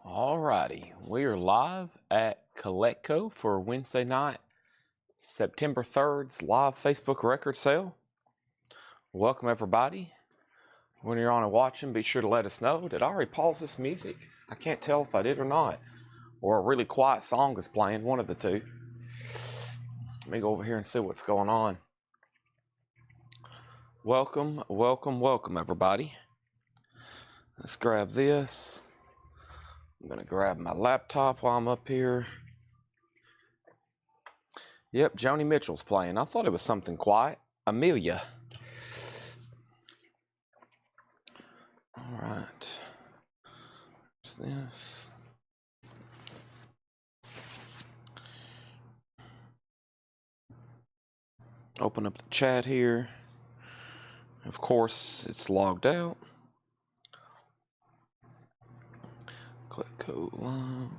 Alrighty, we are live at Collectco for Wednesday night, September 3rd's live Facebook record sale. Welcome everybody. When you're on and watching, be sure to let us know. Did I already pause this music? I can't tell if I did or not. Or a really quiet song is playing, one of the two. Let me go over here and see what's going on. Welcome, welcome, welcome everybody. Let's grab this. I'm going to grab my laptop while I'm up here. Yep, Joni Mitchell's playing. I thought it was something quiet. Amelia. All right. What's this? Open up the chat here. Of course, it's logged out. Click code live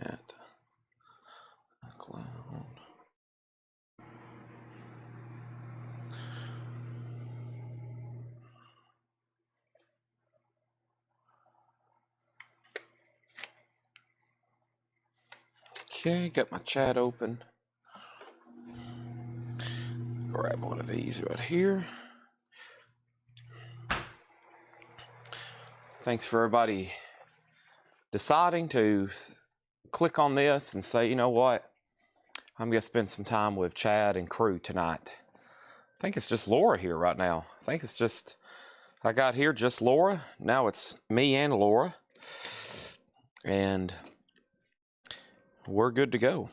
at cloud. Okay, got my chat open. Grab one of these right here. Thanks for everybody deciding to click on this and say, you know what, I'm going to spend some time with Chad and crew tonight. I think it's just Laura here right now. I got here just Laura. Now it's me and Laura. And we're good to go.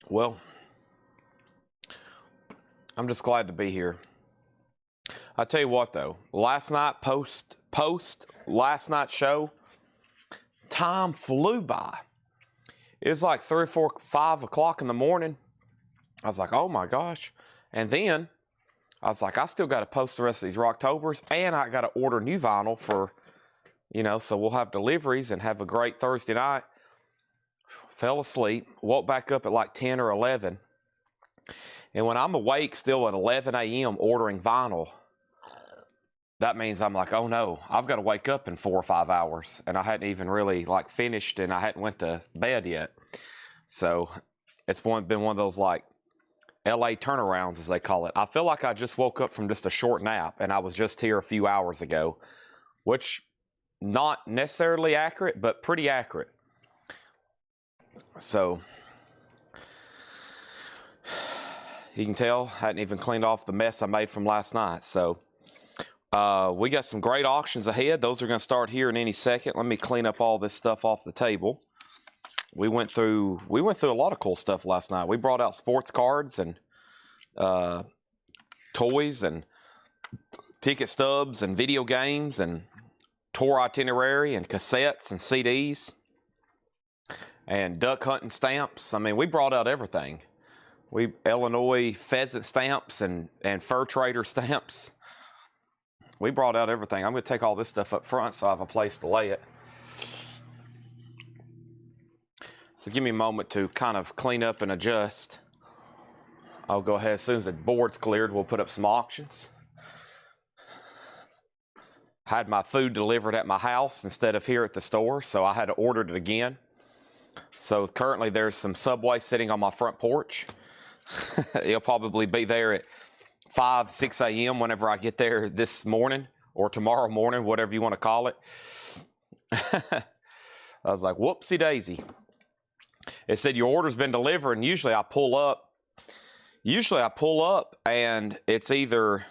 Well, I'm just glad to be here. I tell you what though, last night post last night's show, time flew by. It was like 3 or 4, 5 o'clock in the morning. I was like, oh my gosh. And then I was like, I still got to post the rest of these Rocktobers, and I got to order new vinyl for, so we'll have deliveries and have a great Thursday night. Fell asleep, woke back up at like 10 or 11. And when I'm awake still at 11 a.m. ordering vinyl, that means I'm like, oh no, I've got to wake up in 4 or 5 hours. And I hadn't even really finished, and I hadn't went to bed yet. So it's been one of those LA turnarounds, as they call it. I feel like I just woke up from just a short nap, and I was just here a few hours ago, which not necessarily accurate, but pretty accurate. So you can tell I hadn't even cleaned off the mess I made from last night. So we got some great auctions ahead. Those are going to start here in any second. Let me clean up all this stuff off the table. We went through a lot of cool stuff last night. We brought out sports cards and toys and ticket stubs and video games and tour itinerary and cassettes and CDs and duck hunting stamps. I mean, we brought out everything. We Illinois pheasant stamps and fur trader stamps. We brought out everything. I'm going to take all this stuff up front so I have a place to lay it. So give me a moment to kind of clean up and adjust. I'll go ahead, as soon as the board's cleared, we'll put up some auctions. Had my food delivered at my house instead of here at the store, so I had to order it again. So currently there's some Subway sitting on my front porch. It'll probably be there at 5, 6 a.m. whenever I get there this morning or tomorrow morning, whatever you want to call it. I was like, whoopsie daisy. It said your order's been delivered, and usually I pull up and it's either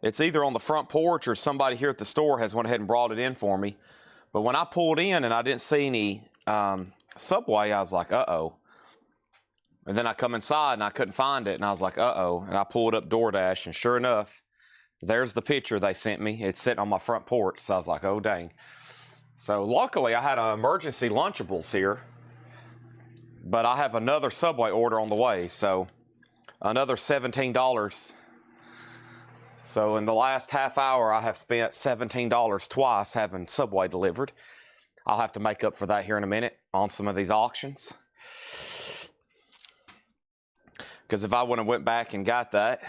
It's either on the front porch or somebody here at the store has went ahead and brought it in for me. But when I pulled in and I didn't see any Subway, I was like, uh-oh. And then I come inside and I couldn't find it, and I was like, uh-oh. And I pulled up DoorDash, and sure enough, there's the picture they sent me. It's sitting on my front porch. So I was like, oh, dang. So luckily, I had an emergency Lunchables here. But I have another Subway order on the way, so another $17. So in the last half hour, I have spent $17 twice having Subway delivered. I'll have to make up for that here in a minute on some of these auctions. Because if I would have went back and got that,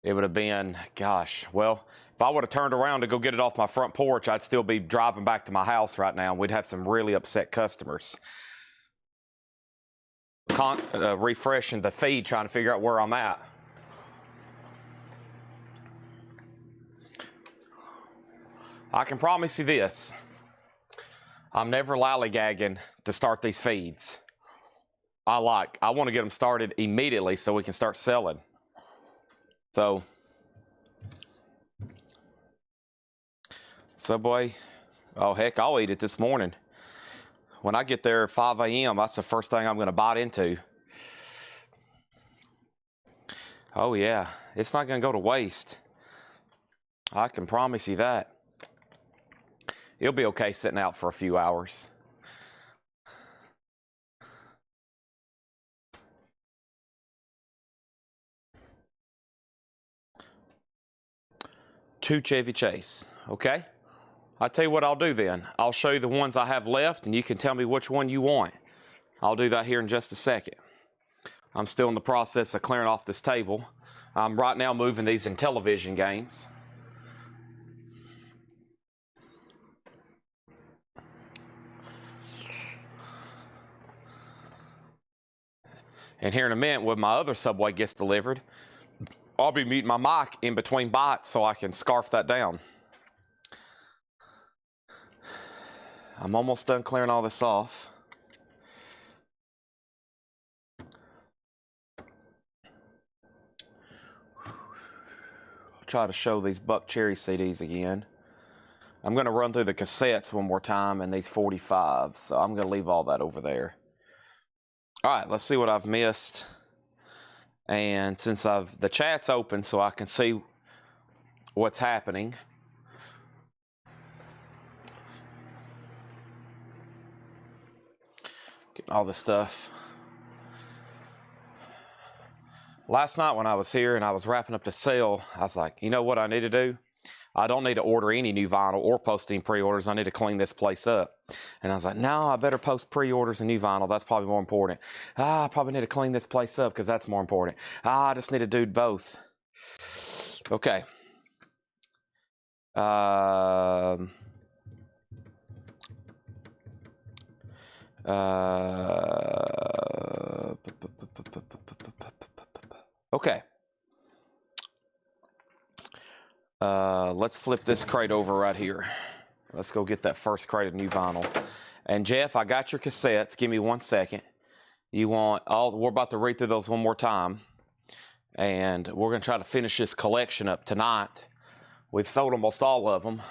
it would have been, gosh, well, if I would have turned around to go get it off my front porch, I'd still be driving back to my house right now. We'd have some really upset customers. Refreshing the feed, trying to figure out where I'm at. I can promise you this. I'm never lollygagging to start these feeds. I want to get them started immediately so we can start selling. So, Subway, oh heck, I'll eat it this morning. When I get there at 5 a.m., that's the first thing I'm going to bite into. Oh yeah, it's not going to go to waste. I can promise you that. It'll be okay sitting out for a few hours. Two Chevy Chase, okay? I'll tell you what I'll do then. I'll show you the ones I have left, and you can tell me which one you want. I'll do that here in just a second. I'm still in the process of clearing off this table. I'm right now moving these in television games. And here in a minute, when my other Subway gets delivered, I'll be muting my mic in between bites so I can scarf that down. I'm almost done clearing all this off. I'll try to show these Buck Cherry CDs again. I'm going to run through the cassettes one more time and these 45s, so I'm going to leave all that over there. All right, let's see what I've missed. And since the chat's open so I can see what's happening. Getting all this stuff. Last night when I was here and I was wrapping up the sale, I was like, you know what I need to do? I don't need to order any new vinyl or post any pre-orders. I need to clean this place up. And I was like, no, I better post pre-orders and new vinyl. That's probably more important. I probably need to clean this place up because that's more important. I just need to do both. Okay. Okay. Let's flip this crate over right here. Let's go get that first crate of new vinyl. And Jeff, I got your cassettes. Give me 1 second. We're about to read through those one more time. And we're going to try to finish this collection up tonight. We've sold almost all of them.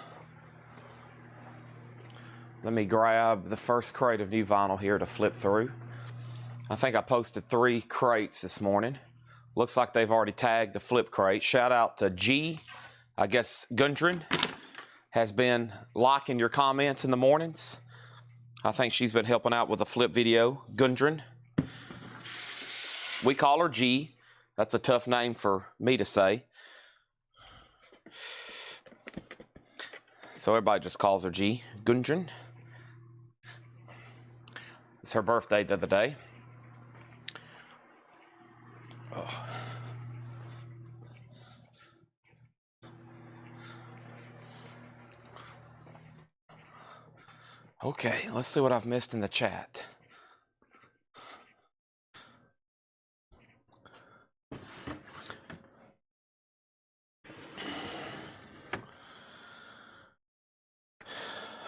Let me grab the first crate of new vinyl here to flip through. I think I posted 3 crates this morning. Looks like they've already tagged the flip crate. Shout out to G. I guess Gundren has been liking your comments in the mornings. I think she's been helping out with the flip video. Gundren. We call her G. That's a tough name for me to say. So everybody just calls her G. Gundren. It's her birthday the other day. Oh. Okay, let's see what I've missed in the chat.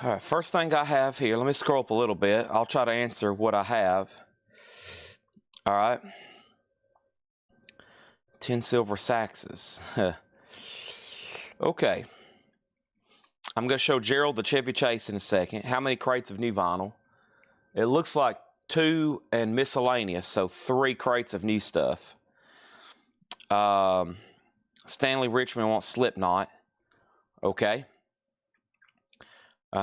All right, first thing I have here, let me scroll up a little bit. I'll try to answer what I have. All right. 10 silver saxes. Okay. I'm going to show Gerald the Chevy Chase in a second. How many crates of new vinyl? It looks like 2 and miscellaneous, so 3 crates of new stuff. Stanley Richmond wants Slipknot. Okay.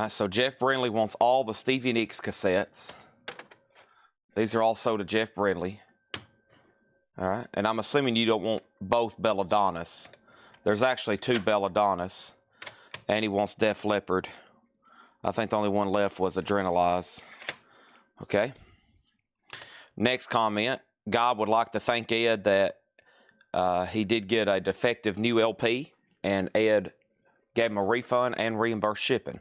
So Jeff Brindley wants all the Stevie Nicks cassettes. These are also to Jeff Brindley. All right. And I'm assuming you don't want both Belladonnas. There's actually 2 Belladonnas. And he wants Def Leppard. I think the only one left was Adrenalize. Okay. Next comment. God would like to thank Ed that he did get a defective new LP. And Ed gave him a refund and reimbursed shipping.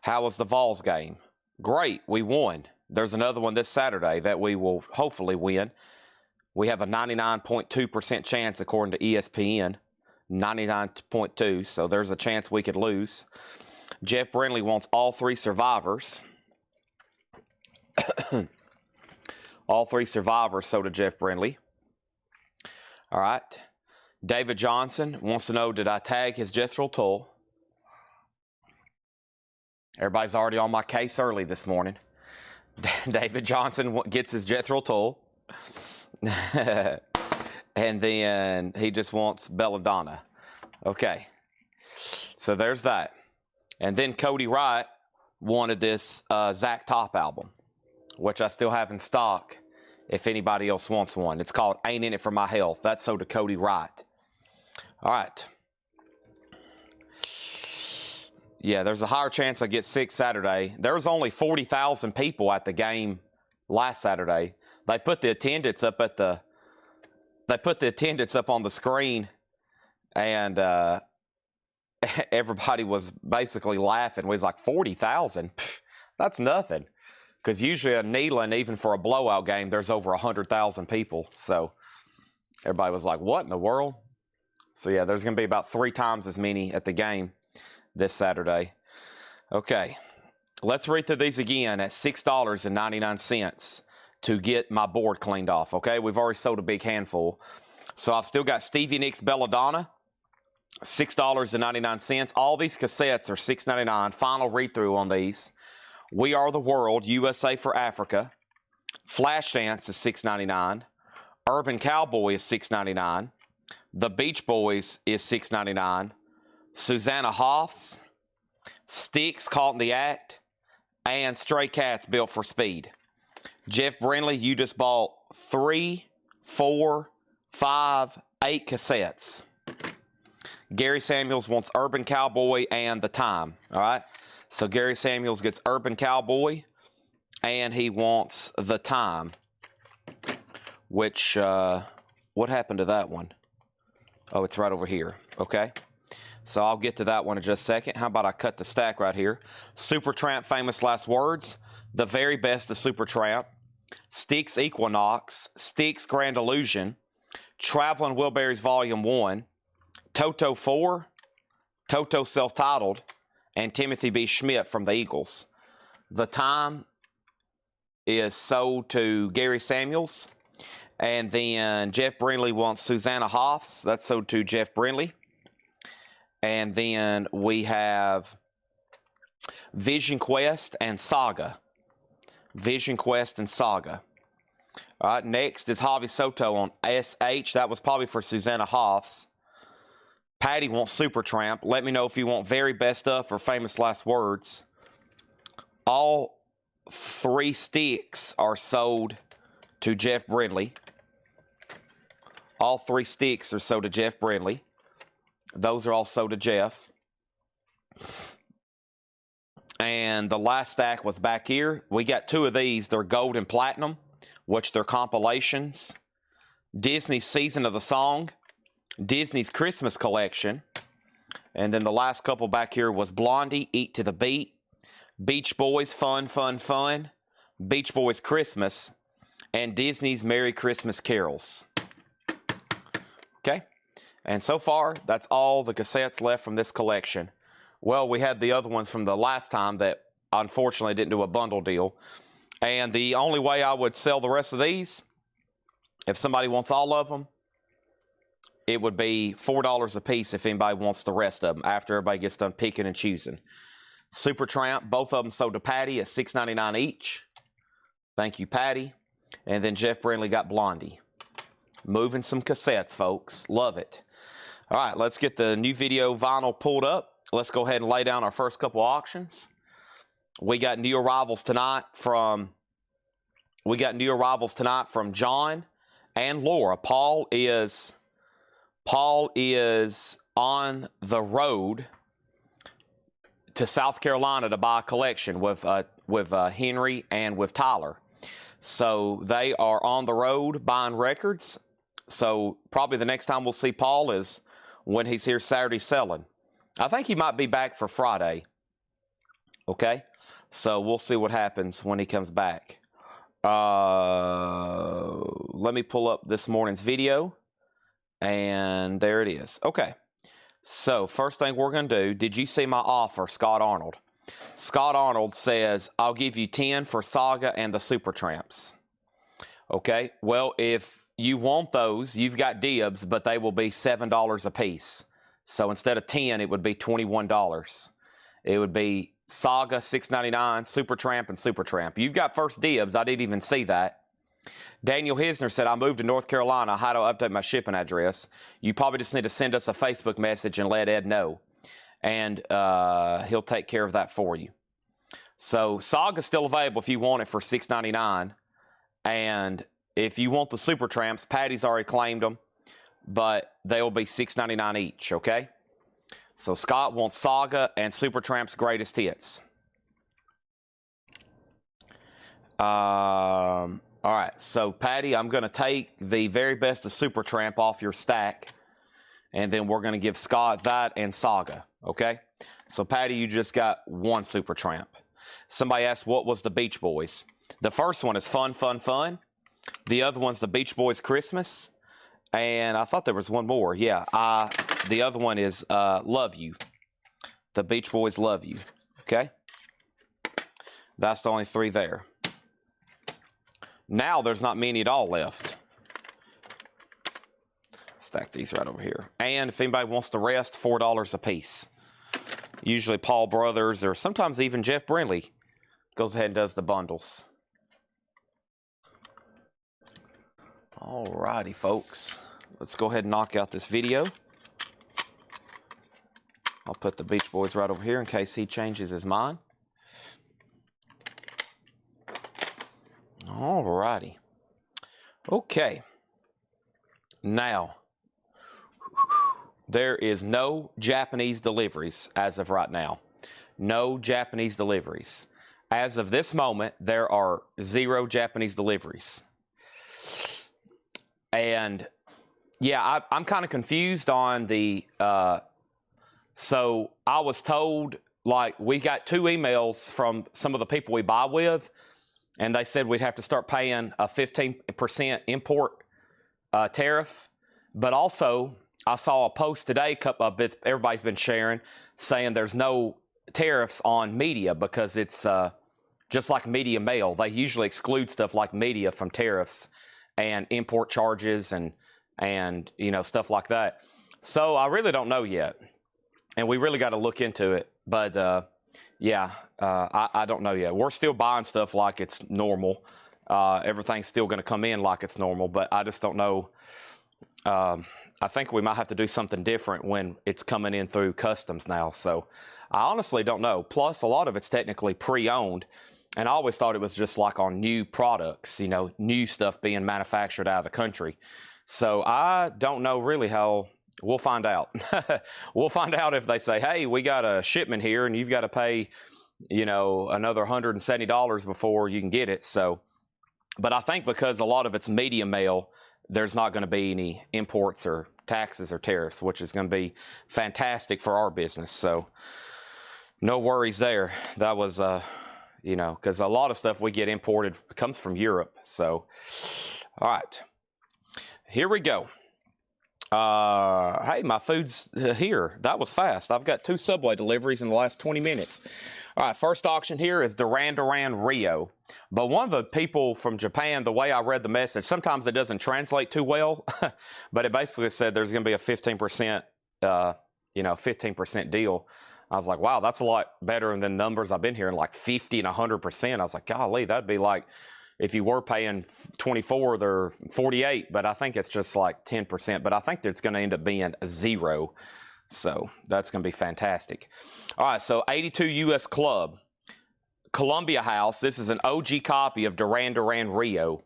How was the Vols game? Great. We won. There's another one this Saturday that we will hopefully win. We have a 99.2% chance according to ESPN. 99.2, so there's a chance we could lose. Jeff Brindley wants all 3 survivors. All 3 survivors, so to Jeff Brindley. All right. David Johnson wants to know, did I tag his Jethro Tull? Everybody's already on my case early this morning. David Johnson gets his Jethro Tull. And then he just wants Belladonna. Okay. So there's that. And then Cody Wright wanted this Zach Top album, which I still have in stock if anybody else wants one. It's called Ain't In It For My Health. That's so to Cody Wright. All right. Yeah, there's a higher chance I get sick Saturday. There was only 40,000 people at the game last Saturday. They put the attendance up at the... They put the attendance up on the screen, and everybody was basically laughing. We was like, 40,000? That's nothing. Because usually at Neyland, even for a blowout game, there's over 100,000 people. So everybody was like, what in the world? So yeah, there's going to be about 3 times as many at the game this Saturday. Okay, let's read through these again at $6.99. To get my board cleaned off, okay? We've already sold a big handful. So I've still got Stevie Nicks Belladonna, $6.99. All these cassettes are $6.99. Final read-through on these. We Are the World, USA for Africa. Flashdance is $6.99. Urban Cowboy is $6.99. The Beach Boys is $6.99. Susanna Hoffs, Styx Caught in the Act, and Stray Cats Built for Speed. Jeff Brindley, you just bought 3, 4, 5, 8 cassettes. Gary Samuels wants Urban Cowboy and The Time. All right. So Gary Samuels gets Urban Cowboy and he wants The Time. Which, what happened to that one? Oh, it's right over here. Okay. So I'll get to that one in just a second. How about I cut the stack right here? Supertramp Famous Last Words. The Very Best of Supertramp. Styx Equinox, Styx Grand Illusion, Traveling Wilburys Volume 1, Toto 4, Toto Self-Titled, and Timothy B. Schmidt from the Eagles. The Time is sold to Gary Samuels. And then Jeff Brindley wants Susanna Hoffs. That's sold to Jeff Brindley. And then we have Vision Quest and Saga. Vision Quest and Saga. All right, next is Javi Soto on SH. That was probably for Susanna Hoffs. Patty wants Supertramp. Let me know if you want Very Best Stuff or Famous Last Words. All 3 sticks are sold to Jeff Brindley. All 3 sticks are sold to Jeff Brindley. Those are all sold to Jeff. And the last stack was back here. We got 2 of these. They're gold and platinum, which they're compilations. Disney's Season of the Song. Disney's Christmas Collection. And then the last couple back here was Blondie, Eat to the Beat. Beach Boys, Fun, Fun, Fun. Beach Boys Christmas. And Disney's Merry Christmas Carols. Okay? And so far, that's all the cassettes left from this collection. Well, we had the other ones from the last time that unfortunately didn't do a bundle deal. And the only way I would sell the rest of these, if somebody wants all of them, it would be $4 a piece if anybody wants the rest of them after everybody gets done picking and choosing. Supertramp, both of them sold to Patty at $6.99 each. Thank you, Patty. And then Jeff Brindley got Blondie. Moving some cassettes, folks. Love it. All right, let's get the new video vinyl pulled up. Let's go ahead and lay down our first couple auctions. We got new arrivals tonight from John and Laura. Paul is on the road to South Carolina to buy a collection with Henry and with Tyler. So they are on the road buying records. So probably the next time we'll see Paul is when he's here Saturday selling. I think he might be back for Friday. Okay? So we'll see what happens when he comes back. Let me pull up this morning's video. And there it is. Okay. So first thing we're going to do, did you see my offer, Scott Arnold? Scott Arnold says, I'll give you 10 for Saga and the Supertramps. Okay. Well, if you want those, you've got dibs, but they will be $7 a piece. So instead of 10, it would be $21. It would be Saga, $6.99, Supertramp, and Supertramp. You've got first dibs. I didn't even see that. Daniel Hisner said, I moved to North Carolina. How do I update my shipping address? You probably just need to send us a Facebook message and let Ed know. And he'll take care of that for you. So Saga's still available if you want it for $6.99. And if you want the Supertramps, Patty's already claimed them. But they'll be $6.99 each, okay? So Scott wants Saga and Supertramp's greatest hits. All right, so Patty, I'm going to take the very best of Supertramp off your stack, and then we're going to give Scott that and Saga, okay? So Patty, you just got one Supertramp. Somebody asked, what was the Beach Boys? The first one is Fun, Fun, Fun. The other one's the Beach Boys Christmas. And I thought there was one more. Yeah, the other one is Love You. The Beach Boys Love You. Okay? That's the only three there. Now there's not many at all left. Stack these right over here. And if anybody wants the rest, $4 a piece. Usually Paul Brothers or sometimes even Jeff Brindley goes ahead and does the bundles. Alrighty, folks. Let's go ahead and knock out this video. I'll put the Beach Boys right over here in case he changes his mind. Alrighty. Okay. Now, there is no Japanese deliveries as of right now. No Japanese deliveries. As of this moment, there are 0 Japanese deliveries. And yeah, I'm kind of confused on the, so I was told, like, we got 2 emails from some of the people we buy with, and they said we'd have to start paying a 15% import tariff. But also, I saw a post today, everybody's been sharing, saying there's no tariffs on media because it's just like media mail. They usually exclude stuff like media from tariffs and import charges and you know, stuff like that. So I really don't know yet, and we really got to look into it. But yeah, I don't know yet. We're still buying stuff like it's normal. Everything's still going to come in like it's normal, but I just don't know. I think we might have to do something different when it's coming in through customs now. So I honestly don't know. Plus, a lot of it's technically pre-owned. And I always thought it was just like on new products, you know, new stuff being manufactured out of the country. So I don't know really how. We'll find out. We'll find out if they say, hey, we got a shipment here and you've got to pay, you know, another $170 before you can get it. So, but I think because a lot of it's media mail, there's not going to be any imports or taxes or tariffs, which is going to be fantastic for our business. So no worries there. That was, you know, because a lot of stuff we get imported comes from Europe. So, all right, here we go. Hey, my food's here. That was fast. I've got 2 Subway deliveries in the last 20 minutes. All right, first auction here is Duran Duran Rio. But one of the people from Japan, the way I read the message, sometimes it doesn't translate too well, but it basically said there's going to be a 15%, 15% deal. I was like, wow, that's a lot better than numbers I've been hearing, like 50 and 100%. I was like, golly, that'd be like, if you were paying 24, they're 48, but I think it's just like 10%. But I think it's going to end up being 0. So that's going to be fantastic. All right, so 82 US Club. Columbia House. This is an OG copy of Duran Duran Rio.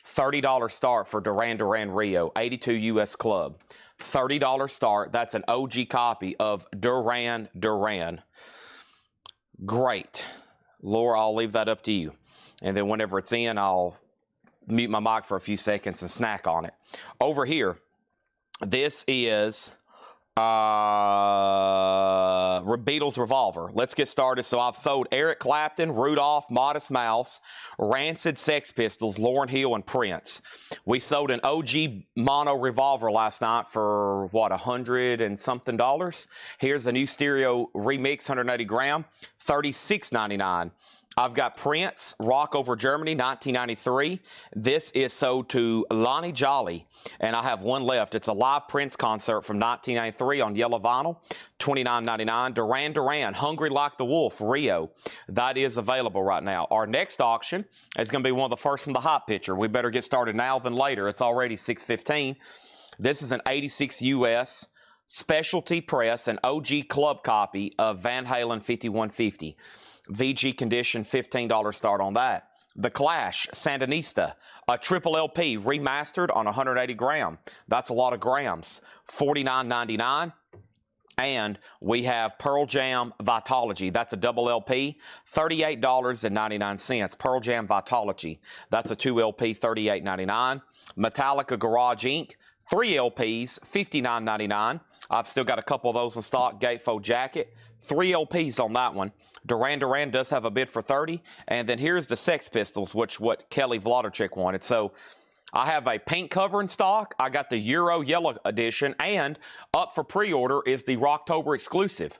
$30 start for Duran Duran Rio. 82 US Club. $30 start. That's an OG copy of Duran Duran. Great. Laura, I'll leave that up to you. And then whenever it's in, I'll mute my mic for a few seconds and snack on it. Over here, this is Beatles Revolver. Let's get started. So I've sold Eric Clapton, Rudolph, Modest Mouse, Rancid, Sex Pistols, Lauryn Hill, and Prince. We sold an OG mono revolver last night for, what, $100 and something dollars? Here's a new stereo remix, 180 gram, $36.99. I've got Prince, Rock Over Germany, 1993. This is sold to Lonnie Jolly, and I have one left. It's a live Prince concert from 1993 on yellow vinyl, $29.99. Duran Duran, Hungry Like the Wolf, Rio. That is available right now. Our next auction is going to be one of the first from the hot picture. We better get started now than later. It's already 6:15. This is an 86 US specialty press, an OG club copy of Van Halen 5150. VG condition, $15 start on that. The Clash, Sandinista, a triple LP remastered on 180 gram. That's a lot of grams, $49.99. And we have Pearl Jam Vitology. That's a double LP, $38.99. Pearl Jam Vitology. That's a 2 LP, $38.99. Metallica Garage Inc., 3 LPs, $59.99. I've still got a couple of those in stock. Gatefold Jacket, 3 LPs on that one. Duran Duran does have a bid for 30. And then here's the Sex Pistols, what Kelly Vladicek wanted. So I have a paint cover in stock. I got the Euro Yellow Edition. And up for pre-order is the Rocktober exclusive.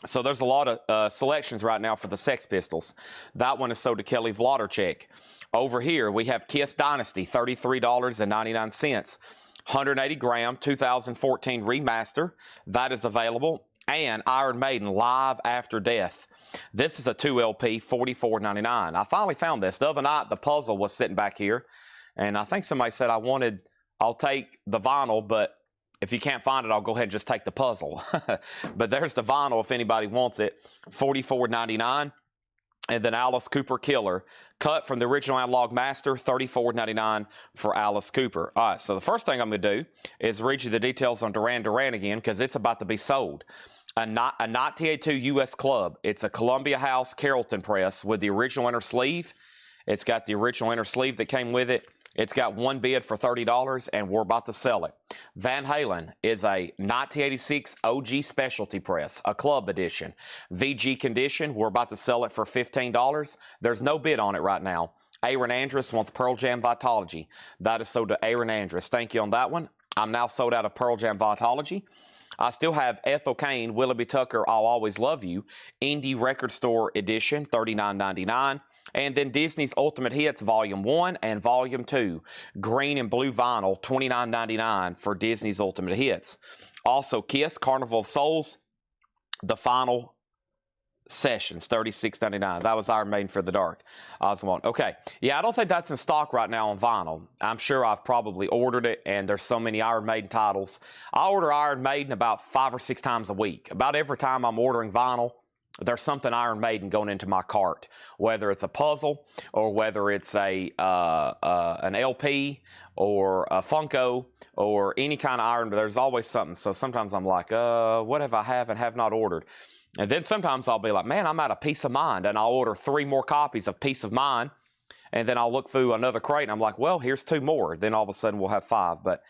So there's a lot of selections right now for the Sex Pistols. That one is sold to Kelly Vladicek. Over here, we have Kiss Dynasty, $33.99. 180 gram, 2014 remaster. That is available. And Iron Maiden, Live After Death. This is a 2 LP, $44.99. I finally found this. The other night, the puzzle was sitting back here. And I think somebody said I'll take the vinyl, but if you can't find it, I'll go ahead and just take the puzzle. But there's the vinyl if anybody wants it, $44.99. And then Alice Cooper Killer, cut from the original Analog Master, $34.99 for Alice Cooper. All right, so the first thing I'm going to do is read you the details on Duran Duran again, because it's about to be sold. A 1982 US Club. It's a Columbia House Carrollton press with the original inner sleeve. It's got the original inner sleeve that came with it. It's got one bid for $30, and we're about to sell it. Van Halen is a 1986 OG specialty press, a club edition. VG condition, we're about to sell it for $15. There's no bid on it right now. Aaron Andrus wants Pearl Jam Vitology. That is sold to Aaron Andrus. Thank you on that one. I'm now sold out of Pearl Jam Vitology. I still have Ethel Cain, Willoughby Tucker, I'll Always Love You, Indie Record Store Edition, $39.99. And then Disney's Ultimate Hits Volume 1 and Volume 2, green and blue vinyl, $29.99 for Disney's Ultimate Hits. Also, Kiss, Carnival of Souls, the final sessions, $36.99. That was Iron Maiden for the Dark. Oswald. Okay. Yeah, I don't think that's in stock right now on vinyl. I'm sure I've probably ordered it, and there's so many Iron Maiden titles. I order Iron Maiden about 5 or 6 times a week. About every time I'm ordering vinyl, there's something Iron Maiden going into my cart, whether it's a puzzle or whether it's an LP or a Funko or any kind of Iron. There's always something. So sometimes I'm like, what have I and have not ordered? And then sometimes I'll be like, man, I'm out of Peace of Mind, and I'll order 3 more copies of Peace of Mind, and then I'll look through another crate, and I'm like, well, here's 2 more. Then all of a sudden we'll have 5. But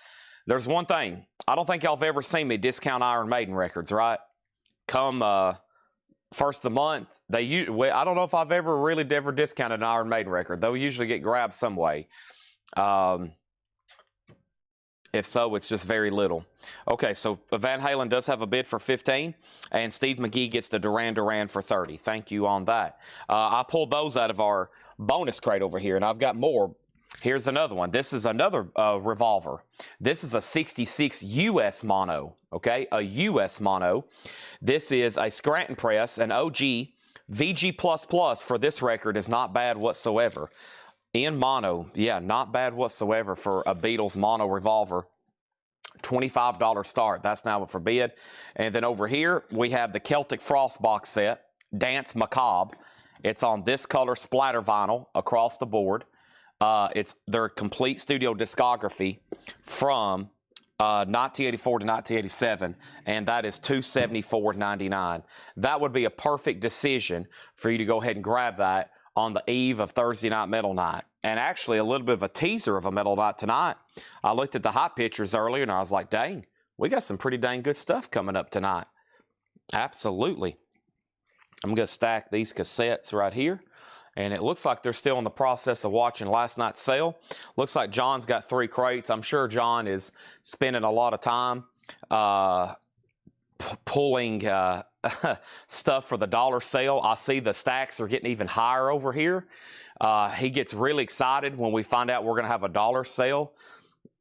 there's one thing. I don't think y'all have ever seen me discount Iron Maiden records, right? Come first of the month, I don't know if I've ever discounted an Iron Maiden record. They'll usually get grabbed some way. If so, it's just very little. Okay, so Van Halen does have a bid for 15, and Steve McGee gets the Duran Duran for 30. Thank you on that. I pulled those out of our bonus crate over here, and I've got more. Here's another one. This is another revolver. This is a 66 US mono, okay? A US mono. This is a Scranton press, an OG. VG++ for this record is not bad whatsoever. In mono, yeah, not bad whatsoever for a Beatles mono revolver. $25 start. That's now up for bid. And then over here, we have the Celtic Frost box set, Dance Macabre. It's on this color splatter vinyl across the board. It's their complete studio discography from 1984 to 1987, and that is $274.99. That would be a perfect decision for you to go ahead and grab that on the eve of Thursday Night Metal Night. And actually, a little bit of a teaser of a Metal Night tonight. I looked at the hot pictures earlier, and I was like, dang, we got some pretty dang good stuff coming up tonight. Absolutely. I'm going to stack these cassettes right here. And it looks like they're still in the process of watching last night's sale. Looks like John's got 3 crates. I'm sure John is spending a lot of time pulling stuff for the dollar sale. I see the stacks are getting even higher over here. He gets really excited when we find out we're going to have a dollar sale.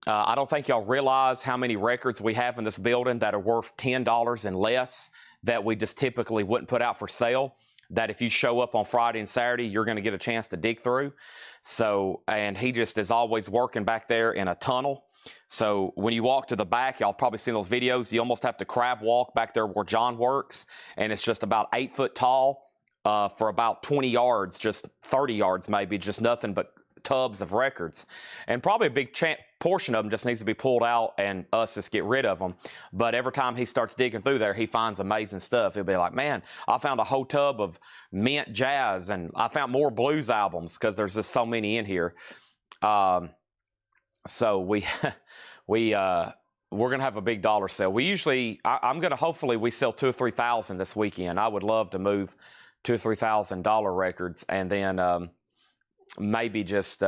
I don't think y'all realize how many records we have in this building that are worth $10 and less that we just typically wouldn't put out for sale. That if you show up on Friday and Saturday, you're going to get a chance to dig through. So, and he just is always working back there in a tunnel. So when you walk to the back, y'all probably seen those videos, you almost have to crab walk back there where John works. And it's just about 8 foot tall for about 20 yards, just 30 yards maybe, just nothing but tubs of records. And probably a big portion of them just needs to be pulled out and us just get rid of them. But every time he starts digging through there, he finds amazing stuff. He'll be like, man, I found a whole tub of mint jazz, and I found more blues albums because there's just so many in here. So we're going to have a big dollar sale. We usually, I'm going to, hopefully we sell 2,000 or 3,000 this weekend. I would love to move $2,000 or $3,000 records, and then maybe just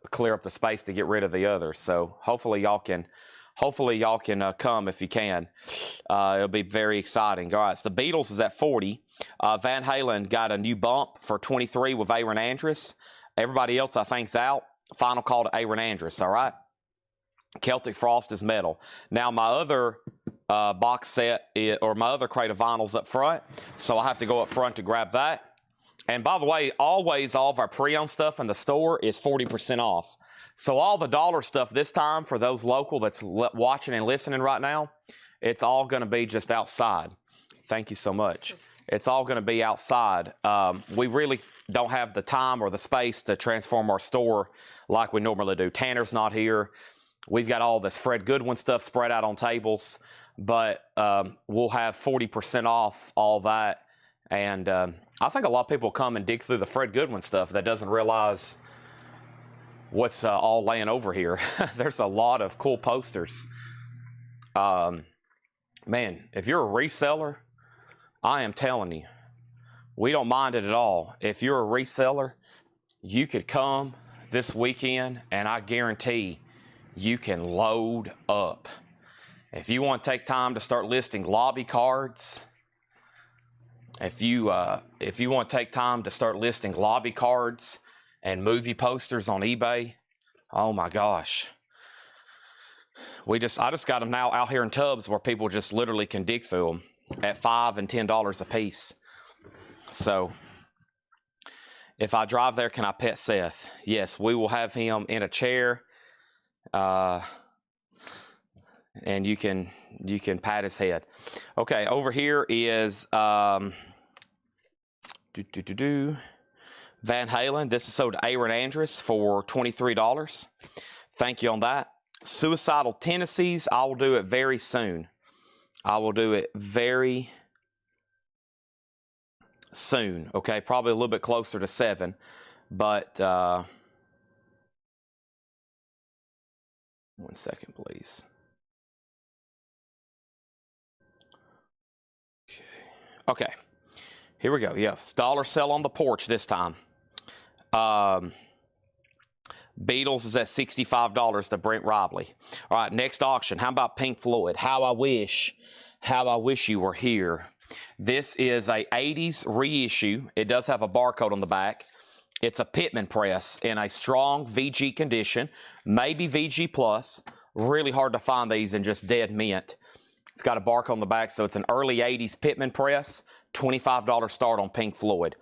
clear up the space to get rid of the others. So hopefully y'all can come if you can. It'll be very exciting. All right, so the Beatles is at 40. Van Halen got a new bump for 23 with Aaron Andrus. Everybody else I think's out. Final call to Aaron Andrus. All right. Celtic Frost is metal. Now my other box set or my other crate of vinyls up front, so I have to go up front to grab that. And by the way, always all of our pre-owned stuff in the store is 40% off. So all the dollar stuff this time, for those local that's watching and listening right now, it's all going to be just outside. Thank you so much. It's all going to be outside. We really don't have the time or the space to transform our store like we normally do. Tanner's not here. We've got all this Fred Goodwin stuff spread out on tables, but we'll have 40% off all that. And I think a lot of people come and dig through the Fred Goodwin stuff that doesn't realize what's all laying over here. There's a lot of cool posters. Man, if you're a reseller, I am telling you, we don't mind it at all. If you're a reseller, you could come this weekend, and I guarantee you can load up. If you want to take time to start listing lobby cards, if you want to take time to start listing lobby cards and movie posters on eBay, oh my gosh. I just got them now out here in tubs where people just literally can dig through them at $5 and $10 a piece. So if I drive there, can I pet Seth? Yes, we will have him in a chair, and you can pat his head. Okay, over here is Van Halen. This is sold to Aaron Andrus for $23. Thank you on that. Suicidal Tendencies, I will do it very soon. I will do it very soon. Okay, probably a little bit closer to 7, but 1 second, please. Okay, here we go. Yeah, dollar sell on the porch this time. Beatles is at $65 to Brent Robley. All right, next auction. How about Pink Floyd? How I wish you were here. This is a 80s reissue. It does have a barcode on the back. It's a Pitman press in a strong VG condition, maybe VG plus. Really hard to find these in just dead mint. It's got a barcode on the back, so it's an early 80s Pitman press. $25 start on Pink Floyd.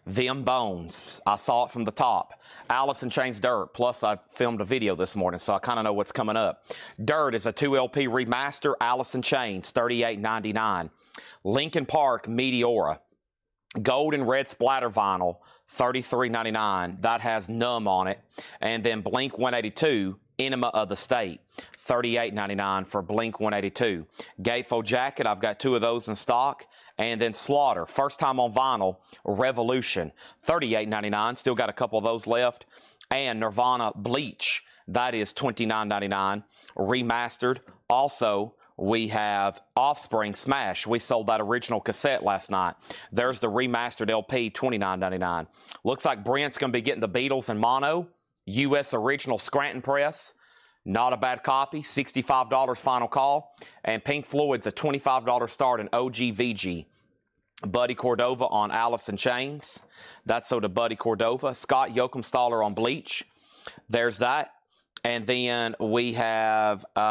Them Bones. I saw it from the top. Alice in Chains Dirt. Plus, I filmed a video this morning, so I kind of know what's coming up. Dirt is a 2LP remaster. Alice in Chains, $38.99. Linkin Park Meteora. Gold and red splatter vinyl, $33.99. That has Numb on it. And then Blink 182, Enema of the State, $38.99 for Blink 182. Gatefold jacket, I've got 2 of those in stock. And then Slaughter, first time on vinyl, Revolution, $38.99. Still got a couple of those left. And Nirvana Bleach, that is $29.99. Remastered. Also, we have Offspring Smash. We sold that original cassette last night. There's the remastered LP, $29.99. Looks like Brent's going to be getting the Beatles in mono. U.S. original Scranton press. Not a bad copy. $65 final call. And Pink Floyd's a $25 start in OG VG. Buddy Cordova on Alice in Chains. That's so to Buddy Cordova. Scott Joachimsthaler on Bleach. There's that. And then we have Led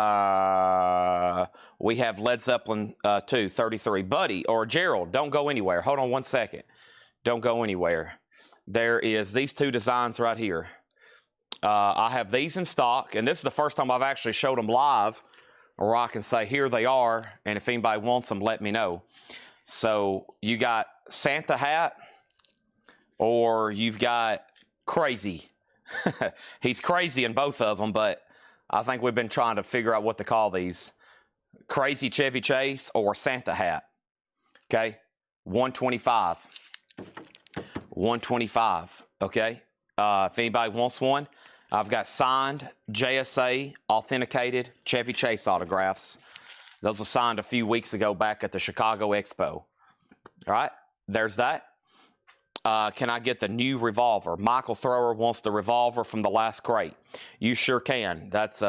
Zeppelin 2, 33. Buddy or Gerald, don't go anywhere. Hold on one second. Don't go anywhere. There is these 2 designs right here. I have these in stock, and this is the first time I've actually showed them live, where I can say, here they are, and if anybody wants them, let me know. So you got Santa Hat, or you've got Crazy. He's crazy in both of them, but I think we've been trying to figure out what to call these. Crazy Chevy Chase or Santa Hat. Okay, $125. $125. Okay. If anybody wants one, I've got signed JSA authenticated Chevy Chase autographs. Those were signed a few weeks ago back at the Chicago Expo. All right, there's that. Can I get the new revolver? Michael Thrower wants the revolver from the last crate. You sure can. That's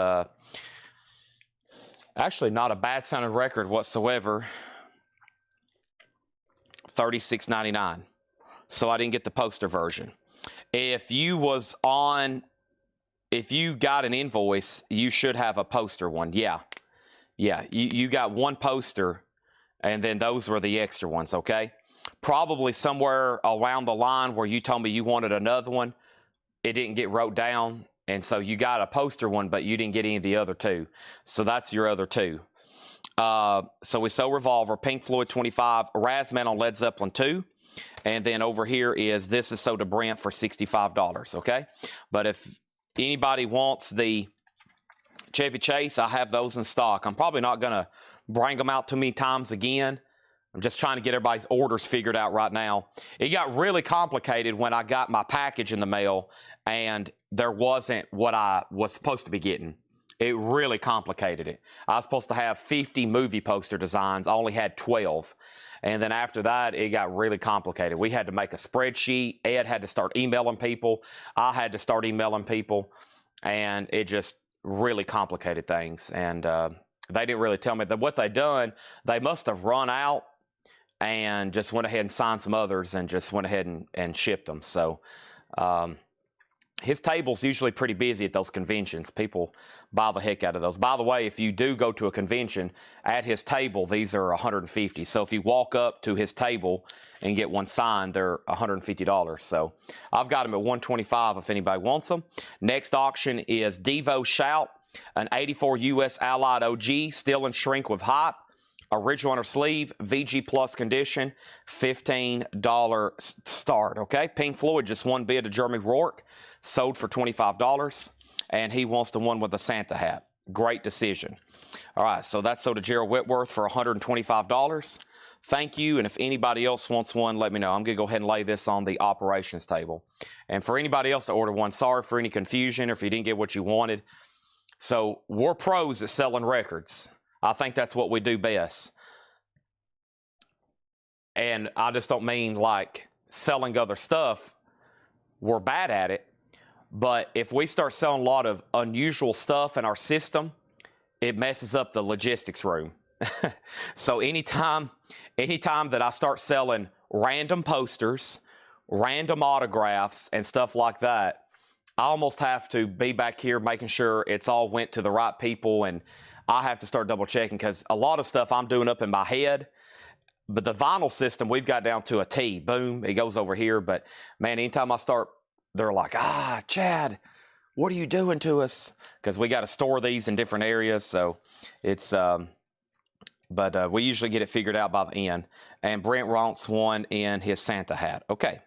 actually not a bad sounding record whatsoever. $36.99. So I didn't get the poster version. If you got an invoice, you should have a poster one. Yeah. You got one poster, and then those were the extra ones, okay? Probably somewhere around the line where you told me you wanted another one, it didn't get wrote down, and so you got a poster one, but you didn't get any of the other 2. So that's your other 2. So we sold Revolver, Pink Floyd 25, Razman on Led Zeppelin 2, and then over here is This Is So to Brent for $65, okay? But if anybody wants the Chevy Chase, I have those in stock. I'm probably not going to bring them out too many times again. I'm just trying to get everybody's orders figured out right now. It got really complicated when I got my package in the mail and there wasn't what I was supposed to be getting. It really complicated it. I was supposed to have 50 movie poster designs. I only had 12. And then after that, it got really complicated. We had to make a spreadsheet. Ed had to start emailing people. I had to start emailing people. And it just really complicated things. And they didn't really tell me that what they done, they must have run out and just went ahead and signed some others and just went ahead and shipped them. So his table's usually pretty busy at those conventions. People buy the heck out of those. By the way, if you do go to a convention, at his table, these are $150. So if you walk up to his table and get one signed, they're $150. So I've got them at $125 if anybody wants them. Next auction is Devo Shout, an 84 US Allied OG, still in shrink with hype. Original inner sleeve, VG Plus condition, $15 start, okay? Pink Floyd just one bid to Jeremy Rourke, sold for $25, and he wants the one with the Santa hat. Great decision. All right, so that's sold to Gerald Whitworth for $125. Thank you, and if anybody else wants one, let me know. I'm going to go ahead and lay this on the operations table. And for anybody else to order one, sorry for any confusion or if you didn't get what you wanted. So we're pros at selling records. I think that's what we do best. And I just don't mean like selling other stuff. We're bad at it. But if we start selling a lot of unusual stuff in our system, it messes up the logistics room. So anytime that I start selling random posters, random autographs, and stuff like that, I almost have to be back here making sure it's all went to the right people, and I have to start double checking because a lot of stuff I'm doing up in my head. But the vinyl system, we've got down to a T. Boom, it goes over here. But man, anytime I start, they're like, Chad, what are you doing to us? Because we got to store these in different areas. So it's, but we usually get it figured out by the end. And Brent wants one in his Santa hat. Okay,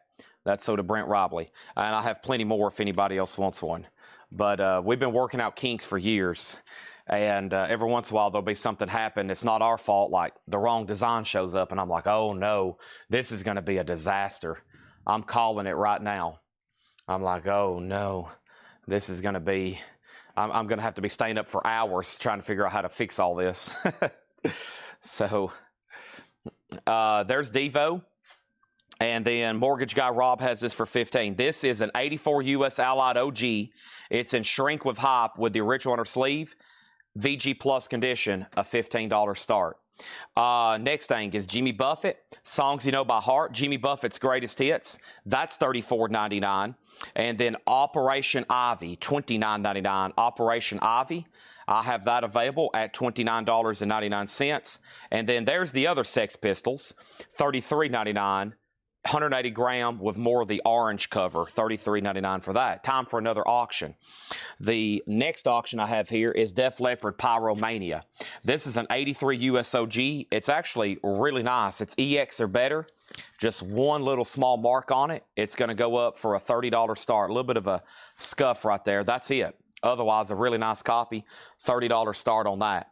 that's so to Brent Robley. And I have plenty more if anybody else wants one. But we've been working out kinks for years. And every once in a while, there'll be something happen. It's not our fault, like the wrong design shows up. And I'm like, oh, no, this is going to be a disaster. I'm calling it right now. I'm like, oh, no, this is going to be, I'm going to have to be staying up for hours trying to figure out how to fix all this. So there's Devo. And then Mortgage Guy Rob has this for $15. This is an 84 US Allied OG. It's in shrink with hype with the original inner sleeve. VG Plus condition, a $15 start. Next thing is Jimmy Buffett, Songs You Know by Heart, Jimmy Buffett's Greatest Hits. That's $34.99. And then Operation Ivy, $29.99. Operation Ivy, I have that available at $29.99. And then there's the other Sex Pistols, $33.99. 180 gram with more of the orange cover, $33.99 for that. Time for another auction. The next auction I have here is Def Leppard Pyromania. This is an 83 USOG. It's actually really nice. It's EX or better. Just one little small mark on it. It's going to go up for a $30 start. A little bit of a scuff right there. That's it. Otherwise, a really nice copy. $30 start on that.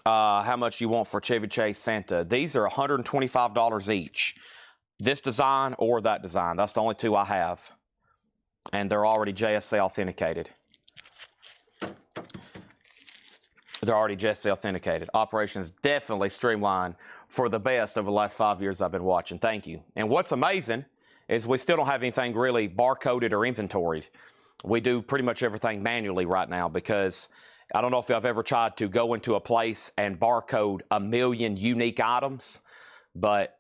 How much you want for Chevy Chase Santa? These are $125 each. This design or that design. That's the only two I have. And they're already JSA authenticated. They're already JSA authenticated. Operation is definitely streamlined for the best over the last 5 years I've been watching. Thank you. And what's amazing is we still don't have anything really barcoded or inventoried. We do pretty much everything manually right now because I don't know if I've ever tried to go into a place and barcode 1 million unique items, but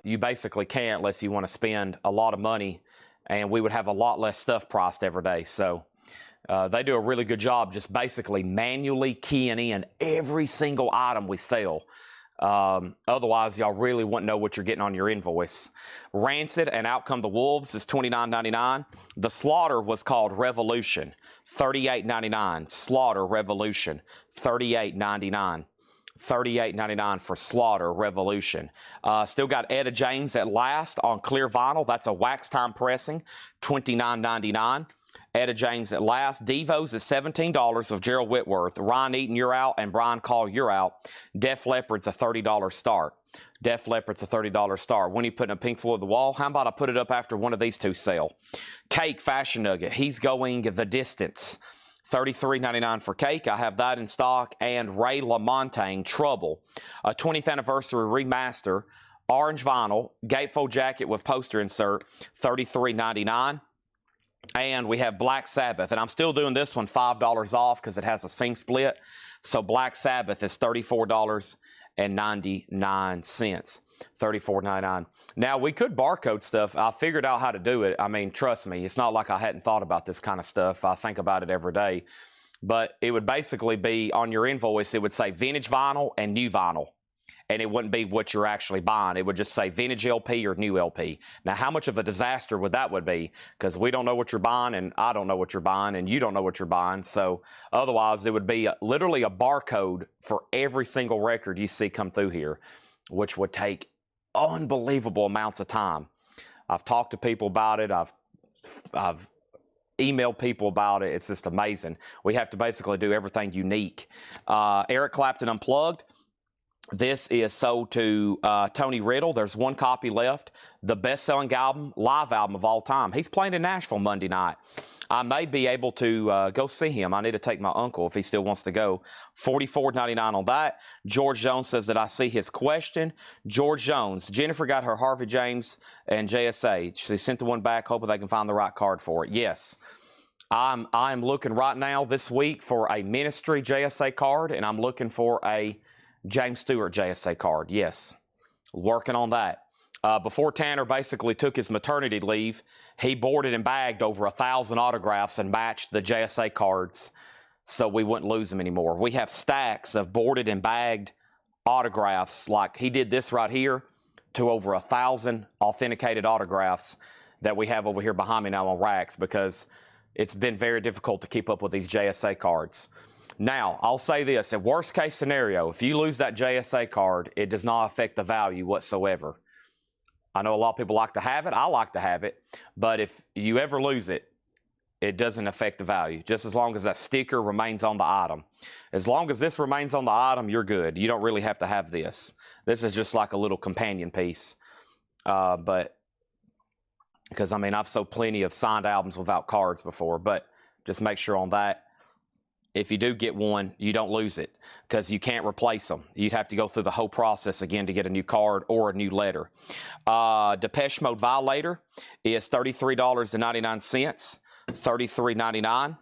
you basically can't unless you want to spend a lot of money, and we would have a lot less stuff priced every day. So they do a really good job just basically manually keying in every single item we sell. Otherwise, y'all really wouldn't know what you're getting on your invoice. Rancid and Out Come the Wolves is $29.99. The Slaughter was called Revolution, $38.99. Slaughter Revolution, $38.99. $38.99 for Slaughter Revolution. Still got Etta James at last on clear vinyl. That's a wax time pressing, $29.99. Etta James at last. Devo's is $17 of Gerald Whitworth. Ryan Eaton, you're out, and Brian Call, you're out. Def Leppard's a $30 start. Def Leppard's a $30 start. When are you putting a Pink Floyd the wall? How about I put it up after one of these two sell? Cake Fashion Nugget. He's going the distance. $33.99 for Cake. I have that in stock. And Ray LaMontagne Trouble, a 20th anniversary remaster, orange vinyl, gatefold jacket with poster insert, $33.99. And we have Black Sabbath, and I'm still doing this one $5 off because it has a sing split. So Black Sabbath is $34.99. $34.99. Now, we could barcode stuff. I figured out how to do it. I mean, trust me, it's not like I hadn't thought about this kind of stuff. I think about it every day. But it would basically be on your invoice, it would say vintage vinyl and new vinyl. And it wouldn't be what you're actually buying. It would just say vintage LP or new LP. Now, how much of a disaster would that be? Because we don't know what you're buying, and I don't know what you're buying, and you don't know what you're buying. So otherwise, it would be literally a barcode for every single record you see come through here, which would take unbelievable amounts of time. I've talked to people about it. I've emailed people about it. It's just amazing. We have to basically do everything unique. Eric Clapton Unplugged. This is sold to Tony Riddle. There's one copy left. The best-selling live album of all time. He's playing in Nashville Monday night. I may be able to go see him. I need to take my uncle if he still wants to go. $44.99 on that. George Jones says that I see his question. George Jones, Jennifer got her Harvey James and JSA. She sent the one back, hoping they can find the right card for it. Yes. I'm looking right now this week for a Ministry JSA card, and I'm looking for a James Stewart JSA card. Yes, working on that. Before Tanner basically took his maternity leave, he boarded and bagged over 1,000 autographs and matched the JSA cards so we wouldn't lose them anymore. We have stacks of boarded and bagged autographs, like he did this right here, to over 1,000 authenticated autographs that we have over here behind me now on racks, because it's been very difficult to keep up with these JSA cards. Now, I'll say this, in worst case scenario, if you lose that JSA card, it does not affect the value whatsoever. I know a lot of people like to have it. I like to have it. But if you ever lose it, it doesn't affect the value, just as long as that sticker remains on the item. As long as this remains on the item, you're good. You don't really have to have this. This is just like a little companion piece. Because, I mean, I've sold plenty of signed albums without cards before, but just make sure on that, if you do get one, you don't lose it, because you can't replace them. You'd have to go through the whole process again to get a new card or a new letter. Depeche Mode Violator is $33.99, $33.99.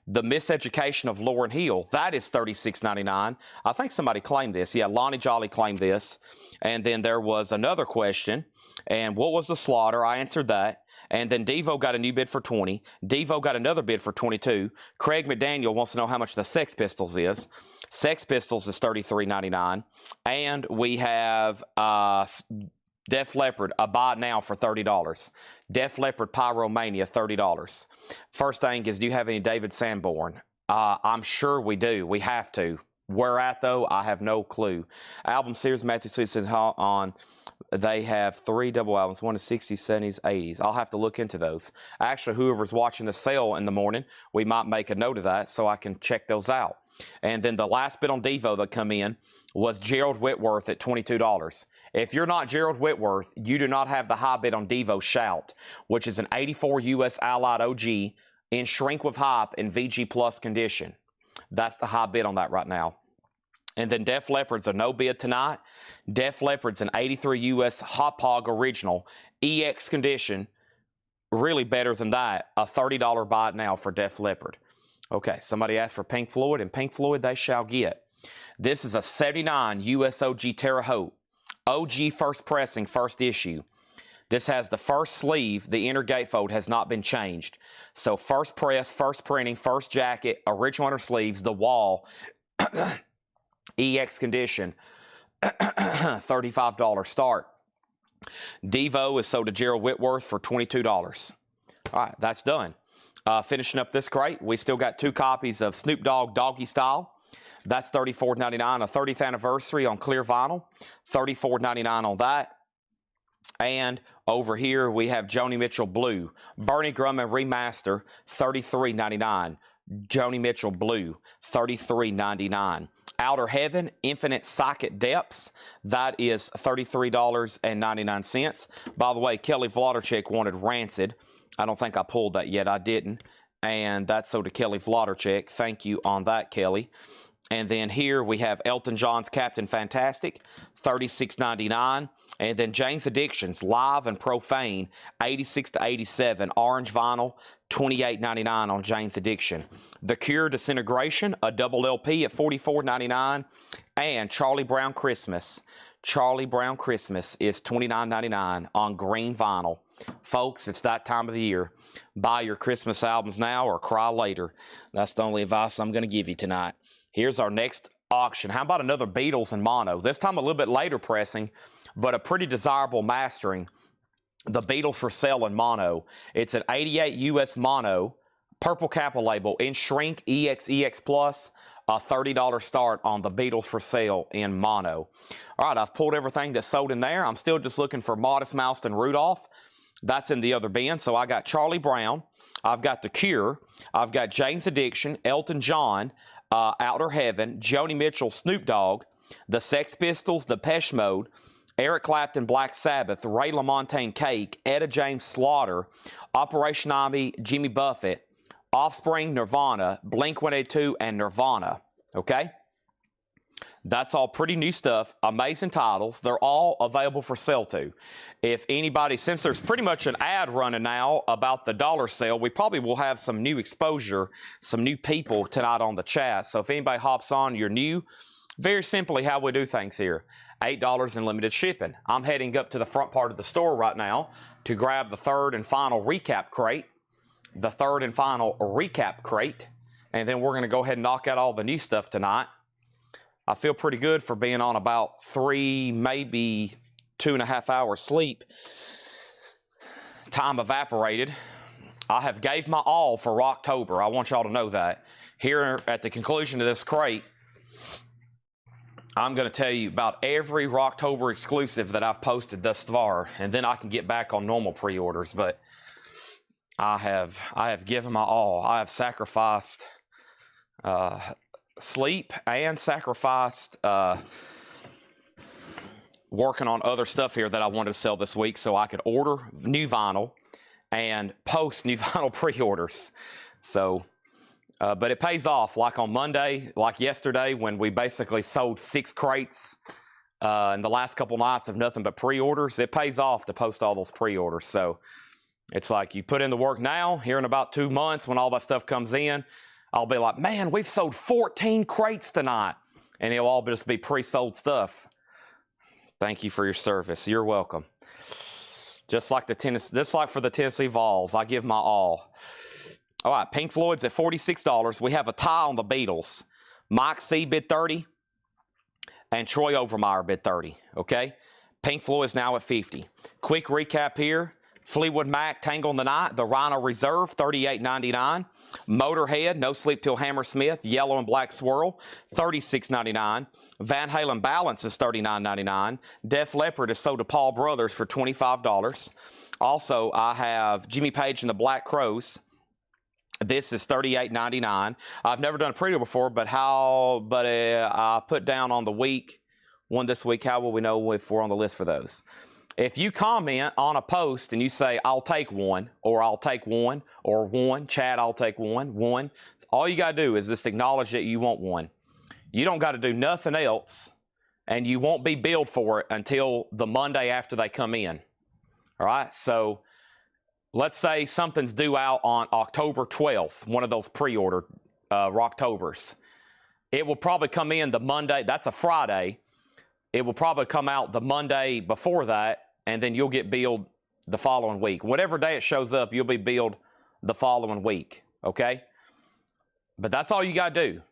The Miseducation of Lauryn Hill, that is $36.99. I think somebody claimed this. Yeah, Lonnie Jolly claimed this. And then there was another question. And what was the slaughter? I answered that. And then Devo got a new bid for $20. Devo got another bid for $22. Craig McDaniel wants to know how much the Sex Pistols is. Sex Pistols is $33.99. And we have Def Leppard, a buy now for $30. Def Leppard Pyromania, $30. First thing is, do you have any David Sanborn? I'm sure we do. We have to. Where at, though, I have no clue. Album series, Matthew Sweet says on. They have 3 double albums, one is 60s, 70s, 80s. I'll have to look into those. Actually, whoever's watching the sale in the morning, we might make a note of that so I can check those out. And then the last bid on Devo that come in was Gerald Whitworth at $22. If you're not Gerald Whitworth, you do not have the high bid on Devo Shout, which is an 84 U.S. Allied OG in shrink with hype in VG Plus condition. That's the high bid on that right now. And then Def Leppard's a no bid tonight. Def Leppard's an 83 U.S. Hot Pog original, EX condition, really better than that, a $30 buy now for Def Leppard. Okay, somebody asked for Pink Floyd, and Pink Floyd they shall get. This is a 79 U.S. OG Terre Haute, OG first pressing, first issue. This has the first sleeve. The inner gatefold has not been changed. So first press, first printing, first jacket, original inner sleeves, the wall, EX condition, $35 start. Devo is sold to Gerald Whitworth for $22. All right, that's done. Finishing up this crate, we still got 2 copies of Snoop Dogg Doggy Style. That's $34.99, a 30th anniversary on clear vinyl, $34.99 on that. And over here we have Joni Mitchell Blue, Bernie Grumman Remaster, $33.99. Joni Mitchell Blue, $33.99. Outer Heaven, Infinite Psychic Depths, that is $33.99. By the way, Kelly Vlodarchik wanted Rancid. I don't think I pulled that yet. I didn't. And that's so to Kelly Vlodarchik. Thank you on that, Kelly. And then here we have Elton John's Captain Fantastic, $36.99. And then Jane's Addictions, Live and Profane, 86 to 87, orange vinyl, $28.99 on Jane's Addiction. The Cure Disintegration, a double LP at $44.99. And Charlie Brown Christmas. Charlie Brown Christmas is $29.99 on green vinyl. Folks, it's that time of the year. Buy your Christmas albums now or cry later. That's the only advice I'm going to give you tonight. Here's our next auction. How about another Beatles in mono? This time a little bit later pressing, but a pretty desirable mastering. The Beatles for sale in mono. It's an 88 US mono, purple Kappa label, in shrink, EX Plus, a $30 start on the Beatles for sale in mono. All right, I've pulled everything that's sold in there. I'm still just looking for Modest Mouse and Rudolph. That's in the other bin. So I got Charlie Brown. I've got The Cure. I've got Jane's Addiction, Elton John, Outer Heaven, Joni Mitchell, Snoop Dogg, The Sex Pistols, Depeche Mode, Eric Clapton, Black Sabbath, Ray LaMontagne, Cake, Etta James, Slaughter, Operation Ivy, Jimmy Buffett, Offspring, Nirvana, Blink-182, and Nirvana. Okay? That's all pretty new stuff, amazing titles. They're all available for sale too. If anybody, since there's pretty much an ad running now about the dollar sale, we probably will have some new exposure, some new people tonight on the chat. So if anybody hops on, you're new, very simply how we do things here. $8 in limited shipping. I'm heading up to the front part of the store right now to grab the third and final recap crate. And then we're going to go ahead and knock out all the new stuff tonight. I feel pretty good for being on about 3, maybe 2.5 hours sleep. Time evaporated. I have gave my all for Rocktober. I want y'all to know that. Here at the conclusion of this crate, I'm going to tell you about every Rocktober exclusive that I've posted thus far, and then I can get back on normal pre-orders. But I have given my all. I have sacrificed sleep and sacrificed working on other stuff here that I wanted to sell this week so I could order new vinyl and post new vinyl pre-orders. So, but it pays off. Like on Monday, like yesterday, when we basically sold 6 crates in the last couple nights of nothing but pre-orders, it pays off to post all those pre-orders. So it's like you put in the work now, here in about 2 months when all that stuff comes in, I'll be like, man, we've sold 14 crates tonight. And it'll all just be pre-sold stuff. Thank you for your service. You're welcome. Just like for the Tennessee Vols, I give my all. All right, Pink Floyd's at $46. We have a tie on the Beatles. Mike C bid 30 and Troy Overmeyer bid 30, okay? Pink Floyd is now at 50. Quick recap here. Fleetwood Mac, Tangle in the Night, the Rhino Reserve, $38.99. Motorhead, No Sleep Till Hammersmith, Yellow and Black Swirl, $36.99. Van Halen Balance is $39.99. Def Leppard is sold to Paul Brothers for $25. Also, I have Jimmy Page and the Black Crows. This is $38.99. I've never done a pre-order before, but I put down on the week, one this week, how will we know if we're on the list for those? If you comment on a post and you say, I'll take one, or I'll take one, or one, Chad, I'll take one, all you got to do is just acknowledge that you want one. You don't got to do nothing else, and you won't be billed for it until the Monday after they come in. All right, so let's say something's due out on October 12th, one of those pre-order Rocktobers. It will probably come in the Monday, that's a Friday. It will probably come out the Monday before that, and then you'll get billed the following week. Whatever day it shows up, you'll be billed the following week, okay? But that's all you got to do.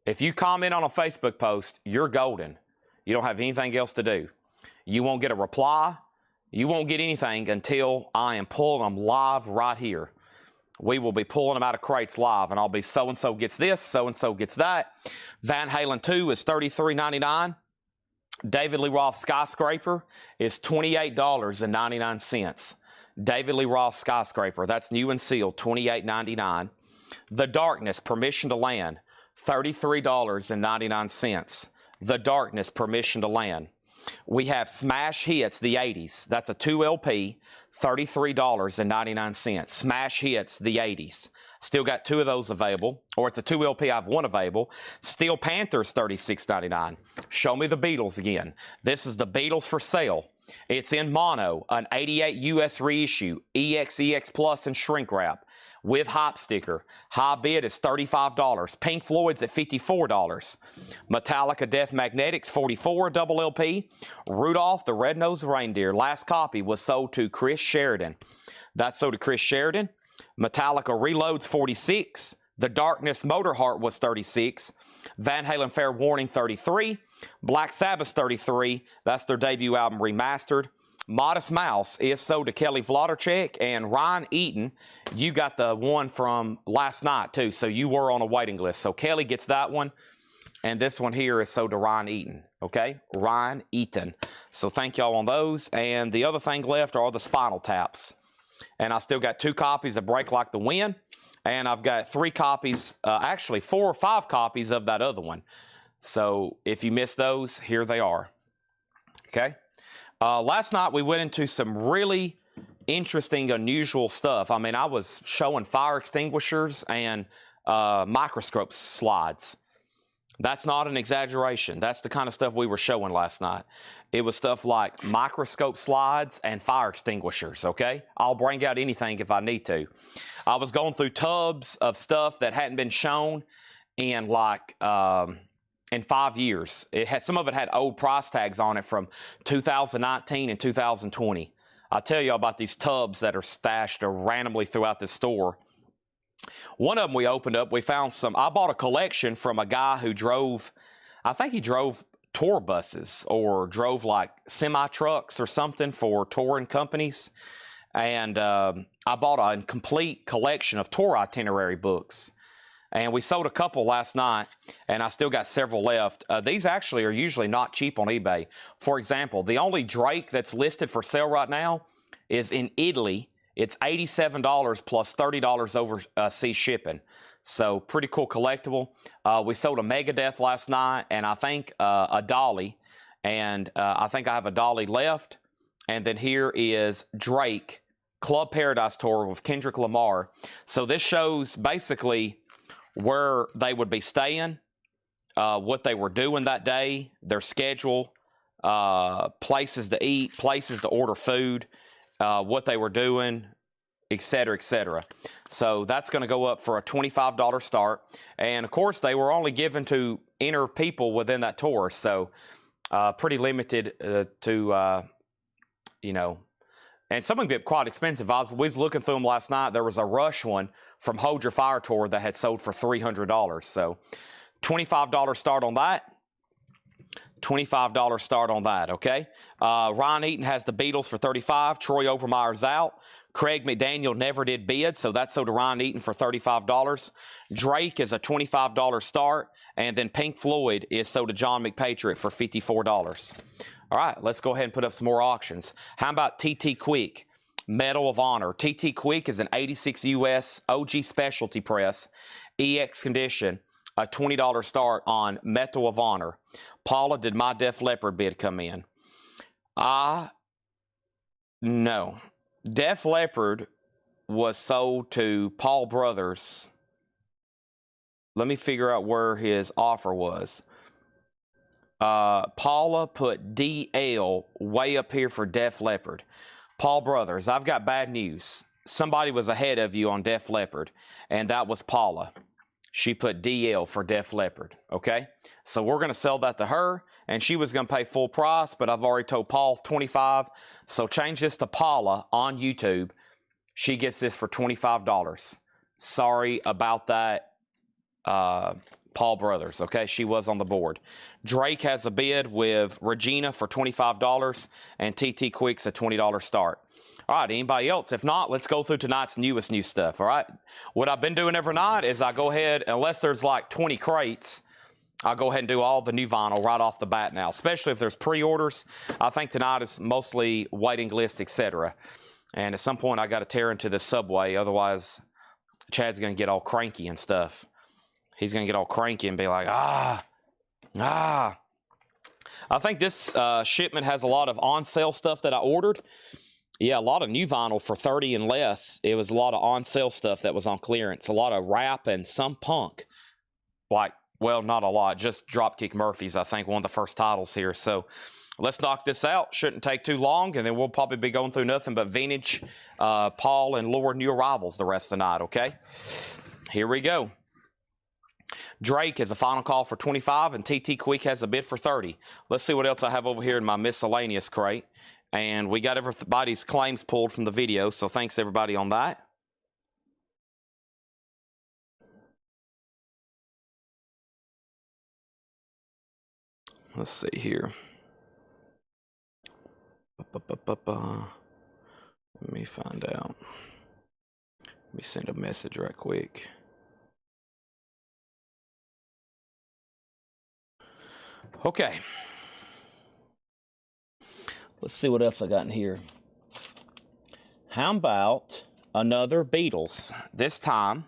If you comment on a Facebook post, you're golden. You don't have anything else to do. You won't get a reply. You won't get anything until I am pulling them live right here. We will be pulling them out of crates live, and I'll be so-and-so gets this, so-and-so gets that. Van Halen 2 is $33.99. David Lee Roth Skyscraper is $28.99. David Lee Roth Skyscraper, that's new and sealed, $28.99. The Darkness, Permission to Land, $33.99. The Darkness, Permission to Land. We have Smash Hits, the 80s. That's a 2 LP, $33.99. Smash Hits, the 80s. Still got 2 of those available. Or it's a 2 LP, I have 1 available. Steel Panthers, $36.99. Show Me the Beatles again. This is the Beatles for sale. It's in mono, an 88 US reissue, EX Plus and shrink wrap with hype sticker. High bid is $35. Pink Floyd's at $54. Metallica Death Magnetics, $44, double LP. Rudolph the Red-Nosed Reindeer, last copy was sold to Chris Sheridan. That's sold to Chris Sheridan. Metallica Reloads, $46. The Darkness Motorheart was $36. Van Halen Fair Warning, $33. Black Sabbath, $33. That's their debut album remastered. Modest Mouse is sold to Kelly Vlodacek and Ryan Eaton. You got the one from last night too, so you were on a waiting list. So Kelly gets that one, and this one here is sold to Ryan Eaton, okay? Ryan Eaton. So thank y'all on those. And the other thing left are the Spinal Taps. And I still got 2 copies of Break Like the Wind, and I've got 3 copies, actually 4 or 5 copies of that other one. So if you missed those, here they are. Okay. Last night we went into some really interesting, unusual stuff. I mean, I was showing fire extinguishers and microscope slides. That's not an exaggeration. That's the kind of stuff we were showing last night. It was stuff like microscope slides and fire extinguishers, okay? I'll bring out anything if I need to. I was going through tubs of stuff that hadn't been shown in like in 5 years. Some of it had old price tags on it from 2019 and 2020. I'll tell you about these tubs that are stashed randomly throughout the store. One of them we opened up, we found some. I bought a collection from a guy who drove, I think he drove tour buses or drove like semi-trucks or something for touring companies. And I bought a complete collection of tour itinerary books. And we sold a couple last night, and I still got several left. These actually are usually not cheap on eBay. For example, the only Drake that's listed for sale right now is in Italy. It's $87 plus $30 overseas shipping. So pretty cool collectible. We sold a Megadeth last night, and I think a Dolly. And I think I have a Dolly left. And then here is Drake, Club Paradise Tour with Kendrick Lamar. So this shows basically where they would be staying, what they were doing that day, their schedule, places to eat, places to order food, what they were doing, etc., etc. So that's going to go up for a $25 start. And of course, they were only given to enter people within that tour. So pretty limited to, you know, and some of them get quite expensive. We was looking through them last night. There was a Rush one from Hold Your Fire Tour that had sold for $300. So $25 start on that. $25 start on that, okay? Ryan Eaton has the Beatles for $35. Troy Overmire's out. Craig McDaniel never did bid, so that's sold to Ryan Eaton for $35. Drake is a $25 start, and then Pink Floyd is sold to John McPatriot for $54. All right, let's go ahead and put up some more auctions. How about TT Quick, Medal of Honor? TT Quick is an 86 US OG specialty press, EX condition, a $20 start on Medal of Honor. Paula, did my Def Leppard bid come in? No. Def Leppard was sold to Paul Brothers. Let me figure out where his offer was. Paula put DL way up here for Def Leppard. Paul Brothers, I've got bad news. Somebody was ahead of you on Def Leppard, and that was Paula. She put DL for Def Leppard, okay? So we're going to sell that to her, and she was going to pay full price, but I've already told Paul $25. So change this to Paula on YouTube. She gets this for $25. Sorry about that, Paul Brothers, okay? She was on the board. Drake has a bid with Regina for $25, and TT Quick's a $20 start. All right, anybody else? If not, let's go through tonight's new stuff, all right? What I've been doing every night is I go ahead, unless there's like 20 crates, I'll go ahead and do all the new vinyl right off the bat now, especially if there's pre-orders. I think tonight is mostly waiting list, etc. And at some point, I got to tear into the subway. Otherwise, Chad's going to get all cranky and stuff. He's going to get all cranky and be like, I think this shipment has a lot of on-sale stuff that I ordered. Yeah, a lot of new vinyl for $30 and less. It was a lot of on-sale stuff that was on clearance. A lot of rap and some punk. Like, well, not a lot. Just Dropkick Murphys, I think, one of the first titles here. So let's knock this out. Shouldn't take too long, and then we'll probably be going through nothing but vintage, Paul and Lord new arrivals the rest of the night, okay? Here we go. Drake has a final call for $25, and TT Quick has a bid for $30. Let's see what else I have over here in my miscellaneous crate. And we got everybody's claims pulled from the video, so thanks everybody on that. Let's see here. Let me find out. Let me send a message right quick. Okay. Let's see what else I got in here. How about another Beatles? This time,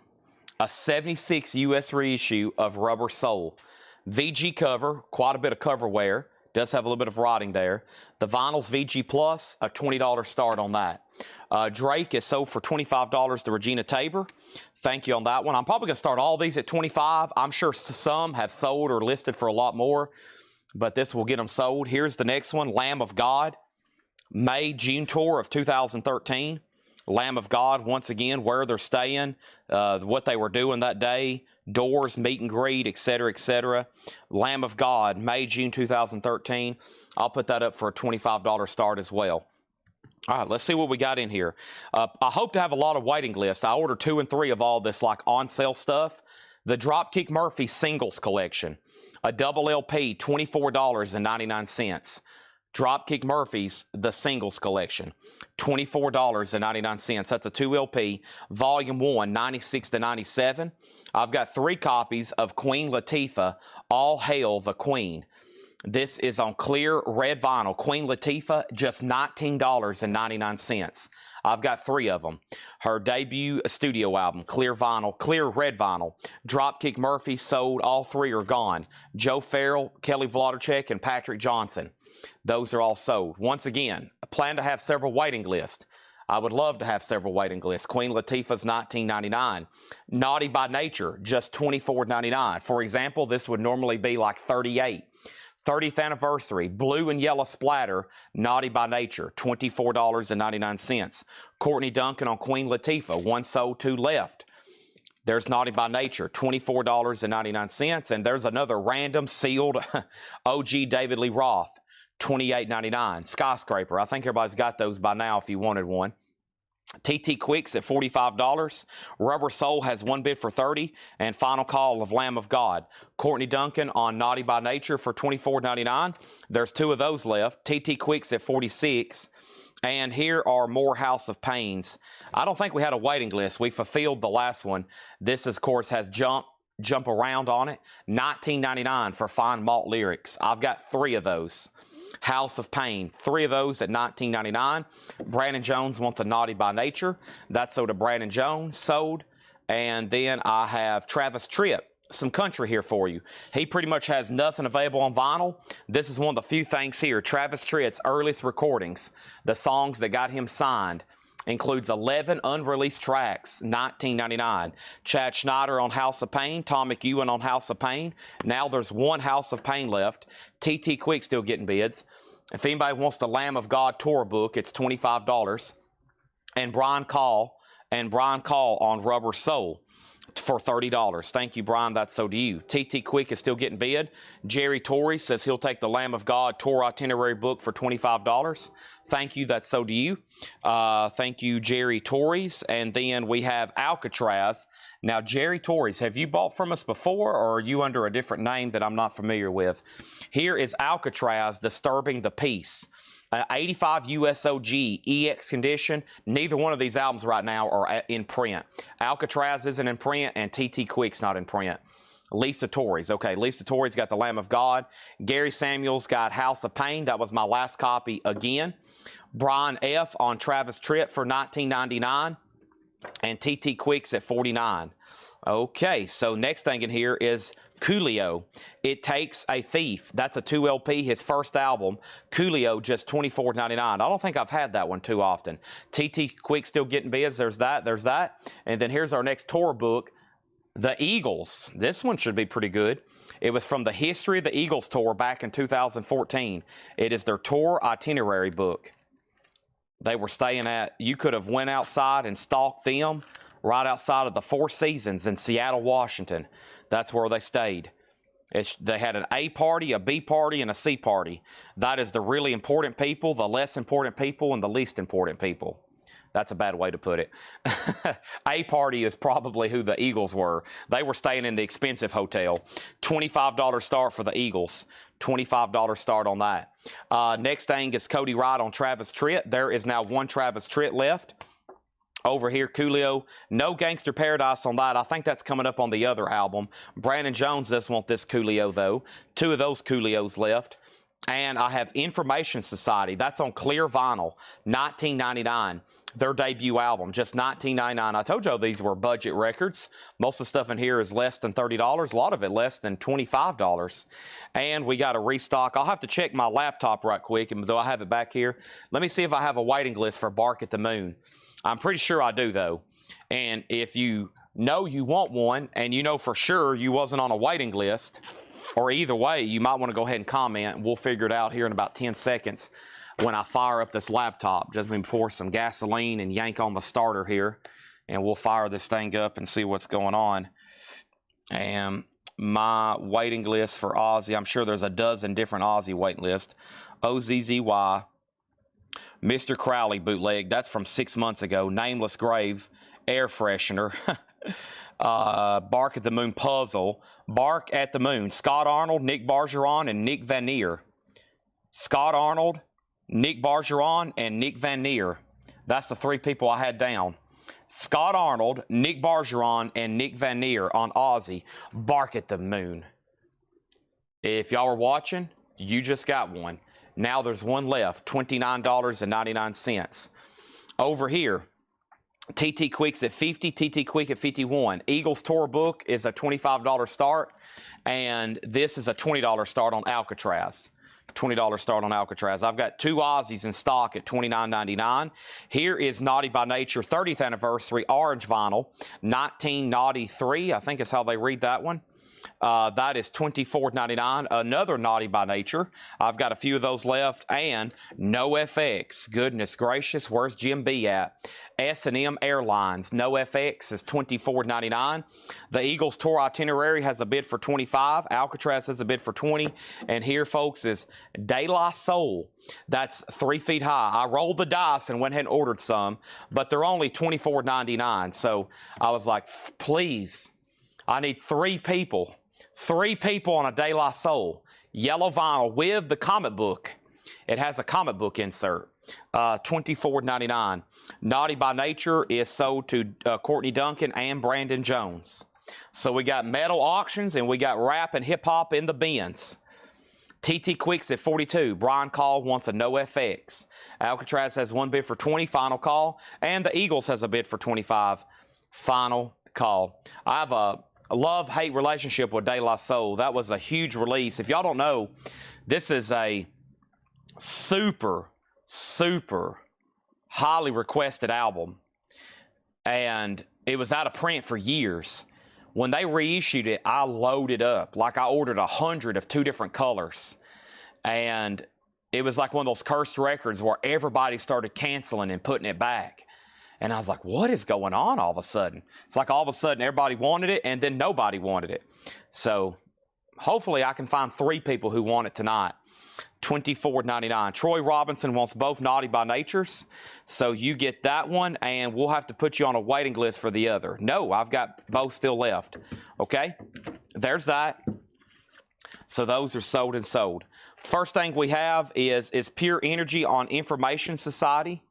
a 76 US reissue of Rubber Soul. VG cover, quite a bit of cover wear. Does have a little bit of rotting there. The vinyl's VG Plus, a $20 start on that. Drake is sold for $25 to Regina Tabor. Thank you on that one. I'm probably going to start all these at $25. I'm sure some have sold or listed for a lot more, but this will get them sold. Here's the next one, Lamb of God, May-June tour of 2013. Lamb of God, once again, where they're staying, what they were doing that day, doors, meet and greet, etc., etc. Lamb of God, May-June 2013. I'll put that up for a $25 start as well. All right, let's see what we got in here. I hope to have a lot of waiting lists. I ordered 2 and 3 of all this like on sale stuff. The Dropkick Murphy singles collection, a double LP, $24.99. Dropkick Murphys, the singles collection, $24.99. That's a 2 LP, volume 1, 96 to 97. I've got 3 copies of Queen Latifah, All Hail the Queen. This is on clear red vinyl. Queen Latifah, just $19.99. I've got 3 of them. Her debut studio album, clear vinyl, clear red vinyl. Dropkick Murphy sold. All 3 are gone. Joe Farrell, Kelly Vladicek, and Patrick Johnson. Those are all sold. Once again, I plan to have several waiting lists. I would love to have several waiting lists. Queen Latifah's $19.99. Naughty by Nature, just $24.99. For example, this would normally be like $38. 30th anniversary, blue and yellow splatter, Naughty by Nature, $24.99. Courtney Duncan on Queen Latifah, 1 sold, 2 left. There's Naughty by Nature, $24.99. And there's another random sealed OG David Lee Roth, $28.99. Skyscraper, I think everybody's got those by now if you wanted one. TT Quicks at $45. Rubber Soul has 1 bid for $30. And Final Call of Lamb of God. Courtney Duncan on Naughty by Nature for $24.99. There's 2 of those left. TT Quicks at $46. And here are more House of Pains. I don't think we had a waiting list. We fulfilled the last one. This, of course, has Jump Around on it. $19.99 for Fine Malt Lyrics. I've got 3 of those. House of Pain, 3 of those at $19.99. Brandon Jones wants a Naughty by Nature. That's sold to Brandon Jones, sold. And then I have Travis Tritt, some country here for you. He pretty much has nothing available on vinyl. This is one of the few things here. Travis Tritt's earliest recordings, the songs that got him signed, includes 11 unreleased tracks, $19.99. Chad Schneider on House of Pain, Tom McEwen on House of Pain. Now there's 1 House of Pain left. TT Quick still getting bids. If anybody wants the Lamb of God tour book, it's $25. And Brian Call on Rubber Soul for $30. Thank you, Brian. That's so to you. TT Quick is still getting bid. Jerry Torrey says he'll take the Lamb of God tour itinerary book for $25. Thank you. That's so to you. Thank you, Jerry Torreys. And then we have Alcatraz. Now, Jerry Torreys, have you bought from us before, or are you under a different name that I'm not familiar with? Here is Alcatraz, Disturbing the Peace. 85 USOG EX condition. Neither one of these albums right now are in print. Alcatraz isn't in print, and TT Quick's not in print. Lisa Torres. Okay, Lisa Torres got the Lamb of God. Gary Samuels got House of Pain. That was my last copy again. Brian F. on Travis Tritt for $19.99. And TT Quick's at $49. Okay, so next thing in here is Coolio. It Takes a Thief. That's a 2 LP, his first album. Coolio, just $24.99. I don't think I've had that one too often. TT Quick still getting bids. There's that. There's that. And then here's our next tour book, The Eagles. This one should be pretty good. It was from the History of the Eagles tour back in 2014. It is their tour itinerary book. They were staying at, you could have went outside and stalked them right outside of the Four Seasons in Seattle, Washington. That's where they stayed. They had an A party, a B party, and a C party. That is the really important people, the less important people, and the least important people. That's a bad way to put it. A party is probably who the Eagles were. They were staying in the expensive hotel. $25 start for the Eagles. $25 start on that. Next thing is Cody Wright on Travis Tritt. There is now 1 Travis Tritt left. Over here, Coolio, no Gangster Paradise on that. I think that's coming up on the other album. Brandon Jones does want this Coolio, though. 2 of those Coolios left. And I have Information Society. That's on clear vinyl, $19.99. Their debut album, just $19.99. I told y'all these were budget records. Most of the stuff in here is less than $30. A lot of it less than $25. And we got a restock. I'll have to check my laptop right quick, and though I have it back here. Let me see if I have a waiting list for Bark at the Moon. I'm pretty sure I do, though. And if you know you want one, and you know for sure you wasn't on a waiting list, or either way, you might want to go ahead and comment, and we'll figure it out here in about 10 seconds when I fire up this laptop. Just let me pour some gasoline and yank on the starter here, and we'll fire this thing up and see what's going on. And my waiting list for Ozzy, I'm sure there's a dozen different Ozzy waiting lists. OZZY, Mr. Crowley bootleg, that's from 6 months ago. Nameless Grave, Air Freshener. Bark at the Moon Puzzle, Bark at the Moon, Scott Arnold, Nick Bergeron, and Nick Van Neer. Scott Arnold, Nick Bergeron, and Nick Van Neer. That's the 3 people I had down. Scott Arnold, Nick Bergeron, and Nick Van Neer on Ozzy, Bark at the Moon. If y'all were watching, you just got one. Now there's one left, $29.99. Over here, TT Quick's at 50, TT Quick at 51. Eagles Tour Book is a $25 start, and this is a $20 start on Alcatraz. $20 start on Alcatraz. I've got 2 Ozzies in stock at $29.99. Here is Naughty by Nature 30th anniversary orange vinyl, 1993. I think is how they read that one. That is $24.99. Another Naughty by Nature. I've got a few of those left. And No FX. Goodness gracious, where's Jim B at? S&M Airlines. No FX is $24.99. The Eagles Tour Itinerary has a bid for $25. Alcatraz has a bid for $20. And here, folks, is De La Soul. That's 3 feet high. I rolled the dice and went ahead and ordered some, but they're only $24.99. So I was like, please, I need 3 people. 3 people on a De La Soul. Yellow vinyl with the comic book. It has a comic book insert. $24.99. Naughty by Nature is sold to Courtney Duncan and Brandon Jones. So we got metal auctions and we got rap and hip hop in the bins. TT Quick's at 42. Brian Call wants a No FX. Alcatraz has 1 bid for 20, final call. And the Eagles has a bid for 25, final call. I have a love-hate relationship with De La Soul. That was a huge release. If y'all don't know, this is a super highly requested album. And it was out of print for years. When they reissued it, I loaded up. Like I ordered 100 of 2 different colors. And it was like one of those cursed records where everybody started canceling and putting it back. And I was like, what is going on all of a sudden? It's like all of a sudden everybody wanted it and then nobody wanted it. So hopefully I can find 3 people who want it tonight. $24.99. Troy Robinson wants both Naughty by Natures. So you get that one and we'll have to put you on a waiting list for the other. No, I've got both still left. Okay, there's that. So those are sold and sold. First thing we have is Pure Energy on Information Society.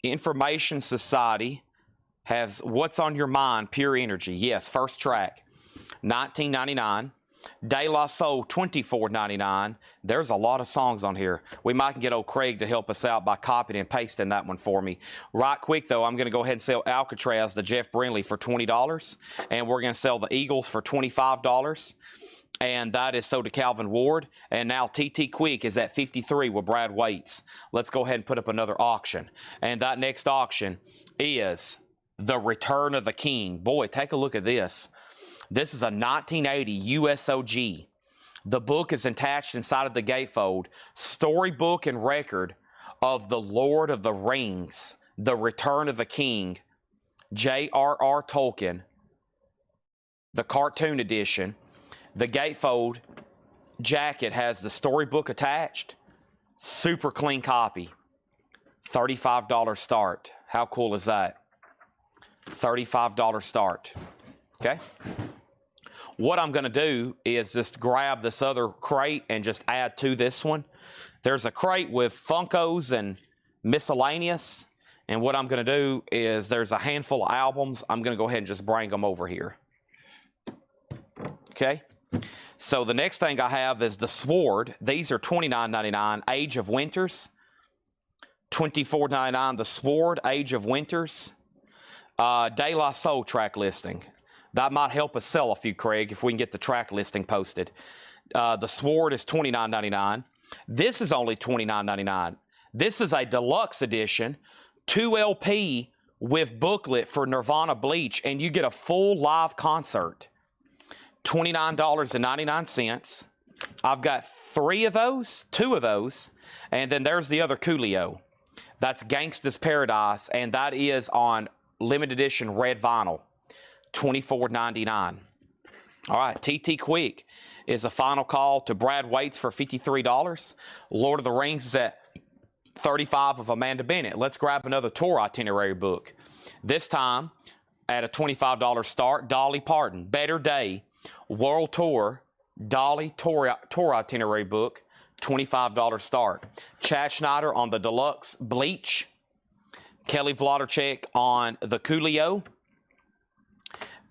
Information Society has What's on Your Mind, Pure Energy. Yes, first track, $19.99. De La Soul, $24.99. There's a lot of songs on here. We might can get old Craig to help us out by copying and pasting that one for me. Right quick, though, I'm going to go ahead and sell Alcatraz to Jeff Brindley for $20. And we're going to sell the Eagles for $25. And that is sold to Calvin Ward. And now TT Quick is at 53 with Brad Waits. Let's go ahead and put up another auction. And that next auction is The Return of the King. Boy, take a look at this. This is a 1980 USOG. The book is attached inside of the gatefold. Storybook and record of The Lord of the Rings, The Return of the King, J.R.R. Tolkien, the cartoon edition. The gatefold jacket has the storybook attached. Super clean copy. $35 start. How cool is that? $35 start. Okay? What I'm going to do is just grab this other crate and just add to this one. There's a crate with Funkos and miscellaneous. And what I'm going to do is there's a handful of albums. I'm going to go ahead and just bring them over here. Okay? So the next thing I have is the Sword. These are $29.99. Age of Winters. $24.99. The Sword, Age of Winters. De La Soul track listing. That might help us sell a few, Craig, if we can get the track listing posted. The Sword is $29.99. This is only $29.99. This is a deluxe edition, 2 LP with booklet for Nirvana Bleach, and you get a full live concert. $29.99. I've got 3 of those, 2 of those, and then there's the other Coolio. That's Gangsta's Paradise, and that is on limited edition red vinyl, $24.99. All right, TT Quick is a final call to Brad Waits for $53. Lord of the Rings is at $35 of Amanda Bennett. Let's grab another tour itinerary book. This time at a $25 start, Dolly Parton, Better Day, World Tour, Dolly tour itinerary book, $25 start. Chad Schneider on the deluxe Bleach. Kelly Vladorchek on the Coolio.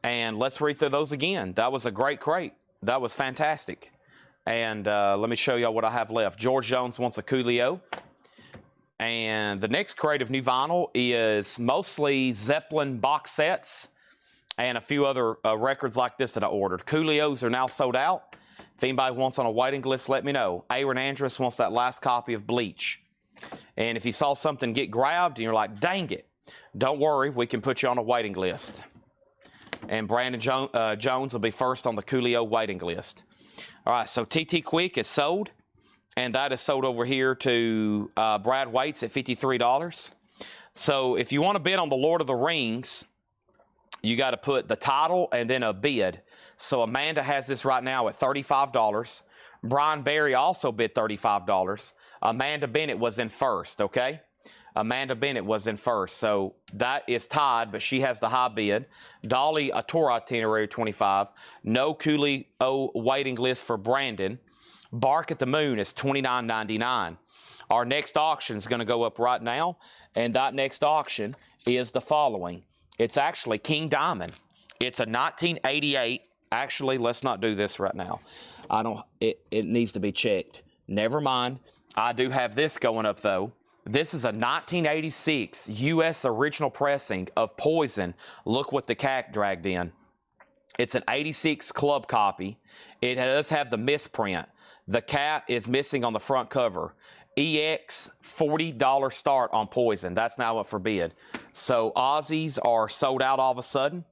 And let's read through those again. That was a great crate. That was fantastic. And let me show y'all what I have left. George Jones wants a Coolio. And the next crate of new vinyl is mostly Zeppelin box sets and a few other records like this that I ordered. Coolios are now sold out. If anybody wants on a waiting list, let me know. Aaron Andrus wants that last copy of Bleach. And if you saw something get grabbed and you're like, dang it, don't worry, we can put you on a waiting list. And Brandon Jones will be first on the Coolio waiting list. All right, so TT Quick is sold. And that is sold over here to Brad Waits at $53. So if you want to bid on the Lord of the Rings, you got to put the title and then a bid. So Amanda has this right now at $35. Brian Berry also bid $35. Amanda Bennett was in first, okay? Amanda Bennett was in first. So that is tied, but she has the high bid. Dolly, a tour itinerary, $25. No Coolio waiting list for Brandon. Bark at the Moon is $29.99. Our next auction is going to go up right now, and that next auction is the following. It's actually King Diamond. It's a 1988. Actually, let's not do this right now. It needs to be checked. Never mind. I do have this going up, though. This is a 1986 U.S. original pressing of Poison. Look what the cat dragged in. It's an 86 club copy. It does have the misprint. The cat is missing on the front cover. EX, $40 start on Poison. That's now up for bid. So Aussies are sold out all of a sudden.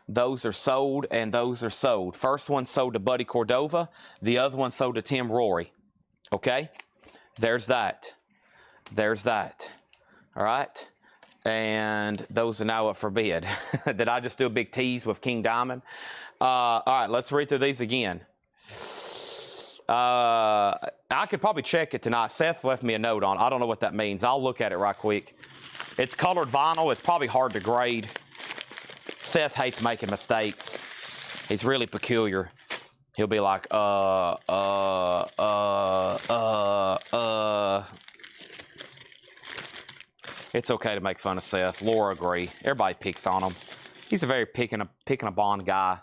Those are sold and those are sold. First one sold to Buddy Cordova. The other one sold to Tim Rory. Okay? There's that. There's that. All right? And those are now up for bid. Did I just do a big tease with King Diamond? All right, let's read through these again. I could probably check it tonight. Seth left me a note on. I don't know what that means. I'll look at it right quick. It's colored vinyl. It's probably hard to grade. Seth hates making mistakes. He's really peculiar. He'll be like, It's okay to make fun of Seth. Laura agree. Everybody picks on him. He's a very picking a bond guy.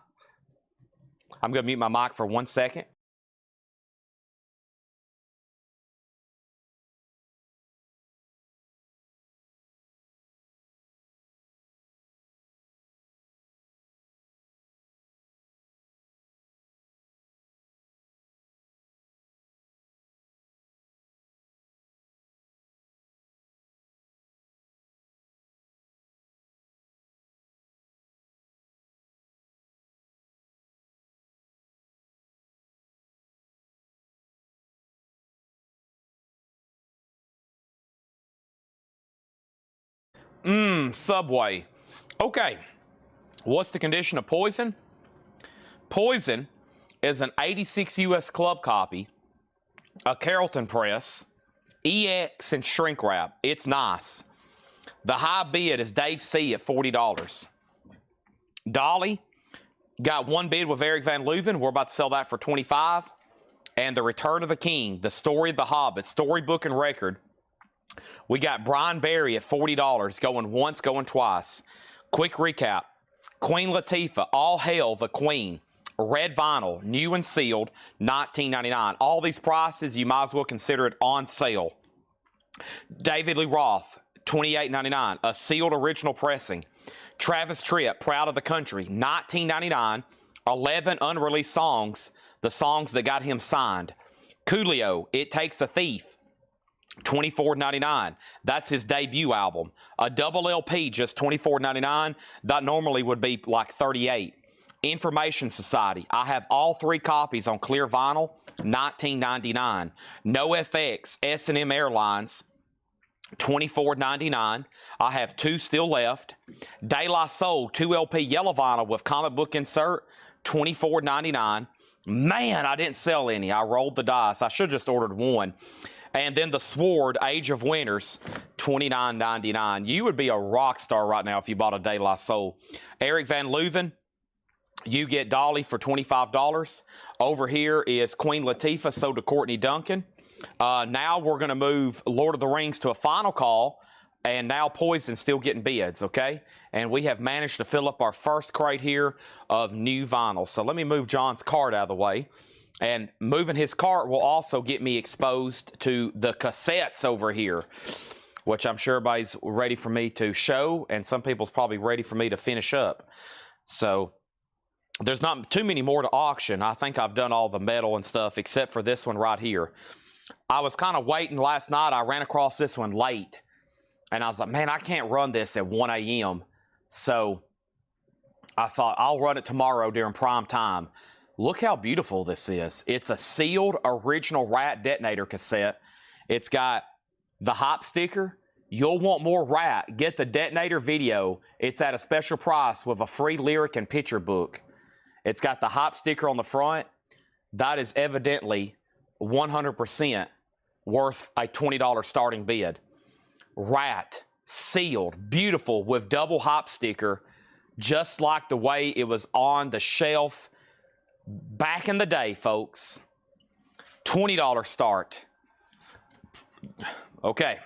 I'm going to mute my mic for 1 second. Subway. Okay. What's the condition of Poison? Poison is an 86 U.S. club copy, a Carrollton press, EX and shrink wrap. It's nice. The high bid is Dave C. at $40. Dolly got one bid with Eric Van Leuven. We're about to sell that for $25. And The Return of the King, The Story of the Hobbit, storybook and record. We got Brian Berry at $40, going once, going twice. Quick recap. Queen Latifah, All Hail the Queen. Red vinyl, new and sealed, $19.99. All these prices, you might as well consider it on sale. David Lee Roth, $28.99. A sealed original pressing. Travis Tritt, Proud of the Country, $19.99. 11 unreleased songs, the songs that got him signed. Coolio, It Takes a Thief, $24.99. That's his debut album. A double LP, just $24.99. That normally would be like $38. Information Society, I have all 3 copies on clear vinyl, $19.99. No FX, S&M Airlines, $24.99. I have 2 still left. De La Soul, 2 LP yellow vinyl with comic book insert, $24.99. Man, I didn't sell any. I rolled the dice. I should have just ordered 1. And then the Sword, Age of Winners, $29.99. You would be a rock star right now if you bought a De La Soul. Eric Van Leuven, You Get Dolly for $25. Over here is Queen Latifah, so to Courtney Duncan. Now we're going to move Lord of the Rings to a final call, and now Poison's still getting bids, okay? And we have managed to fill up our first crate here of new vinyl. So let me move John's cart out of the way. And moving his cart will also get me exposed to the cassettes over here, which I'm sure everybody's ready for me to show, and some people's probably ready for me to finish up. So there's not too many more to auction. I think I've done all the metal and stuff except for this one right here. I was kind of waiting last night. I ran across this one late, and I was like, man, I can't run this at 1 a.m. So I thought I'll run it tomorrow during prime time. Look how beautiful this is. It's a sealed original Rat detonator cassette. It's got the hop sticker. You'll want more Rat. Get the detonator video. It's at a special price with a free lyric and picture book. It's got the hop sticker on the front. That is evidently 100% worth a $20 starting bid. Rat, sealed, beautiful with double hop sticker, just like the way it was on the shelf back in the day, folks. $20 start. Okay.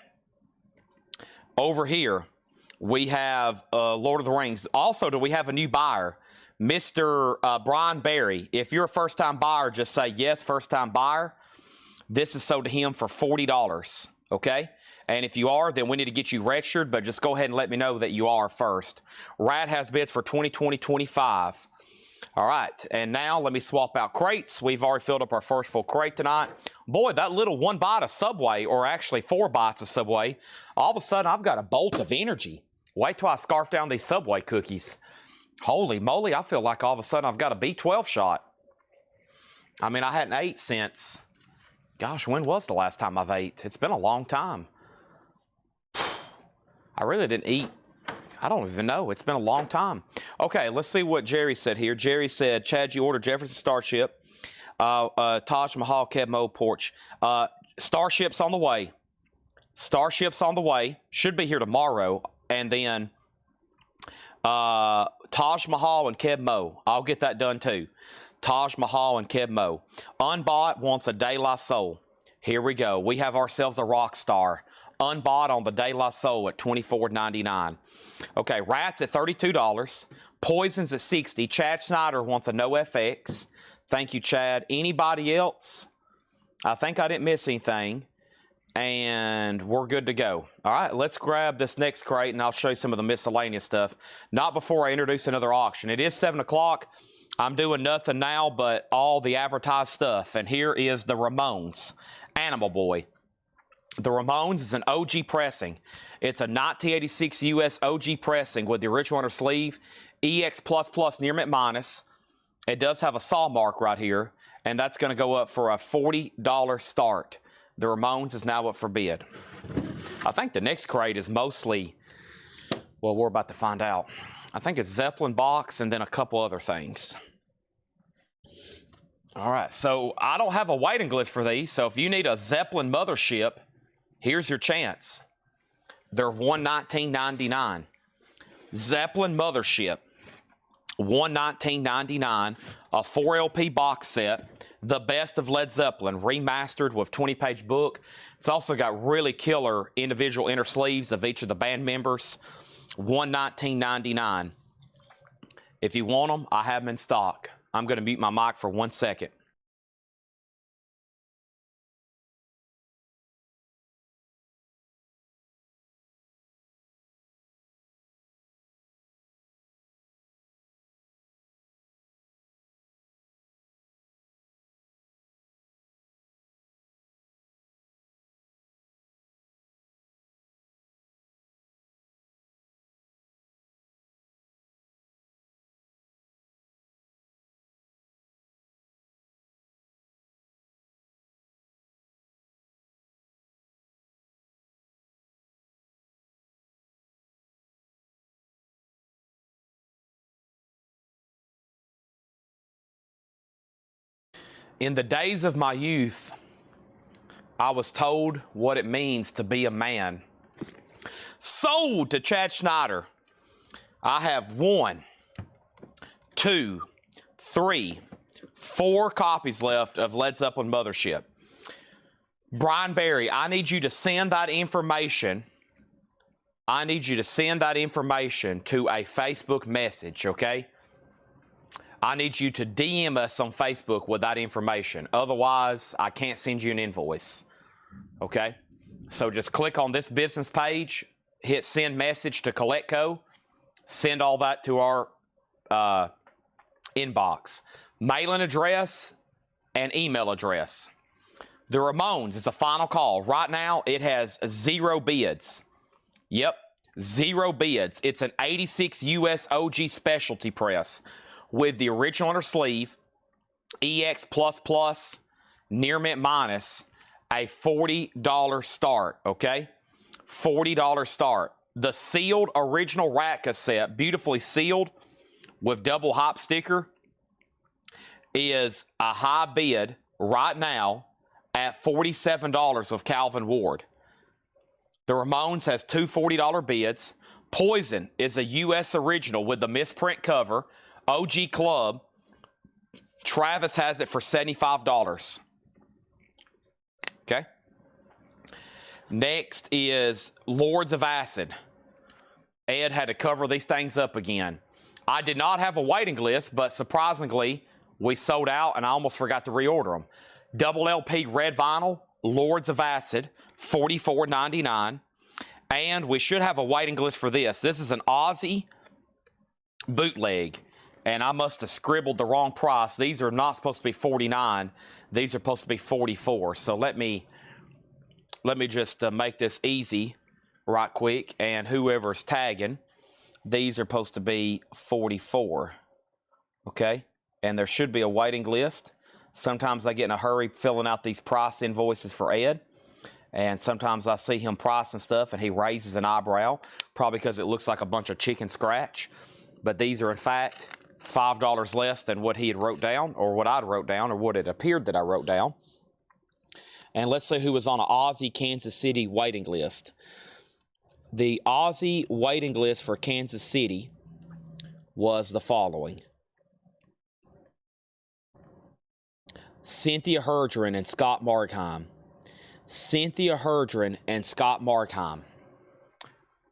Over here, we have Lord of the Rings. Also, do we have a new buyer? Mr. Brian Berry. If you're a first-time buyer, just say, yes, first-time buyer. This is sold to him for $40, okay? And if you are, then we need to get you registered, but just go ahead and let me know that you are first. Rat has bids for $20, $20, $25. All right, and now let me swap out crates. We've already filled up our first full crate tonight. Boy, that little 1 bite of Subway, or actually 4 bites of Subway, all of a sudden I've got a bolt of energy. Wait till I scarf down these Subway cookies. Holy moly, I feel like all of a sudden I've got a B12 shot. I mean, I hadn't ate since, gosh, when was the last time I've ate? It's been a long time. I really didn't eat. I don't even know. It's been a long time. Okay, let's see what Jerry said here. Jerry said, Chad, you ordered Jefferson Starship, Taj Mahal, Keb Porch. Starship's on the way. Starship's on the way. Should be here tomorrow. And then Taj Mahal and Keb Mo. I'll get that done too. Taj Mahal and Keb Mo. Unbought wants a De La Soul. Here we go. We have ourselves a rock star. Unbought on the De La Soul at $24.99. Okay, Rat's at $32. Poison's at $60. Chad Snyder wants a no FX. Thank you, Chad. Anybody else? I think I didn't miss anything. And we're good to go. All right, let's grab this next crate, and I'll show you some of the miscellaneous stuff. Not before I introduce another auction. It is 7 o'clock. I'm doing nothing now but all the advertised stuff. And here is the Ramones, Animal Boy. The Ramones is an OG pressing. It's a 1986 US OG pressing with the original under sleeve, EX++ near mint minus. It does have a saw mark right here, and that's going to go up for a $40 start. The Ramones is now up for bid. I think the next crate is mostly, well, we're about to find out. I think it's Zeppelin box and then a couple other things. All right, so I don't have a waiting list for these, so if you need a Zeppelin mothership, here's your chance. They're $119.99. Zeppelin mothership, $119.99. A 4 LP box set. The Best of Led Zeppelin, remastered with 20-page book. It's also got really killer individual inner sleeves of each of the band members. $119.99. If you want them, I have them in stock. I'm going to mute my mic for 1 second. In the days of my youth, I was told what it means to be a man. Sold to Chad Schneider. I have 1, 2, 3, 4 copies left of Led Zeppelin Mothership. Brian Berry, I need you to send that information. I need you to send that information to a Facebook message, okay? I need you to DM us on Facebook with that information. Otherwise, I can't send you an invoice, okay? So just click on this business page, hit send message to Collectco, send all that to our inbox. Mailing address and email address. The Ramones is a final call. Right now, it has 0 bids. Yep, 0 bids. It's an 86 US OG specialty press with the original inner sleeve, EX++, near mint minus, a $40 start, okay? $40 start. The sealed original rack cassette, beautifully sealed with double hop sticker, is a high bid right now at $47 with Calvin Ward. The Ramones has 2 $40 bids. Poison is a US original with the misprint cover, OG Club. Travis has it for $75. Okay. Next is Lords of Acid. Ed had to cover these things up again. I did not have a waiting list, but surprisingly, we sold out and I almost forgot to reorder them. Double LP red vinyl, Lords of Acid, $44.99. And we should have a waiting list for this. This is an Aussie bootleg. And I must have scribbled the wrong price. These are not supposed to be $49. These are supposed to be $44. So let me just make this easy right quick. And whoever's tagging, these are supposed to be $44. Okay? And there should be a waiting list. Sometimes I get in a hurry filling out these price invoices for Ed. And sometimes I see him pricing stuff and he raises an eyebrow. Probably because it looks like a bunch of chicken scratch. But these are in fact $5 less than what he had wrote down, or what I'd wrote down, or what it appeared that I wrote down. And let's see who was on an Aussie Kansas City waiting list. The Aussie waiting list for Kansas City was the following: Cynthia Herdren and Scott Markheim. Cynthia Herdren and Scott Markheim.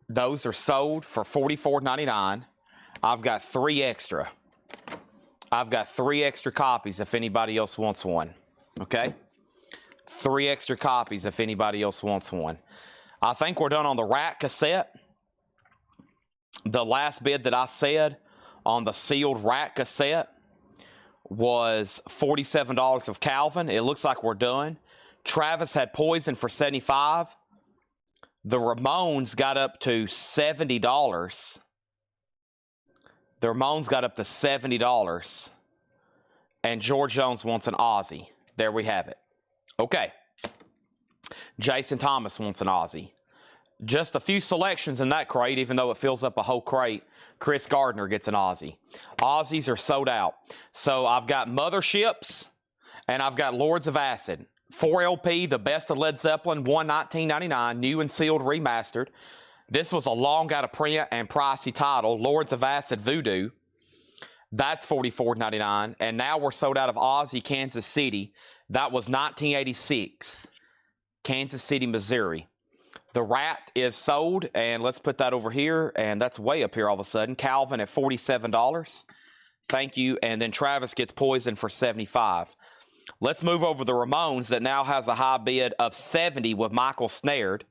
Those are sold for $44.99. I've got 3 extra. I've got 3 extra copies if anybody else wants one. Okay? 3 extra copies if anybody else wants one. I think we're done on the rack cassette. The last bid that I said on the sealed rack cassette was $47 of Calvin. It looks like we're done. Travis had Poison for $75. The Ramones got up to $70. The Ramones got up to $70. And George Jones wants an Aussie. There we have it. Okay. Jason Thomas wants an Aussie. Just a few selections in that crate, even though it fills up a whole crate. Chris Gardner gets an Aussie. Aussies are sold out. So I've got Motherships and I've got Lords of Acid. 4 LP, the best of Led Zeppelin, $119.99, new and sealed, remastered. This was a long out of print and pricey title, Lords of Acid Voodoo. That's $44.99. And now we're sold out of Aussie Kansas City. That was 1986, Kansas City, Missouri. The Rat is sold, and let's put that over here, and that's way up here all of a sudden. Calvin at $47. Thank you. And then Travis gets Poison for 75. Let's move over the Ramones that now has a high bid of 70 with Michael Snared.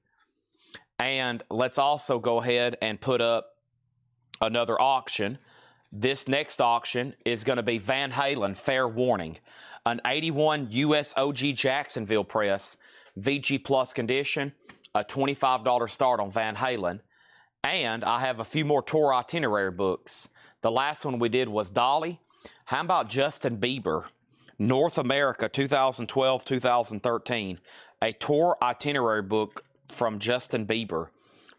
And let's also go ahead and put up another auction. This next auction is going to be Van Halen, Fair Warning. An 81 US OG Jacksonville press, VG Plus condition, a $25 start on Van Halen. And I have a few more tour itinerary books. The last one we did was Dolly. How about Justin Bieber? North America 2012-2013. A tour itinerary book from Justin Bieber.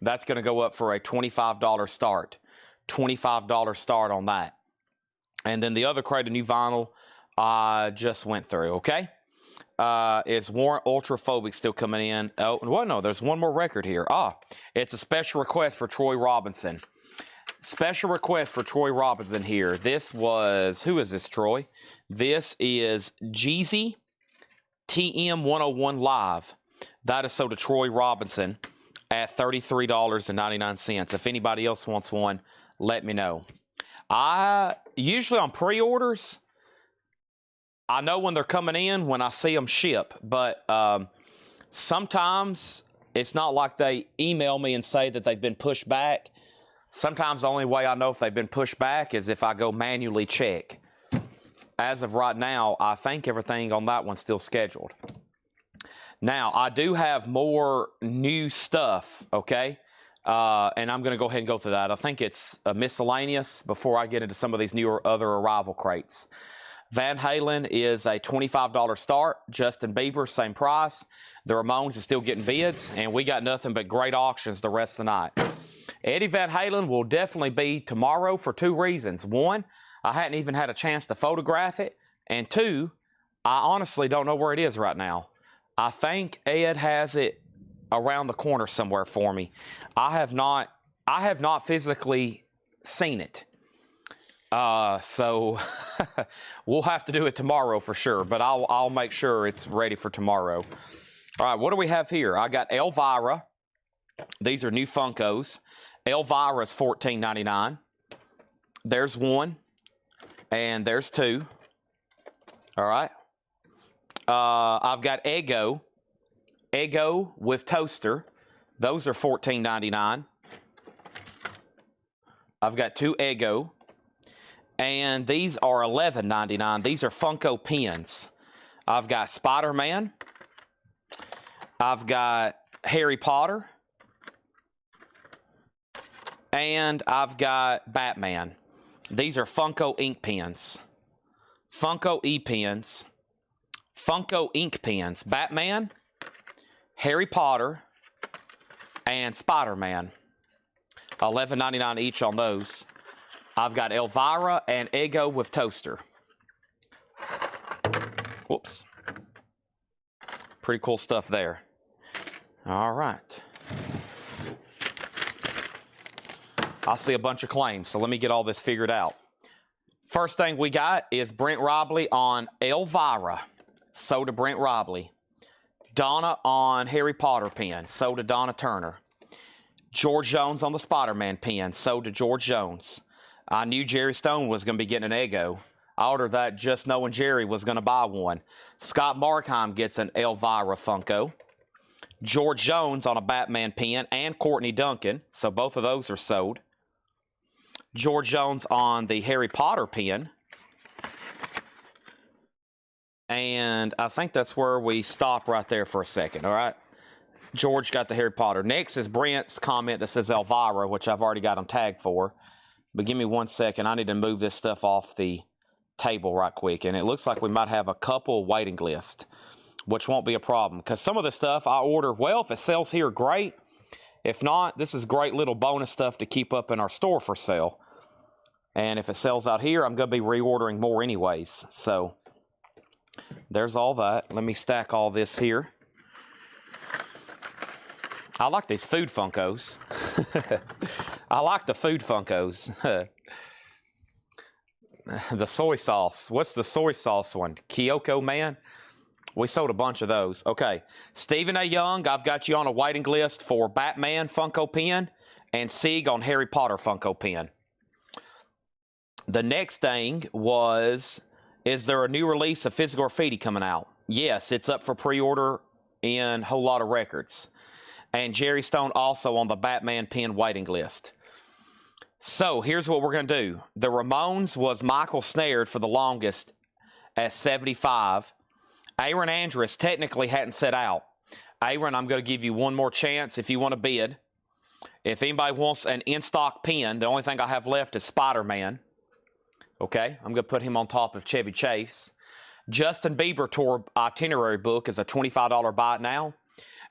That's going to go up for a $25 start. $25 start on that. And then the other crate of new vinyl I just went through, okay? Is Warrant Ultraphobic still coming in? Oh, well, no, there's one more record here. It's a special request for Troy Robinson. Special request for Troy Robinson here. This was, who is this, Troy? This is Jeezy TM 101 Live. That is sold to Troy Robinson at $33.99. If anybody else wants one, let me know. Usually on pre-orders, I know when they're coming in when I see them ship, but sometimes it's not like they email me and say that they've been pushed back. Sometimes the only way I know if they've been pushed back is if I go manually check. As of right now, I think everything on that one's still scheduled. Now, I do have more new stuff, okay? And I'm going to go ahead and go through that. I think it's miscellaneous before I get into some of these newer other arrival crates. Van Halen is a $25 start. Justin Bieber, same price. The Ramones is still getting bids. And we got nothing but great auctions the rest of the night. Eddie Van Halen will definitely be tomorrow for two reasons. One, I hadn't even had a chance to photograph it. And two, I honestly don't know where it is right now. I think Ed has it around the corner somewhere for me. I have not physically seen it. So we'll have to do it tomorrow for sure, but I'll make sure it's ready for tomorrow. All right, what do we have here? I got Elvira. These are new Funkos. Elvira is $14.99. There's one, and there's two. All right. I've got Eggo with toaster. Those are $14.99. I've got two Eggo. And these are $11.99. These are Funko pins. I've got Spider-Man. I've got Harry Potter. And I've got Batman. These are Funko ink pens. Funko e-pens. Funko ink pens. Batman, Harry Potter, and Spider-Man. $11.99 each on those. I've got Elvira and Eggo with toaster. Whoops. Pretty cool stuff there. All right. I see a bunch of claims, so let me get all this figured out. First thing we got is Brent Robley on Elvira. Sold to Brent Robley. Donna on Harry Potter pen. Sold to Donna Turner. George Jones on the Spider-Man pen. Sold to George Jones. I knew Jerry Stone was going to be getting an Eggo. I ordered that just knowing Jerry was going to buy one. Scott Markheim gets an Elvira Funko. George Jones on a Batman pen and Courtney Duncan. So both of those are sold. George Jones on the Harry Potter pen. And I think that's where we stop right there for a second, all right? George got the Harry Potter. Next is Brent's comment that says Elvira, which I've already got him tagged for. But give me 1 second. I need to move this stuff off the table right quick. And it looks like we might have a couple waiting list, which won't be a problem. Because some of the stuff I order, well, if it sells here, great. If not, this is great little bonus stuff to keep up in our store for sale. And if it sells out here, I'm going to be reordering more anyways. So there's all that. Let me stack all this here. I like these food Funkos. I like the food Funkos. The soy sauce. What's the soy sauce one? Kyoko Man? We sold a bunch of those. Okay. Stephen A. Young, I've got you on a waiting list for Batman Funko pen and Sieg on Harry Potter Funko pen. The next thing was, is there a new release of Physical Graffiti coming out? Yes, it's up for pre-order in Whole Lot of Records. And Jerry Stone also on the Batman pen waiting list. So here's what we're going to do. The Ramones was Michael Snared for the longest at 75. Aaron Andrus technically hadn't set out. Aaron, I'm going to give you one more chance if you want to bid. If anybody wants an in-stock pen, the only thing I have left is Spider-Man. Okay, I'm going to put him on top of Chevy Chase. Justin Bieber Tour Itinerary Book is a $25 buy it now.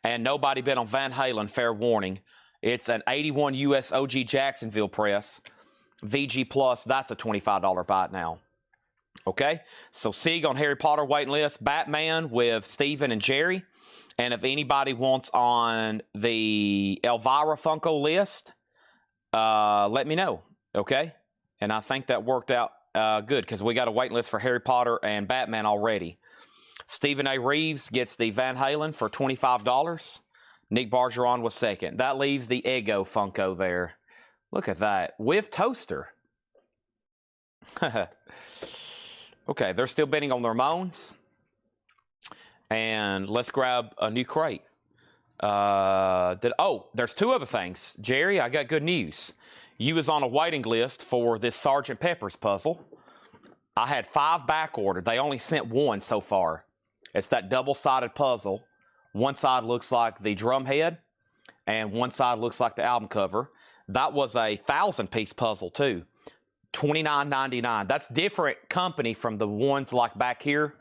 And nobody bid on Van Halen, fair warning. It's an 81 US OG Jacksonville press. VG Plus, that's a $25 buy it now. Okay, so Sig on Harry Potter waiting list. Batman with Steven and Jerry. And if anybody wants on the Elvira Funko list, let me know, okay? And I think that worked out good because we got a waiting list for Harry Potter and Batman already. Stephen A. Reeves gets the Van Halen for $25. Nick Bargeron was second. That leaves the Eggo Funko there. Look at that. With toaster. Okay, they're still bidding on the Ramones. And let's grab a new crate. There's two other things. Jerry, I got good news. You was on a waiting list for this Sgt. Pepper's puzzle. I had 5 back ordered. They only sent 1 so far. It's that double-sided puzzle. One side looks like the drum head, and one side looks like the album cover. That was a 1,000-piece puzzle, too. $29.99. That's different company from the ones like back here.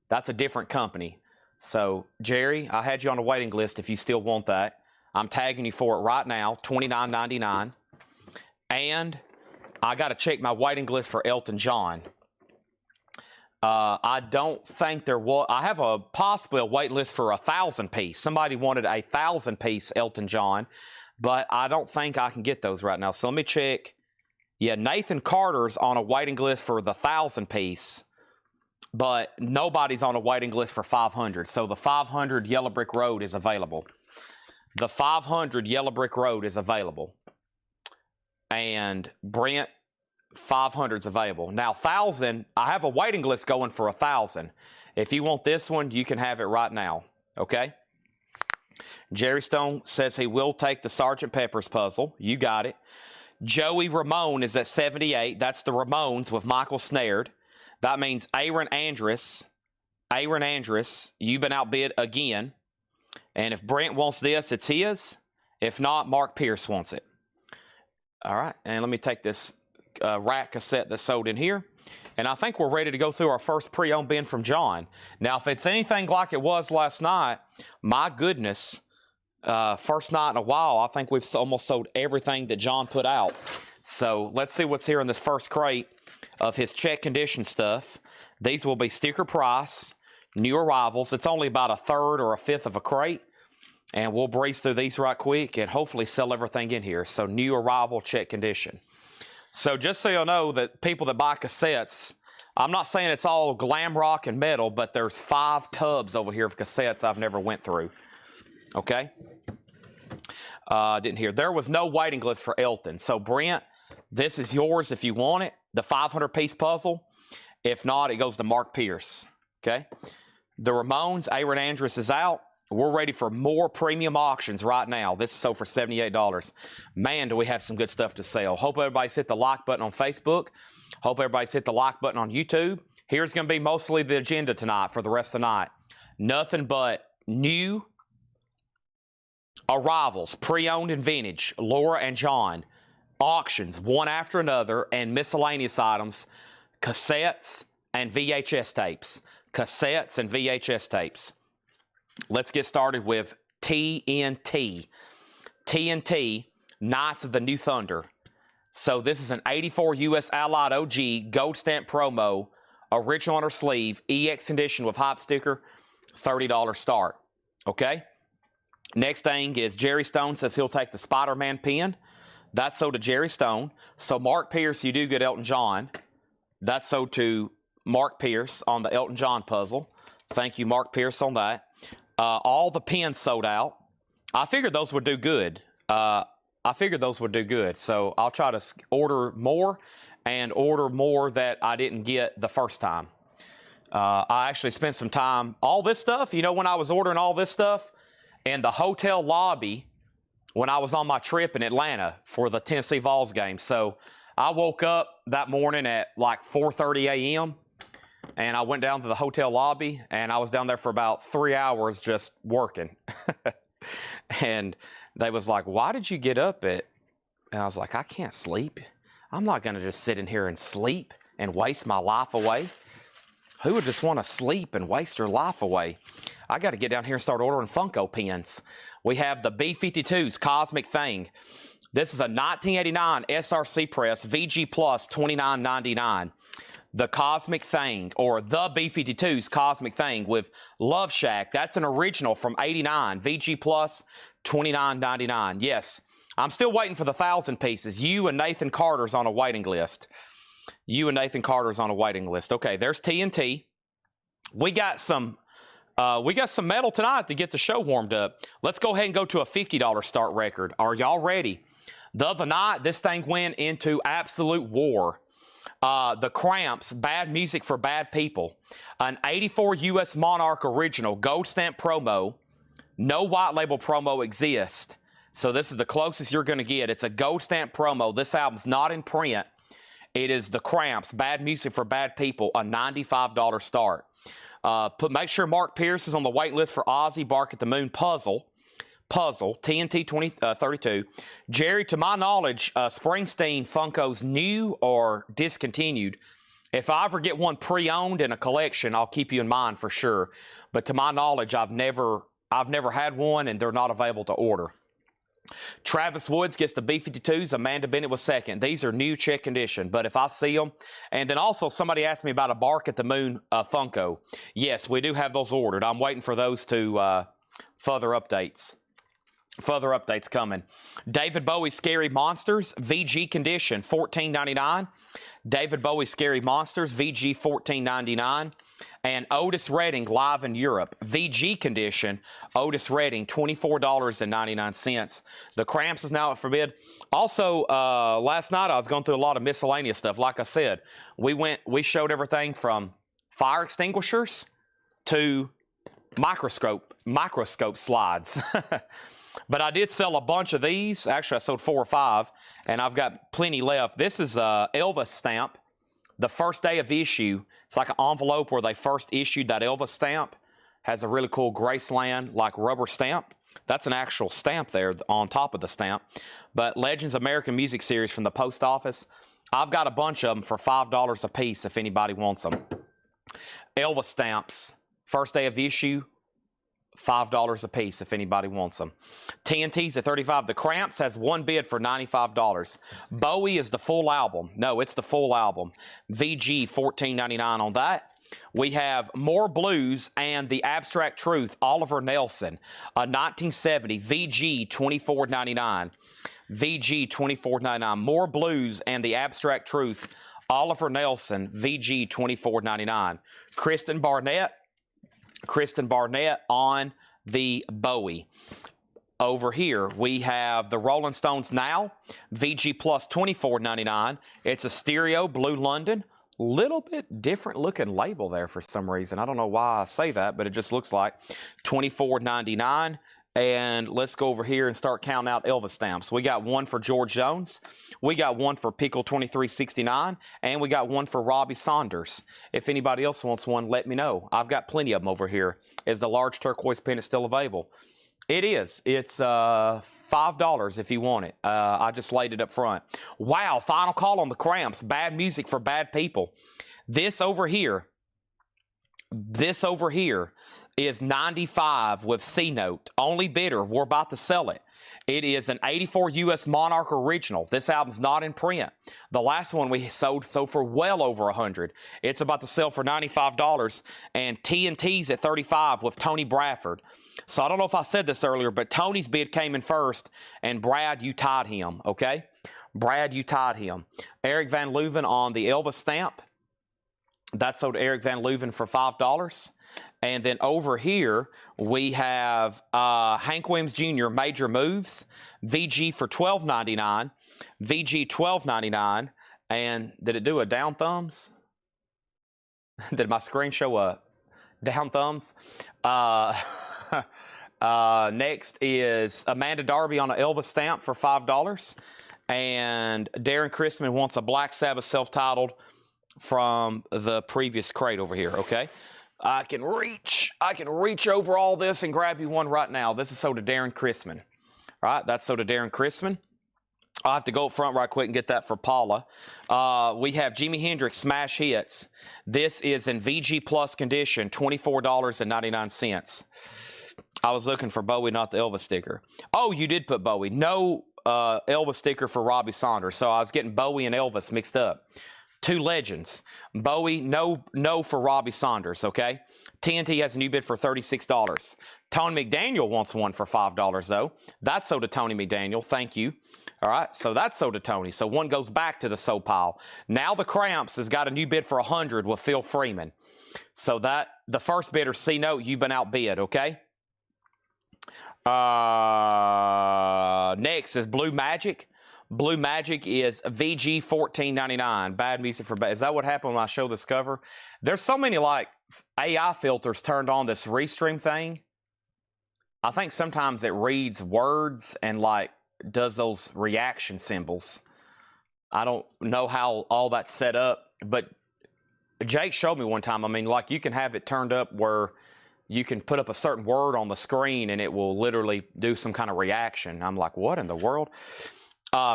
That's a different company. So, Jerry, I had you on a waiting list if you still want that. I'm tagging you for it right now, $29.99. And I got to check my waiting list for Elton John. I don't think there was. I have possibly a wait list for a 1,000-piece. Somebody wanted a 1,000-piece Elton John, but I don't think I can get those right now. So let me check. Yeah, Nathan Carter's on a waiting list for the 1,000-piece, but nobody's on a waiting list for 500. So the 500 Yellow Brick Road is available. The 500 Yellow Brick Road is available. And Brent 500 is available. Now 1,000, I have a waiting list going for 1,000. If you want this one, you can have it right now. Okay? Jerry Stone says he will take the Sgt. Pepper's puzzle. You got it. Joey Ramone is at 78. That's the Ramones with Michael Snared. That means Aaron Andrus, you've been outbid again. And if Brent wants this, it's his. If not, Mark Pierce wants it. All right, and let me take this rack cassette that's sold in here. And I think we're ready to go through our first pre-owned bin from John. Now, if it's anything like it was last night, my goodness, first night in a while, I think we've almost sold everything that John put out. So let's see what's here in this first crate of his check condition stuff. These will be sticker price, new arrivals. It's only about a third or a fifth of a crate. And we'll breeze through these right quick and hopefully sell everything in here. So new arrival, check condition. So just so you'll know that people that buy cassettes, I'm not saying it's all glam rock and metal, but there's 5 tubs over here of cassettes I've never went through. Okay? Didn't hear. There was no waiting list for Elton. So Brent, this is yours if you want it. The 500-piece puzzle. If not, it goes to Mark Pierce. Okay? The Ramones, Aaron Andrus is out. We're ready for more premium auctions right now. This is sold for $78. Man, do we have some good stuff to sell. Hope everybody's hit the like button on Facebook. Hope everybody's hit the like button on YouTube. Here's going to be mostly the agenda tonight for the rest of the night. Nothing but new arrivals, pre-owned and vintage, Laura and John, auctions one after another, and miscellaneous items, cassettes and VHS tapes. Cassettes and VHS tapes. Let's get started with TNT. TNT, Knights of the New Thunder. So this is an 84 US Allied OG gold stamp promo, original on her sleeve, EX condition with hype sticker, $30 start. Okay? Next thing is Jerry Stone says he'll take the Spider-Man pen. That's sold to Jerry Stone. So Mark Pierce, you do get Elton John. That's sold to Mark Pierce on the Elton John puzzle. Thank you, Mark Pierce, on that. All the pens sold out. I figured those would do good. I figured those would do good. So I'll try to order more and order more that I didn't get the first time. I actually spent some time, all this stuff, you know, when I was ordering all this stuff in the hotel lobby when I was on my trip in Atlanta for the Tennessee Vols game. So I woke up that morning at like 4:30 a.m. and I went down to the hotel lobby, and I was down there for about 3 hours just working. And they was like, why did you get up at, and I was like, I can't sleep. I'm not going to just sit in here and sleep and waste my life away. Who would just want to sleep and waste your life away? I got to get down here and start ordering Funko pins. We have the B-52's Cosmic Thing. This is a 1989 SRC press, VG Plus, $29.99. The Cosmic Thing, or the B-52's Cosmic Thing with Love Shack. That's an original from '89. VG Plus, $29.99. Yes, I'm still waiting for the 1,000 pieces. You and Nathan Carter's on a waiting list. You and Nathan Carter's on a waiting list. Okay, there's TNT. We got some metal tonight to get the show warmed up. Let's go ahead and go to a $50 start record. Are y'all ready? The other night, this thing went into absolute war. The Cramps, Bad Music for Bad People. An 84 U.S. Monarch original, gold stamp promo. No white label promo exists. So this is the closest you're going to get. It's a gold stamp promo. This album's not in print. It is the Cramps, Bad Music for Bad People, a $95 start. Make sure Mark Pierce is on the wait list for Ozzy Bark at the Moon Puzzle, TNT 32. Jerry, to my knowledge, Springsteen Funko's new or discontinued. If I ever get one pre-owned in a collection, I'll keep you in mind for sure. But to my knowledge, I've never had one, and they're not available to order. Travis Woods gets the B-52s. Amanda Bennett was second. These are new, check condition, but if I see them. And then also somebody asked me about a Bark at the Moon Funko. Yes, we do have those ordered. I'm waiting for those to further updates. Further updates coming. David Bowie Scary Monsters, VG condition, $14.99. David Bowie Scary Monsters, VG $14.99. And Otis Redding Live in Europe, VG condition, Otis Redding, $24.99. The Cramps is now at forbid. Also, last night I was going through a lot of miscellaneous stuff. Like I said, we showed everything from fire extinguishers to microscope slides. But I did sell a bunch of these. Actually, I sold 4 or 5, and I've got plenty left. This is a Elvis stamp. The first day of issue, it's like an envelope where they first issued that Elvis stamp. Has a really cool Graceland, like rubber stamp. That's an actual stamp there on top of the stamp. But Legends American Music Series from the post office. I've got a bunch of them for $5 a piece if anybody wants them. Elvis stamps, first day of issue, $5 a piece if anybody wants them. TNT's at $35. The Cramps has one bid for $95. Bowie is the full album. No, it's the full album. VG $14.99 on that. We have More Blues and The Abstract Truth, Oliver Nelson, a 1970 VG $24.99. VG $24.99. More Blues and The Abstract Truth, Oliver Nelson, VG $24.99. Kristen Barnett on the Bowie. Over here, we have the Rolling Stones Now, VG Plus $24.99. It's a stereo, Blue London. Little bit different looking label there for some reason. I don't know why I say that, but it just looks like $24.99. And let's go over here and start counting out Elvis stamps. We got one for George Jones. We got one for Pickle 2369. And we got one for Robbie Saunders. If anybody else wants one, let me know. I've got plenty of them over here. Is the large turquoise pin still available? It is. It's $5 if you want it. I just laid it up front. Wow, final call on the Cramps. Bad Music for Bad People. This over here is $95 with C-Note. Only bidder. We're about to sell it. It is an 84 U.S. Monarch original. This album's not in print. The last one we sold for well over $100. It's about to sell for $95. And TNT's at $35 with Tony Bradford. So I don't know if I said this earlier, but Tony's bid came in first, and Brad, you tied him, okay? Brad, you tied him. Eric Van Leuven on the Elvis stamp. That sold Eric Van Leuven for $5. And then over here, we have Hank Williams Jr. Major Moves, VG for $12.99, VG $12.99, and did it do a down thumbs? Did my screen show a down thumbs? Next is Amanda Darby on an Elvis stamp for $5. And Darren Christman wants a Black Sabbath self-titled from the previous crate over here, okay? I can reach over all this and grab you one right now. This is so to Darren Christman. All right, that's so to Darren Christman. I'll have to go up front right quick and get that for Paula. We have Jimi Hendrix Smash Hits. This is in VG Plus condition, $24.99. I was looking for Bowie, not the Elvis sticker. Oh, you did put Bowie. No Elvis sticker for Robbie Saunders. So I was getting Bowie and Elvis mixed up. Two legends. Bowie, no for Robbie Saunders, okay? TNT has a new bid for $36. Tony McDaniel wants one for $5, though. That's so to Tony McDaniel. Thank you. All right, so that's so to Tony. So one goes back to the so pile. Now the Cramps has got a new bid for $100 with Phil Freeman. So that the first bidder, C-Note, you've been outbid, okay? Next is Blue Magic. Blue Magic is VG $14.99. Bad music for bad. Is that what happened when I show this cover? There's so many like AI filters turned on this restream thing. I think sometimes it reads words and like does those reaction symbols. I don't know how all that's set up, but Jake showed me one time. I mean, like you can have it turned up where you can put up a certain word on the screen and it will literally do some kind of reaction. I'm like, what in the world?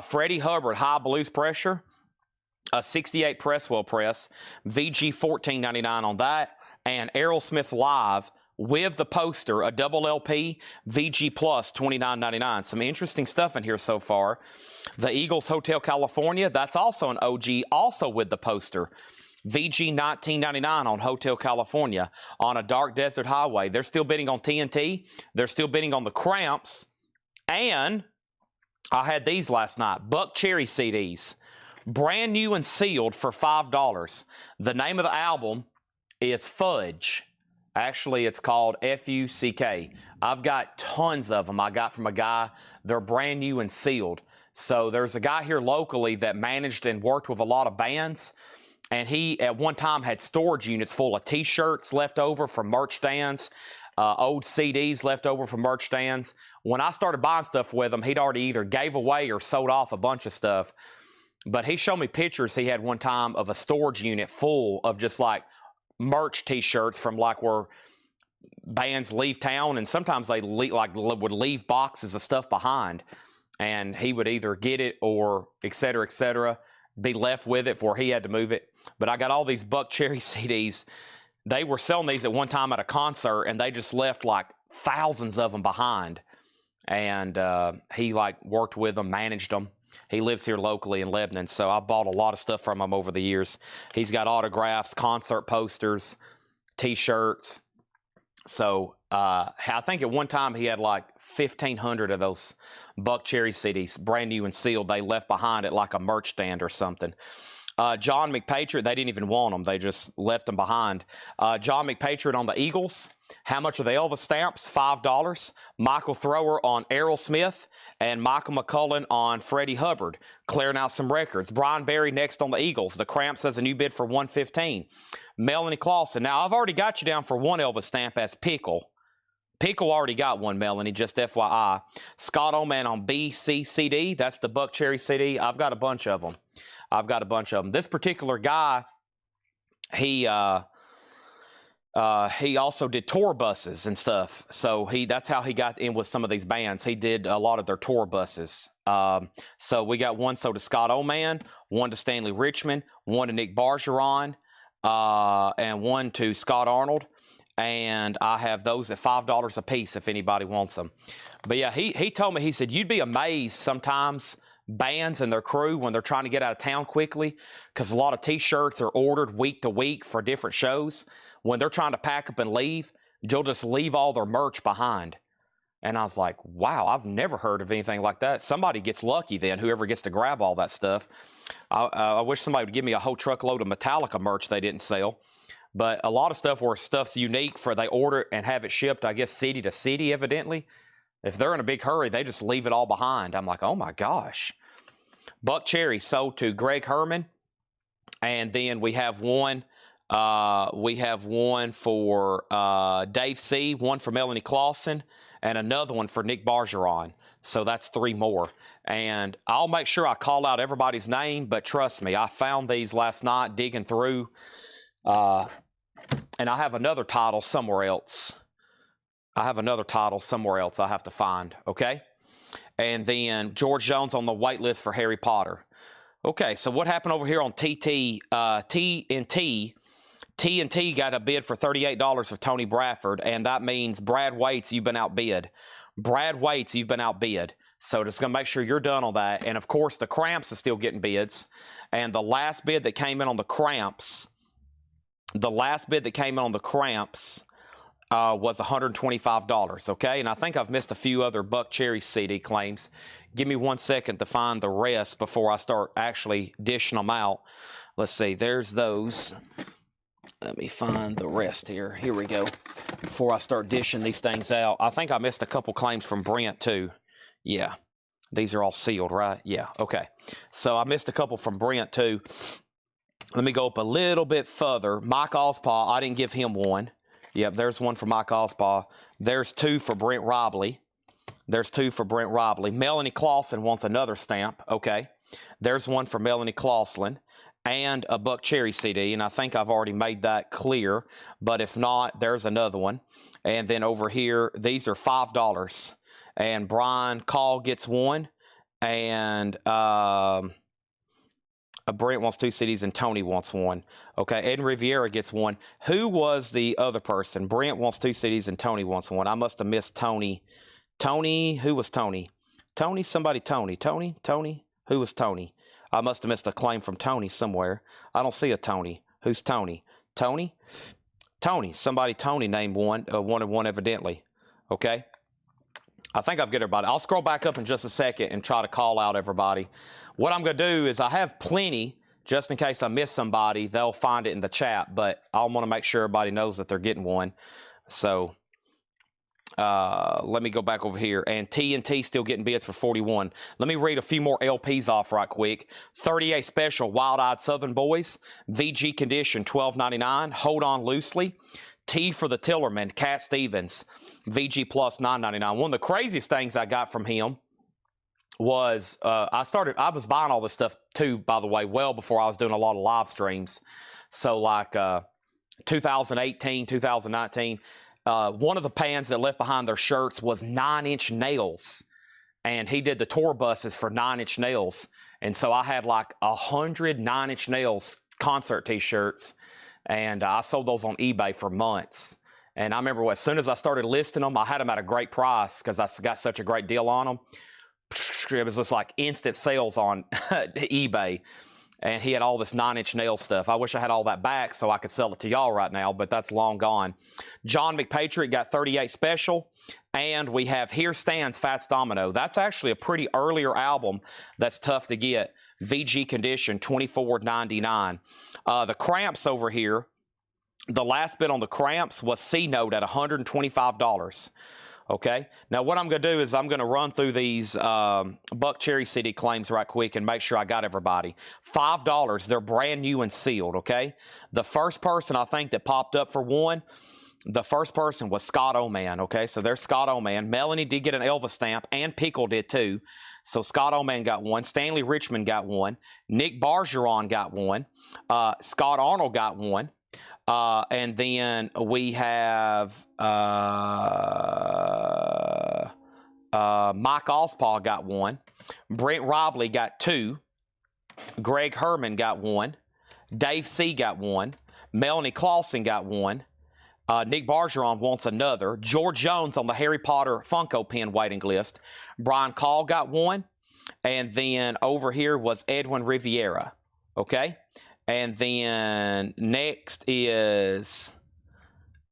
Freddie Hubbard, High Blues Pressure, a 68 Presswell press, VG $14.99 on that, and Aerosmith Live with the poster, a double LP, VG Plus $29.99. Some interesting stuff in here so far. The Eagles Hotel California, that's also an OG, also with the poster. VG $19.99 on Hotel California on a Dark Desert Highway. They're still bidding on TNT. They're still bidding on the Cramps. And I had these last night. Buck Cherry CDs. Brand new and sealed for $5. The name of the album is Fudge. Actually, it's called F-U-C-K. I've got tons of them I got from a guy. They're brand new and sealed. So there's a guy here locally that managed and worked with a lot of bands. And he, at one time, had storage units full of T-shirts left over from merch stands, old CDs left over from merch stands. When I started buying stuff with him, he'd already either gave away or sold off a bunch of stuff. But he showed me pictures he had one time of a storage unit full of just like merch T-shirts from like where bands leave town. And sometimes they would leave boxes of stuff behind. And he would either get it or et cetera, be left with it before he had to move it. But I got all these Buck Cherry CDs. They were selling these at one time at a concert, and they just left like thousands of them behind. And he like worked with them, managed them. He lives here locally in Lebanon, so I bought a lot of stuff from him over the years. He's got autographs, concert posters, T-shirts. So I think at one time he had like 1,500 of those Buck Cherry CDs, brand new and sealed. They left behind at like a merch stand or something. John McPatriot, they didn't even want them. They just left them behind. John McPatriot on the Eagles. How much are the Elvis stamps? $5. Michael Thrower on Aerosmith. And Michael McCullen on Freddie Hubbard. Clearing out some records. Brian Berry next on the Eagles. The Cramps has a new bid for $115. Melanie Clausen. Now, I've already got you down for one Elvis stamp as Pickle. Pickle already got one, Melanie, just FYI. Scott Oman on BCCD. That's the Buck Cherry CD. I've got a bunch of them. This particular guy, he also did tour buses and stuff. So that's how he got in with some of these bands. He did a lot of their tour buses. So we got one to Scott Oman, one to Stanley Richmond, one to Nick Bargeron, and one to Scott Arnold. And I have those at $5 a piece if anybody wants them. But yeah, he told me, he said, you'd be amazed sometimes bands and their crew when they're trying to get out of town quickly, because a lot of T-shirts are ordered week to week for different shows. When they're trying to pack up and leave, they'll just leave all their merch behind. And I was like, wow, I've never heard of anything like that. Somebody gets lucky then, whoever gets to grab all that stuff. I wish somebody would give me a whole truckload of Metallica merch they didn't sell. But a lot of stuff where stuff's unique for they order and have it shipped, I guess, city to city, evidently. If they're in a big hurry, they just leave it all behind. I'm like, oh my gosh. Buck Cherry sold to Greg Herman. And then we have one. We have one for Dave C., one for Melanie Clausen, and another one for Nick Bargeron. So that's 3 more. And I'll make sure I call out everybody's name, but trust me, I found these last night digging through. And I have another title somewhere else. I have to find, okay? And then George Jones on the wait list for Harry Potter. Okay, so what happened over here on TNT? TNT got a bid for $38 of Tony Bradford, and that means Brad Waits, you've been outbid. So just going to make sure you're done on that. And, of course, the Cramps is still getting bids. And the last bid that came in on the Cramps, was $125, okay? And I think I've missed a few other Buck Cherry CD claims. Give me 1 second to find the rest before I start actually dishing them out. Let's see, there's those. Let me find the rest here. Here we go. Before I start dishing these things out. I think I missed a couple claims from Brent, too. Yeah. These are all sealed, right? Yeah, okay. So I missed a couple from Brent, too. Let me go up a little bit further. Mike Ospaw, I didn't give him one. Yep, there's one for Mike Ospaw. There's 2 for Brent Robley. Melanie Clausen wants another stamp. Okay. There's one for Melanie Clausen and a Buck Cherry CD, and I think I've already made that clear. But if not, there's another one. And then over here, these are $5. And Brian Call gets one. And Brent wants 2 CDs and Tony wants one. Okay, Ed Riviera gets one. Who was the other person? Brent wants 2 CDs and Tony wants one. I must have missed Tony. Tony, who was Tony? Tony, somebody Tony. Tony, who was Tony? I must have missed a claim from Tony somewhere. I don't see a Tony. Who's Tony? Tony, somebody Tony named one, wanted one evidently. Okay, I think I've got everybody. I'll scroll back up in just a second and try to call out everybody. What I'm going to do is I have plenty, just in case I miss somebody, they'll find it in the chat, but I want to make sure everybody knows that they're getting one. So let me go back over here. And TNT still getting bids for 41. Let me read a few more LPs off right quick. 38 Special, Wild Eyed Southern Boys. VG Condition, $12.99. Hold On Loosely. T for the Tillerman, Cat Stevens. VG Plus, $9.99. One of the craziest things I got from him was I was buying all this stuff too, by the way, well before I was doing a lot of live streams. So like 2018, 2019, one of the pans that left behind their shirts was 9-inch nails. And he did the tour buses for 9-inch nails. And so I had like 100 9-inch nails concert t-shirts. And I sold those on eBay for months. And I remember as soon as I started listing them, I had them at a great price because I got such a great deal on them. It was just like instant sales on eBay. And he had all this 9-inch nail stuff. I wish I had all that back so I could sell it to y'all right now, but that's long gone. John McPatriot got 38 Special. And we have Here Stands Fats Domino. That's actually a pretty earlier album that's tough to get. VG Condition, $24.99. The Cramps over here, the last bid on the Cramps was C-Note at $125. Okay, now what I'm going to do is I'm going to run through these Buck Cherry CD claims right quick and make sure I got everybody. $5, they're brand new and sealed, okay? The first person I think that popped up for one, the first person was Scott Oman, okay? So there's Scott Oman. Melanie did get an Elvis stamp, and Pickle did too. So Scott Oman got one. Stanley Richmond got one. Nick Bargeron got one. Scott Arnold got one. And then we have Mike Ospaw got one. Brent Robley got 2. Greg Herman got one. Dave C. got one. Melanie Clausen got one. Nick Bargeron wants another. George Jones on the Harry Potter Funko Pen waiting list. Brian Call got one. And then over here was Edwin Riviera. Okay? And then next is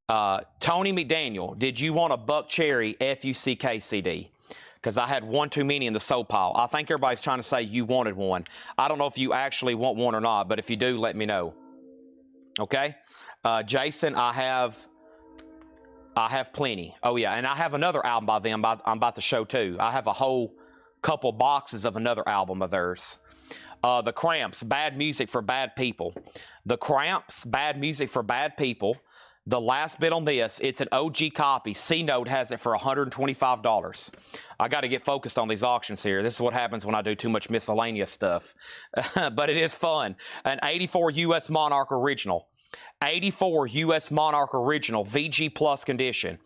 Tony McDaniel. Did you want a Buck Cherry FUCK CD? Because I had one too many in the soap pile. I think everybody's trying to say you wanted one. I don't know if you actually want one or not, but if you do, let me know. Okay? Jason, I have plenty. Oh yeah, and I have another album by them I'm about to show too. I have a whole couple boxes of another album of theirs. The Cramps, Bad Music for Bad People. The Cramps, Bad Music for Bad People. The last bit on this, it's an OG copy. C-Note has it for $125. I got to get focused on these auctions here. This is what happens when I do too much miscellaneous stuff. But it is fun. An 84 U.S. Monarch Original. 84 U.S. Monarch Original, VG Plus condition.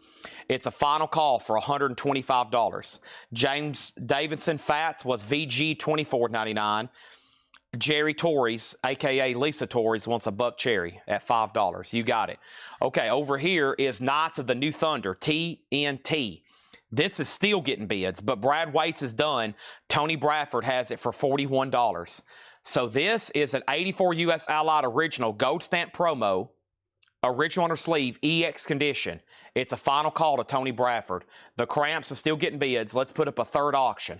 It's a final call for $125. James Davidson Fats was VG $24.99. Jerry Torres, a.k.a. Lisa Torres, wants a buck cherry at $5. You got it. Okay, over here is Knights of the New Thunder, TNT. This is still getting bids, but Brad Waits is done. Tony Bradford has it for $41. So this is an 84 U.S. Allied Original Gold Stamp Promo, original under sleeve, EX condition. It's a final call to Tony Bradford. The Cramps are still getting bids. Let's put up a third auction.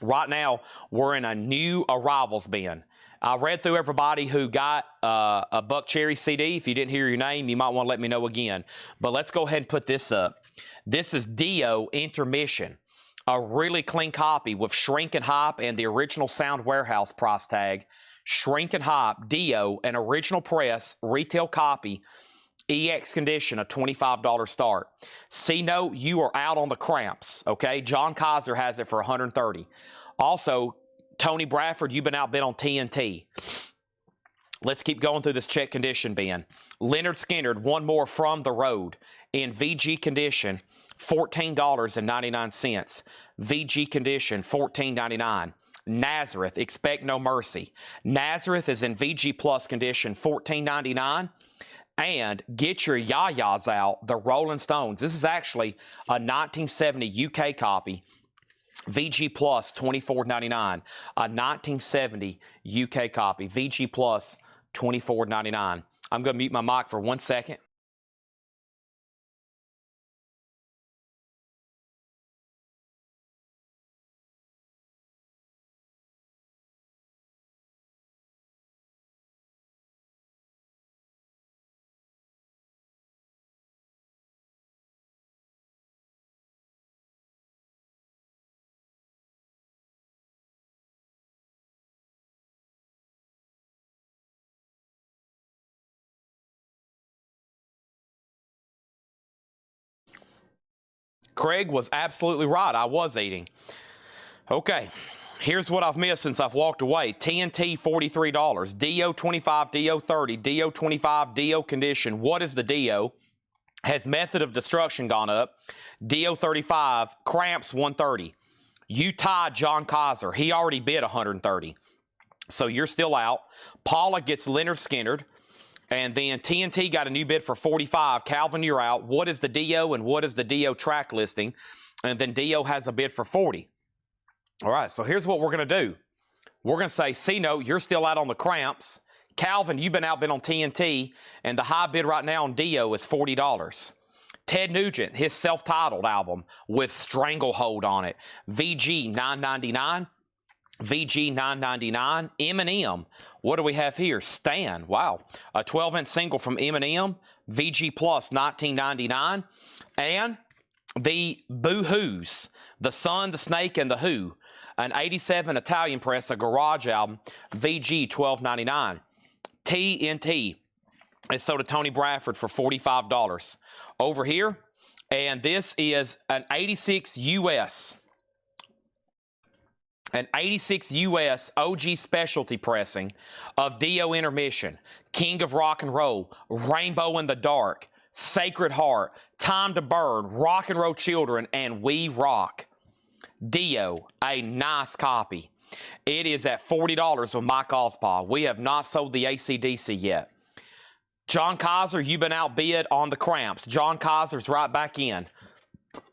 Right now, we're in a new arrivals bin. I read through everybody who got a Buck Cherry CD. If you didn't hear your name, you might want to let me know again. But let's go ahead and put this up. This is Dio Intermission. A really clean copy with Shrink and Hype and the original Sound Warehouse price tag. Shrink and Hype, Dio, an original press, retail copy, EX condition, a $25 start. C-Note, you are out on the Cramps, okay? John Kaiser has it for $130. Also, Tony Bradford, you've been outbid on TNT. Let's keep going through this check condition bin. Leonard Skinner, one more From the Road in VG condition, $14.99. VG condition, $14.99. Nazareth, Expect No Mercy. Nazareth is in VG Plus condition, $14.99. And Get Your Yayas Out, the Rolling Stones. This is actually a 1970 UK copy. VG Plus, $24.99. A 1970 UK copy. VG Plus, $24.99. I'm going to mute my mic for 1 second. Craig was absolutely right. I was eating. Okay, here's what I've missed since I've walked away. TNT, $43. Dio, $25. Dio, $30. Dio, $25. Dio condition. What is the Dio? Has Method of Destruction gone up? Dio, $35. Cramps, $130. You tied John Kaiser. He already bid $130. So you're still out. Paula gets Leonard Skinner. And then TNT got a new bid for $45. Calvin, you're out. What is the Dio and what is the Dio track listing? And then Dio has a bid for $40. All right, so here's what we're going to do. We're going to say, C-Note, you're still out on the Cramps. Calvin, you've been outbid on TNT. And the high bid right now on Dio is $40. Ted Nugent, his self-titled album with Stranglehold on it. VG, $9.99. VG $9.99. Eminem, what do we have here? Stan, wow. A 12-inch single from Eminem, VG Plus $19.99. And the Boo-Hoos, The Sun, the Snake, and the Who, an 87 Italian press, a garage album, VG $12.99. TNT is sold to Tony Bradford for $45 over here. And this is an 86 US. An 86 US OG specialty pressing of Dio Intermission, King of Rock and Roll, Rainbow in the Dark, Sacred Heart, Time to Burn, Rock and Roll Children, and We Rock. Dio, a nice copy. It is at $40 with Mike Ospaw. We have not sold the AC/DC yet. John Kaiser, you've been outbid on the Cramps. John Kaiser's right back in.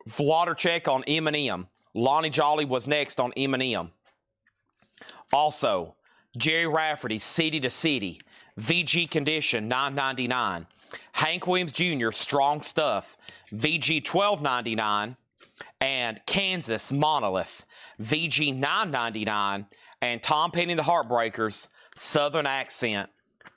Vladarchuk on Eminem. Lonnie Jolly was next on Eminem. Also, Jerry Rafferty, City to City, VG condition, $9.99. Hank Williams Jr., Strong Stuff, VG $12.99. And Kansas Monolith, VG $9.99. And Tom Petty and the Heartbreakers, Southern Accent,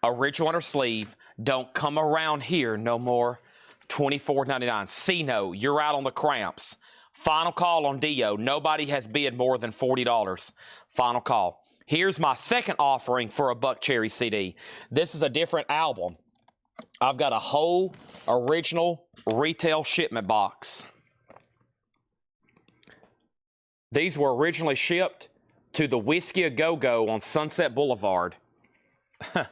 Original on her sleeve. Don't come around here no more. $24.99. C-No, you're out on the cramps. Final call on Dio. Nobody has bid more than $40. Final call. Here's my second offering for a Buck Cherry CD. This is a different album. I've got a whole original retail shipment box. These were originally shipped to the Whiskey A Go-Go on Sunset Boulevard. Look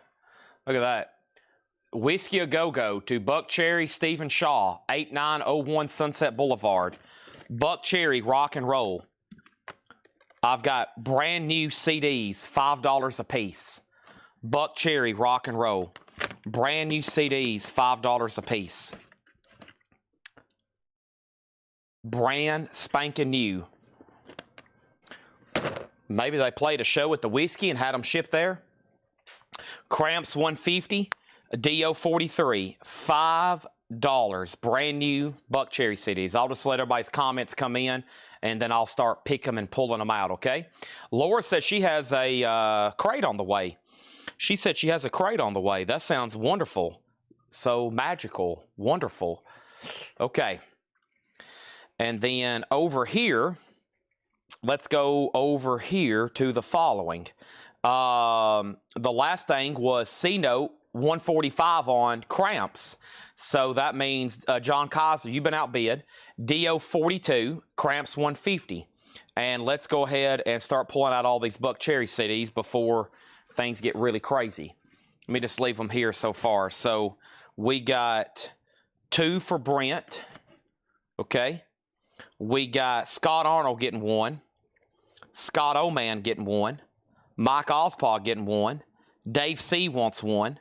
at that. Whiskey A Go-Go to Buck Cherry, Stephen Shaw, 8901 Sunset Boulevard. Buck Cherry, rock and roll. I've got brand new CDs, $5 a piece. Buck Cherry, rock and roll. Brand new CDs, $5 a piece. Brand spanking new. Maybe they played a show at the Whiskey and had them shipped there. Cramps, $150. Dio, $43. $5. Brand new Buck Cherry CDs. I'll just let everybody's comments come in, and then I'll start picking them and pulling them out, okay? Laura says she has a crate on the way. She said she has a crate on the way. That sounds wonderful. So magical. Wonderful. Okay. And then over here, let's go over here to the following. The last thing was C-Note 145 on Cramps. So that means John Kaiser, you've been outbid. Dio 42, Cramps 150. And let's go ahead and start pulling out all these Buck Cherry CDs before things get really crazy. Let me just leave them here so far. So we got 2 for Brent. Okay. We got Scott Arnold getting 1. Scott Oman getting 1. Mike Ospaw getting 1. Dave C wants 1.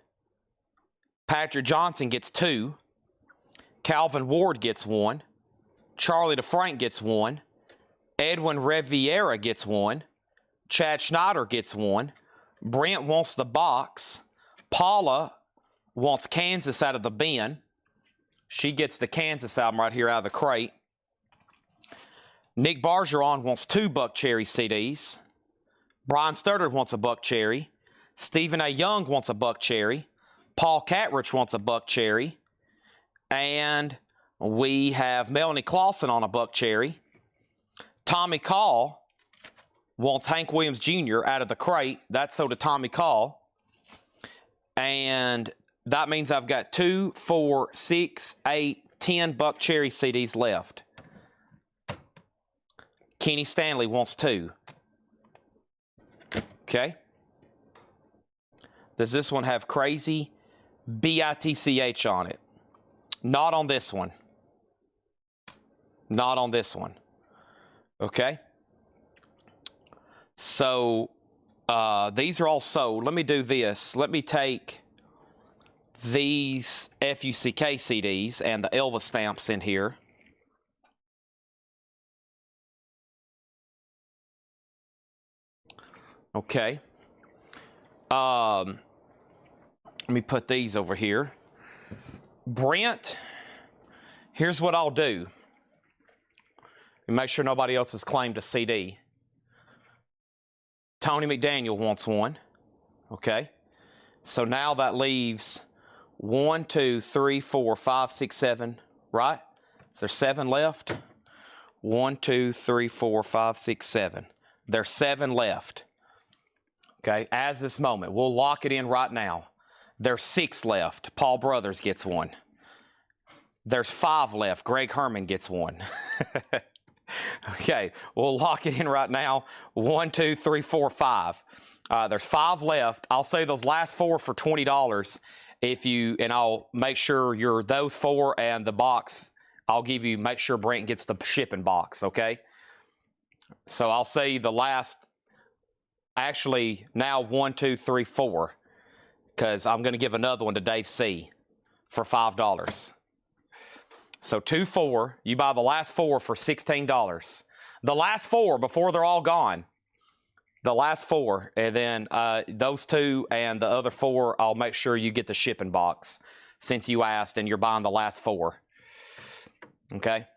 Patrick Johnson gets 2. Calvin Ward gets 1. Charlie DeFrank gets 1. Edwin Riviera gets 1. Chad Schneider gets 1. Brent wants the box. Paula wants Kansas out of the bin. She gets the Kansas album right here out of the crate. Nick Bargeron wants 2 Buck Cherry CDs. Brian Studdard wants a Buck Cherry. Stephen A. Young wants a Buck Cherry. Paul Catrich wants a Buck Cherry. And we have Melanie Clausen on a Buck Cherry. Tommy Call wants Hank Williams Jr. out of the crate. That's so to Tommy Call. And that means I've got 2, 4, 6, 8, 10 Buck Cherry CDs left. Kenny Stanley wants 2. Okay. Does this one have crazy BITCH on it? Not on this one. Not on this one. Okay. So these are all sold. Let me do this. Let me take these FUCK CDs and the Elvis stamps in here. Okay. Let me put these over here. Brent, here's what I'll do. And make sure nobody else has claimed a CD. Tony McDaniel wants 1. Okay. So now that leaves 1, 2, 3, 4, 5, 6, 7, right? Is there 7 left? 1, 2, 3, 4, 5, 6, 7. There's 7 left. Okay, as this moment. We'll lock it in right now. There's 6 left. Paul Brothers gets 1. There's 5 left. Greg Herman gets 1. Okay, we'll lock it in right now. 1, 2, 3, 4, 5. There's 5 left. I'll say those last 4 for $20. And I'll make sure you're those 4 and the box. I'll give you, make sure Brent gets the shipping box, okay? So I'll say the last, actually now 1, 2, 3, 4, because I'm going to give another one to Dave C for $5. So 2, 4, you buy the last 4 for $16. The last 4 before they're all gone. The last 4, and then those 2 and the other 4, I'll make sure you get the shipping box since you asked and you're buying the last 4. Okay?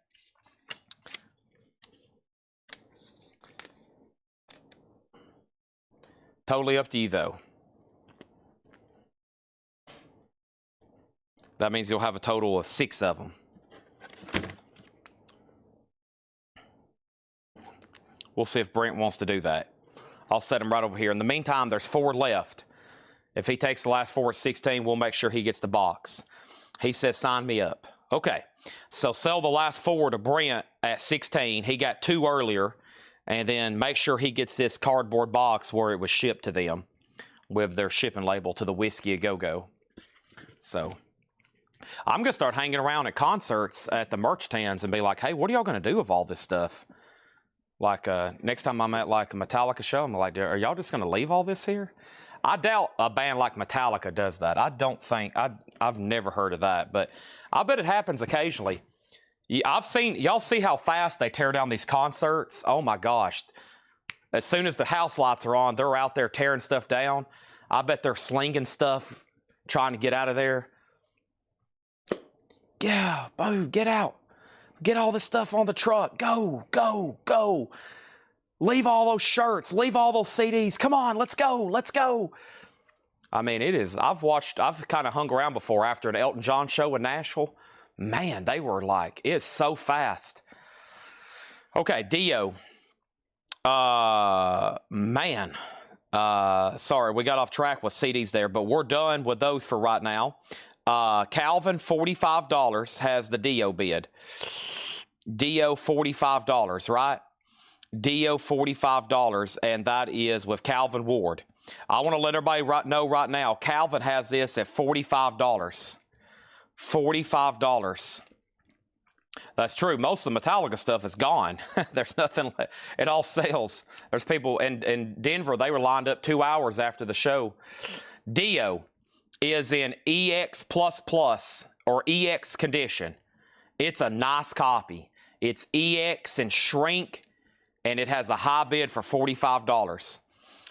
Totally up to you, though. That means you'll have a total of 6 of them. We'll see if Brent wants to do that. I'll set them right over here. In the meantime, there's 4 left. If he takes the last 4 at 16, we'll make sure he gets the box. He says, sign me up. Okay, so sell the last 4 to Brent at 16. He got 2 earlier. And then make sure he gets this cardboard box where it was shipped to them with their shipping label to the Whiskey A Go-Go. So I'm going to start hanging around at concerts at the merch stands and be like, hey, what are y'all going to do with all this stuff? Like, next time I'm at, like, a Metallica show, I'm like, are y'all just going to leave all this here? I doubt a band like Metallica does that. I don't think, I've never heard of that, but I bet it happens occasionally. Y'all see how fast they tear down these concerts? Oh my gosh. As soon as the house lights are on, they're out there tearing stuff down. I bet they're slinging stuff, trying to get out of there. Yeah, boo, get out. Get all this stuff on the truck. Go, go, go. Leave all those shirts. Leave all those CDs. Come on, let's go, let's go. I mean, it is. I've kind of hung around before after an Elton John show in Nashville. Man, they were like, it's so fast. Okay, Dio. Man. Sorry, we got off track with CDs there, but we're done with those for right now. Calvin, $45 has the Dio bid. Dio, $45, right? Dio, $45, and that is with Calvin Ward. I want to let everybody know right now, Calvin has this at $45. $45. That's true. Most of the Metallica stuff is gone. There's nothing left. It all sells. There's people in Denver, they were lined up 2 hours after the show. Dio is in EX++ or EX condition. It's a nice copy. It's EX and shrink, and it has a high bid for $45.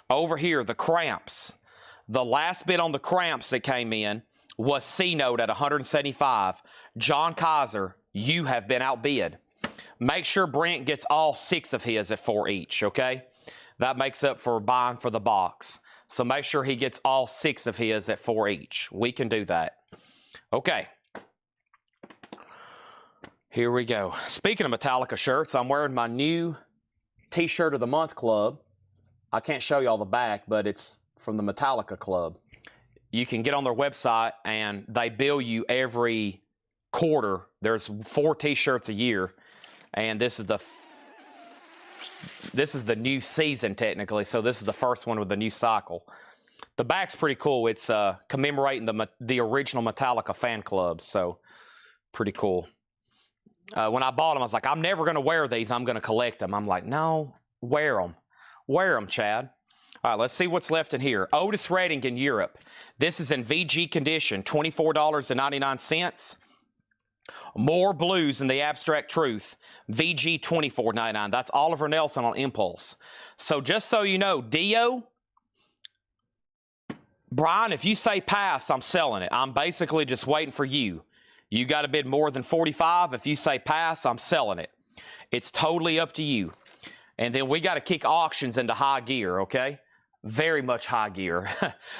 Over here, the Cramps. The last bid on the Cramps that came in was C-Note at $175. John Kaiser, you have been outbid. Make sure Brent gets all 6 of his at 4 each, okay? That makes up for buying for the box. So make sure he gets all 6 of his at 4 each. We can do that. Okay. Here we go. Speaking of Metallica shirts, I'm wearing my new T-shirt of the month club. I can't show you all the back, but it's from the Metallica club. You can get on their website and they bill you every quarter. There's 4 T-shirts a year, and this is the new season technically. So this is the first one with the new cycle. The back's pretty cool. It's commemorating the original Metallica fan club. So pretty cool. When I bought them, I was like, I'm never going to wear these. I'm going to collect them. I'm like, no, wear them. Wear them, Chad. All right, let's see what's left in here. Otis Redding in Europe. This is in VG condition, $24.99. More Blues in the Abstract Truth, VG $24.99. That's Oliver Nelson on Impulse. So just so you know, Dio, Brian, if you say pass, I'm selling it. I'm basically just waiting for you. You got to bid more than 45. If you say pass, I'm selling it. It's totally up to you. And then we got to kick auctions into high gear, okay? Very much high gear.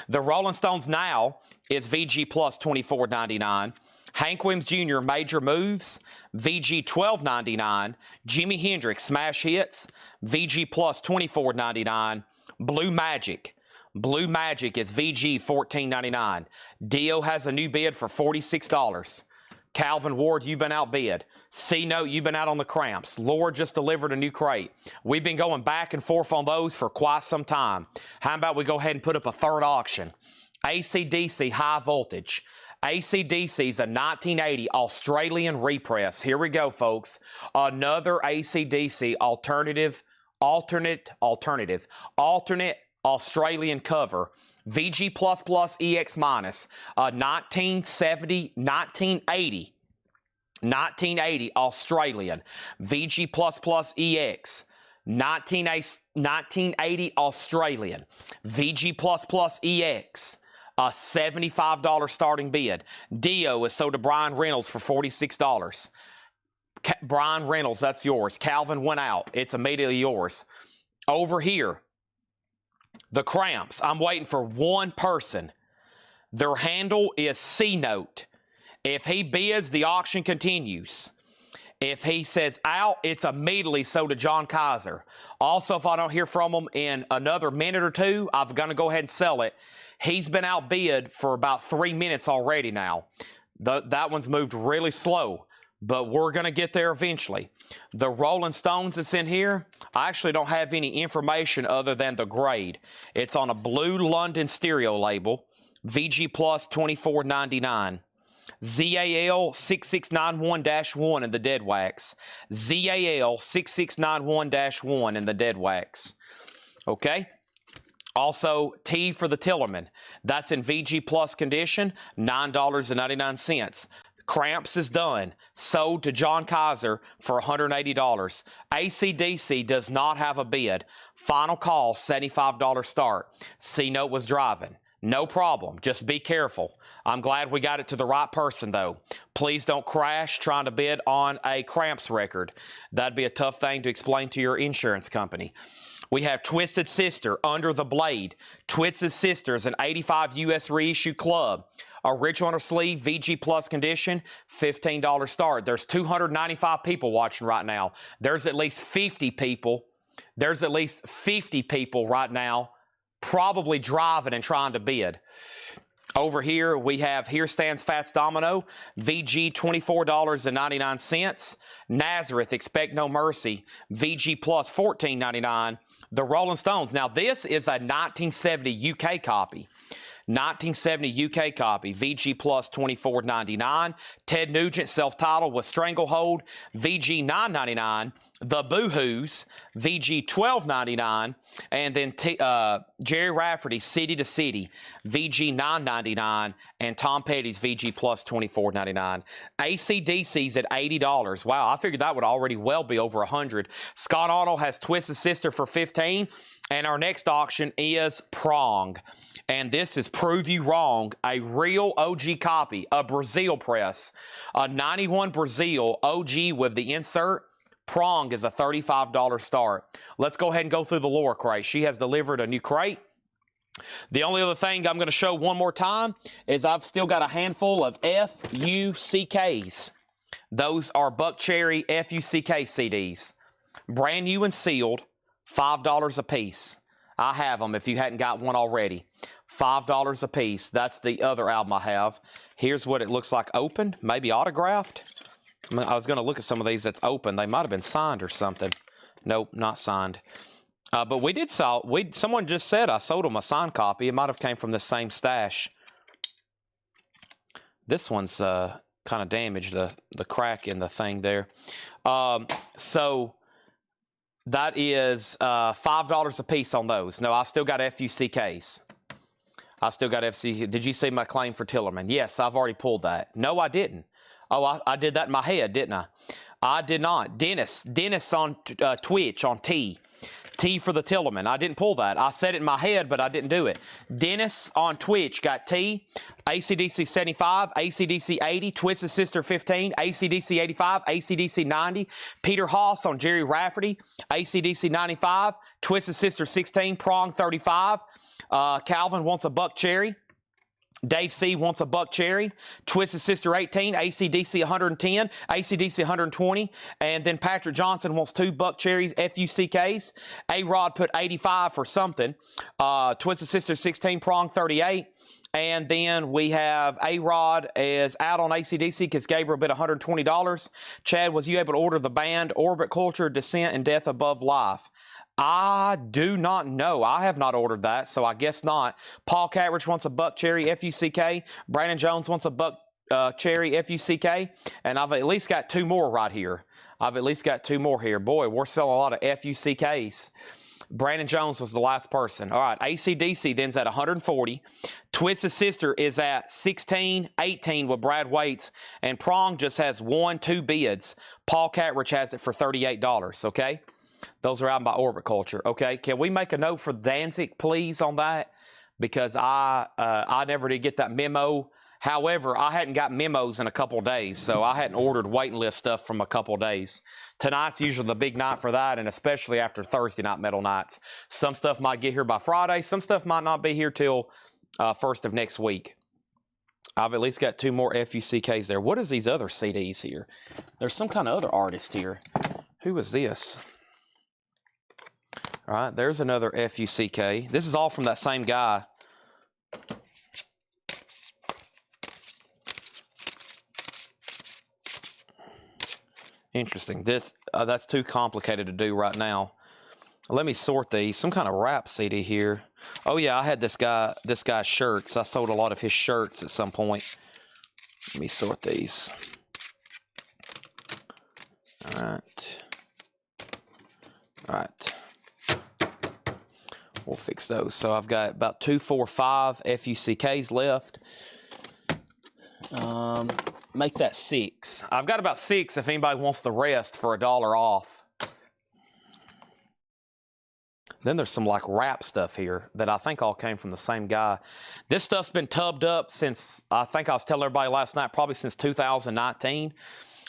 The Rolling Stones Now is VG plus $24.99. Hank Williams Jr. Major Moves, VG $12.99. Jimi Hendrix Smash Hits, VG plus $24.99. Blue Magic. Blue Magic is VG $14.99. Dio has a new bid for $46. Calvin Ward, you've been outbid. C-Note, you've been out on the Cramps. Lord just delivered a new crate. We've been going back and forth on those for quite some time. How about we go ahead and put up a third auction? AC/DC High Voltage. AC/DC's a 1980 Australian repress. Here we go, folks. Another AC/DC alternate Australian cover. VG++ EX minus, 1980 Australian, VG++ EX, 1980 Australian, VG++ EX, a $75 starting bid. Dio is sold to Brian Reynolds for $46. Brian Reynolds, that's yours. Calvin went out. It's immediately yours. Over here, the Cramps, I'm waiting for one person. Their handle is C-Note. If he bids, the auction continues. If he says out, it's immediately sold to John Kaiser. Also, if I don't hear from him in another minute or two, I'm going to go ahead and sell it. He's been outbid for about 3 minutes already now. That one's moved really slow, but we're going to get there eventually. The Rolling Stones that's in here, I actually don't have any information other than the grade. It's on a blue London stereo label, VG Plus $24.99. ZAL 6691-1 in the dead wax. ZAL 6691-1 in the dead wax. Okay? Also, T for the Tillerman. That's in VG Plus condition, $9.99. Cramps is done. Sold to John Kaiser for $180. AC/DC does not have a bid. Final call, $75 start. C-Note was driving. No problem. Just be careful. I'm glad we got it to the right person, though. Please don't crash trying to bid on a Cramps record. That'd be a tough thing to explain to your insurance company. We have Twisted Sister, Under the Blade. Twisted Sister is an 85 U.S. reissue club. Original on her sleeve, VG Plus condition, $15 start. There's 295 people watching right now. There's at least 50 people. There's at least 50 people right now probably driving and trying to bid. Over here, we have Here Stands Fats Domino, VG $24.99. Nazareth, Expect No Mercy, VG Plus $14.99. The Rolling Stones. Now, this is a 1970 UK copy. 1970 UK copy, VG Plus $24.99. Ted Nugent, self-titled with Stranglehold, VG $9.99. The Boo-Hoos, VG $12.99. And then Jerry Rafferty, City to City, VG $9.99. And Tom Petty's VG Plus $24.99. AC/DC's at $80. Wow, I figured that would already well be over $100. Scott Arnold has Twisted Sister for $15. And our next auction is Prong. And this is Prove You Wrong, a real OG copy, a Brazil press, a 91 Brazil OG with the insert. Prong is a $35 start. Let's go ahead and go through the Laura crate. She has delivered a new crate. The only other thing I'm going to show one more time is I've still got a handful of FUCKs. Those are Buck Cherry FUCK CDs. Brand new and sealed, $5 a piece. I have them if you hadn't got one already. $5 a piece. That's the other album I have. Here's what it looks like open, maybe autographed. I was going to look at some of these that's open. They might have been signed or something. Nope, not signed. But we did sell. Someone just said I sold them a signed copy. It might have came from the same stash. This one's kind of damaged, the crack in the thing there. So that is $5 a piece on those. No, I still got FUCKs. I still got FCK. Did you see my claim for Tillerman? Yes, I've already pulled that. No, I didn't. Oh, I did that in my head, didn't I? I did not. Dennis on Twitch on T. T for the Tillerman. I didn't pull that. I said it in my head, but I didn't do it. Dennis on Twitch got T. AC/DC 75, AC/DC 80, Twisted Sister 15, AC/DC 85, AC/DC 90. Peter Haas on Jerry Rafferty, AC/DC 95, Twisted Sister 16, Prong 35. Calvin wants a Buck Cherry. Dave C. wants a Buck Cherry. Twisted Sister 18, AC/DC 110, AC/DC 120. And then Patrick Johnson wants 2 Buck Cherries, FUCKs. A-Rod put 85 for something. Twisted Sister 16, Prong 38. And then we have A-Rod is out on AC/DC because Gabriel bid $120. Chad, was you able to order the band Orbit Culture, Descent, and Death Above Life? I do not know. I have not ordered that, so I guess not. Paul Catridge wants a Buck Cherry FUCK. Brandon Jones wants a Buck Cherry FUCK. And I've at least got 2 more right here. Boy, we're selling a lot of FUCKs. Brandon Jones was the last person. All right, AC/DC then's at 140. Twisted Sister is at 16, 18 with Brad Waits. And Prong just has 1, 2 bids. Paul Catridge has it for $38, okay? Those are out by Orbit Culture. Okay, can we make a note for Danzig, please, on that? Because I never did get that memo. However, I hadn't got memos in a couple of days, so I hadn't ordered waiting list stuff from a couple of days. Tonight's usually the big night for that, and especially after Thursday night metal nights. Some stuff might get here by Friday. Some stuff might not be here till first of next week. I've at least got 2 more FUCKs there. What is these other CDs here? There's some kind of other artist here. Who is this? All right, there's another FUCK. This is all from that same guy. Interesting. That's too complicated to do right now. Let me sort these. Some kind of rap CD here. Oh yeah, I had this guy's shirts. I sold a lot of his shirts at some point. Let me sort these. All right. All right. We'll fix those. So I've got about 2, 4, 5 FUCKs left. Make that 6. I've got about 6 if anybody wants the rest for $1 off. Then there's some like rap stuff here that I think all came from the same guy. This stuff's been tubbed up since, I think I was telling everybody last night, probably since 2019.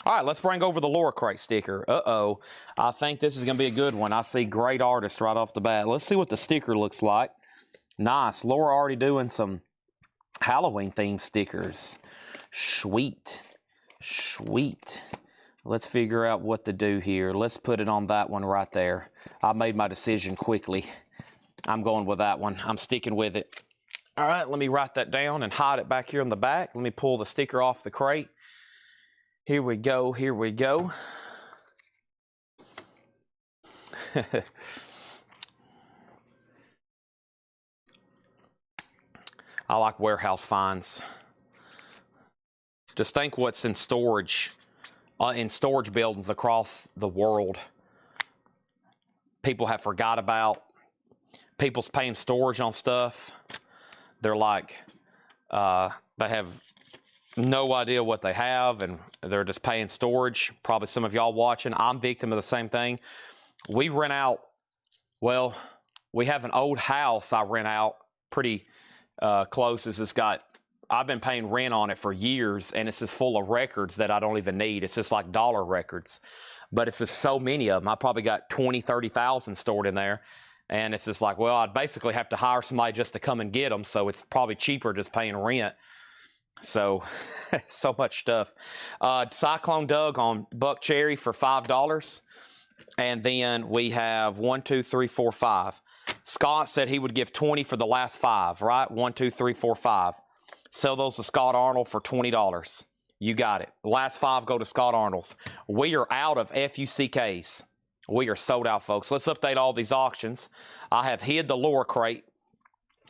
All right, let's bring over the Laura Crate sticker. Uh-oh. I think this is going to be a good one. I see great artists right off the bat. Let's see what the sticker looks like. Nice. Laura already doing some Halloween-themed stickers. Sweet. Sweet. Let's figure out what to do here. Let's put it on that one right there. I made my decision quickly. I'm going with that one. I'm sticking with it. All right, let me write that down and hide it back here on the back. Let me pull the sticker off the crate. Here we go. Here we go. I like warehouse finds. Just think what's in storage buildings across the world. People have forgot about. People's paying storage on stuff. They're like, they have no idea what they have, and they're just paying storage. Probably some of y'all watching. I'm victim of the same thing. We rent out, well, we have an old house I rent out pretty close. I've been paying rent on it for years, and it's just full of records that I don't even need. It's just like dollar records. But it's just so many of them. I probably got 20, 30,000 stored in there. And it's just like, well, I'd basically have to hire somebody just to come and get them. So it's probably cheaper just paying rent. So, so much stuff. Cyclone Doug on Buck Cherry for $5. And then we have 1, 2, 3, 4, 5. Scott said he would give 20 for the last 5, right? 1, 2, 3, 4, 5. Sell those to Scott Arnold for $20. You got it. The last 5 go to Scott Arnold's. We are out of FUCKs. We are sold out, folks. Let's update all these auctions. I have hid the Laura Crate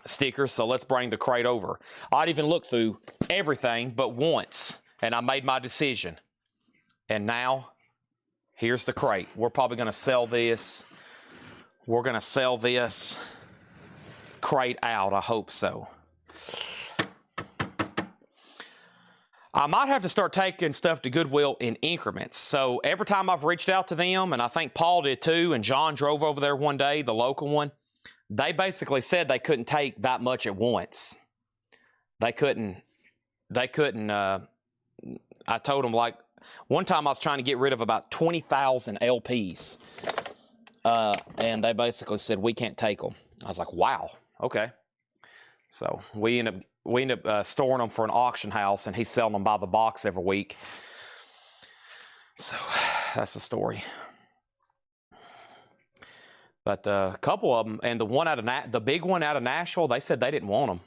stickers, so let's bring the crate over. I'd even looked through everything but once, and I made my decision. And now, here's the crate. We're probably going to sell this. We're going to sell this crate out. I hope so. I might have to start taking stuff to Goodwill in increments. So every time I've reached out to them, and I think Paul did too, and John drove over there one day, the local one, they basically said they couldn't take that much at once. They couldn't, I told them, like, one time I was trying to get rid of about 20,000 LPs. And they basically said, we can't take them. I was like, wow, okay. So we end up storing them for an auction house, and he's selling them by the box every week. So that's the story. But a couple of them, and the big one out of Nashville, they said they didn't want them.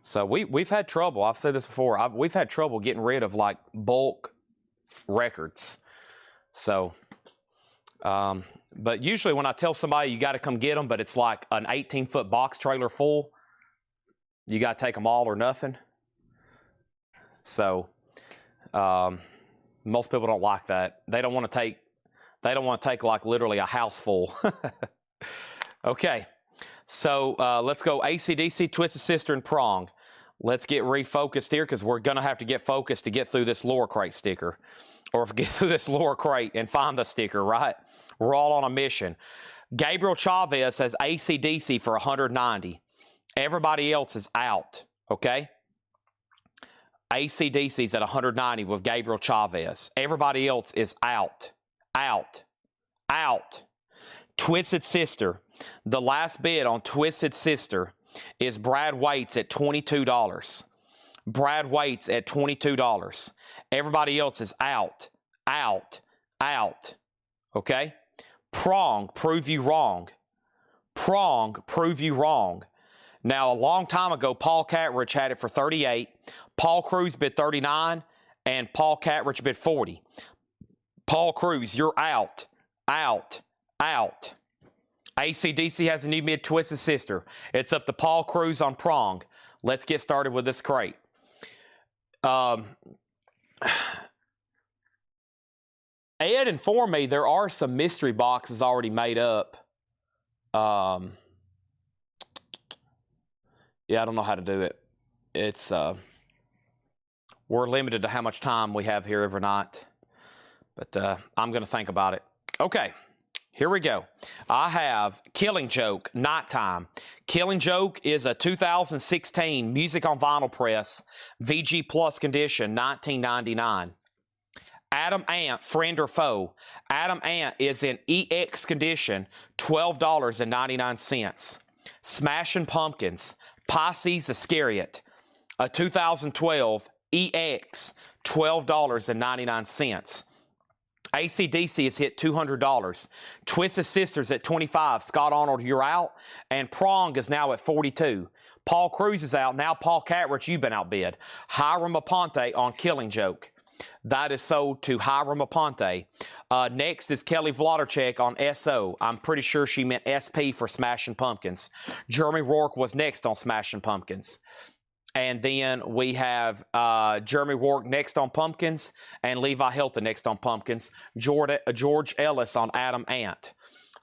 So we've had trouble. I've said this before. We've had trouble getting rid of like bulk records. So, but usually when I tell somebody you got to come get them, but it's like an 18-foot box trailer full, you got to take them all or nothing. So, most people don't like that. They don't want to take like literally a house full. Okay. So, let's go AC/DC, Twisted Sister, and Prong. Let's get refocused here, because we're going to have to get focused to get through this Laura Crate sticker. Or get through this Laura Crate and find the sticker, right? We're all on a mission. Gabriel Chavez says AC/DC for $190. Everybody else is out, okay? AC/DC's at $190 with Gabriel Chavez. Everybody else is out, out, out. Twisted Sister. The last bid on Twisted Sister is Brad Waits at $22. Brad Waits at $22. Everybody else is out, out, out. Okay? Prong, prove you wrong. Prong, prove you wrong. Now, a long time ago, Paul Catridge had it for 38. Paul Cruz bid 39, and Paul Catridge bid 40. Paul Cruz, you're out, out, out. AC/DC has a new mid-twisted sister. It's up to Paul Cruz on Prong. Let's get started with this crate. Ed informed me there are some mystery boxes already made up. Yeah, I don't know how to do it. It's we're limited to how much time we have here every night. But I'm going to think about it. Okay, here we go. I have Killing Joke, Nighttime. Killing Joke is a 2016 Music on Vinyl Press, VG Plus condition, $19.99. Adam Ant, Friend or Foe. Adam Ant is in EX condition, $12.99. Smashing Pumpkins, Pisces Iscariot, a 2012 EX, $12.99. AC/DC has hit $200. Twisted Sisters at $25. Scott Arnold, you're out. And Prong is now at $42. Paul Cruz is out. Now Paul Catridge, you've been outbid. Hiram Aponte on Killing Joke. That is sold to Hiram Aponte. Next is Kelly Vladicek on SO. I'm pretty sure she meant SP for Smashing Pumpkins. Jeremy Rourke was next on Smashing Pumpkins. And then we have Jeremy Rourke next on Pumpkins and Levi Hilton next on Pumpkins. George Ellis on Adam Ant.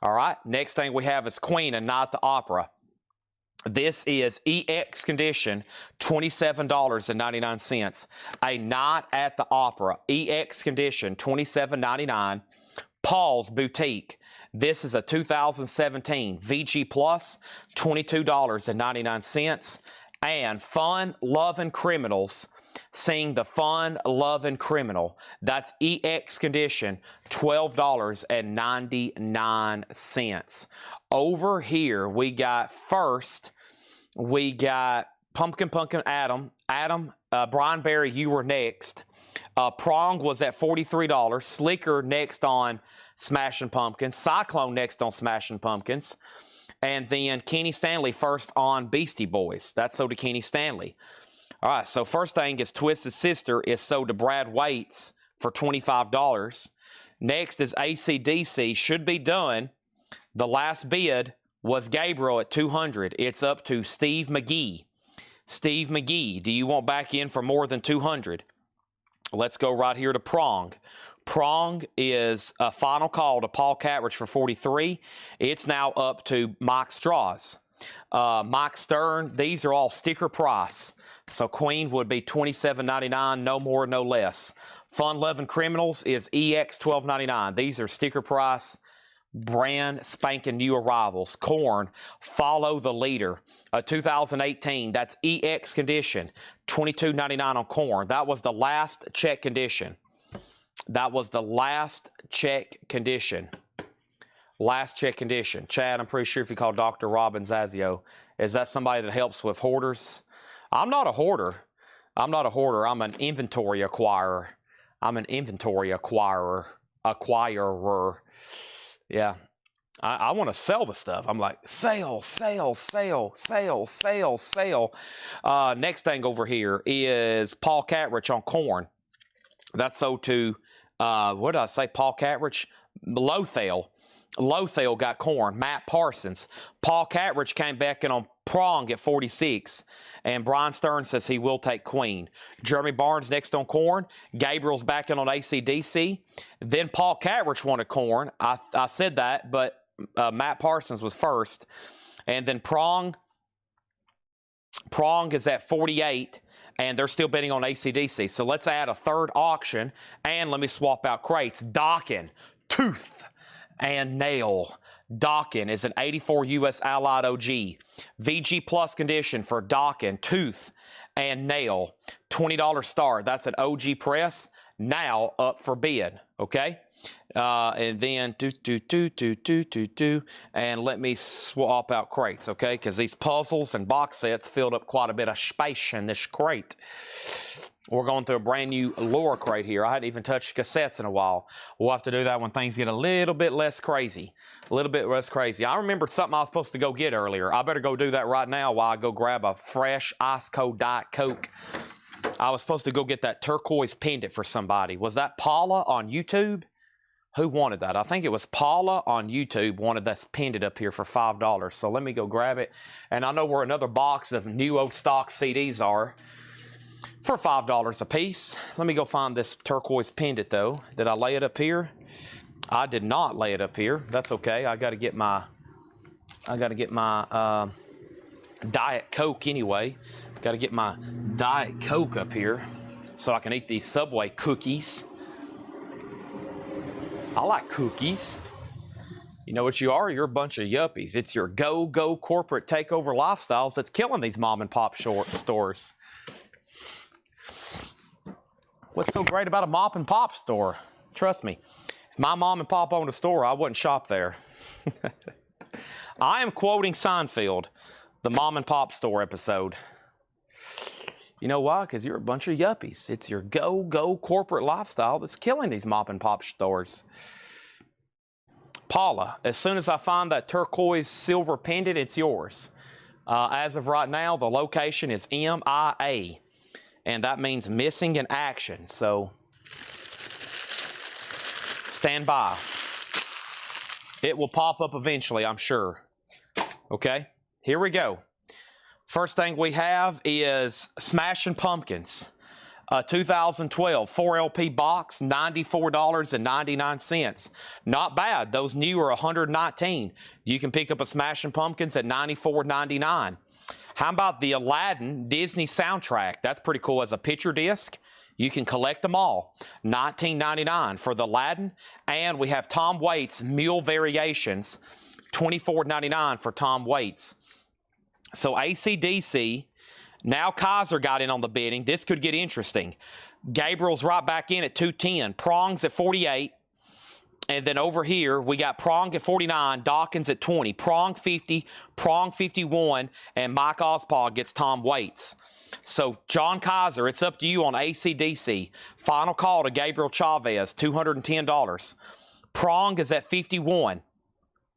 All right, next thing we have is Queen and Night at the Opera. This is EX condition, $27.99. A Night at the Opera, EX condition, $27.99. Paul's Boutique. This is a 2017 VG Plus, $22.99. And Fun Lovin' Criminals sing the Fun Lovin' Criminal. That's EX condition, $12.99. Over here, we got Pumpkin Adam. Brian Berry, you were next. Prong was at $43. Slicker next on Smashing Pumpkins. Cyclone next on Smashing Pumpkins. And then Kenny Stanley first on Beastie Boys. That's sold to Kenny Stanley. All right, so first thing is Twisted Sister is sold to Brad Waits for $25. Next is AC/DC, should be done. The last bid was Gabriel at $200. It's up to Steve McGee. Steve McGee, do you want back in for more than $200? Let's go right here to Prong. Prong is a final call to Paul Catridge for $43. It's now up to Mike Strauss. Mike Stern, these are all sticker price. So Queen would be $27.99, no more, no less. Fun Lovin' Criminals is EX $12.99. These are sticker price, brand spanking new arrivals. Korn, Follow the Leader, a 2018. That's EX condition, $22.99 on Korn. That was the last check condition. That was the last check condition. Last check condition. Chad, I'm pretty sure if you call Dr. Robin Zazio, is that somebody that helps with hoarders? I'm not a hoarder. I'm not a hoarder. I'm an inventory acquirer. I'm an inventory acquirer. Yeah. I want to sell the stuff. I'm like, sale, sale, sale, sale, sale, sale. Next thing over here is Paul Catridge on Korn. That's sold to, what did I say, Paul Catridge? Lothale. Lothale got Korn. Matt Parsons. Paul Catridge came back in on Prong at 46. And Brian Stern says he will take Queen. Jeremy Barnes next on Korn. Gabriel's back in on AC/DC. Then Paul Catridge wanted Korn. I said that, but Matt Parsons was first. And then Prong is at 48. And they're still bidding on AC/DC. So let's add a third auction. And let me swap out crates. Dockin, Tooth, and Nail. Dockin is an 84 U.S. Allied OG. VG Plus condition for Dockin, Tooth, and Nail. $20 start. That's an OG press. Now up for bid. Okay? And then and let me swap out crates, okay? Because these puzzles and box sets filled up quite a bit of space in this crate. We're going through a brand new lure crate here. I hadn't even touched cassettes in a while. We'll have to do that when things get a little bit less crazy. A little bit less crazy. I remembered something I was supposed to go get earlier. I better go do that right now while I go grab a fresh ice cold Diet Coke. I was supposed to go get that turquoise pendant for somebody. Was that Paula on YouTube? Who wanted that? I think it was Paula on YouTube wanted this pendant up here for $5. So let me go grab it. And I know where another box of new old stock CDs are for $5 a piece. Let me go find this turquoise pendant though. Did I lay it up here? I did not lay it up here. That's okay. I got to get my Diet Coke anyway. Got to get my Diet Coke up here so I can eat these Subway cookies. I like cookies. You know what you are? You're a bunch of yuppies. It's your go corporate takeover lifestyles that's killing these mom and pop stores. What's so great about a mom and pop store? Trust me, if my mom and pop owned a store, I wouldn't shop there. I am quoting Seinfeld, the mom and pop store episode. You know why? Because you're a bunch of yuppies. It's your go corporate lifestyle that's killing these mom and pop stores. Paula, as soon as I find that turquoise silver pendant, it's yours. As of right now, the location is MIA, and that means missing in action. So stand by. It will pop up eventually, I'm sure. Okay, here we go. First thing we have is Smashing Pumpkins, 2012 4LP box, $94.99. Not bad. Those new are $119. You can pick up a Smashing Pumpkins at $94.99. How about the Aladdin Disney soundtrack? That's pretty cool as a picture disc. You can collect them all. $19.99 for the Aladdin. And we have Tom Waits Mule Variations, $24.99 for Tom Waits. So AC/DC, now Kaiser got in on the bidding. This could get interesting. Gabriel's right back in at $210. Prongs at $48. And then over here, we got Prong at $49, Dawkins at $20, Prong $50, Prong $51, and Mike Ospog gets Tom Waits. So, John Kaiser, it's up to you on AC/DC. Final call to Gabriel Chavez, $210. Prong is at $51.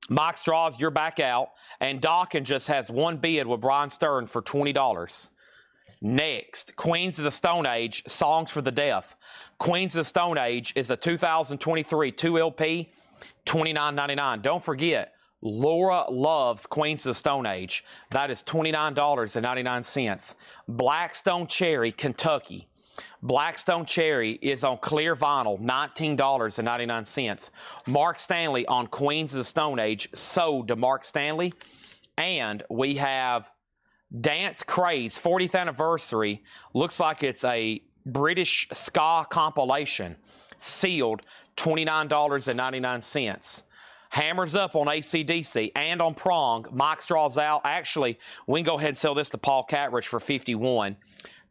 Mike Straws, you're back out. And Dawkins just has one bid with Brian Stern for $20. Next, Queens of the Stone Age, Songs for the Deaf. Queens of the Stone Age is a 2023 2LP, $29.99. Don't forget, Laura loves Queens of the Stone Age. That is $29.99. Blackstone Cherry, Kentucky. Blackstone Cherry is on clear vinyl, $19.99. Mark Stanley on Queens of the Stone Age, sold to Mark Stanley. And we have Dance Craze 40th anniversary. Looks like it's a British ska compilation, sealed, $29.99. Hammers up on AC/DC and on Prong. Mike Straw's out. Actually, we can go ahead and sell this to Paul Catrich for $51.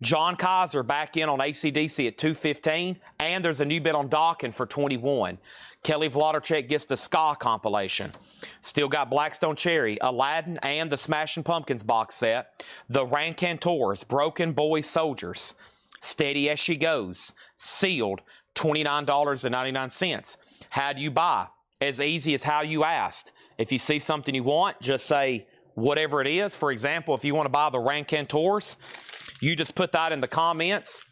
John Kaiser back in on AC/DC at $215, and there's a new bid on Dawkins for $21. Kelly Wlodarczyk gets the ska compilation. Still got Blackstone Cherry, Aladdin, and the Smashing Pumpkins box set. The Rancantors, Broken Boy Soldiers, Steady as She Goes, sealed, $29.99. How do you buy? As easy as how you asked. If you see something you want, just say whatever it is. For example, if you want to buy the Rancantors, you just put that in the comments.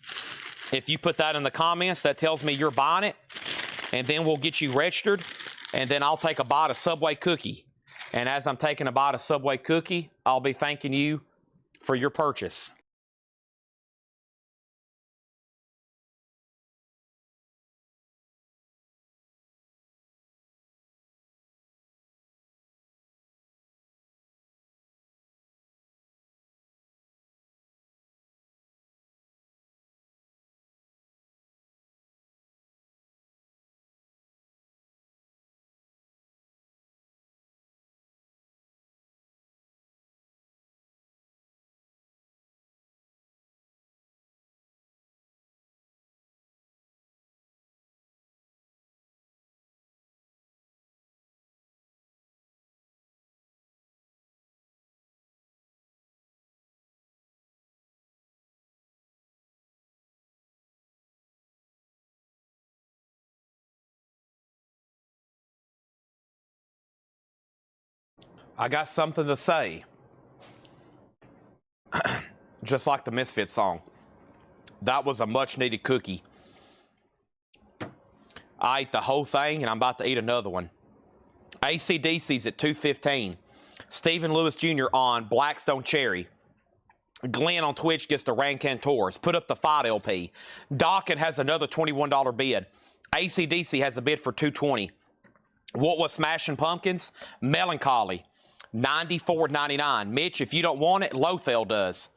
If you put that in the comments, that tells me you're buying it. And then we'll get you registered. And then I'll take a bite of Subway cookie. And as I'm taking a bite of Subway cookie, I'll be thanking you for your purchase. I got something to say. Just like the Misfits song. That was a much-needed cookie. I ate the whole thing, and I'm about to eat another one. AC/DC's at 2:15. Stephen Lewis Jr. on Blackstone Cherry. Glenn on Twitch gets the Rancantors. Put up the Fight LP. Dokken has another $21 bid. AC/DC has a bid for $220. What was Smashing Pumpkins? Melancholy. $94.99. Mitch, if you don't want it, Lothel does.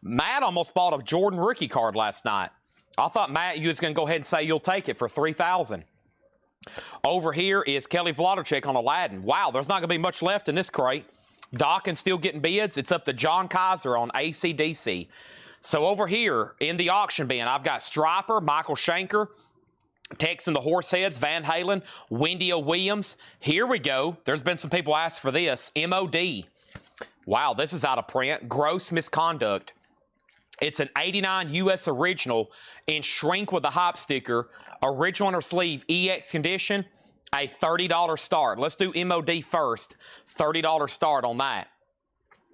Matt almost bought a Jordan rookie card last night. I thought, Matt, you was going to go ahead and say you'll take it for $3,000. Over here is Kelly Vladicek on Aladdin. Wow, there's not going to be much left in this crate. Dokken still getting bids. It's up to John Kaiser on AC/DC. So over here in the auction bin, I've got Striper, Michael Schenker, Tex and the Horseheads, Van Halen, Wendy O. Williams. Here we go. There's been some people ask for this. MOD. Wow, this is out of print. Gross Misconduct. It's an 89 U.S. original in shrink with a hop sticker, original on her sleeve, EX condition, a $30 start. Let's do MOD first. $30 start on that.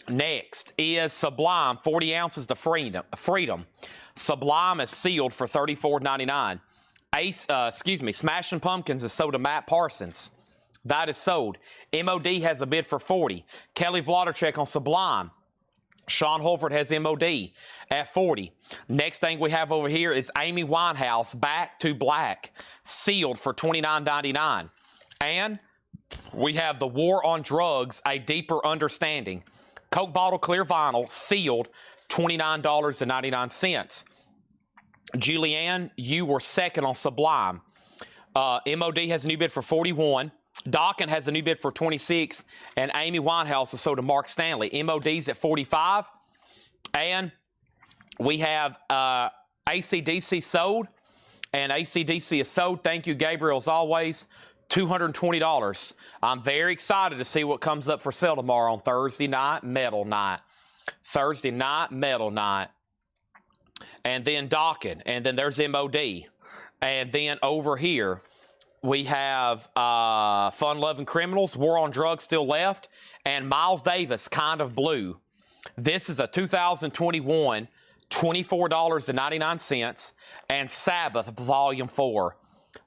Next is Sublime, 40 ounces to Freedom. Sublime is sealed for $34.99. Smashing Pumpkins is sold to Matt Parsons. That is sold. MOD has a bid for $40. Kelly Vladicek on Sublime. Sean Holford has MOD at $40. Next thing we have over here is Amy Winehouse, Back to Black, sealed for $29.99. And we have The War on Drugs, A Deeper Understanding. Coke bottle clear vinyl, sealed, $29.99. Julianne, you were second on Sublime. MOD has a new bid for $41. Dokken has a new bid for $26, and Amy Winehouse is sold to Mark Stanley. MOD's at $45, and we have AC/DC sold, and AC/DC is sold. Thank you, Gabriel, as always. $220. I'm very excited to see what comes up for sale tomorrow on Thursday night, Metal Night. Thursday night, Metal Night. And then Dokken, and then there's MOD. And then over here, we have Fun Loving Criminals, War on Drugs still left, and Miles Davis, Kind of Blue. This is a 2021, $24.99, and Sabbath Volume 4.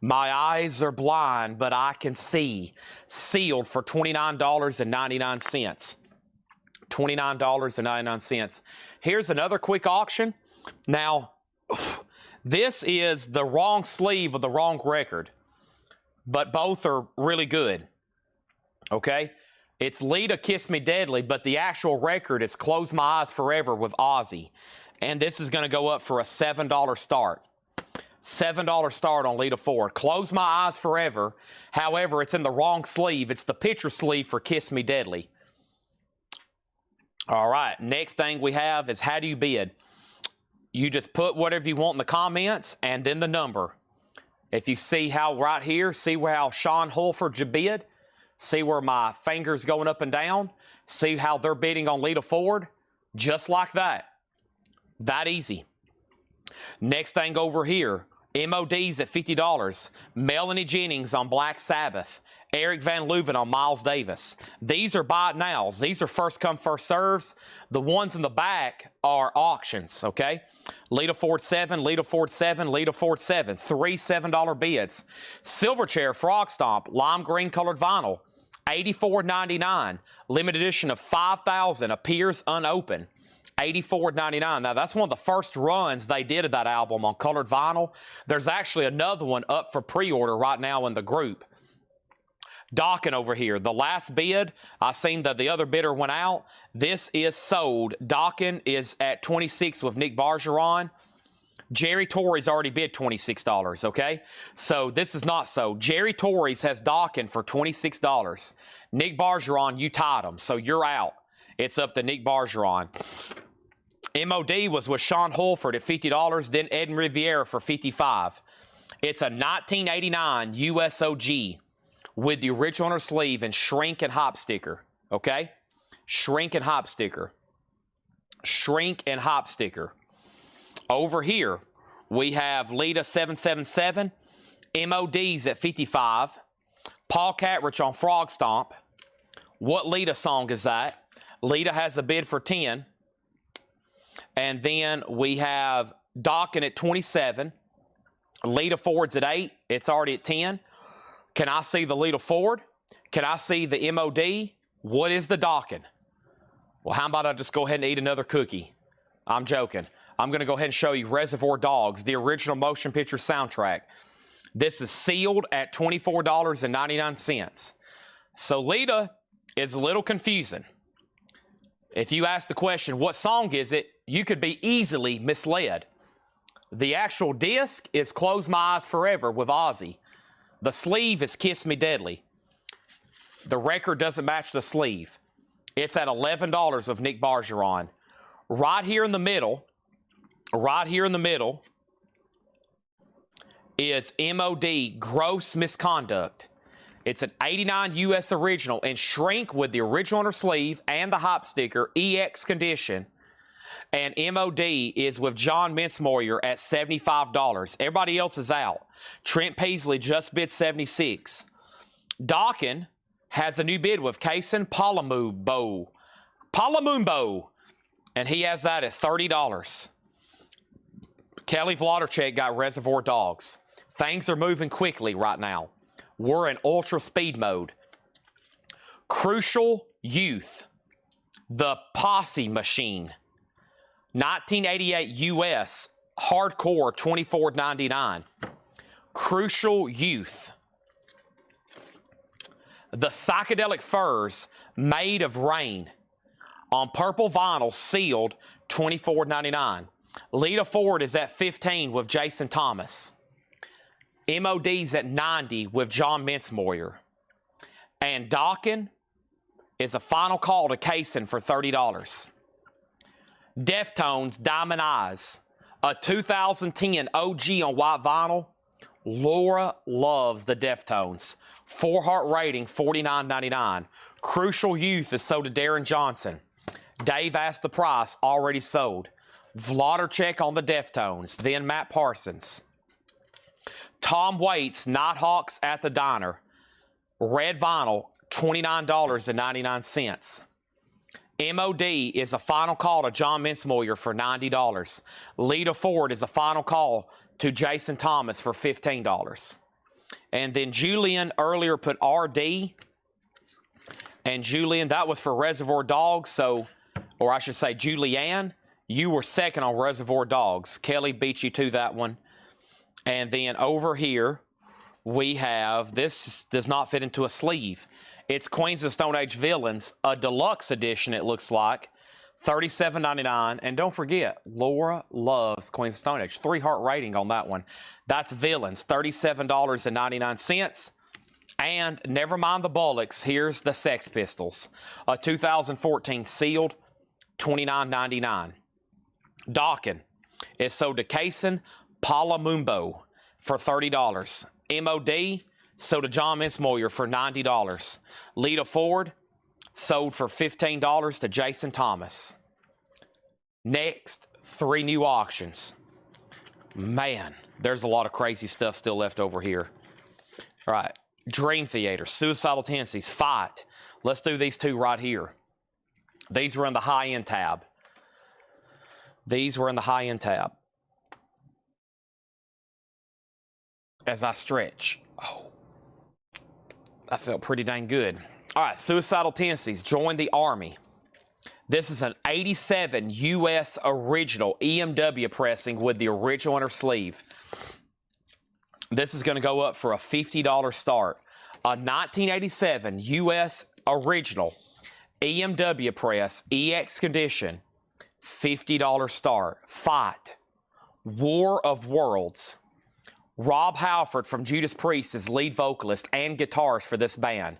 My eyes are blind, but I can see. Sealed for $29.99. $29.99. Here's another quick auction. Now, this is the wrong sleeve of the wrong record, but both are really good, okay? It's Lita, Kiss Me Deadly, but the actual record is Close My Eyes Forever with Ozzy. And this is going to go up for a $7 start. $7 start on Lita Ford. Close My Eyes Forever. However, it's in the wrong sleeve. It's the picture sleeve for Kiss Me Deadly. All right, next thing we have is how do you bid? You just put whatever you want in the comments and then the number. If you see how right here, see how Sean Holford bid, see where my finger's going up and down, see how they're bidding on Lita Ford, just like that. That easy. Next thing over here, MOD's at $50. Melanie Jennings on Black Sabbath. Eric Van Leuven on Miles Davis. These are buy it nows. These are first come, first serves. The ones in the back are auctions, okay? Lita Ford 7, Lita Ford 7, Lita Ford 7. 3 $7 bids. Silverchair Frog Stomp, lime green colored vinyl. $84.99. Limited edition of 5,000 appears unopened. $84.99. Now, that's one of the first runs they did of that album on colored vinyl. There's actually another one up for pre-order right now in the group. Dokken over here. The last bid, I seen that the other bidder went out. This is sold. Dokken is at $26 with Nick Bargeron. Jerry Torrey's already bid $26, okay? So this is not sold. Jerry Torrey's has Dokken for $26. Nick Bargeron, you tied him, so you're out. It's up to Nick Bargeron. MOD was with Sean Holford at $50, then Eden Riviera for $55. It's a 1989 USOG with the original on her sleeve and shrink and hop sticker, okay? Shrink and hop sticker. Shrink and hop sticker. Over here, we have Lita 777, MOD's at $55, Paul Catrich on Frog Stomp, What Lita song is that? Lita has a bid for 10. And then we have Dokken at 27. Lita Ford's at 8. It's already at 10. Can I see the Lita Ford? Can I see the MOD? What is the Dokken? Well, how about I just go ahead and eat another cookie? I'm joking. I'm going to go ahead and show you Reservoir Dogs, the original motion picture soundtrack. This is sealed at $24.99. So Lita is a little confusing. If you ask the question, what song is it? You could be easily misled. The actual disc is Close My Eyes Forever with Ozzy. The sleeve is Kiss Me Deadly. The record doesn't match the sleeve. It's at $11 of Nick Bargeron. Right here in the middle is MOD Gross Misconduct. It's an 89 US original and shrink with the original on her sleeve and the hop sticker, EX condition. And MOD is with John Mincemoyer at $75. Everybody else is out. Trent Peasley just bid $76. Dokken has a new bid with Kason Palamumbo. And he has that at $30. Kelly Vlodarchek got Reservoir Dogs. Things are moving quickly right now. We're in ultra speed mode. Crucial Youth. The Posse Machine. 1988 US. Hardcore $24.99. Crucial Youth. The Psychedelic Furs Made of Rain. On purple vinyl, sealed, $24.99. Lita Ford is at 15 with Jason Thomas. MOD's at 90 with John Mincemoyer. And Dokken is a final call to Kason for $30. Deftones Diamond Eyes, a 2010 OG on white vinyl. Laura loves the Deftones. 4-heart rating, $49.99. Crucial Youth is sold to Darren Johnson. Dave asked the price, already sold. Vlodarchek on the Deftones, then Matt Parsons. Tom Waits, Nighthawks at the Diner. Red vinyl, $29.99. MOD is a final call to John Mincemoyer for $90. Lita Ford is a final call to Jason Thomas for $15. And then Julian earlier put RD. And Julian, that was for Reservoir Dogs, so, or I should say Julianne, you were second on Reservoir Dogs. Kelly beat you to that one. And then over here, we have, this does not fit into a sleeve. It's Queens of the Stone Age Villains, a deluxe edition, it looks like. $37.99. And don't forget, Laura loves Queens of Stone Age. 3-heart rating on that one. That's Villains, $37.99. And never mind the Bullocks, here's the Sex Pistols. A 2014 sealed, $29.99. Dokken is sold to Kason Palamumbo for $30. MOD sold to John Mincemoyer for $90. Lita Ford sold for $15 to Jason Thomas. Next, 3 new auctions. Man, there's a lot of crazy stuff still left over here. All right, Dream Theater, Suicidal Tendencies, Fight. Let's do these 2 right here. These were in the high-end tab. As I stretch. Oh, that felt pretty dang good. All right, Suicidal Tendencies, Join the Army. This is an 87 US original EMW pressing with the original inner sleeve. This is going to go up for a $50 start. A 1987 US original EMW press, EX condition, $50 start. Fight. War of Worlds. Rob Halford from Judas Priest is lead vocalist and guitarist for this band.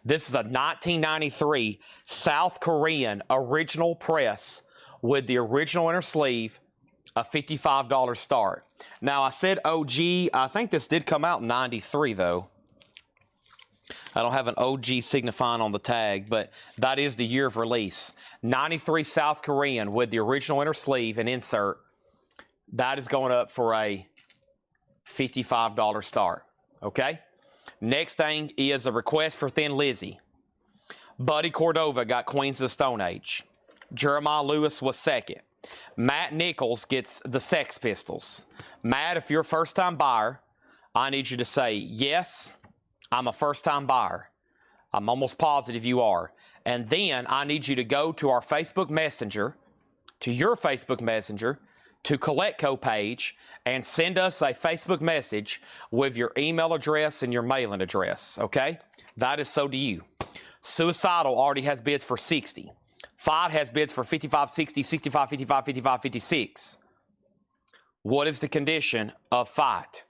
This is a 1993 South Korean original press with the original inner sleeve, a $55 start. Now, I said OG. I think this did come out in 93, though. I don't have an OG signifying on the tag, but that is the year of release. 93 South Korean with the original inner sleeve and insert. That is going up for a $55 start. Okay? Next thing is a request for Thin Lizzy. Buddy Cordova got Queens of the Stone Age. Jeremiah Lewis was second. Matt Nichols gets the Sex Pistols. Matt, if you're a first-time buyer, I need you to say, yes, I'm a first-time buyer. I'm almost positive you are. And then I need you to go to our Facebook Messenger, to your Facebook Messenger, to Collectco page, and send us a Facebook message with your email address and your mailing address, okay? That is so to you. Suicidal already has bids for 60. Fight has bids for 55, 60, 65, 55, 55, 56. What is the condition of Fight?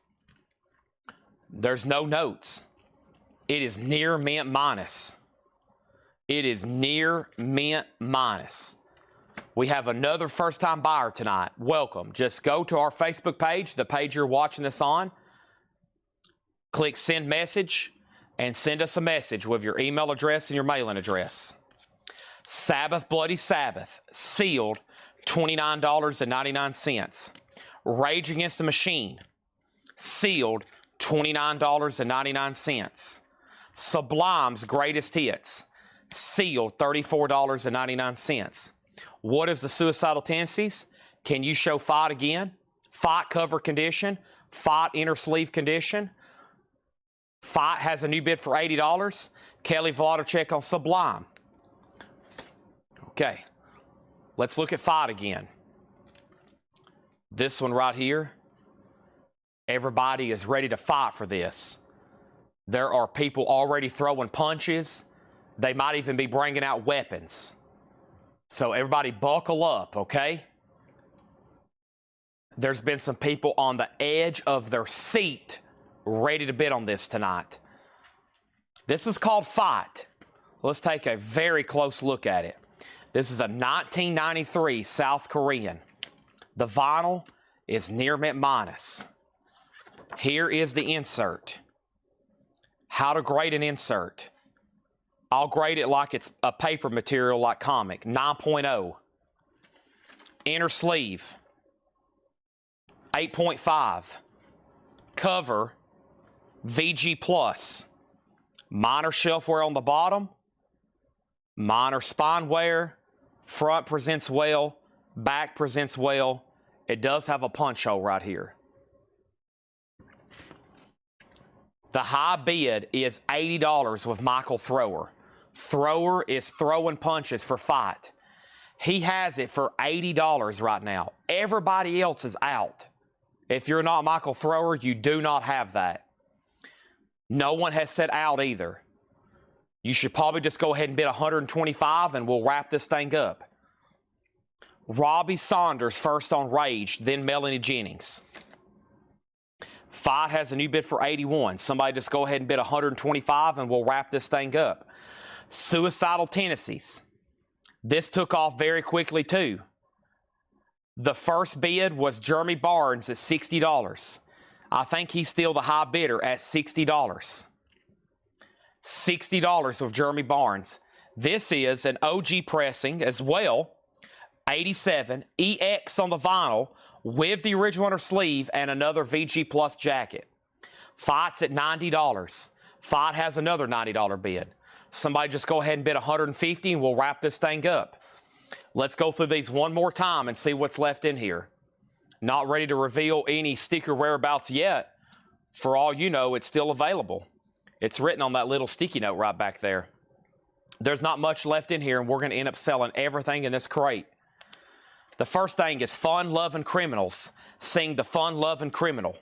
There's no notes. It is near mint minus. It is near mint minus. We have another first-time buyer tonight. Welcome. Just go to our Facebook page, the page you're watching this on. Click send message and send us a message with your email address and your mailing address. Sabbath Bloody Sabbath, sealed, $29.99. Rage Against the Machine, sealed, $29.99. Sublime's Greatest Hits, sealed, $34.99. What is the suicidal tendencies? Can you show Fight again? Fight cover condition, Fight inner sleeve condition. Fight has a new bid for $80. Kelly Vladicek on Sublime. Okay, let's look at Fight again. This one right here, everybody is ready to fight for this. There are people already throwing punches. They might even be bringing out weapons. So everybody buckle up, okay? There's been some people on the edge of their seat ready to bid on this tonight. This is called Fight. Let's take a very close look at it. This is a 1993 South Korean. The vinyl is near mint minus. Here is the insert. How to grade an insert. I'll grade it like it's a paper material like comic, 9.0. Inner sleeve, 8.5. Cover, VG Plus. Minor shelf wear on the bottom. Minor spine wear. Front presents well. Back presents well. It does have a punch hole right here. The high bid is $80 with Michael Thrower. Thrower is throwing punches for Fight. He has it for $80 right now. Everybody else is out. If you're not Michael Thrower, you do not have that. No one has said out either. You should probably just go ahead and bid $125 and we'll wrap this thing up. Robbie Saunders first on Rage, then Melanie Jennings. Fight has a new bid for $81. Somebody just go ahead and bid $125 and we'll wrap this thing up. Suicidal Tendencies. This took off very quickly too. The first bid was Jeremy Barnes at $60. I think he's still the high bidder at $60. $60 with Jeremy Barnes. This is an OG pressing as well. 87 EX on the vinyl with the original inner sleeve and another VG Plus jacket. Fight's at $90. Fight has another $90 bid. Somebody just go ahead and bid $150 and we'll wrap this thing up. Let's go through these one more time and see what's left in here. Not ready to reveal any sticker whereabouts yet. For all you know, it's still available. It's written on that little sticky note right back there. There's not much left in here, and we're going to end up selling everything in this crate. The first thing is Fun Lovin' Criminals. Sing the Fun Lovin' Criminal.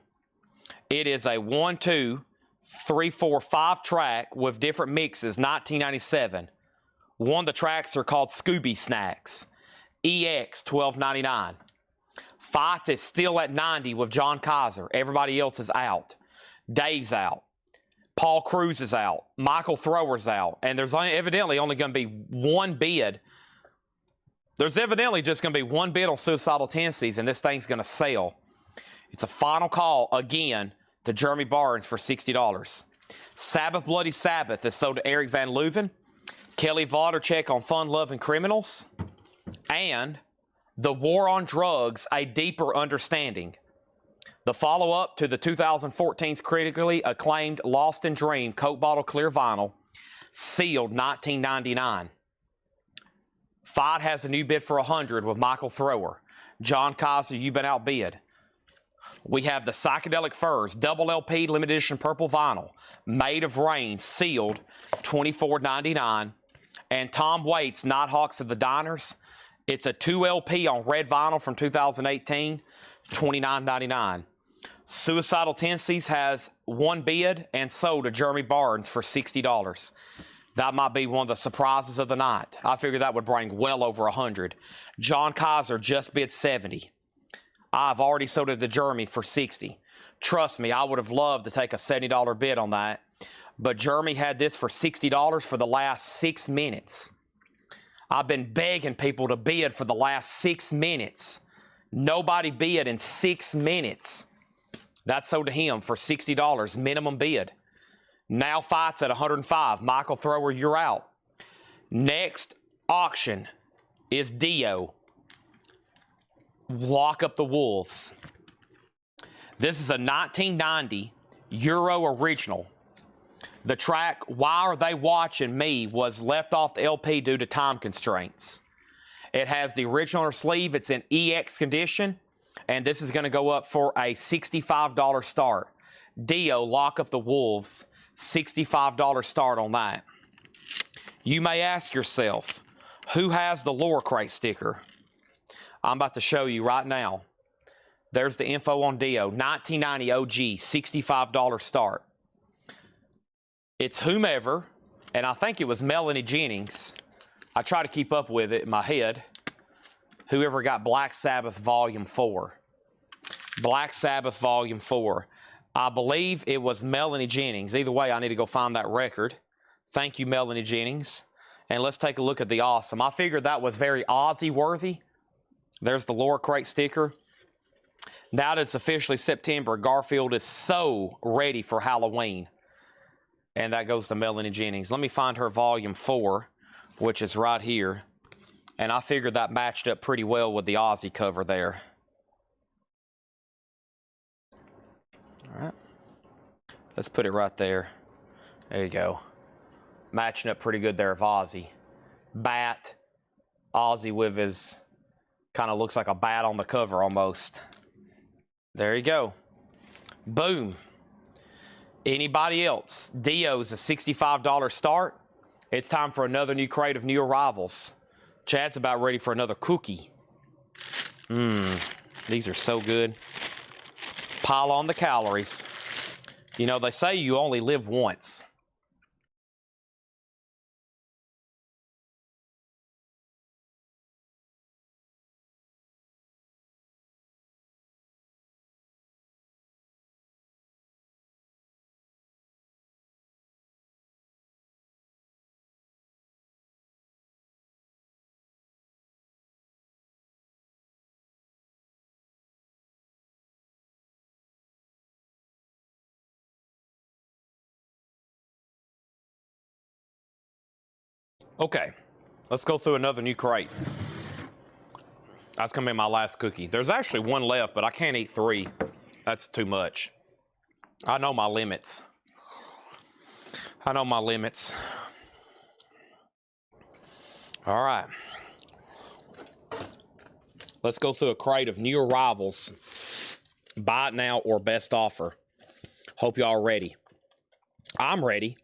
It is a 1, 2, 3, 4, 5 track with different mixes, 1997. One of the tracks are called Scooby Snacks. EX, $12.99. Fight is still at $90 with John Kaiser. Everybody else is out. Dave's out. Paul Cruz is out. Michael Thrower's out. And there's evidently only going to be one bid. There's evidently just going to be one bid on Suicidal Tendencies, and this thing's going to sell. It's a final call, again, to Jeremy Barnes for $60. Sabbath Bloody Sabbath is sold to Eric Van Leuven. Kelly Vladicek on Fun Lovin' Criminals. And The War on Drugs, A Deeper Understanding. The follow-up to the 2014's critically acclaimed Lost in Dream Coke Bottle Clear Vinyl. sealed, $19.99. Fight has a new bid for $100 with Michael Thrower. John Kaiser, you've been outbid. We have the Psychedelic Furs, double LP, limited edition purple vinyl, Made of Rain, sealed, $24.99. And Tom Waits, Nighthawks of the Diners. It's a 2 LP on red vinyl from 2018, $29.99. Suicidal Tendencies has one bid and sold to Jeremy Barnes for $60. That might be one of the surprises of the night. I figured that would bring well over 100. John Kaiser just bid 70. I've already sold it to Jeremy for 60. Trust me, I would have loved to take a $70 bid on that. But Jeremy had this for $60 for the last 6 minutes. I've been begging people to bid for the last 6 minutes. Nobody bid in 6 minutes. That sold to him for $60, minimum bid. Now Fight's at $105. Michael Thrower, you're out. Next auction is Dio. Lock Up the Wolves. This is a 1990 Euro original. The track Why Are They Watching Me was left off the LP due to time constraints. It has the original sleeve. It's in EX condition. And this is going to go up for a $65 start. Dio, Lock Up the Wolves, $65 start on that. You may ask yourself, who has the Lower Crate sticker? I'm about to show you right now. There's the info on Dio, 1990 OG, $65 start. It's whomever, and I think it was Melanie Jennings. I try to keep up with it in my head. Whoever got Black Sabbath Volume 4. Black Sabbath Volume 4. I believe it was Melanie Jennings. Either way, I need to go find that record. Thank you, Melanie Jennings. And let's take a look at the awesome. I figured that was very Aussie-worthy. There's the Lower Crate sticker. Now that it's officially September, Garfield is so ready for Halloween. And that goes to Melanie Jennings. Let me find her Volume 4, which is right here. And I figured that matched up pretty well with the Aussie cover there. All right. Let's put it right there. There you go. Matching up pretty good there of Aussie. Bat. Aussie with his... kind of looks like a bat on the cover almost. There you go. Boom. Anybody else? Dio's a $65 start. It's time for another new crate of new arrivals. Chad's about ready for another cookie. These are so good. Pile on the calories. You know, they say you only live once. Okay, let's go through another new crate. That's gonna be my last cookie. There's actually one left, but I can't eat 3. That's too much. I know my limits. I know my limits. All right. Let's go through a crate of new arrivals. Buy it now or best offer. Hope y'all are ready. I'm ready.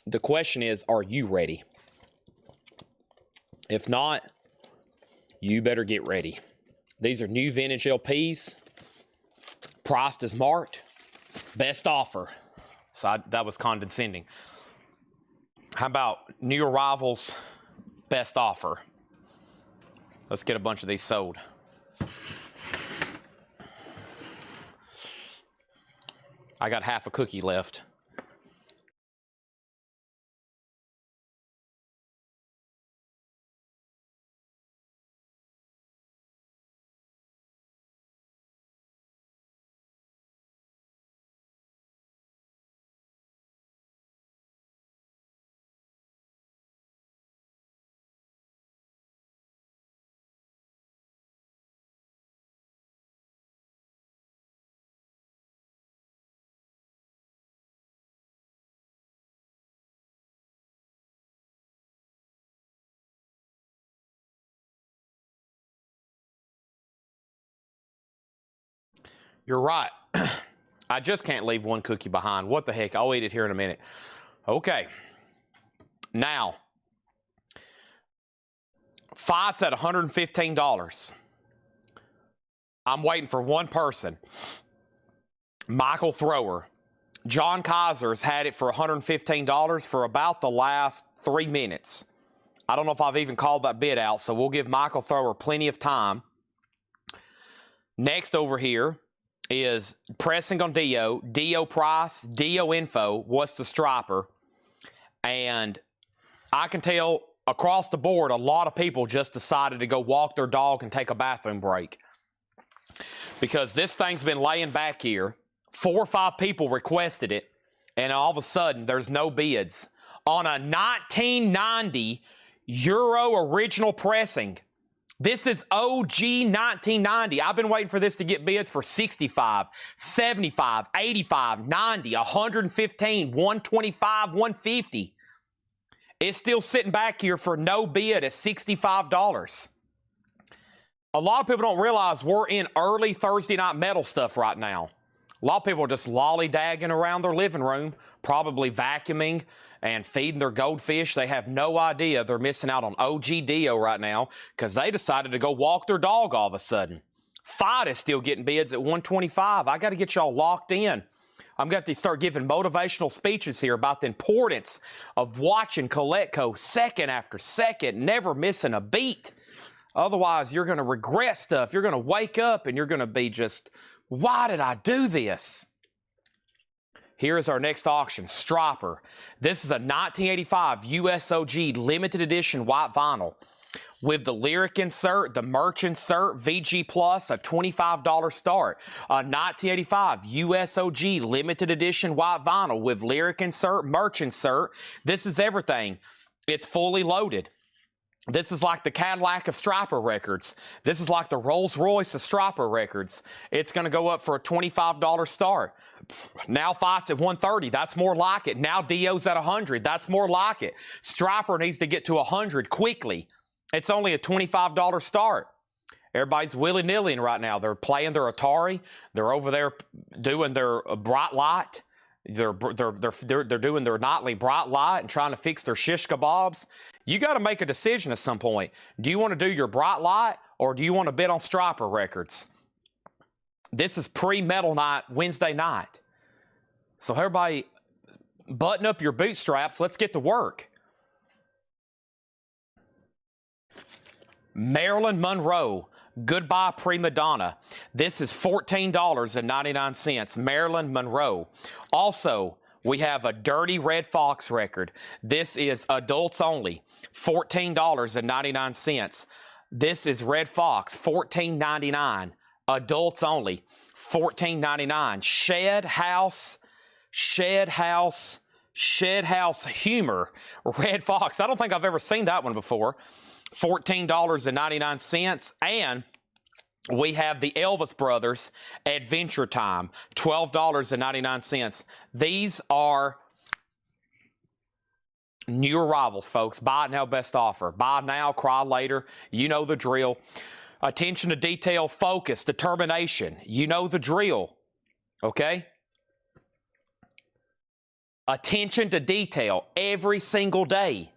The question is, are you ready? If not, you better get ready. These are new vintage LPs. Priced as marked. Best offer. So that was condescending. How about new arrivals, best offer? Let's get a bunch of these sold. I got half a cookie left. You're right. I just can't leave one cookie behind. What the heck? I'll eat it here in a minute. Okay. Now, fights at $115. I'm waiting for one person. Michael Thrower. John Kaiser's had it for $115 for about the last 3 minutes. I don't know if I've even called that bid out, so we'll give Michael Thrower plenty of time. Next over here is pressing on Dio, Dio price, Dio info, what's the striper? And I can tell across the board, a lot of people just decided to go walk their dog and take a bathroom break. Because this thing's been laying back here. 4 or 5 people requested it, and all of a sudden, there's no bids. On a 1990 Euro original pressing. This is OG 1990. I've been waiting for this to get bids for 65, 75, 85, 90, 115, 125, 150. It's still sitting back here for no bid at $65. A lot of people don't realize we're in early Thursday night metal stuff right now. A lot of people are just lollygagging around their living room, probably vacuuming and feeding their goldfish. They have no idea they're missing out on OG Dio right now because they decided to go walk their dog all of a sudden. Fight is still getting bids at $125. I got to get y'all locked in. I'm going to have to start giving motivational speeches here about the importance of watching Coletco second after second, never missing a beat. Otherwise, you're going to regret stuff. You're going to wake up and you're going to be just, why did I do this? Here is our next auction, Stropper. This is a 1985 USOG limited edition white vinyl with the lyric insert, the merch insert, VG Plus, a $25 start. A 1985 USOG limited edition white vinyl with lyric insert, merch insert. This is everything. It's fully loaded. This is like the Cadillac of Stropper records. This is like the Rolls Royce of Stropper records. It's going to go up for a $25 start. Now Fight's at $130. That's more like it. Now Dio's at $100. That's more like it. Stropper needs to get to $100 quickly. It's only a $25 start. Everybody's willy-nillying right now. They're playing their Atari. They're over there doing their bright light. They're doing their nightly bright light and trying to fix their shish kebabs. You got to make a decision at some point. Do you want to do your bright light or do you want to bid on Stropper records? This is pre-Metal Night Wednesday night. So everybody button up your bootstraps. Let's get to work. Marilyn Monroe. Goodbye Prima Donna. This is $14.99. Marilyn Monroe. Also, we have a Dirty Red Fox record. This is adults only. $14.99. This is Red Fox. $14.99. Adults only. $14.99. Shed House Humor. Red Fox. I don't think I've ever seen that one before. $14.99. And we have the Elvis Brothers Adventure Time, $12.99. These are new arrivals, folks. Buy now, best offer. Buy now, cry later. You know the drill. Attention to detail, focus, determination. You know the drill. Okay? Attention to detail every single day.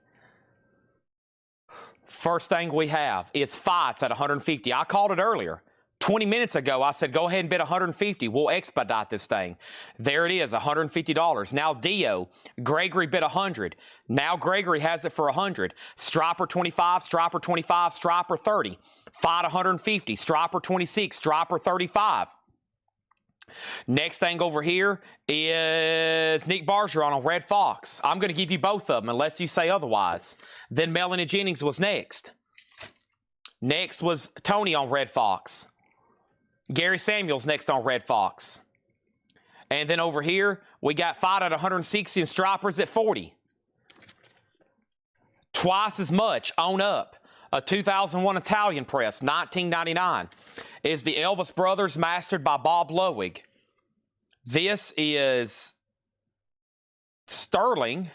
First thing we have is Fights at $150. I called it earlier. 20 minutes ago, I said, go ahead and bid $150. We'll expedite this thing. There it is, $150. Now Dio, Gregory bid $100. Now Gregory has it for $100. Stropper 25, Stropper 25, Stropper 30. Fight $150, Stropper 26, Stropper 35. Next thing over here is Nick Bargeron on Red Fox. I'm going to give you both of them unless you say otherwise. Then Melanie Jennings was next. Next was Tony on Red Fox. Gary Samuels next on Red Fox. And then over here, we got Fight at 160 and Stroppers at 40. Twice as much on up. A 2001 Italian press, $19.99, is the Elvis Brothers mastered by Bob Lowig. This is Sterling.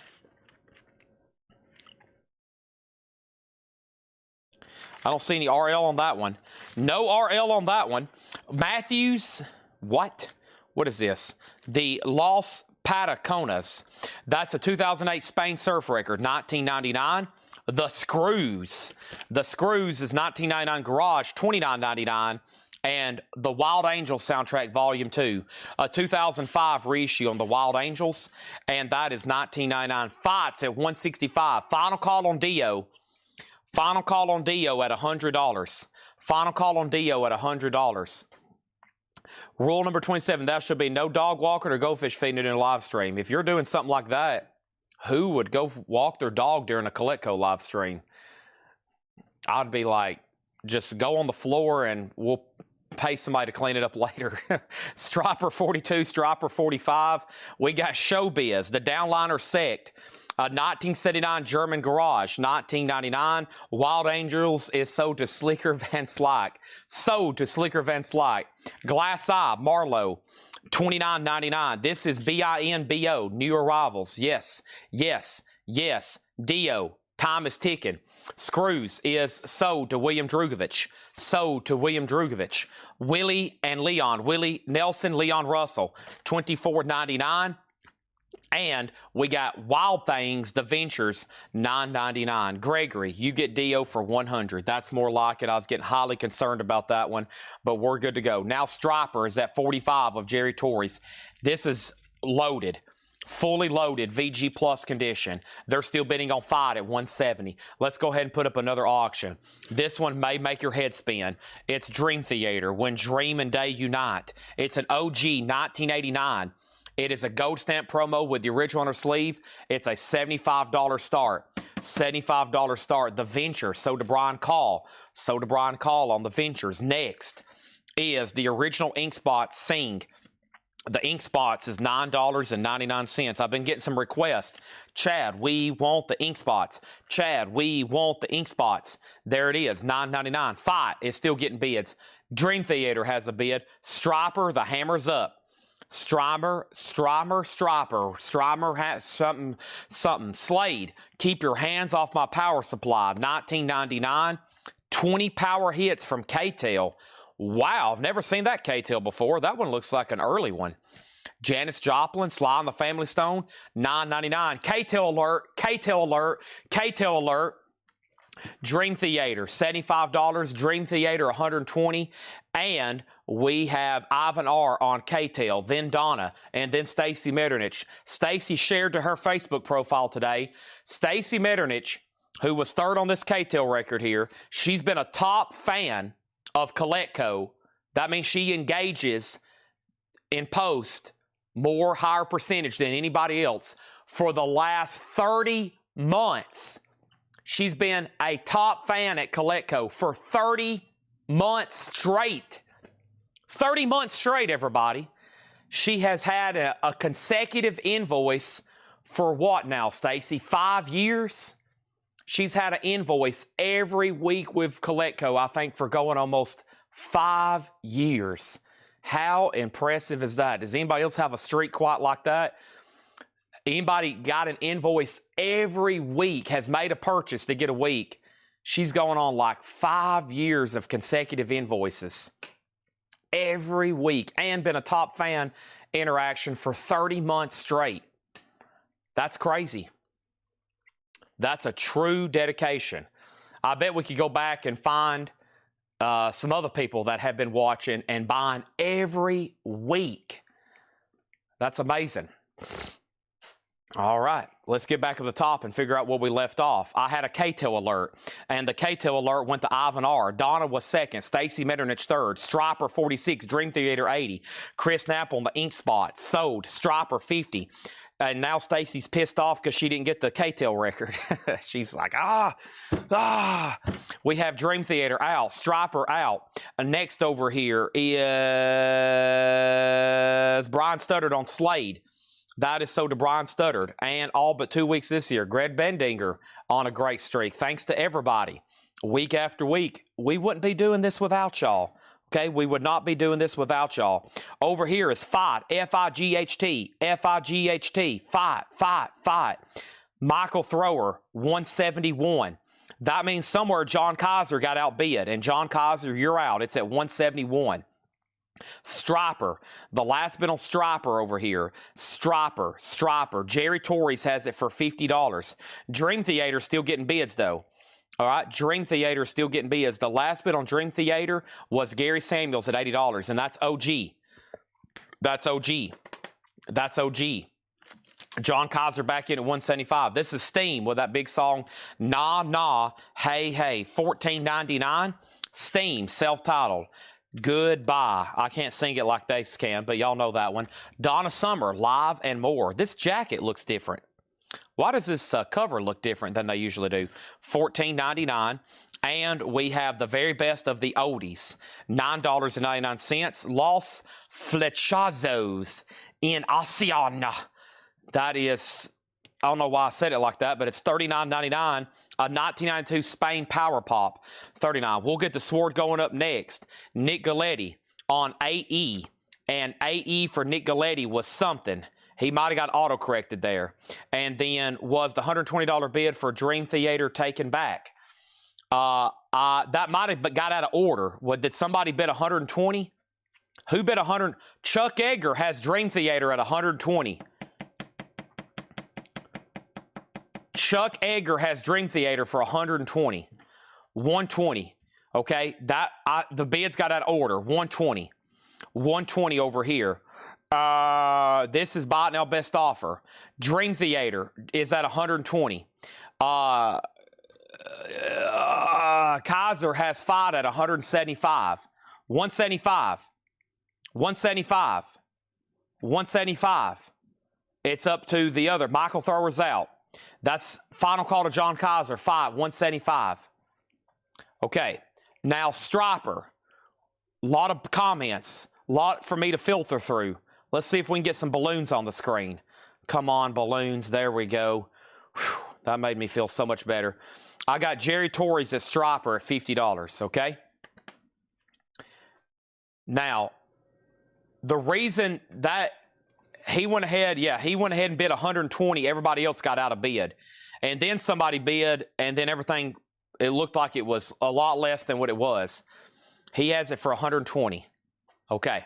I don't see any RL on that one. No RL on that one. Matthews what? What is this? The Los Pataconas. That's a 2008 Spain surf record, 1999. The Screws. The Screws is 1999 Garage, $29.99. And the Wild Angels soundtrack, Volume 2, a 2005 reissue on the Wild Angels, and that is $19.99. Fights at $165. Final Call on Dio. Final Call on Dio at $100. Final Call on Dio at $100. Rule number 27, there should be no dog walking or go fish feeding in a live stream. If you're doing something like that, who would go walk their dog during a Coletco live stream? I'd be like, just go on the floor and we'll pay somebody to clean it up later. Striper 42, Striper 45. We got Showbiz, the Downliner Sect. 1979 German Garage, 1999. Wild Angels is sold to Slicker Van Slyke. Sold to Slicker Van Slyke. Glass Eye, Marlowe, $29.99. This is BINBO, New Arrivals. Yes, yes, yes. Dio, time is ticking. Screws is sold to William Drugovich. Sold to William Drugovich. Willie and Leon. Willie Nelson, Leon Russell, $24.99. And we got Wild Things, The Ventures, $9.99. Gregory, you get Dio for $100. That's more like it. I was getting highly concerned about that one, but we're good to go. Now Striper is at $45 of Jerry Torres. This is loaded. Fully loaded VG Plus condition. They're still bidding on Fight at $170. Let's go ahead and put up another auction. This one may make your head spin. It's Dream Theater, When Dream and Day Unite. It's an OG 1989. It is a gold stamp promo with the original on her sleeve. It's a $75 start. $75 start. The Venture, So to Brian Call. So to Brian Call on The Ventures. Next is the original Ink Spots Sing. The Ink Spots is $9.99. I've been getting some requests. Chad, we want the Ink Spots. Chad, we want the Ink Spots. There it is, $9.99. Fight is still getting bids. Dream Theater has a bid. Striper, the hammer's up. Striper has something. Slade, Keep Your Hands Off My Power Supply, $19.99. 20 power hits from K-Tail. Wow, I've never seen that K-Tail before. That one looks like an early one. Janis Joplin, Sly on the Family Stone, $9.99. K-Tail alert, K-Tail alert, K-Tail alert. Dream Theater, $75. Dream Theater, $120. And we have Ivan R. on K-Tail, then Donna, and then Stacy Metternich. Stacy shared to her Facebook profile today. Stacy Metternich, who was third on this K-Tail record here, she's been a top fan of Coletco. That means she engages in post more higher percentage than anybody else for the last 30 months. She's been a top fan at Coletco for 30 months straight. 30 months straight, everybody. She has had a consecutive invoice for what now, Stacy? 5 years? She's had an invoice every week with Coletco, I think, for going almost 5 years. How impressive is that? Does anybody else have a streak quite like that? Anybody got an invoice every week, has made a purchase to get a week? She's going on like 5 years of consecutive invoices every week and been a top fan interaction for 30 months straight. That's crazy. That's a true dedication. I bet we could go back and find some other people that have been watching and buying every week. That's amazing. All right, let's get back to the top and figure out where we left off. I had a K-Tail alert, and the K-Tail alert went to Ivan R. Donna was second, Stacy Metternich third, Striper 46, Dream Theater 80, Chris Knapp on the Ink Spot, sold, Striper 50. And now Stacy's pissed off because she didn't get the K-Tail record. She's like, We have Dream Theater out, Striper out. Next over here is Brian Studdard on Slade. That is so to Brian Studdard. And all but 2 weeks this year, Greg Bendinger on a great streak. Thanks to everybody. Week after week. We wouldn't be doing this without y'all. Okay, we would not be doing this without y'all. Over here is Fight, F-I-G-H-T, F-I-G-H-T, Fight. Michael Thrower, 171. That means somewhere John Kaiser got outbid. And John Kaiser, you're out. It's at 171. Stryper, the last bid on Stryper over here. Stryper. Jerry Torres has it for $50. Dream Theater still getting bids though. All right, Dream Theater still getting bids. The last bid on Dream Theater was Gary Samuels at $80, and that's OG. That's OG. John Kaiser back in at $175. This is Steam with that big song, Nah Nah, Hey Hey, $14.99. Steam, self-titled. Goodbye. I can't sing it like they can, but y'all know that one. Donna Summer, Live and More. This jacket looks different. Why does this cover look different than they usually do? $14.99. And we have the very best of the oldies, $9.99. Los Flechazos in Asiana. That is, I don't know why I said it like that, but it's $39.99. A 1992 Spain Power Pop, $39. We'll get the Sword going up next. Nick Galletti on AE. And AE for Nick Galletti was something. He might have got auto-corrected there. And then was the $120 bid for Dream Theater taken back. That might have got out of order. Did somebody bid 120? Who bid 100? Chuck Edgar has Dream Theater at 120. Chuck Edgar has Dream Theater for 120. 120. Okay, the bids got out of order. 120. 120 over here. This is Buy It Now Best Offer. Dream Theater is at 120. Kaiser has Fight at 175. 175. 175. 175. It's up to the other. Michael Thrower's out. That's final call to John Kaiser. 175. Okay. Now Stryper. A lot of comments. A lot for me to filter through. Let's see if we can get some balloons on the screen. Come on, balloons. There we go. Whew, that made me feel so much better. I got Jerry Torres at Stryper at $50, okay? Now, the reason that he went ahead and bid 120. Everybody else got out of bid. And then somebody bid, and then everything, it looked like it was a lot less than what it was. He has it for 120. Okay.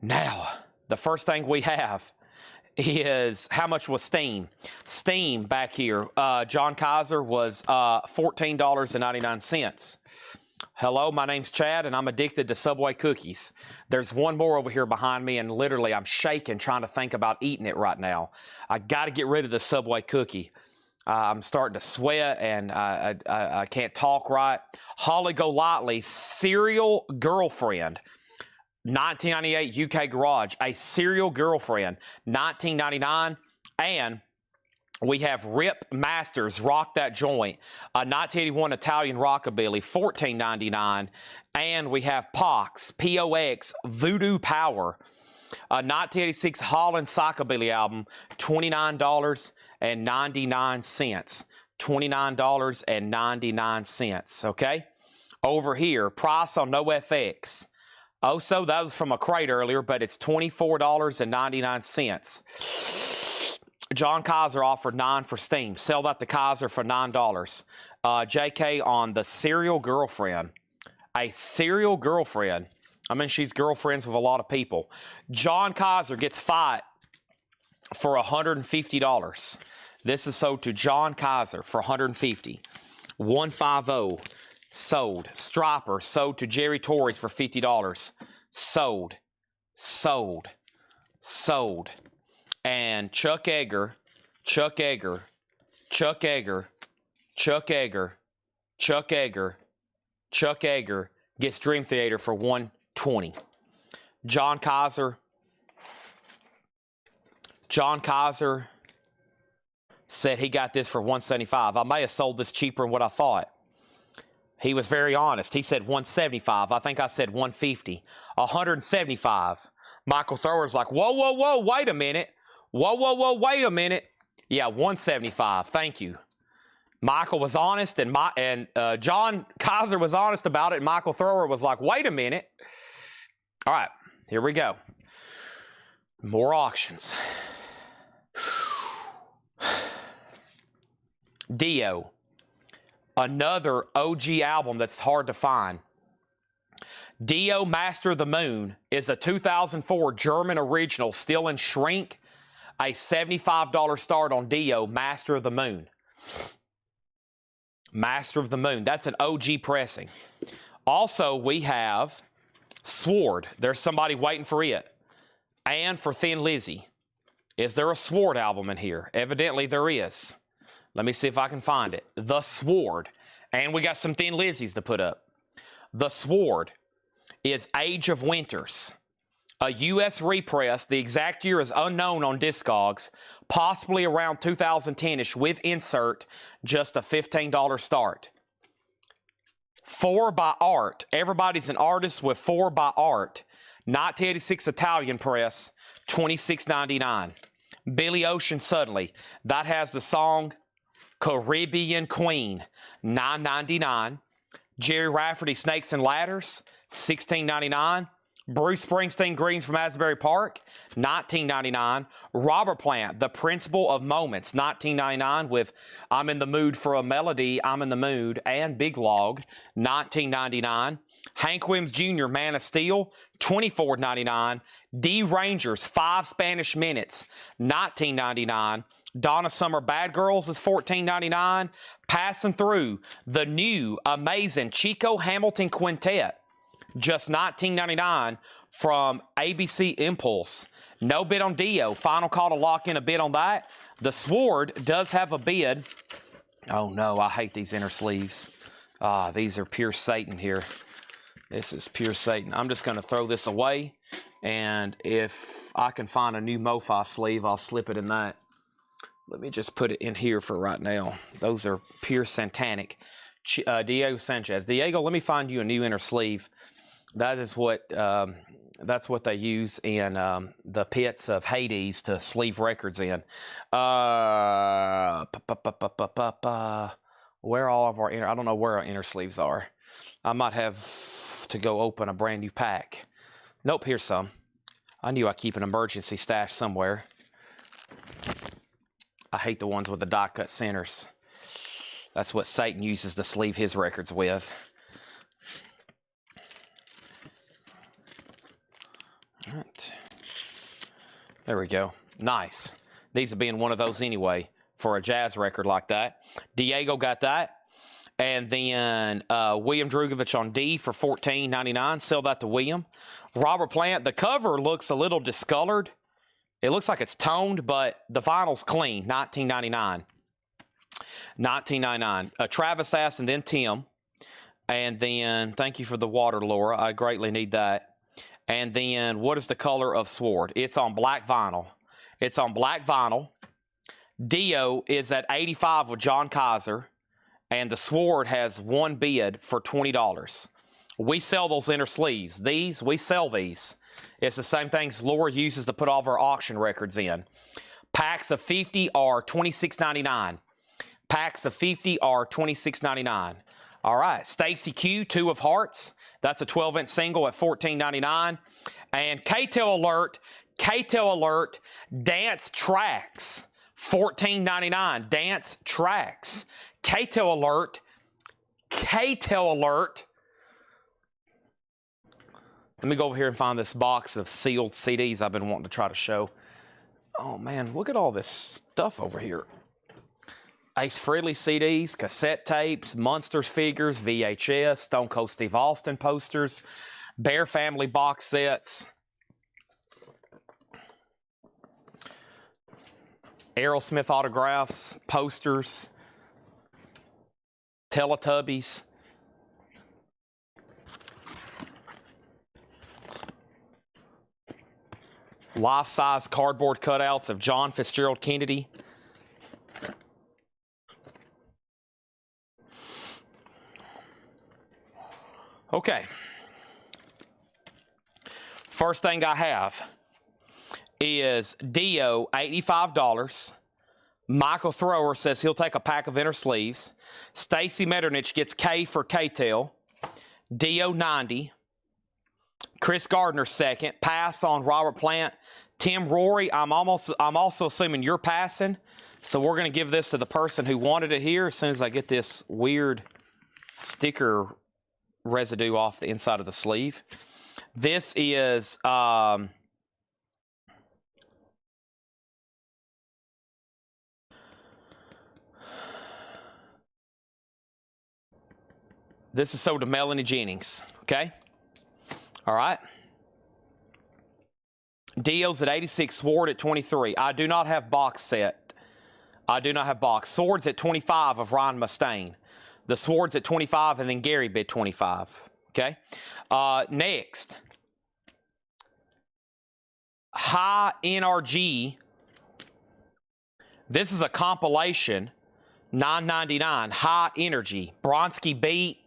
Now, the first thing we have is how much was Steam? Steam back here, John Kaiser was $14.99. Hello, my name's Chad, and I'm addicted to Subway cookies. There's one more over here behind me, and literally I'm shaking trying to think about eating it right now. I got to get rid of the Subway cookie. I'm starting to sweat, and I can't talk right. Holly Golightly, Serial Girlfriend. 1998 UK Garage, a Serial Girlfriend, $19.99. And we have Rip Masters, Rock That Joint, a 1981 Italian Rockabilly, $14.99. And we have Pox, P-O-X, Voodoo Power, a 1986 Holland Psychobilly album, $29.99. $29.99, okay? Over here, price on NoFX. Also, that was from a crate earlier, but it's $24.99. John Kaiser offered $9 for Steam. Sell that to Kaiser for $9. JK on the Serial Girlfriend. A Serial Girlfriend. I mean, she's girlfriends with a lot of people. John Kaiser gets Fight for $150. This is sold to John Kaiser for $150. 150. Sold. Stryper sold to Jerry Torres for $50. Sold. And Chuck Edgar gets Dream Theater for $120. John Kaiser said he got this for $175. I may have sold this cheaper than what I thought. He was very honest. He said $175. I think I said $150. $175. Michael Thrower's like, whoa, wait a minute. Wait a minute. Yeah, $175. Thank you. Michael was honest, and John Kaiser was honest about it, and Michael Thrower was like, wait a minute. All right, here we go. More auctions. Dio. Another OG album that's hard to find. Dio Master of the Moon is a 2004 German original, still in shrink. A $75 start on Dio Master of the Moon. Master of the Moon. That's an OG pressing. Also, we have Sword. There's somebody waiting for it. And for Thin Lizzy. Is there a Sword album in here? Evidently there is. Let me see if I can find it. The Sword. And we got some Thin Lizzies to put up. The Sword is Age of Winters. A U.S. repress. The exact year is unknown on Discogs. Possibly around 2010-ish with insert. Just a $15 start. 4 by Art. Everybody's an artist with 4 by Art. 1986 Italian press. $26.99. Billy Ocean Suddenly. That has the song Caribbean Queen. $9.99. Jerry Rafferty Snakes and Ladders. $16.99. Bruce Springsteen Greens from Asbury Park. $19.99. Robert Plant The Principle of Moments. $19.99 with I'm in the Mood for a Melody, I'm in the Mood, and Big Log. $19.99. Hank Williams Jr. Man of Steel. $24.99. D Rangers 5 Spanish Minutes. $19.99. Donna Summer Bad Girls is $14.99. Passing Through the new amazing Chico Hamilton Quintet. Just $19.99 from ABC Impulse. No bid on Dio. Final call to lock in a bid on that. The Sword does have a bid. Oh no, I hate these inner sleeves. These are pure Satan here. This is pure Satan. I'm just going to throw this away. And if I can find a new MoFi sleeve, I'll slip it in that. Let me just put it in here for right now. Those are pure satanic. Diego Sanchez. Diego, let me find you a new inner sleeve. That is what that's what they use in the pits of Hades to sleeve records in. Where all of our inner? I don't know where our inner sleeves are. I might have to go open a brand new pack. Nope, here's some. I knew I keep an emergency stash somewhere. I hate the ones with the die cut centers. That's what Satan uses to sleeve his records with. All right. There we go. Nice. These are being one of those anyway for a jazz record like that. Diego got that. And then William Drugovich on D for $14.99. Sell that to William. Robert Plant. The cover looks a little discolored. It looks like it's toned, but the vinyl's clean. $19.99. $19.99. Travis asked and then Tim. And then, thank you for the water, Laura. I greatly need that. And then, what is the color of Sword? It's on black vinyl. It's on black vinyl. Dio is at $85 with John Kaiser. And the Sword has one bid for $20. We sell those inner sleeves. These, we sell these. It's the same things Laura uses to put all of our auction records in. Packs of 50 are $26.99. Packs of 50 are $26.99. All right, Stacy Q, 2 of Hearts. That's a 12-inch single at $14.99. And K-Tel Alert, Dance Tracks, $14.99. Dance Tracks. K-Tel Alert. Let me go over here and find this box of sealed CDs I've been wanting to try to show. Oh, man, look at all this stuff over here. Ace Frehley CDs, cassette tapes, Munsters figures, VHS, Stone Cold Steve Austin posters, Bear Family box sets, Aerosmith autographs, posters, Teletubbies. Life-size cardboard cutouts of John Fitzgerald Kennedy. Okay. First thing I have is Dio, $85. Michael Thrower says he'll take a pack of inner sleeves. Stacy Metternich gets K for K-Tel. Dio, $90. Chris Gardner, second. Pass on Robert Plant. Tim Rory, I'm also assuming you're passing. So we're going to give this to the person who wanted it here as soon as I get this weird sticker residue off the inside of the sleeve. This is this is sold to Melanie Jennings, okay? All right. Dio's at 86, Sword at 23. I do not have box set. I do not have box. Swords at 25 of Ryan Mustaine. The Swords at 25, and then Gary bid 25. Okay. Next, High NRG. This is a compilation, $9.99. High Energy. Bronski Beat,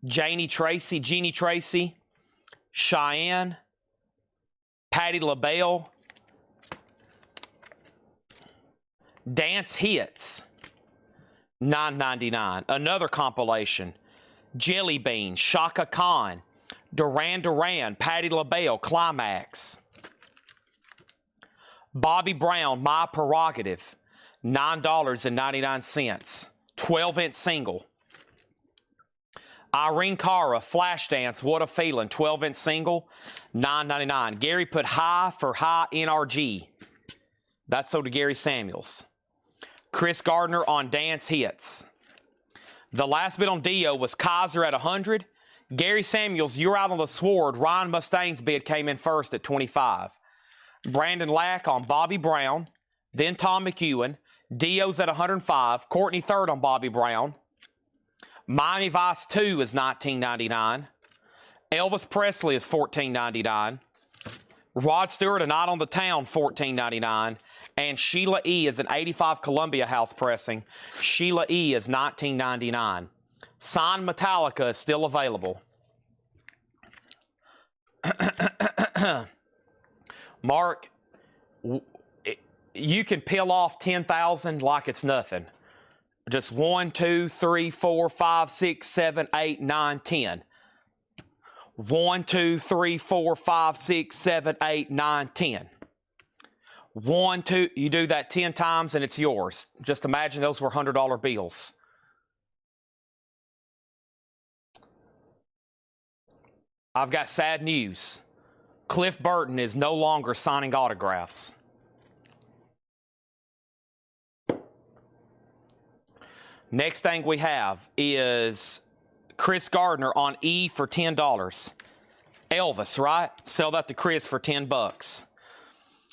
Jeannie Tracy, Cheyenne, Patti LaBelle, Dance Hits, $9.99. Another compilation, Jelly Bean, Shaka Khan, Duran, Patti LaBelle, Climax. Bobby Brown, My Prerogative, $9.99. 12-inch single. Irene Cara, Flashdance, What a Feeling, 12-inch single, $9.99. Gary put High for High NRG. That's sold to Gary Samuels. Chris Gardner on Dance Hits. The last bid on Dio was Kaiser at 100. Gary Samuels, you're out on the Sword. Ryan Mustaine's bid came in first at 25. Brandon Lack on Bobby Brown. Then Tom McEwen. Dio's at 105. Courtney third on Bobby Brown. Miami Vice 2 is $19.99. Elvis Presley is $14.99. Rod Stewart, A Night on the Town, $14.99. And Sheila E. is an 85 Columbia House pressing. Sheila E. is $19.99. Signed Metallica is still available. Mark, you can peel off 10,000 like it's nothing. Just 1, 2, 3, 4, 5, 6, 7, 8, 9, 10. 1, 2, 3, 4, 5, 6, 7, 8, 9, 10. 1, 2, you do that 10 times and it's yours. Just imagine those were $100 bills. I've got sad news. Cliff Burton is no longer signing autographs. Next thing we have is Chris Gardner on E for $10. Elvis, right? Sell that to Chris for $10.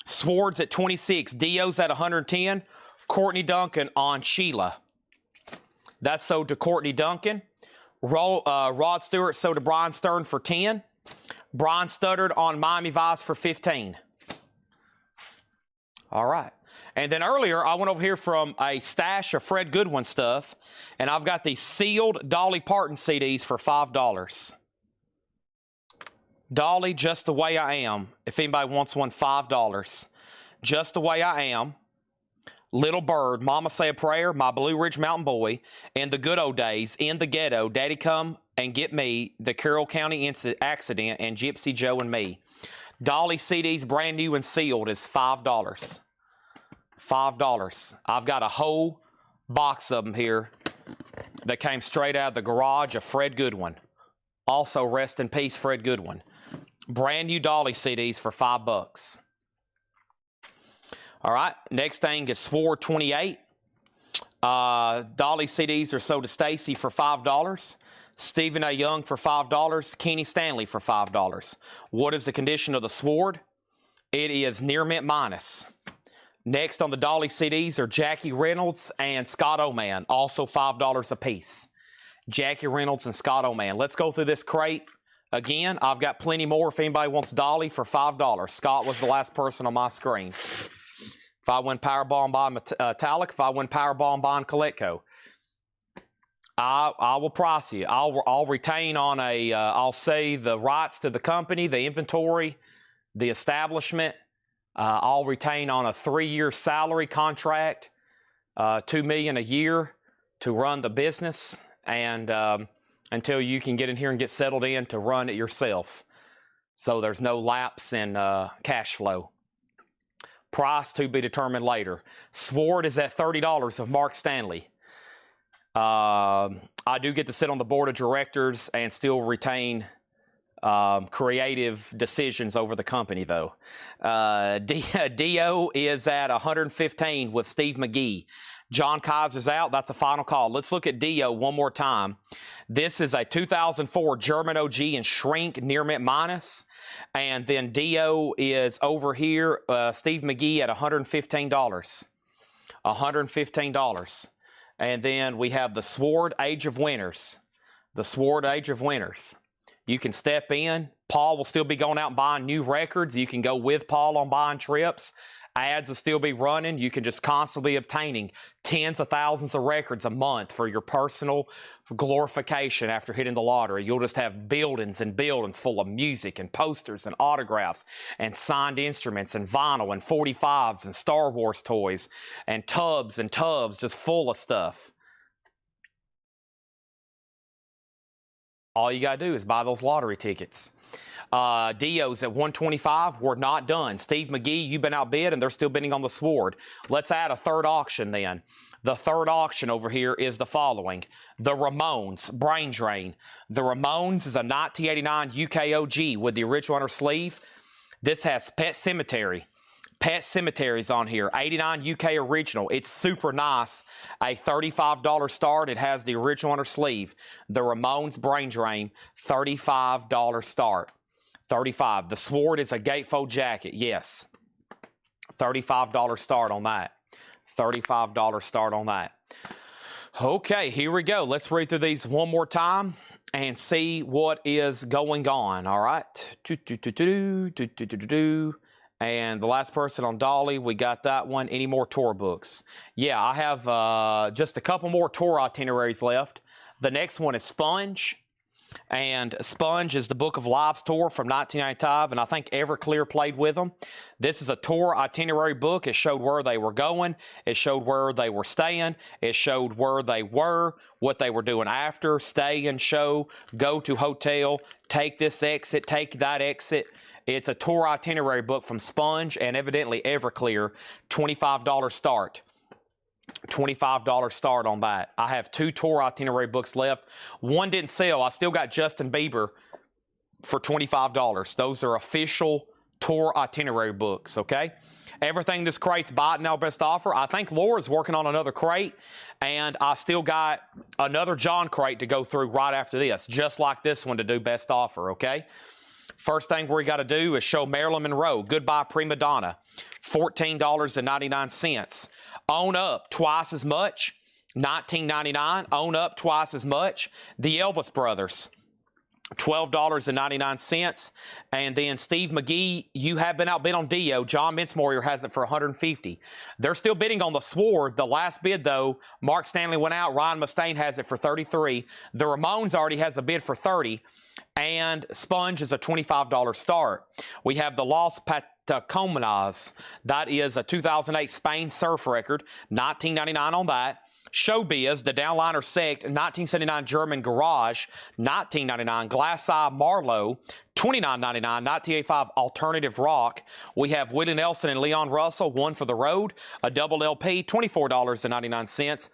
Swords at 26. Dio's at 110. Courtney Duncan on Sheila. That's sold to Courtney Duncan. Rod Stewart sold to Brian Stern for 10. Brian Studdard on Miami Vice for 15. All right. And then earlier, I went over here from a stash of Fred Goodwin stuff, and I've got these sealed Dolly Parton CDs for $5. Dolly, Just the Way I Am. If anybody wants one, $5. Just the Way I Am. Little Bird, Mama Say a Prayer, My Blue Ridge Mountain Boy, and The Good Old Days, In the Ghetto, Daddy Come and Get Me, The Carroll County Accident, and Gypsy Joe and Me. Dolly CDs, brand new and sealed, is $5. $5. I've got a whole box of them here that came straight out of the garage of Fred Goodwin. Also, rest in peace, Fred Goodwin. Brand new Dolly CDs for $5. All right, next thing is Sword 28. Dolly CDs are sold to Stacy for $5. Stephen A. Young for $5. Kenny Stanley for $5. What is the condition of the Sword? It is near mint minus. Next on the Dolly CDs are Jackie Reynolds and Scott Oman, also $5 a piece. Jackie Reynolds and Scott Oman. Let's go through this crate. Again, I've got plenty more if anybody wants Dolly for $5. Scott was the last person on my screen. If I win Powerball and buy Metallic, if I win Powerball and buy Coletco, I will price you. I'll retain on a, I'll say the rights to the company, the inventory, the establishment. I'll retain on a 3-year salary contract, $2 million a year to run the business, and until you can get in here and get settled in to run it yourself. So there's no lapse in cash flow. Price to be determined later. Sword is at $30 of Mark Stanley. I do get to sit on the board of directors and still retain creative decisions over the company, though. Dio is at 115 with Steve McGee. John Kaiser's out. That's a final call. Let's look at Dio one more time. This is a 2004 German OG and Shrink Near Mint Minus. And then Dio is over here, Steve McGee at $115. $115. And then we have the Sword Age of Winners. The Sword Age of Winners. You can step in. Paul will still be going out and buying new records. You can go with Paul on buying trips. Ads will still be running. You can just constantly obtaining tens of thousands of records a month for your personal glorification after hitting the lottery. You'll just have buildings and buildings full of music and posters and autographs and signed instruments and vinyl and 45s and Star Wars toys and tubs just full of stuff. All you got to do is buy those lottery tickets. Dio's at 125. We're not done. Steve McGee, you've been outbid, and they're still bidding on the Sword. Let's add a third auction then. The third auction over here is the following. The Ramones, Brain Drain. The Ramones is a 1989 UK OG with the original under sleeve. This has Pet Cemetery. Pet Cemetery's on here. 89 UK original. It's super nice. A $35 start. It has the original under sleeve. The Ramones Brain Drain, $35 start. 35. The Sword is a gatefold jacket. Yes. $35 start on that. $35 start on that. Okay, here we go. Let's read through these one more time and see what is going on. All right. And the last person on Dolly, we got that one. Any more tour books? Yeah, I have just a couple more tour itineraries left. The next one is Sponge. And Sponge is the Book of Lives tour from 1995, and I think Everclear played with them. This is a tour itinerary book. It showed where they were going. It showed where they were staying. It showed where they were, what they were doing after, stay and show, go to hotel, take this exit, take that exit. It's a tour itinerary book from Sponge and evidently Everclear, $25 start. $25 start on that. I have 2 tour itinerary books left. One didn't sell. I still got Justin Bieber for $25. Those are official tour itinerary books, okay? Everything this crate's bought now best offer. I think Laura's working on another crate, and I still got another John crate to go through right after this, just like this one to do best offer, okay? First thing we got to do is show Marilyn Monroe, Goodbye Prima Donna, $14.99. Own Up, twice as much, $19.99. Own Up, twice as much. The Elvis Brothers, $12.99. And then Steve McGee, you have been outbid on Dio. John Mincemoyer has it for $150. They're still bidding on the Sword. The last bid, though, Mark Stanley went out. Ryan Mustaine has it for $33. The Ramones already has a bid for $30. And Sponge is a $25 start. We have the Los Patacones. That is a 2008 Spain surf record, $19.99 on that. Showbiz, the Downliner Sect, 1979 German Garage, $19.99. Glass Eye Marlowe, $29.99. 1985 Alternative Rock. We have Willie Nelson and Leon Russell, One for the Road, a double LP, $24.99.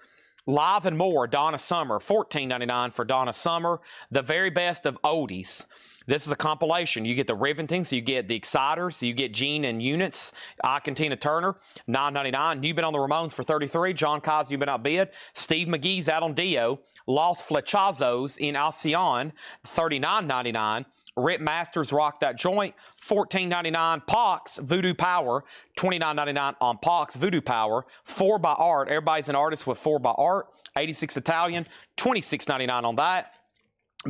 Live and More, Donna Summer, $14.99 for Donna Summer. The Very Best of Oldies. This is a compilation. You get the Riventings, you get the Exciters, you get Gene and Eunice, Ike and Tina Turner, $9.99. You've been on the Ramones for $33. John Kaiser, you've been outbid. Steve McGee's out on Dio. Los Flechazos in Alcyon, $39.99. Rip Masters, Rock That Joint, $14.99. Pox, Voodoo Power, $29.99 on Pox, Voodoo Power. 4 by Art, everybody's an artist with 4 by Art. 86 Italian, $26.99 on that.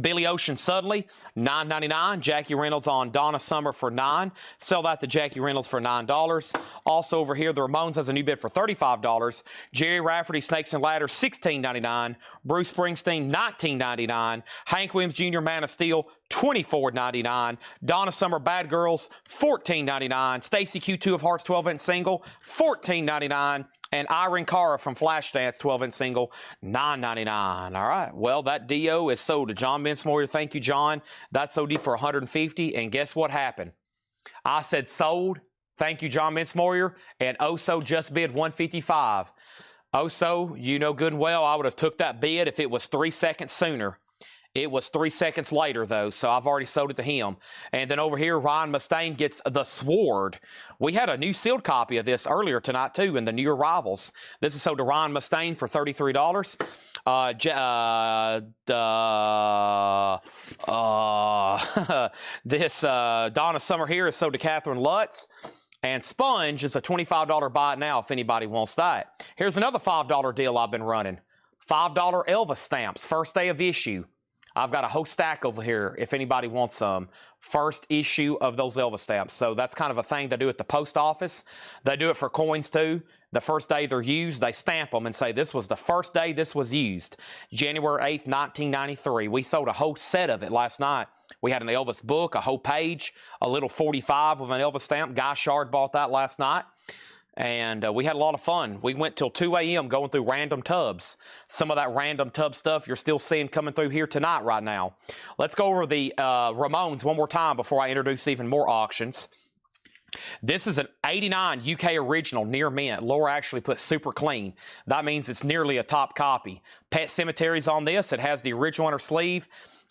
Billy Ocean Suddenly, $9.99. Jackie Reynolds on Donna Summer for $9. Sell that to Jackie Reynolds for $9. Also over here, the Ramones has a new bid for $35. Jerry Rafferty, Snakes and Ladders, $16.99. Bruce Springsteen, $19.99. Hank Williams Jr., Man of Steel, $24.99. Donna Summer, Bad Girls, $14.99. Stacy Q2 of Hearts 12-inch single, $14.99. And Irene Cara from Flashdance 12-inch single, $9.99. All right. Well, that Dio is sold to John Mincemoyer. Thank you, John. That's OD for $150. And guess what happened? I said sold. Thank you, John Mincemoyer. And Oso just bid $155. Oh, so you know good and well I would have took that bid if it was 3 seconds sooner. It was 3 seconds later, though, so I've already sold it to him. And then over here, Ryan Mustaine gets the Sword. We had a new sealed copy of this earlier tonight, too, in the new arrivals. This is sold to Ryan Mustaine for $33. This Donna Summer here is sold to Catherine Lutz. And Sponge is a $25 buy it now if anybody wants that. Here's another $5 deal I've been running. $5 Elvis stamps, first day of issue. I've got a whole stack over here if anybody wants some. First issue of those Elvis stamps. So that's kind of a thing they do at the post office. They do it for coins too. The first day they're used, they stamp them and say this was the first day this was used. January 8th, 1993. We sold a whole set of it last night. We had an Elvis book, a whole page, a little 45 of an Elvis stamp. Guy Shard bought that last night. And we had a lot of fun. We went till 2 a.m. going through random tubs. Some of that random tub stuff you're still seeing coming through here tonight right now. Let's go over the Ramones one more time before I introduce even more auctions. This is an 89 UK original near mint. Laura actually put super clean. That means it's nearly a top copy. Pet Cemetery's on this. It has the original inner sleeve.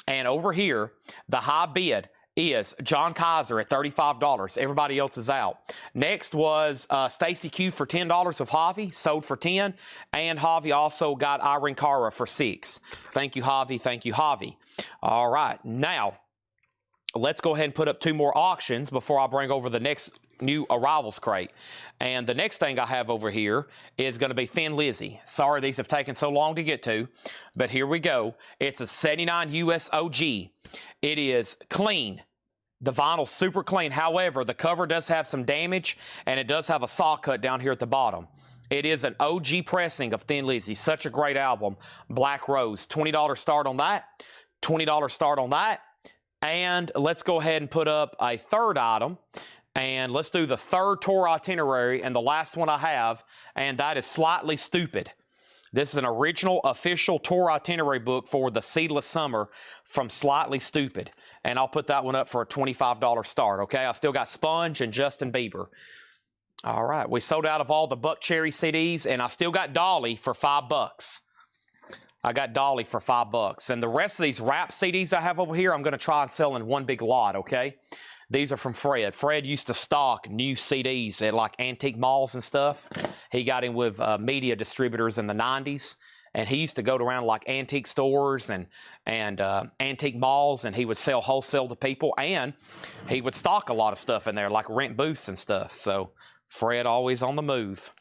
And over here, the high bid is John Kaiser at $35. Everybody else is out. Next was Stacy Q for $10 with Javi, sold for $10. And Javi also got Irene Cara for $6. Thank you, Javi. Thank you, Javi. All right. Now, let's go ahead and put up 2 more auctions before I bring over the next new arrivals crate. And the next thing I have over here is going to be Thin Lizzy. Sorry these have taken so long to get to, but here we go. It's a 79 US OG. It is clean. The vinyl's super clean. However, the cover does have some damage, and it does have a saw cut down here at the bottom. It is an OG pressing of Thin Lizzy. Such a great album. Black Rose. $20 start on that. $20 start on that. And let's go ahead and put up a third item. And let's do the third tour itinerary and the last one I have, and that is Slightly Stupid. This is an original official tour itinerary book for the Seedless Summer from Slightly Stupid. And I'll put that one up for a $25 start, okay? I still got Sponge and Justin Bieber. All right, we sold out of all the Buck Cherry CDs, and I still got Dolly for $5. I got Dolly for $5. And the rest of these rap CDs I have over here, I'm going to try and sell in one big lot, okay? These are from Fred. Fred used to stock new CDs at like antique malls and stuff. He got in with media distributors in the 90s. And he used to go around like antique stores and antique malls, and he would sell wholesale to people. And he would stock a lot of stuff in there, like rent booths and stuff. So Fred always on the move.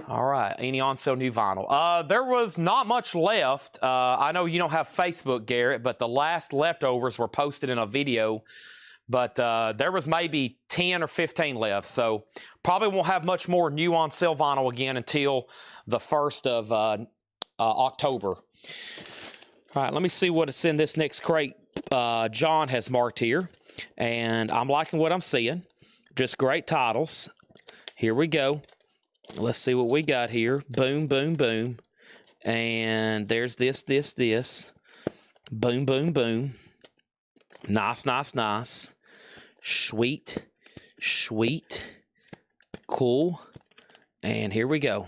All right, any on sale new vinyl? There was not much left. I know you don't have Facebook, Garrett, but the last leftovers were posted in a video. But there was maybe 10 or 15 left, so probably won't have much more new on sale vinyl again until the 1st of October. All right, let me see what's in this next crate John has marked here, and I'm liking what I'm seeing. Just great titles. Here we go. Let's see what we got here. Boom, boom, boom. And there's this. Boom, boom, boom. Nice, nice, nice. Sweet, sweet, cool. And here we go.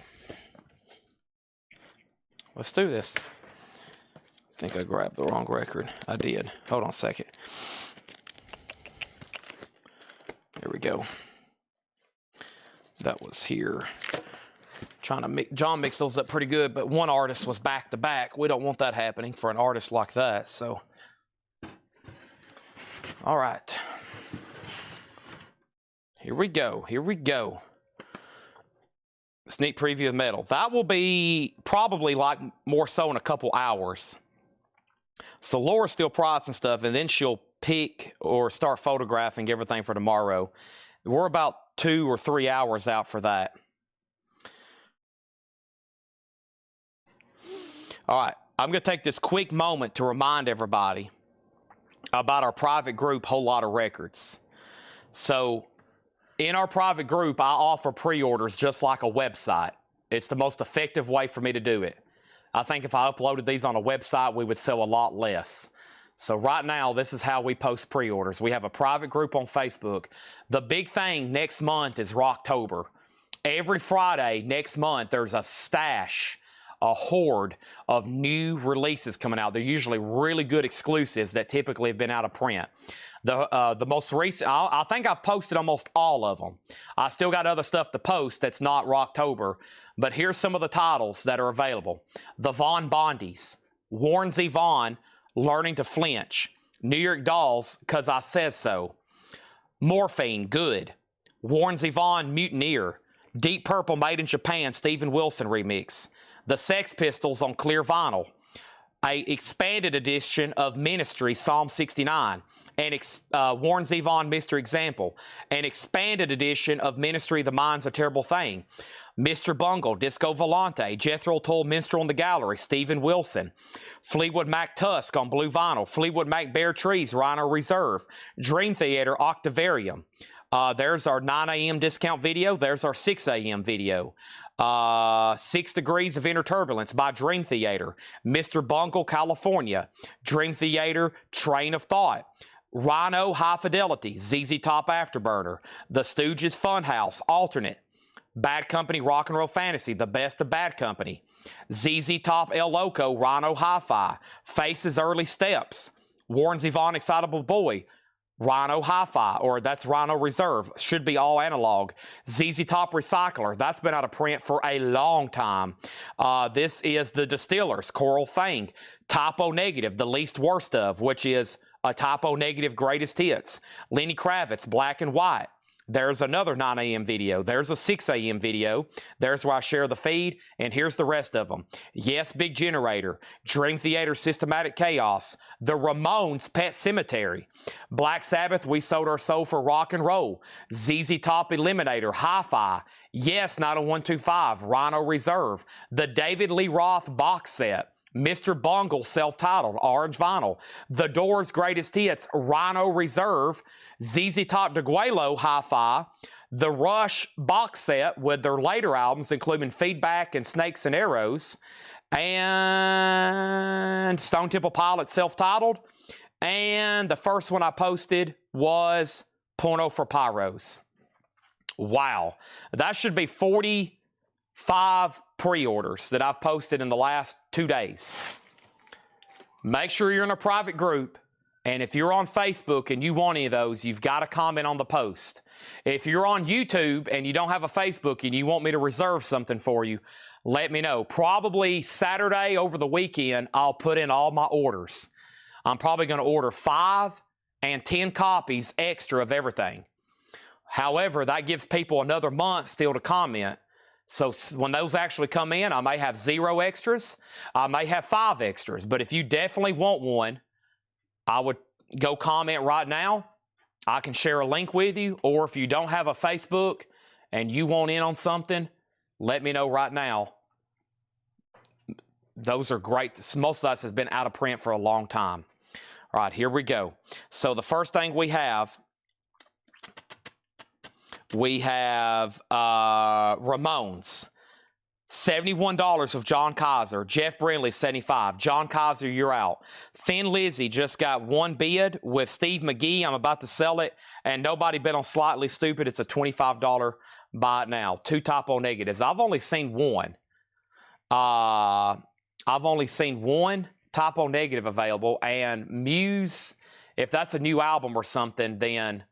Let's do this. I think I grabbed the wrong record. I did. Hold on a second. There we go. That was here. Trying to make John mix those up pretty good, but one artist was back to back. We don't want that happening for an artist like that, so. All right. Here we go. Here we go. Sneak preview of metal. That will be probably like more so in a couple hours. So Laura's still pricing stuff, and then she'll pick or start photographing everything for tomorrow. We're about 2 or 3 hours out for that. All right. I'm going to take this quick moment to remind everybody about our private group, Whole Lot of Records. So in our private group, I offer pre-orders just like a website. It's the most effective way for me to do it. I think if I uploaded these on a website, we would sell a lot less. So right now, this is how we post pre-orders. We have a private group on Facebook. The big thing next month is Rocktober. Every Friday next month, there's a stash, a horde of new releases coming out. They're usually really good exclusives that typically have been out of print. The most recent, I think I've posted almost all of them. I still got other stuff to post that's not Rocktober, but here's some of the titles that are available. The Vaughn Bondies, Warren Z. Vaughn, Learning to Flinch, New York Dolls, Cause I Says So, Morphine, Good, Warren Z. Vaughn, Mutineer, Deep Purple, Made in Japan, Steven Wilson remix, The Sex Pistols on clear vinyl, a expanded edition of Ministry, Psalm 69, and Warren Z. Vaughn, Mr. Example, an expanded edition of Ministry, The Mind's a Terrible Thing, Mr. Bungle, Disco Volante, Jethro Tull, Minstrel in the Gallery, Steven Wilson, Fleetwood Mac Tusk on blue vinyl, Fleetwood Mac Bare Trees, Rhino Reserve, Dream Theater, Octavarium. There's our 9 a.m. discount video. There's our 6 a.m. video. 6 Degrees of Inner Turbulence by Dream Theater, Mr. Bungle, California, Dream Theater, Train of Thought, Rhino, High Fidelity, ZZ Top Afterburner, The Stooges Funhouse, Alternate, Bad Company, Rock and Roll Fantasy, The Best of Bad Company, ZZ Top, El Loco, Rhino Hi-Fi, Faces Early Steps, Warren Z. Vaughn, Excitable Boy, Rhino Hi-Fi, or that's Rhino Reserve, should be all analog. ZZ Top Recycler, that's been out of print for a long time. This is The Distillers, Coral Fang, Typo Negative, The Least Worst Of, which is a Typo Negative greatest hits. Lenny Kravitz, Black and White. There's another 9 a.m. video. There's a 6 a.m. video. There's where I share the feed, and here's the rest of them. Yes, Big Generator, Dream Theater, Systematic Chaos, The Ramones, Pet Cemetery, Black Sabbath, We Sold Our Soul for Rock and Roll, ZZ Top, Eliminator, Hi-Fi, Yes, 90125, Rhino Reserve, the David Lee Roth box set, Mr. Bungle, self-titled, orange vinyl, The Doors' Greatest Hits, Rhino Reserve, ZZ Top DeGuelo, Hi-Fi, The Rush box set with their later albums, including Feedback and Snakes and Arrows, and Stone Temple Pilots, self-titled, and the first one I posted was Porno for Pyros. Wow. That should be 45 pre-orders that I've posted in the last 2 days. Make sure you're in a private group, and if you're on Facebook and you want any of those, you've got to comment on the post. If you're on YouTube and you don't have a Facebook and you want me to reserve something for you, let me know. Probably Saturday over the weekend, I'll put in all my orders. I'm probably going to order 5 and 10 copies extra of everything. However, that gives people another month still to comment. So when those actually come in, I may have 0 extras. I may have 5 extras. But if you definitely want one, I would go comment right now. I can share a link with you. Or if you don't have a Facebook and you want in on something, let me know right now. Those are great. Most of us has been out of print for a long time. All right, here we go. So the first thing we have Ramones. $71 of John Kaiser. Jeff Brindley, $75. John Kaiser, you're out. Thin Lizzy just got 1 bid with Steve McGee. I'm about to sell it, and nobody bid on Slightly Stupid. It's a $25 buy it now. 2 typo negatives. I've only seen one. I've only seen one typo negative available, and Muse, if that's a new album or something, then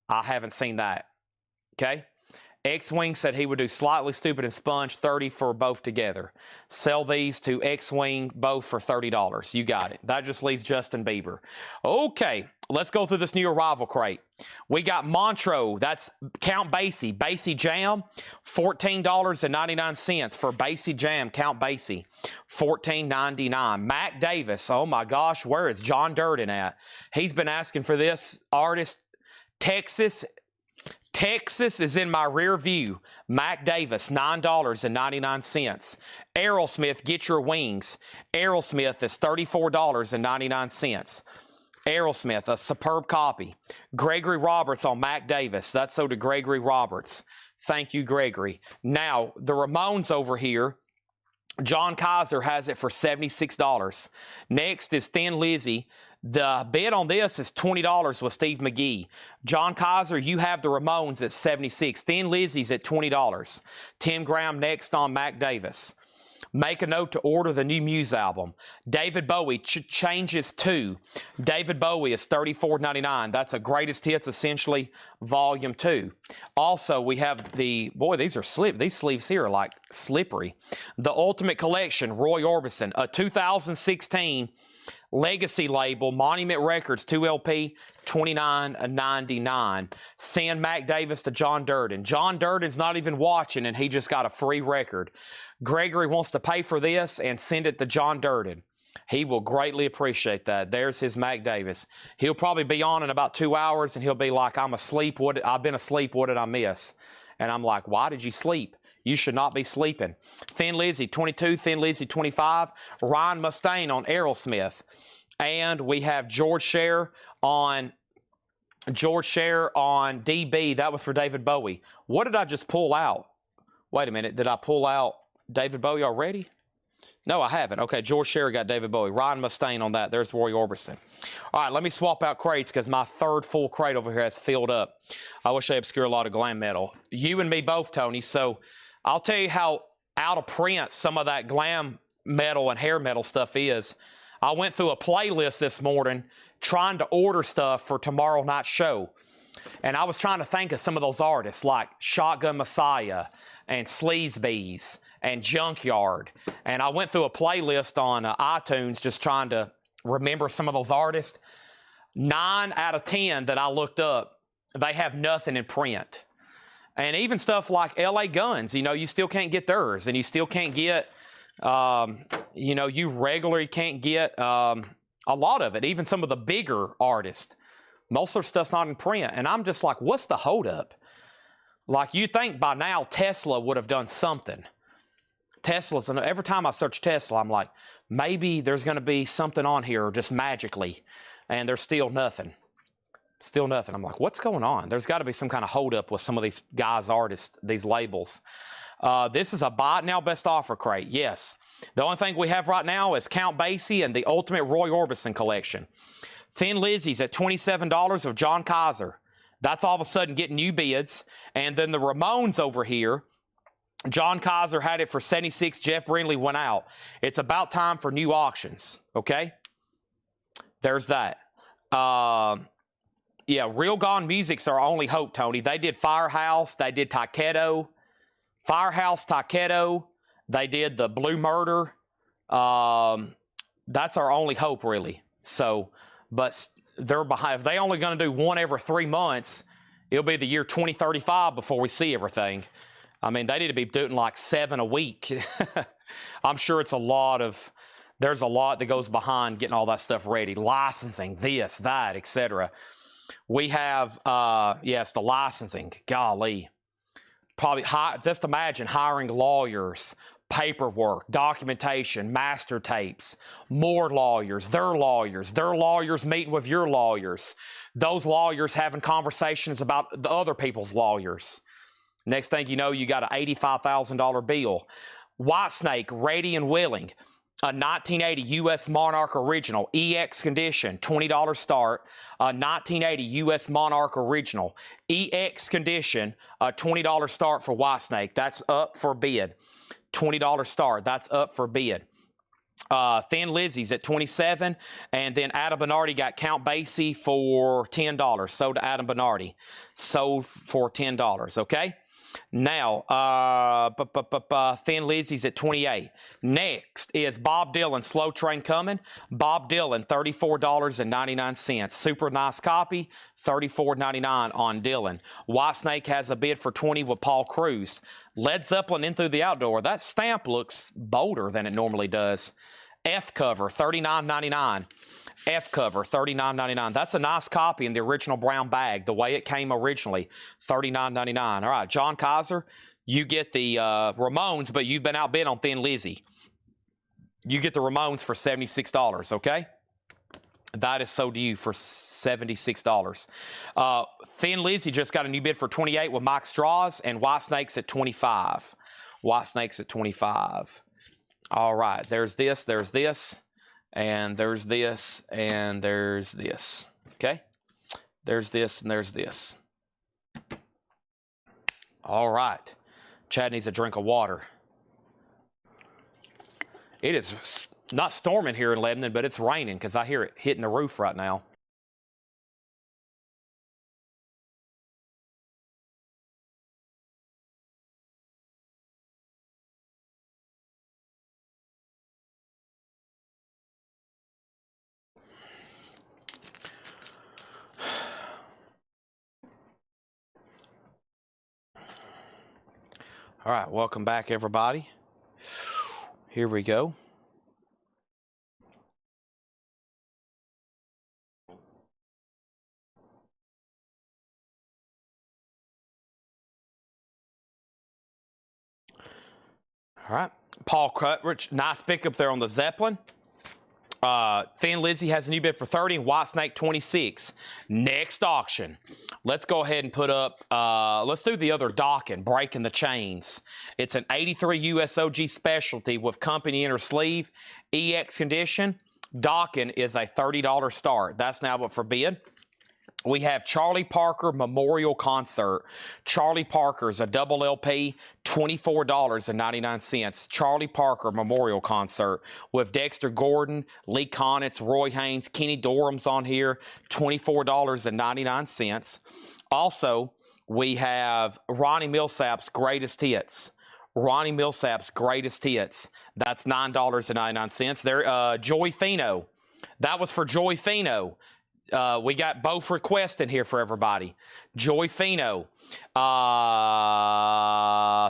I haven't seen that. Okay? X-Wing said he would do Slightly Stupid and Sponge, $30 for both together. Sell these to X-Wing both for $30. You got it. That just leaves Justin Bieber. Okay, let's go through this new arrival crate. We got Montreux. That's Count Basie. Basie Jam, $14.99 for Basie Jam. Count Basie, $14.99. Mac Davis. Oh my gosh, where is John Durden at? He's been asking for this artist. Texas is in my rear view. Mac Davis, $9.99. Aerosmith, Get Your Wings. Aerosmith is $34.99. Aerosmith, a superb copy. Gregory Roberts on Mac Davis. That's so to Gregory Roberts. Thank you, Gregory. Now, the Ramones over here, John Kaiser has it for $76. Next is Thin Lizzy. The bid on this is $20 with Steve McGee. John Kaiser, you have the Ramones at $76. Thin Lizzy's at $20. Tim Graham next on Mac Davis. Make a note to order the new Muse album. David Bowie changes to. David Bowie is $34.99. That's a greatest hits, essentially, volume 2. Also, we have the, boy, these sleeves here are like slippery. The Ultimate Collection, Roy Orbison, a 2016 Legacy label, Monument Records, 2LP, $29.99. Send Mac Davis to John Durden. John Durden's not even watching, and he just got a free record. Gregory wants to pay for this and send it to John Durden. He will greatly appreciate that. There's his Mac Davis. He'll probably be on in about 2 hours, and he'll be like, I've been asleep. What did I miss? And I'm like, why did you sleep? You should not be sleeping. Thin Lizzy, 22. Thin Lizzy, 25. Ryan Mustaine on Aerosmith. And we have George Scher on DB. That was for David Bowie. What did I just pull out? Wait a minute. Did I pull out David Bowie already? No, I haven't. Okay, George Scher got David Bowie. Ryan Mustaine on that. There's Roy Orbison. All right, let me swap out crates because my third full crate over here has filled up. I wish I obscure a lot of glam metal. You and me both, Tony. So I'll tell you how out of print some of that glam metal and hair metal stuff is. I went through a playlist this morning trying to order stuff for tomorrow night's show. And I was trying to think of some of those artists like Shotgun Messiah and Sleazebees and Junkyard. And I went through a playlist on iTunes just trying to remember some of those artists. 9 out of 10 that I looked up, they have nothing in print. And even stuff like LA Guns, you still can't get theirs. And you still can't get, you regularly can't get a lot of it. Even some of the bigger artists. Most of their stuff's not in print. And I'm just like, what's the holdup? Like, you'd think by now Tesla would have done something. And every time I search Tesla, I'm like, maybe there's going to be something on here just magically. And there's still nothing. Still nothing. I'm like, what's going on? There's got to be some kind of holdup with some of these guys, artists, these labels. This is a buy it now best offer crate. Yes. The only thing we have right now is Count Basie and the Ultimate Roy Orbison collection. Thin Lizzy's at $27 of John Kaiser. That's all of a sudden getting new bids. And then the Ramones over here, John Kaiser had it for $76. Jeff Brindley went out. It's about time for new auctions. Okay? There's that. Yeah, Real Gone Music's our only hope, Tony. They did Firehouse. They did Takedo. Firehouse, Takedo. They did the Blue Murder. That's our only hope, really. So, but they're behind. If they're only going to do one every 3 months, it'll be the year 2035 before we see everything. I mean, they need to be doing like 7 a week. I'm sure there's a lot that goes behind getting all that stuff ready. Licensing, this, that, etc. We have, yes, the licensing. Golly. Probably, just imagine hiring lawyers, paperwork, documentation, master tapes, more lawyers, their lawyers meeting with your lawyers, those lawyers having conversations about the other people's lawyers. Next thing you know, you got an $85,000 bill. Whitesnake, Ready and Willing, a 1980 U.S. Monarch Original, EX condition, $20 start. A 1980 U.S. Monarch Original, EX condition, a $20 start for Whitesnake. That's up for bid. $20 start. That's up for bid. Thin Lizzy's at $27, and then Adam Bernardi got Count Basie for $10. Sold to Adam Bernardi. Sold for $10. Okay. Now, Thin Lizzy's at $28. Next is Bob Dylan, Slow Train Coming. Bob Dylan, $34.99. Super nice copy, $34.99 on Dylan. Whitesnake has a bid for $20 with Paul Cruz. Led Zeppelin, In Through the Outdoor. That stamp looks bolder than it normally does. F cover, $39.99. F cover, $39.99. That's a nice copy in the original brown bag, the way it came originally, $39.99. All right, John Kaiser, you get the Ramones, but you've been outbid on Thin Lizzy. You get the Ramones for $76, okay? That is sold to you for $76. Thin Lizzy just got a new bid for $28 with Mike Straws, and Whitesnake's at $25. Whitesnake's at $25. All right, there's this, and there's this, and there's this. Okay? There's this, and there's this. All right. Chad needs a drink of water. It is not storming here in Lebanon, but it's raining because I hear it hitting the roof right now. All right, welcome back, everybody. Here we go. All right, Paul Cutridge, nice pickup there on the Zeppelin. Thin Lizzy has a new bid for 30 and White Snake 26. Next auction. Let's go ahead and put up, let's do the other Dockin, Breaking the Chains. It's an 83 USOG specialty with company inner sleeve, EX condition. Dockin is a $30 start. That's now up for bid. We have Charlie Parker Memorial Concert. Charlie Parker is a double LP, $24.99. Charlie Parker Memorial Concert with Dexter Gordon, Lee Konitz, Roy Haynes, Kenny Dorham's on here, $24.99. Also, we have Ronnie Millsap's Greatest Hits. Ronnie Millsap's Greatest Hits. That's $9.99. There, Joey Fino. That was for Joey Fino. We got both requests in here for everybody. Joy Fino,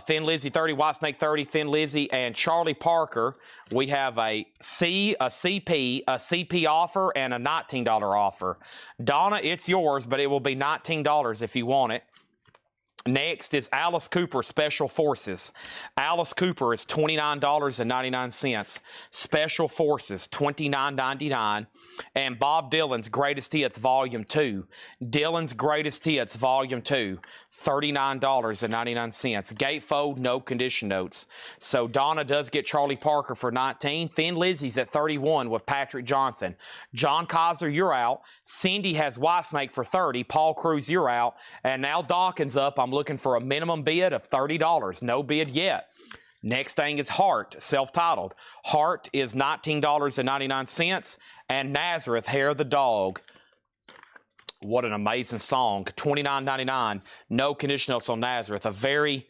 Thin Lizzy 30, White Snake 30, Thin Lizzy, and Charlie Parker. We have a CP offer, and a $19 offer. Donna, it's yours, but it will be $19 if you want it. Next is Alice Cooper Special Forces. Alice Cooper is $29.99. Special Forces, $29.99. And Bob Dylan's Greatest Hits Volume 2. Dylan's Greatest Hits Volume 2, $39.99. Gatefold, no condition notes. So Donna does get Charlie Parker for 19. Thin Lizzy's at 31 with Patrick Johnson. John Kaiser, you're out. Cindy has White Snake for 30. Paul Cruz, you're out. And now Dawkins up. I'm looking for a minimum bid of $30. No bid yet. Next thing is Heart, self-titled. Heart is $19.99. And Nazareth, Hair of the Dog. What an amazing song. $29.99. No condition notes on Nazareth. A very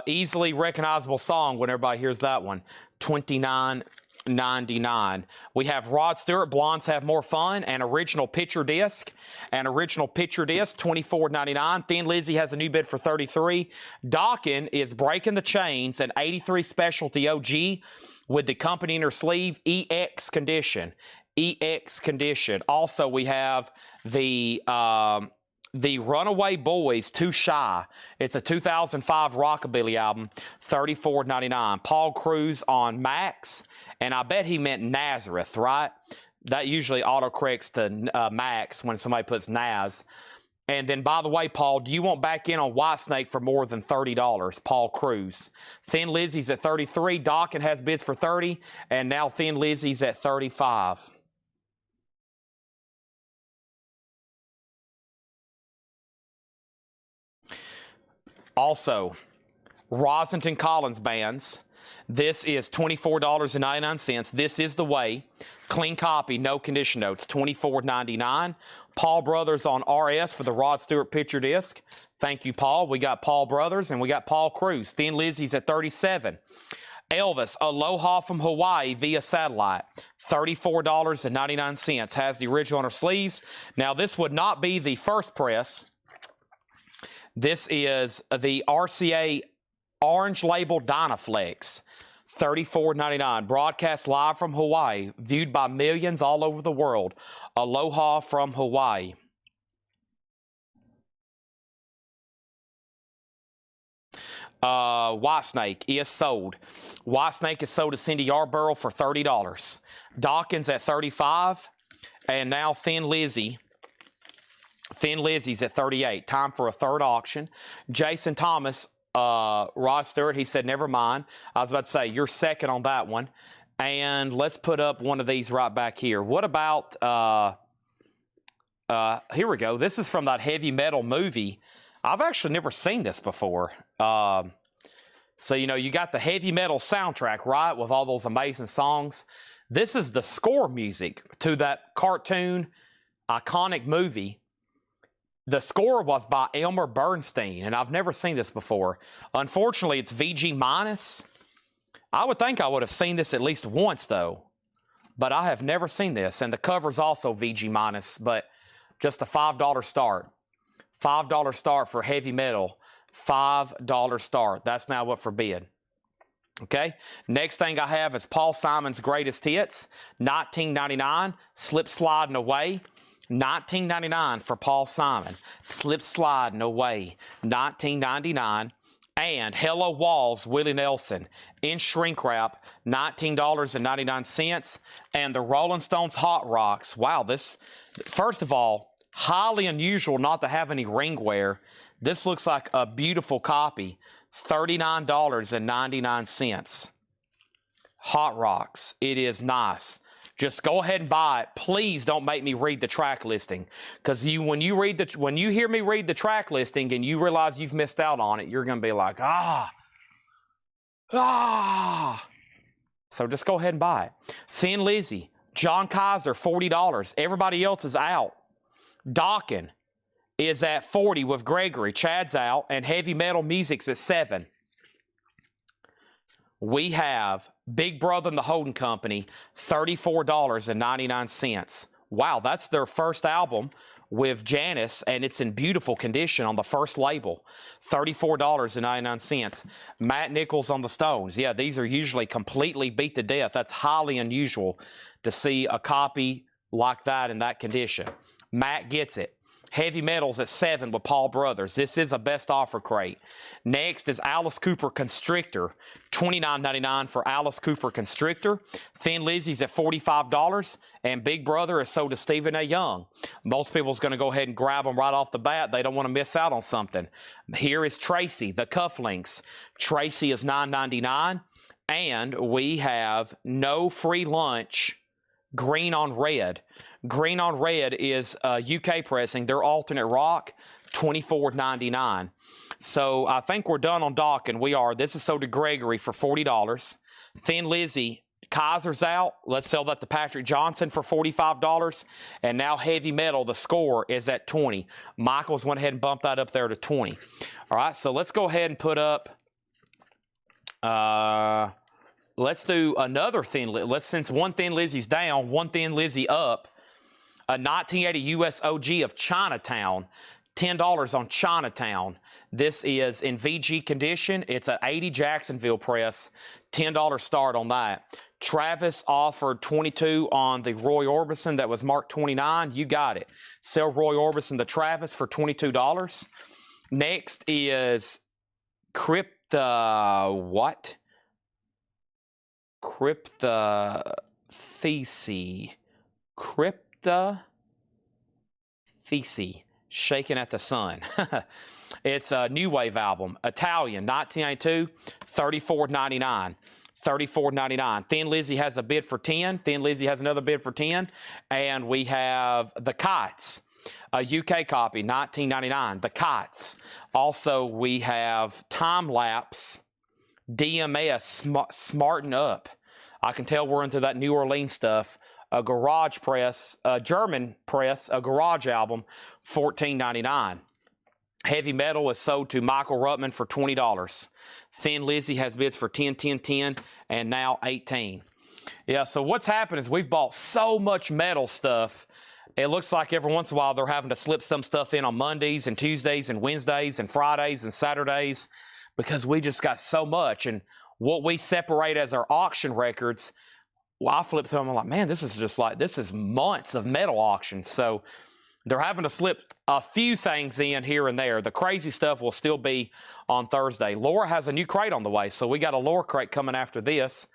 easily recognizable song when everybody hears that one. $29.99. We have Rod Stewart, Blondes Have More Fun, and original picture disc. An original picture disc, $24.99. Thin Lizzy has a new bid for $33. Dockin is Breaking the Chains, an 83 specialty OG with the company inner sleeve, EX condition. EX condition. Also, we have the Runaway Boys, Too Shy. It's a 2005 rockabilly album, $34.99. Paul Cruz on Max, and I bet he meant Nazareth, right? That usually autocorrects to Max when somebody puts Naz. And then, by the way, Paul, do you want back in on White Snake for more than $30? Paul Cruz. Thin Lizzy's at 33. Dockin has bids for 30, and now Thin Lizzy's at 35. Also, Rosington Collins bands. This is $24.99. This is the way. Clean copy, no condition notes, $24.99. Paul Brothers on RS for the Rod Stewart picture disc. Thank you, Paul. We got Paul Brothers and we got Paul Cruz. Thin Lizzy's at 37. Elvis, Aloha from Hawaii via satellite, $34.99. Has the original on her sleeves. Now, this would not be the first press. This is the RCA Orange Label Dynaflex, $34.99. Broadcast live from Hawaii, viewed by millions all over the world. Aloha from Hawaii. White Snake is sold. White Snake is sold to Cindy Yarborough for $30. Dawkins at $35. And now Thin Lizzy. Thin Lizzy's at $38. Time for a third auction. Jason Thomas, Rod Stewart, he said, never mind. I was about to say, you're second on that one. And let's put up one of these right back here. What about, here we go. This is from that heavy metal movie. I've actually never seen this before. So, you know, you got the heavy metal soundtrack, right, with all those amazing songs. This is the score music to that cartoon, iconic movie. The score was by Elmer Bernstein, and I've never seen this before. Unfortunately, it's VG minus. I would think I would have seen this at least once, though, but I have never seen this. And the cover's also VG minus, but just a $5 start. $5 start for heavy metal. $5 start. That's now up for bid. Okay, next thing I have is Paul Simon's Greatest Hits, $19.99, Slip Sliding Away. $19.99 for Paul Simon. Slip Sliding Away, $19.99. And Hello Walls, Willie Nelson, in shrink wrap, $19.99. And the Rolling Stones Hot Rocks. Wow, this, first of all, highly unusual not to have any ring wear. This looks like a beautiful copy, $39.99. Hot Rocks, it is nice. Just go ahead and buy it. Please don't make me read the track listing, because when you hear me read the track listing and you realize you've missed out on it, you're going to be like, So just go ahead and buy it. Thin Lizzy, John Kaiser, $40. Everybody else is out. Dokken is at 40 with Gregory. Chad's out, and Heavy Metal Music's at 7. We have Big Brother and the Holding Company, $34.99. Wow, that's their first album with Janice, and it's in beautiful condition on the first label, $34.99. Matt Nichols on the Stones. Yeah, these are usually completely beat to death. That's highly unusual to see a copy like that in that condition. Matt gets it. Heavy Metal's at 7 with Paul Brothers. This is a best offer crate. Next is Alice Cooper Constrictor, $29.99 for Alice Cooper Constrictor. Thin Lizzy's at $45, and Big Brother is sold to Stephen A. Young. Most people's going to go ahead and grab them right off the bat. They don't want to miss out on something. Here is Tracy, the cufflinks. Tracy is $9.99, and we have No Free Lunch, Green on Red. Green on Red is UK pressing. Their alternate rock, $24.99. So I think we're done on Dokken. We are. This is sold to Gregory for $40. Thin Lizzy, Kaiser's out. Let's sell that to Patrick Johnson for $45. And now Heavy Metal, the score is at $20. Michaels went ahead and bumped that up there to $20. All right, so let's go ahead and put up... let's do another Thin Lizzy. Since one Thin Lizzy's down, one Thin Lizzy up. A 1980 US OG of Chinatown, $10 on Chinatown. This is in VG condition. It's an 80 Jacksonville press, $10 start on that. Travis offered $22 on the Roy Orbison that was marked $29. You got it. Sell Roy Orbison to Travis for $22. Next is Cryptothesi. Cryptothesi, Shaking at the Sun. It's a new wave album. Italian, 1992, $34.99. $34.99. Thin Lizzy has a bid for 10. Thin Lizzy has another bid for 10. And we have The Kites, a UK copy, $19.99. The Kites. Also, we have Time Lapse, DMS, Smarten Up. I can tell we're into that New Orleans stuff. A garage press, a German press, a garage album, $14.99. Heavy Metal is sold to Michael Ruttman for $20. Thin Lizzy has bids for 10, 10, 10, and now 18. Yeah, so what's happened is we've bought so much metal stuff. It looks like every once in a while they're having to slip some stuff in on Mondays and Tuesdays and Wednesdays and Fridays and Saturdays because we just got so much. And what we separate as our auction records, well, I flip through them, I'm like, man, this is months of metal auctions. So they're having to slip a few things in here and there. The crazy stuff will still be on Thursday. Laura has a new crate on the way, so we got a Laura crate coming after this.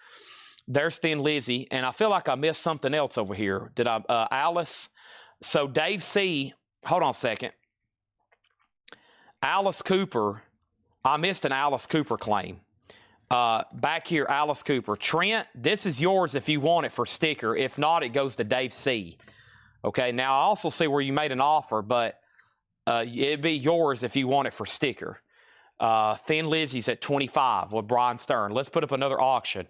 There's Thin Lizzy, and I feel like I missed something else over here. Did I, Alice? So Dave C., hold on a second. Alice Cooper I missed an Alice Cooper claim. Back here, Alice Cooper. Trent, this is yours if you want it for sticker. If not, it goes to Dave C. Okay, now I also see where you made an offer, but it'd be yours if you want it for sticker. Thin Lizzy's at 25 with Brian Stern. Let's put up another auction.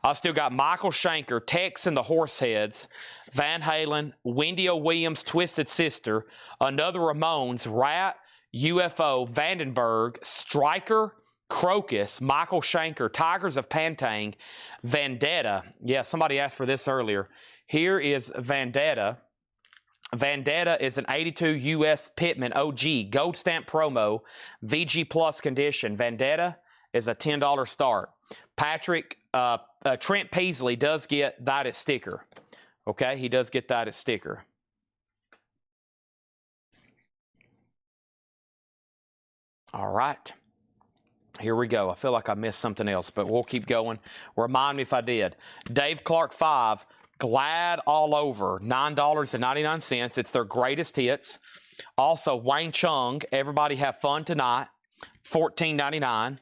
I still got Michael Schenker, Tex and the Horseheads, Van Halen, Wendy O. Williams, Twisted Sister, another Ramones, Rat, UFO, Vandenberg, Stryker, Crocus, Michael Schenker, Tigers of Pantang, Vendetta. Yeah, somebody asked for this earlier. Here is Vendetta. Vendetta is an 82 US Pittman OG Gold Stamp Promo VG Plus condition. Vendetta is a $10 start. Patrick Trent Peasley does get that as sticker. Okay, he does get that as sticker. All right. Here we go. I feel like I missed something else, but we'll keep going. Remind me if I did. Dave Clark 5, Glad All Over, $9.99. It's their greatest hits. Also, Wayne Chung, Everybody Have Fun Tonight, $14.99.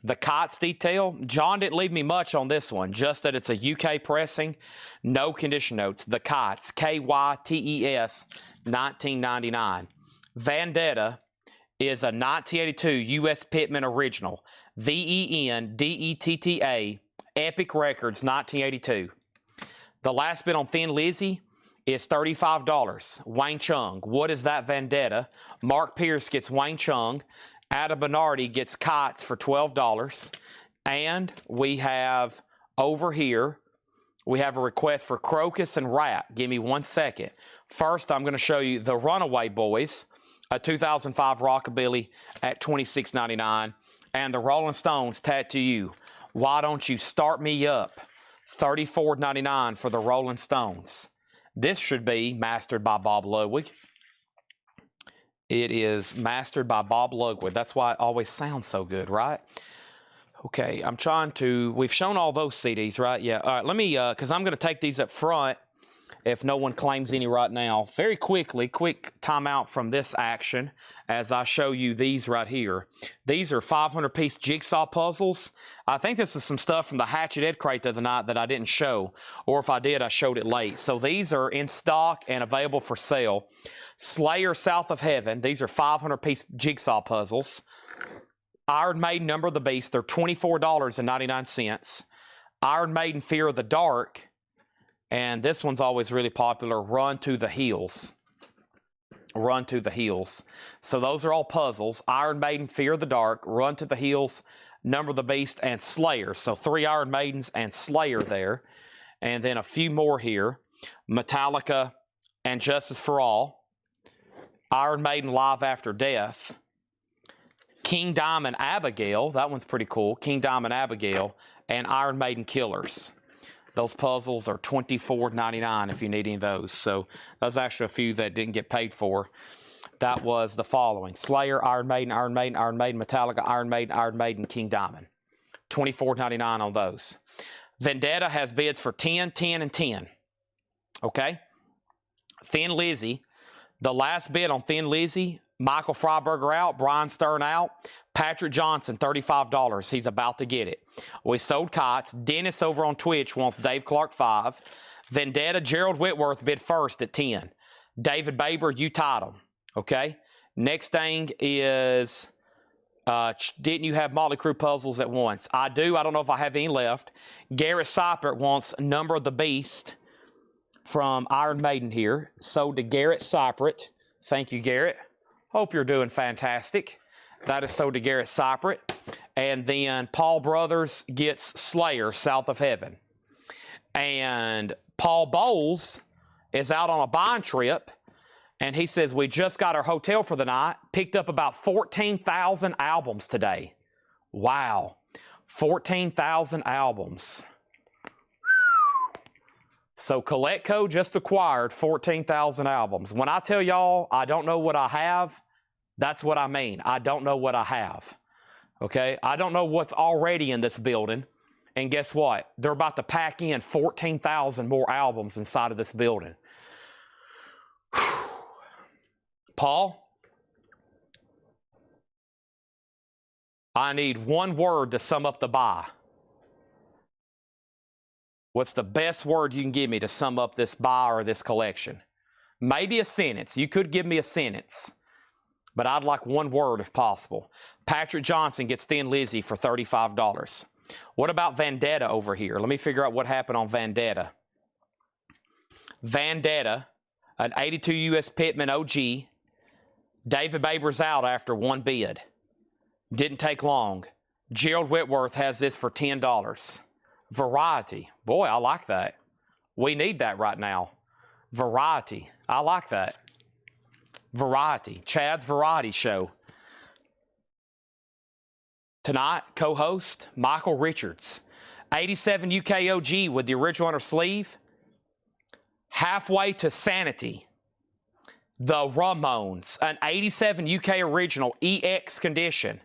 The Kites detail, John didn't leave me much on this one, just that it's a UK pressing, no condition notes. The Kites, Kytes, $19.99. Vendetta is a 1982 U.S. Pittman original, Vendetta, Epic Records, 1982. The last bid on Thin Lizzy is $35. Wayne Chung, what is that Vendetta? Mark Pierce gets Wayne Chung. Adam Bernardi gets Kites for $12. And we have over here, we have a request for Crocus and Rat. Give me 1 second. First, I'm going to show you the Runaway Boys, a 2005 Rockabilly at $26.99. And the Rolling Stones, Tattoo You, Why Don't You Start Me Up, $34.99 for the Rolling Stones. This should be mastered by Bob Ludwig. It is mastered by Bob Ludwig. That's why it always sounds so good, right? Okay, I'm trying to, we've shown all those CDs, right? Yeah, all right, let me, because I'm going to take these up front if no one claims any right now. Very quickly, quick timeout from this action as I show you these right here. These are 500-piece jigsaw puzzles. I think this is some stuff from the Hatchet Ed crate the other night that I didn't show, or if I did, I showed it late. So these are in stock and available for sale. Slayer, South of Heaven. These are 500-piece jigsaw puzzles. Iron Maiden, Number of the Beast. They're $24.99. Iron Maiden, Fear of the Dark. And this one's always really popular, Run to the Hills. Run to the Hills. So those are all puzzles. Iron Maiden, Fear of the Dark, Run to the Hills, Number of the Beast, and Slayer. So 3 Iron Maidens and Slayer there. And then a few more here. Metallica and Justice for All. Iron Maiden, Live After Death. King Diamond, Abigail. That one's pretty cool. King Diamond, Abigail. And Iron Maiden, Killers. Those puzzles are $24.99 if you need any of those. So there's actually a few that didn't get paid for. That was the following: Slayer, Iron Maiden, Iron Maiden, Iron Maiden, Metallica, Iron Maiden, King Diamond. $24.99 on those. Vendetta has bids for 10, 10, and 10. Okay? Thin Lizzy. The last bid on Thin Lizzy, Michael Freiberger out, Brian Stern out, Patrick Johnson, $35. He's about to get it. We sold Kites. Dennis over on Twitch wants Dave Clark 5. Vendetta, Gerald Whitworth bid first at 10. David Baber, you tied him. Okay? Next thing is, didn't you have Motley Crue puzzles at once? I do. I don't know if I have any left. Garrett Seipert wants Number of the Beast from Iron Maiden here. Sold to Garrett Seipert. Thank you, Garrett. Hope you're doing fantastic. That is sold to Garrett Seipert. And then Paul Brothers gets Slayer, South of Heaven. And Paul Bowles is out on a buying trip. And he says, we just got our hotel for the night. Picked up about 14,000 albums today. Wow. 14,000 albums. So Collectco just acquired 14,000 albums. When I tell y'all I don't know what I have, that's what I mean. I don't know what I have. Okay? I don't know what's already in this building. And guess what? They're about to pack in 14,000 more albums inside of this building. Paul, I need one word to sum up the buy. What's the best word you can give me to sum up this buy or this collection? Maybe a sentence. You could give me a sentence, but I'd like one word if possible. Patrick Johnson gets Thin Lizzy for $35. What about Vendetta over here? Let me figure out what happened on Vendetta. Vendetta, an 82 U.S. Pittman OG. David Baber's out after one bid. Didn't take long. Gerald Whitworth has this for $10. Variety. Boy, I like that. We need that right now. Variety. I like that. Variety. Chad's Variety Show. Tonight, co-host Michael Richards. 87 UK OG with the original inner sleeve. Halfway to Sanity. The Ramones. An 87 UK original EX condition.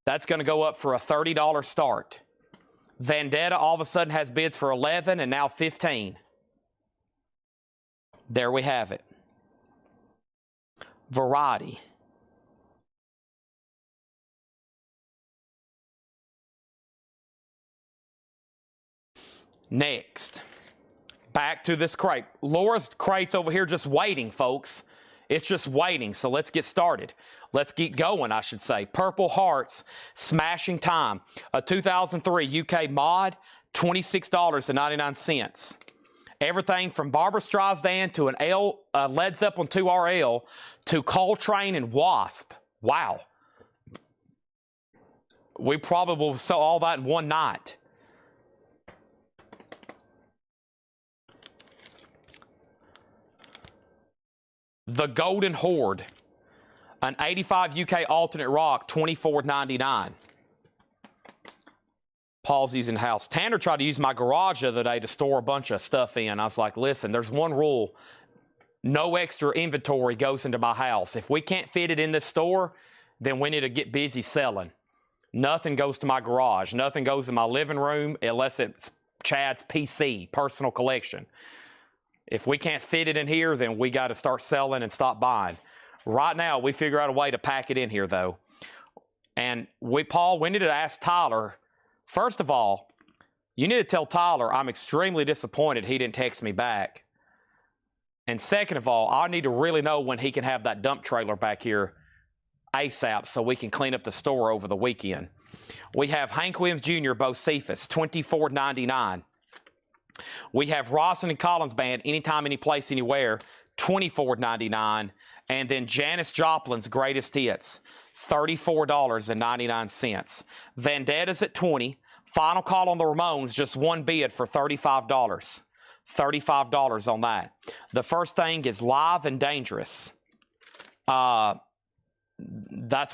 That's going to go up for a $30 start. Vendetta all of a sudden has bids for 11 and now 15. There we have it. Variety. Next, back to this crate. Laura's crate's over here just waiting, folks. It's just waiting, so let's get started. Let's get going, I should say. Purple Hearts, Smashing Time. A 2003 UK mod, $26.99. Everything from Barbra Streisand to an Led Zeppelin 2 RL to Coltrane and Wasp. Wow. We probably will sell all that in one night. The Golden Horde, an 85 UK alternate rock, $24.99. Paul's using house. Tanner tried to use my garage the other day to store a bunch of stuff in. I was like, listen, there's one rule. No extra inventory goes into my house. If we can't fit it in this store, then we need to get busy selling. Nothing goes to my garage. Nothing goes in my living room unless it's Chad's PC, personal collection. If we can't fit it in here, then we got to start selling and stop buying. Right now, we figure out a way to pack it in here, though. And Paul, we need to ask Tyler. First of all, you need to tell Tyler I'm extremely disappointed he didn't text me back. And second of all, I need to really know when he can have that dump trailer back here ASAP so we can clean up the store over the weekend. We have Hank Williams Jr., Bocephus, $24.99. We have Rawson and Collins Band, Anytime, Anyplace, Anywhere, $24.99. And then Janis Joplin's Greatest Hits, $34.99. Vendetta's at $20. Final Call on the Ramones, just one bid for $35. $35 on that. The first thing is Live and Dangerous. That's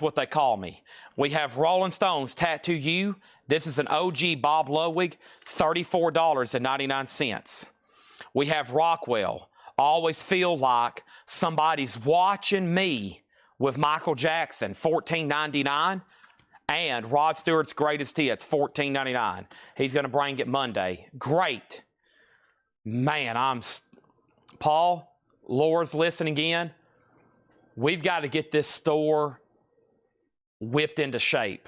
what they call me. We have Rolling Stones, Tattoo You. This is an OG Bob Ludwig, $34.99. We have Rockwell, Always Feel Like Somebody's Watching Me with Michael Jackson, $14.99. And Rod Stewart's Greatest Hits, $14.99. He's going to bring it Monday. Great. Man, Paul, Laura's listening in. We've got to get this store whipped into shape.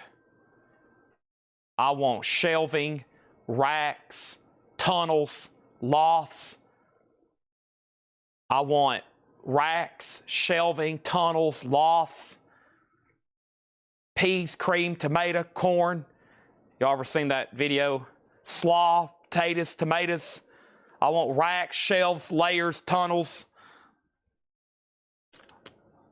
I want shelving, racks, tunnels, lofts. I want racks, shelving, tunnels, lofts, peas, cream, tomato, corn. Y'all ever seen that video? Slaw, potatoes, tomatoes. I want racks, shelves, layers, tunnels.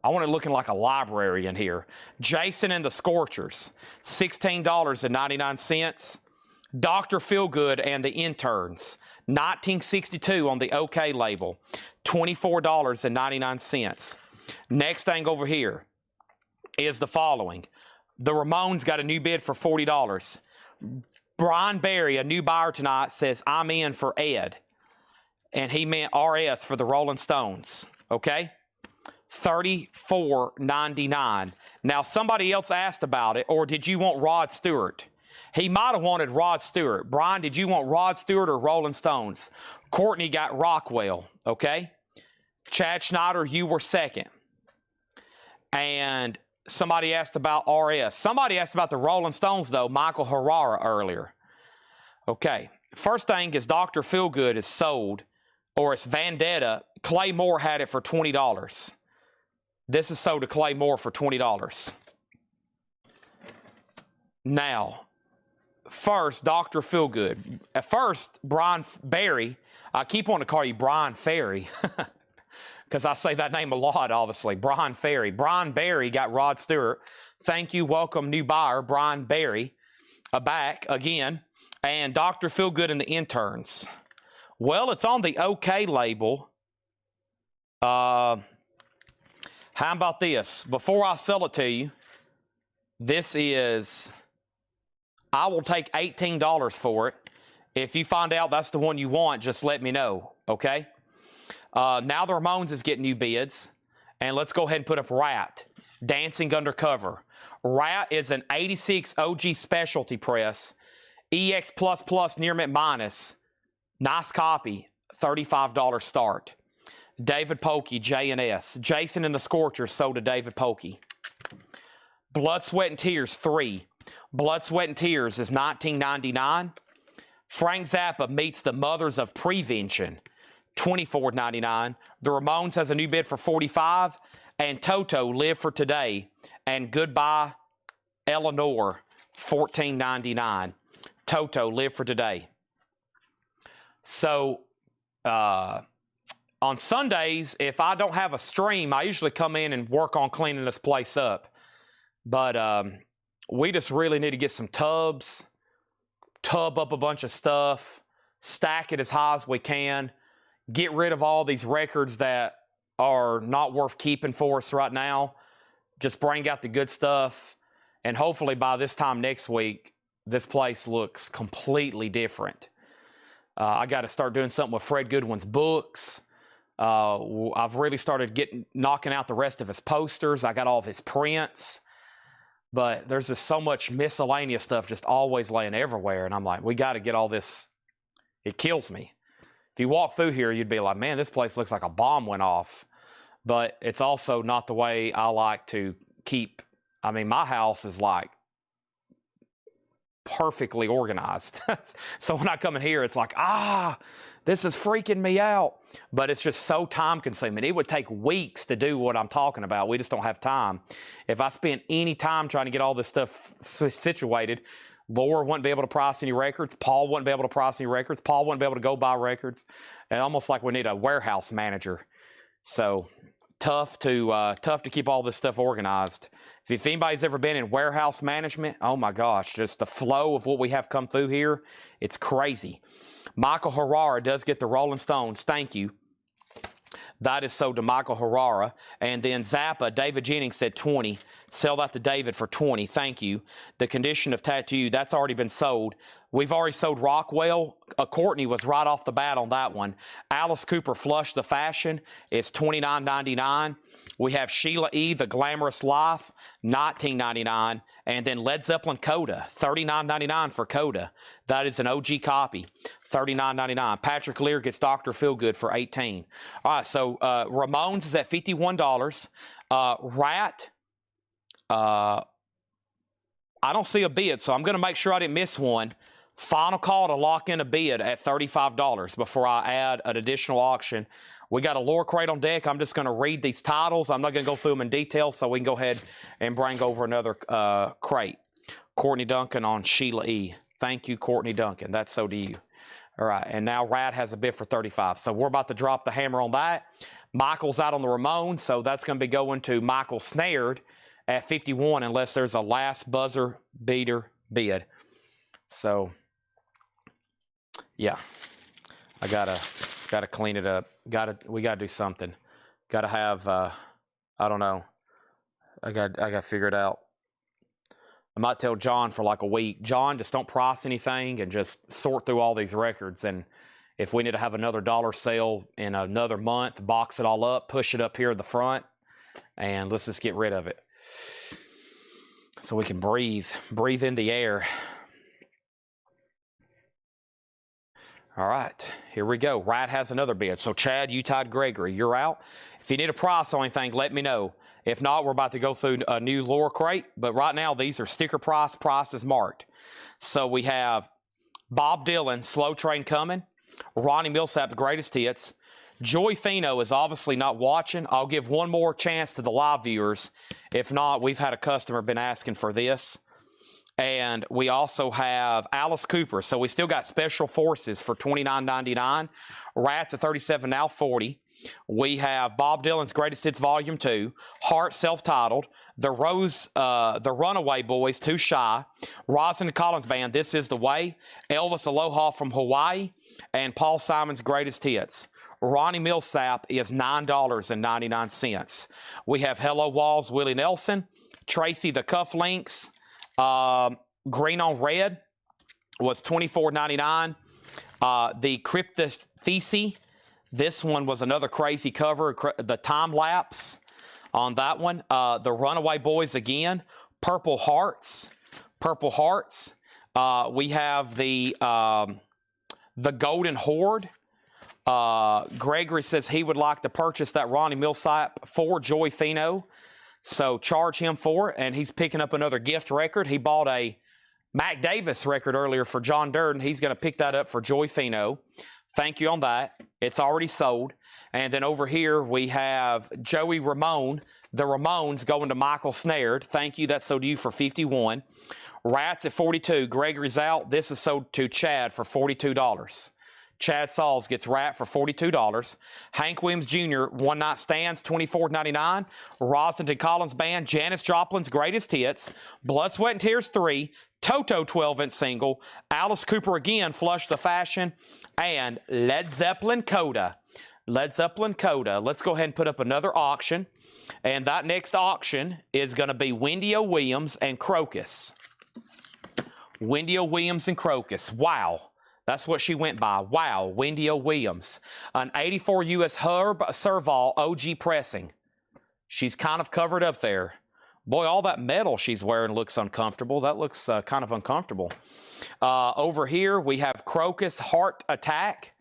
I want it looking like a library in here. Jason and the Scorchers, $16.99. Dr. Feelgood and the Interns, 1962 on the OK label, $24.99. Next thing over here is the following. The Ramones got a new bid for $40. Brian Berry, a new buyer tonight, says, I'm in for Ed. And he meant RS for the Rolling Stones, okay? $34.99. Now, somebody else asked about it, or did you want Rod Stewart? He might have wanted Rod Stewart. Brian, did you want Rod Stewart or Rolling Stones? Courtney got Rockwell, okay? Chad Schneider, you were second. And somebody asked about RS. Somebody asked about the Rolling Stones, though, Michael Herrera earlier. Okay, first thing is Dr. Feelgood is sold, or it's Vendetta. Clay Moore had it for $20. This is sold to Clay Moore for $20. Now, first, Dr. Feelgood. At first, Brian Barry, I keep wanting to call you Brian Ferry, because I say that name a lot, obviously. Brian Ferry. Brian Barry got Rod Stewart. Thank you, welcome, new buyer, Brian Barry, back again. And Dr. Feelgood and the Interns. Well, it's on the OK label. How about this? Before I sell it to you, this is, I will take $18 for it. If you find out that's the one you want, just let me know, okay? Now the Ramones is getting new bids. And let's go ahead and put up Rat, Dancing Undercover. Rat is an 86 OG specialty press. EX++ near mint minus. Nice copy, $35 start. David Polkey, J&S. Jason and the Scorchers sold to David Polkey. Blood, Sweat, and Tears, 3. Blood, Sweat, and Tears is $19.99. Frank Zappa meets the Mothers of Prevention, $24.99. The Ramones has a new bid for $45. And Toto, Live for Today. And Goodbye, Eleanor, $14.99. Toto, Live for Today. So, on Sundays, if I don't have a stream, I usually come in and work on cleaning this place up. But we just really need to get some tubs, tub up a bunch of stuff, stack it as high as we can, get rid of all these records that are not worth keeping for us right now. Just bring out the good stuff. And hopefully by this time next week, this place looks completely different. I got to start doing something with Fred Goodwin's books. I've really started knocking out the rest of his posters. I got all of his prints. But there's just so much miscellaneous stuff just always laying everywhere. And I'm like, we got to get all this. It kills me. If you walk through here, you'd be like, man, this place looks like a bomb went off. But it's also not the way I like to keep. I mean, my house is like perfectly organized. So when I come in here, it's like, this is freaking me out. But it's just so time consuming. It would take weeks to do what I'm talking about. We just don't have time. If I spent any time trying to get all this stuff situated, Laura wouldn't be able to price any records. Paul wouldn't be able to price any records. Paul wouldn't be able to go buy records. And almost like we need a warehouse manager. So tough to keep all this stuff organized. If anybody's ever been in warehouse management, oh my gosh, just the flow of what we have come through here, it's crazy. Michael Herrera does get the Rolling Stones. Thank you. That is sold to Michael Herrera. And then Zappa, David Jennings said 20. Sell that to David for 20. Thank you. The Condition of Tattoo, that's already been sold. We've already sold Rockwell. Courtney was right off the bat on that one. Alice Cooper, Flush the Fashion, is $29.99. We have Sheila E., The Glamorous Life, $19.99. And then Led Zeppelin Coda, $39.99 for Coda. That is an OG copy, $39.99. Patrick Lear gets Dr. Feelgood for $18. All right, so Ramones is at $51. Rat, I don't see a bid, so I'm going to make sure I didn't miss one. Final call to lock in a bid at $35 before I add an additional auction. We got a lore crate on deck. I'm just going to read these titles. I'm not going to go through them in detail, so we can go ahead and bring over another crate. Courtney Duncan on Sheila E. Thank you, Courtney Duncan. That's so to you. All right, and now Rat has a bid for $35. So we're about to drop the hammer on that. Michael's out on the Ramones, so that's going to be going to Michael Snared at $51 unless there's a last buzzer beater bid. So, yeah, I gotta clean it up. We gotta do something. Gotta have I don't know. I got figure it out. I might tell John for like a week, John, just don't price anything and just sort through all these records. And if we need to have another dollar sale in another month, box it all up, push it up here at the front, and let's just get rid of it. So we can breathe in the air. All right, here we go. Rat has another bid. So Chad, you tied Gregory. You're out. If you need a price on anything, let me know. If not, we're about to go through a new lower crate. But right now, these are sticker price. Price is marked. So we have Bob Dylan, Slow Train Coming. Ronnie Milsap, Greatest Hits. Joey Fino is obviously not watching. I'll give one more chance to the live viewers. If not, we've had a customer been asking for this. And we also have Alice Cooper. So we still got Special Forces for $29.99. Rats at $37, now $40. We have Bob Dylan's Greatest Hits Volume 2. Heart, self-titled. The Runaway Boys, Too Shy. Rosin and Collins Band, This Is the Way. Elvis Aloha from Hawaii. And Paul Simon's Greatest Hits. Ronnie Milsap is $9.99. We have Hello Walls, Willie Nelson. Tracy the Cufflinks. Green on Red was $24.99. The Cryptothesi, this one was another crazy cover. The Time Lapse on that one. The Runaway Boys again. Purple Hearts. Purple Hearts. We have the Golden Horde. Gregory says he would like to purchase that Ronnie Milsap for Joey Fino. So charge him for it, and he's picking up another gift record. He bought a Mac Davis record earlier for John Durden. He's going to pick that up for Joey Fino. Thank you on that. It's already sold. And then over here we have Joey Ramone. The Ramones going to Michael Snared. Thank you. That's sold to you for $51. Rats at $42. Gregory's out. This is sold to Chad for $42. Chad Sauls gets Rat for $42. Hank Williams Jr., One Night Stands, $24.99. Rosin and Collins Band, Janis Joplin's Greatest Hits. Blood, Sweat, and Tears 3. Toto 12-inch single. Alice Cooper again, Flush the Fashion. And Led Zeppelin Coda. Led Zeppelin Coda. Let's go ahead and put up another auction. And that next auction is going to be Wendy O. Williams and Crocus. Wendy O. Williams and Crocus. Wow. That's what she went by. Wow, Wendy O. Williams. An 84 U.S. Herb Serval OG pressing. She's kind of covered up there. Boy, all that metal she's wearing looks uncomfortable. That looks kind of uncomfortable. Over here, we have Crocus Heart Attack.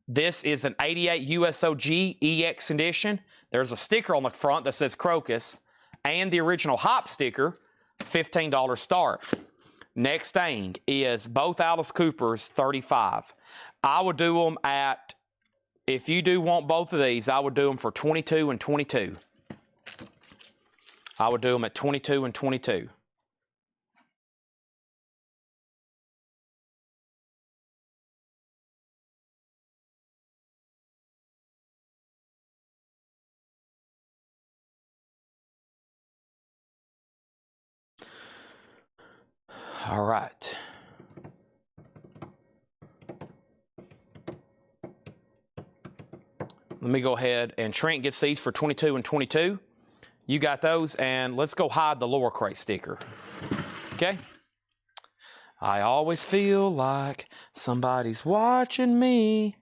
This is an 88 USOG EX edition. There's a sticker on the front that says Crocus. And the original Hop sticker, $15 start. Next thing is both Alice Coopers, $35. I would do them at, if you do want both of these, I would do them for $22 and $22. I would do them at $22 and $22. All right. Let me go ahead and Trent gets these for $22 and $22. You got those, and let's go hide the lower crate sticker. Okay? I always feel like somebody's watching me.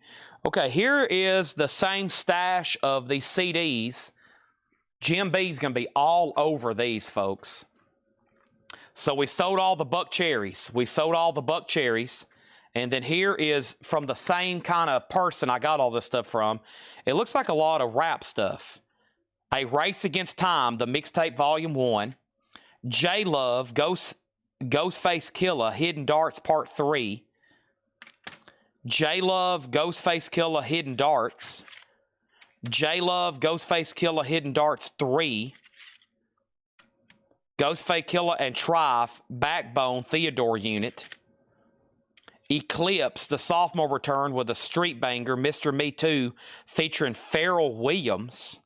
Okay, here is the same stash of these CDs. Jim B's going to be all over these, folks. So we sold all the Buck Cherries. We sold all the Buck Cherries. And then here is from the same kind of person I got all this stuff from. It looks like a lot of rap stuff. A Race Against Time, the mixtape volume 1. J-Love, Ghostface Killah, Hidden Darts Part 3. J-Love, Ghostface Killah, Hidden Darts. J-Love, Ghostface Killah, Hidden Darts 3. Ghostface Killah and Trife, Backbone, Theodore Unit. Eclipse, the sophomore return with a street banger, Mr. Me Too, featuring Pharrell Williams.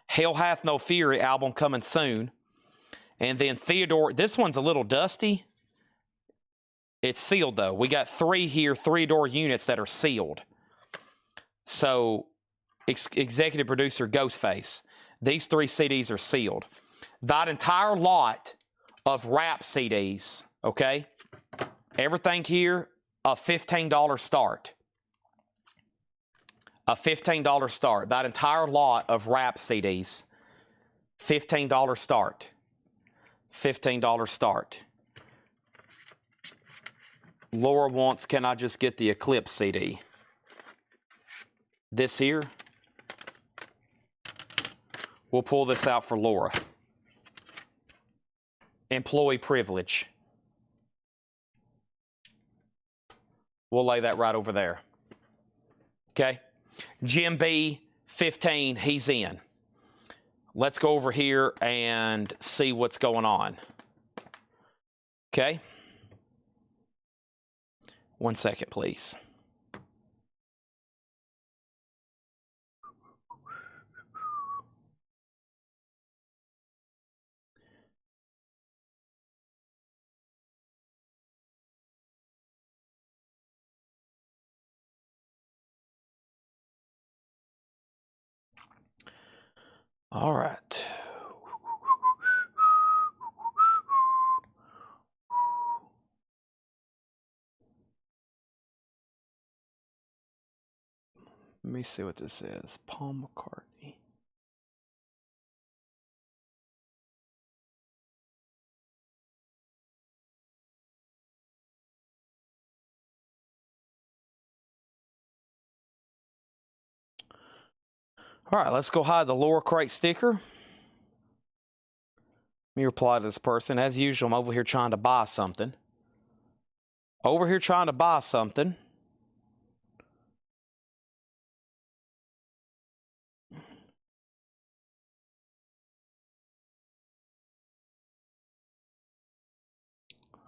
Hell Hath No Fury album coming soon. And then Theodore, this one's a little dusty. It's sealed though. We got 3 here, Theodore Units that are sealed. So, executive producer Ghostface. These 3 CDs are sealed. That entire lot of rap CDs, okay? Everything here, a $15 start. A $15 start. That entire lot of rap CDs, $15 start. $15 start. Laura wants, can I just get the Eclipse CD? This here. We'll pull this out for Laura. Employee privilege. We'll lay that right over there. Okay? Jim B, 15, he's in. Let's go over here and see what's going on. Okay? 1 second, please. All right. Let me see what this is. Paul McCartney. All right, let's go hide the lower crate sticker. Let me reply to this person. As usual, I'm over here trying to buy something. Over here trying to buy something.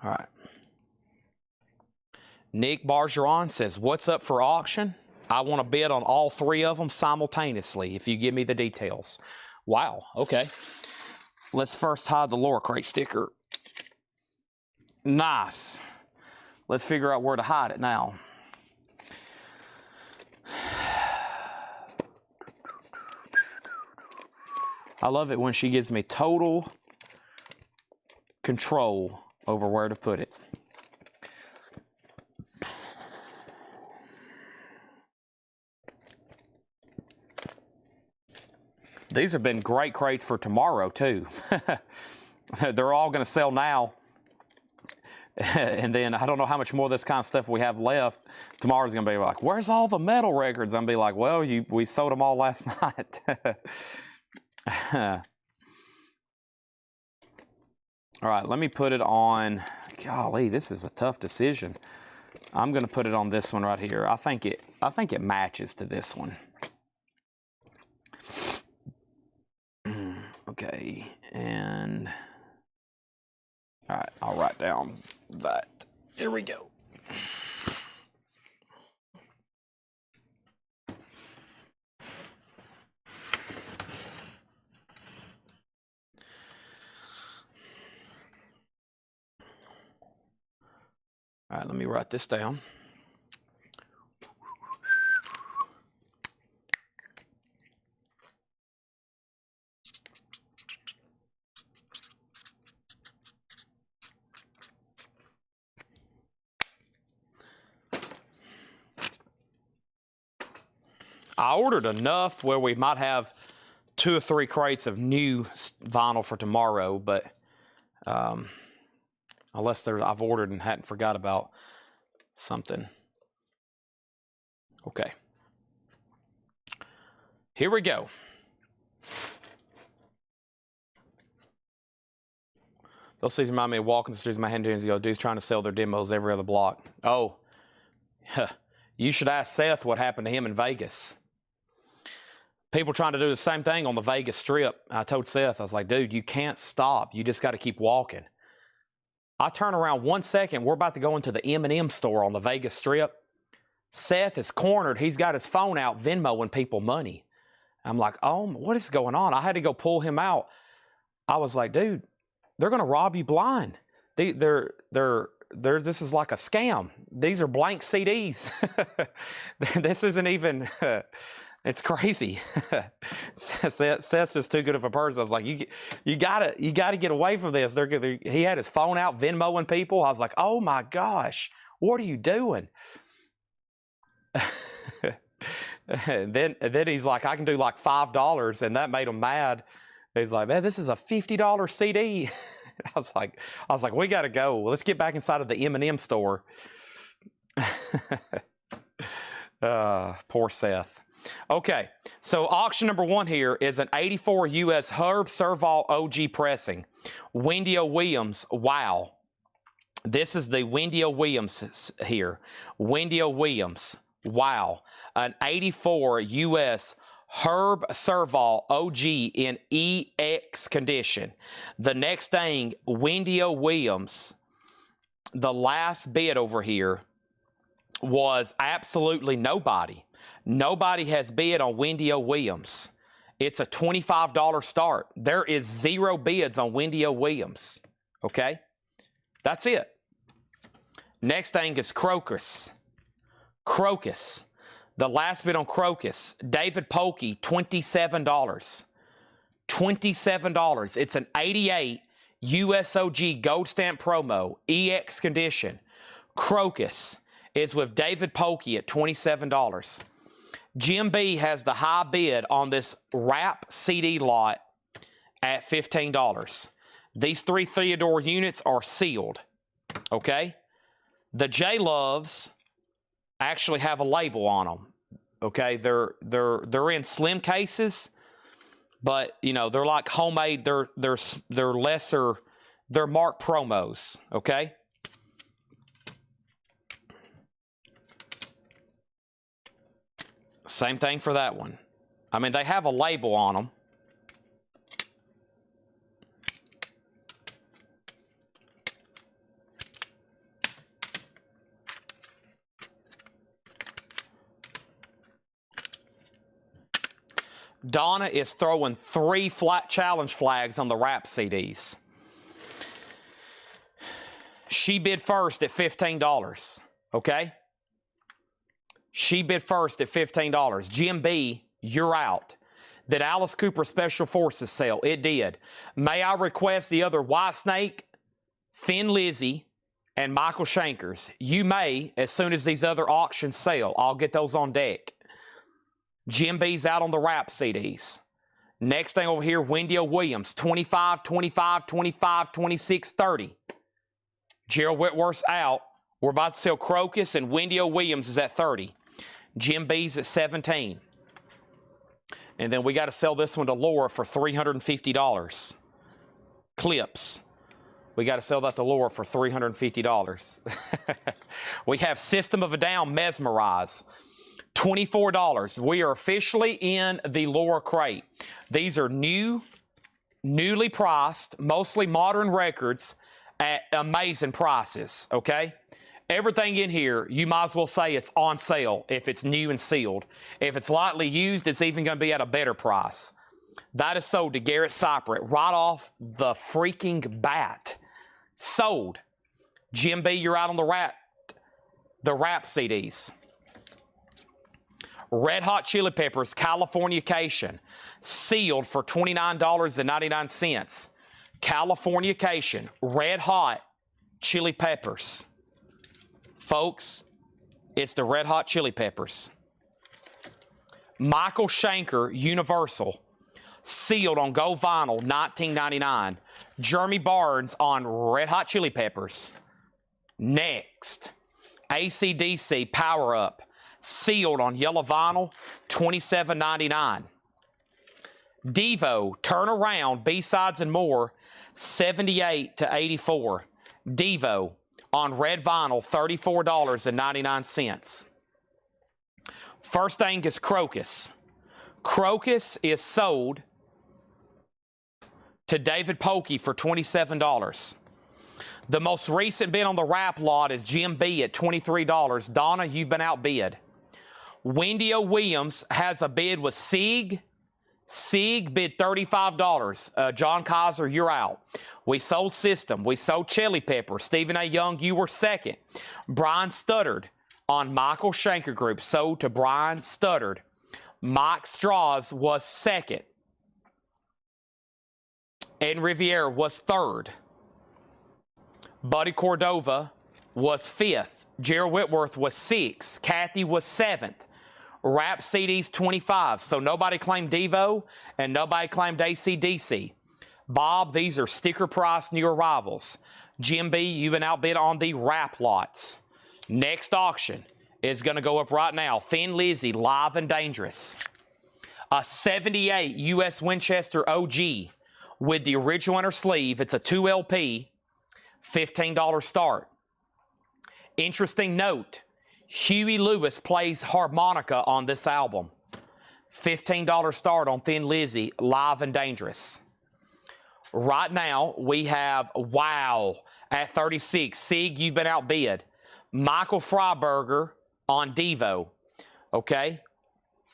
All right. Nick Bargeron says, what's up for auction? I want to bid on all 3 of them simultaneously if you give me the details. Wow, okay. Let's first hide the lower crate sticker. Nice. Let's figure out where to hide it now. I love it when she gives me total control over where to put it. These have been great crates for tomorrow, too. They're all going to sell now. And then I don't know how much more of this kind of stuff we have left. Tomorrow's going to be like, where's all the metal records? I'm going to be like, well, we sold them all last night. All right, let me put it on. Golly, this is a tough decision. I'm going to put it on this one right here. I think it matches to this one. Okay, and all right, I'll write down that. Here we go. All right, let me write this down. I ordered enough where we might have 2 or 3 crates of new vinyl for tomorrow, but unless I've ordered and hadn't forgot about something. Okay. Here we go. Those things remind me of walking the streets of my hand years ago. Dudes trying to sell their demos every other block. Oh, you should ask Seth what happened to him in Vegas. People trying to do the same thing on the Vegas Strip. I told Seth, I was like, dude, you can't stop. You just got to keep walking. I turn around 1 second. We're about to go into the M&M store on the Vegas Strip. Seth is cornered. He's got his phone out Venmoing people money. I'm like, oh, what is going on? I had to go pull him out. I was like, dude, they're going to rob you blind. This is like a scam. These are blank CDs. This isn't even... It's crazy. Seth's just too good of a person. I was like, you gotta get away from this. He had his phone out Venmoing people. I was like, oh my gosh, what are you doing? and then he's like, I can do like $5, and that made him mad. He's like, man, this is a $50 CD. I was like, we gotta go. Let's get back inside of the M&M store. Poor Seth. Okay, so auction number 1 here is an 84 US Herb Serval OG pressing. Wendy O. Williams, wow. This is the Wendy O. Williams here. Wendy O. Williams, wow. An 84 US Herb Serval OG in EX condition. The next thing, Wendy O. Williams, the last bid over here was absolutely nobody. Nobody has bid on Wendy O. Williams. It's a $25 start. There is 0 bids on Wendy O. Williams. Okay? That's it. Next thing is Crocus. Crocus. The last bid on Crocus. David Polkey, $27. $27. It's an 88 USOG Gold Stamp Promo, EX condition. Crocus is with David Polkey at $27. Jim B has the high bid on this wrap CD lot at $15. These 3 Theodore units are sealed. Okay? The J Loves actually have a label on them. Okay? They're in slim cases, but you know, they're like homemade, they're lesser, they're marked promos, okay? Same thing for that one. I mean, they have a label on them. Donna is throwing 3 flat challenge flags on the wrap CDs. She bid first at $15, okay? She bid first at $15. Jim B, you're out. Did Alice Cooper Special Forces sell? It did. May I request the other White Snake, Thin Lizzy, and Michael Shankers? You may, as soon as these other auctions sell. I'll get those on deck. Jim B's out on the wrap CDs. Next thing over here, Wendy O. Williams, 25, 25, 25, 26, 30. Gerald Whitworth's out. We're about to sell Crocus, and Wendy O. Williams is at 30. Jim B's at 17. And then we got to sell this one to Laura for $350. Clips. We got to sell that to Laura for $350. We have System of a Down Mesmerize. $24. We are officially in the Laura crate. These are newly priced, mostly modern records at amazing prices, okay? Everything in here, you might as well say it's on sale if it's new and sealed. If it's lightly used, it's even going to be at a better price. That is sold to Garrett Cypret right off the freaking bat. Sold. Jim B, you're out on the wrap CDs. Red Hot Chili Peppers, Californication, sealed for $29.99. Californication, Red Hot Chili Peppers. Folks, it's the Red Hot Chili Peppers. Michael Schenker, Universal, sealed on Gold Vinyl, $19.99. Jeremy Barnes on Red Hot Chili Peppers. Next, AC/DC, Power Up, sealed on yellow vinyl, $27.99. Devo, Turn Around, B-Sides and More, 78 to 84. Devo on red vinyl, $34.99. First Angus Crocus. Crocus is sold to David Polkey for $27. The most recent bid on the wrap lot is Jim B at $23. Donna, you've been outbid. Wendy O. Williams has a bid with Sieg. Sieg bid $35. John Kaiser, you're out. We sold System. We sold Chili Pepper. Stephen A. Young, you were second. Brian Studdard on Michael Schenker Group, sold to Brian Studdard. Mike Strauss was second. Ed Riviera was third. Buddy Cordova was fifth. Gerald Whitworth was sixth. Kathy was seventh. Rap CDs 25. So nobody claimed Devo and nobody claimed AC/DC. Bob, these are sticker price new arrivals. Jim B, you've been outbid on the rap lots. Next auction is going to go up right now. Thin Lizzy, Live and Dangerous. A 78 U.S. Winchester OG with the original inner sleeve. It's a 2 LP, $15 start. Interesting note, Huey Lewis plays harmonica on this album. $15 start on Thin Lizzy, Live and Dangerous. Right now, we have Wow at 36. Sig, you've been outbid. Michael Freiberger on Devo. Okay?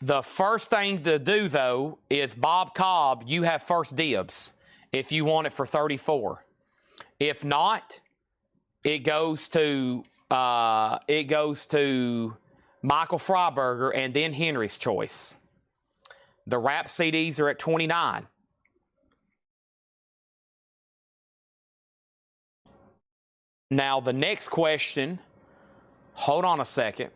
The first thing to do, though, is Bob Cobb, you have first dibs if you want it for 34. If not, it goes to Michael Freiberger and then Henry's Choice. The rap CDs are at 29. Now, the next question, hold on a second.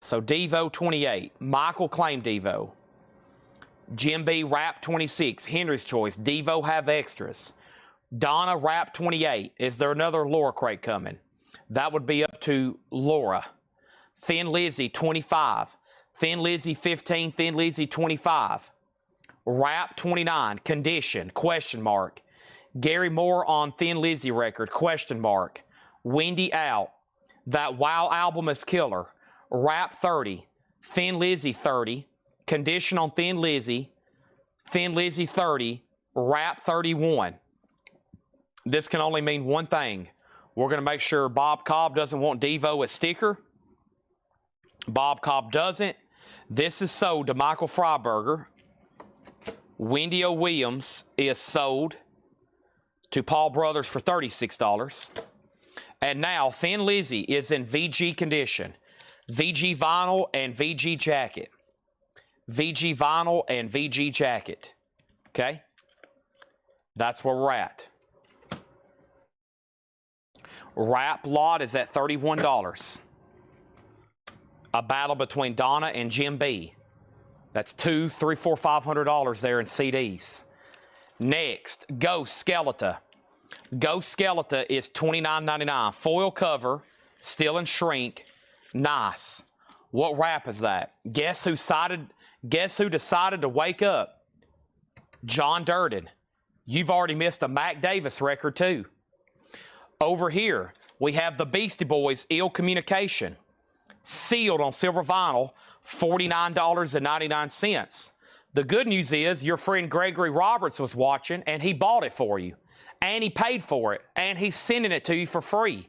So, Devo 28. Michael claimed Devo. Jim B. Rap 26. Henry's Choice. Devo have extras. Donna Rap 28. Is there another Laura crate coming? That would be up to Laura. Thin Lizzy 25. Thin Lizzy 15. Thin Lizzy 25. Rap 29. Condition? Question mark. Gary Moore on Thin Lizzy record? Question mark. Wendy out. That Wow album is killer. Rap 30. Thin Lizzy 30. Condition on Thin Lizzy. Thin Lizzy 30. Rap 31. This can only mean one thing. We're going to make sure Bob Cobb doesn't want Devo as sticker. Bob Cobb doesn't. This is sold to Michael Freiberger. Wendy O. Williams is sold to Paul Brothers for $36. And now Thin Lizzy is in VG condition. VG vinyl and VG jacket. VG vinyl and VG jacket. Okay? That's where we're at. Rap lot is at $31. A battle between Donna and Jim B. That's $200, $300, $400, $500 there in CDs. Next, Ghost Skeleton. Ghost Skeleton is $29.99. Foil cover, still in shrink. Nice. What rap is that? Guess who decided to wake up? John Durden. You've already missed a Mac Davis record too. Over here, we have the Beastie Boys, Ill Communication. Sealed on silver vinyl, $49.99. The good news is your friend Gregory Roberts was watching and he bought it for you. And he paid for it. And he's sending it to you for free.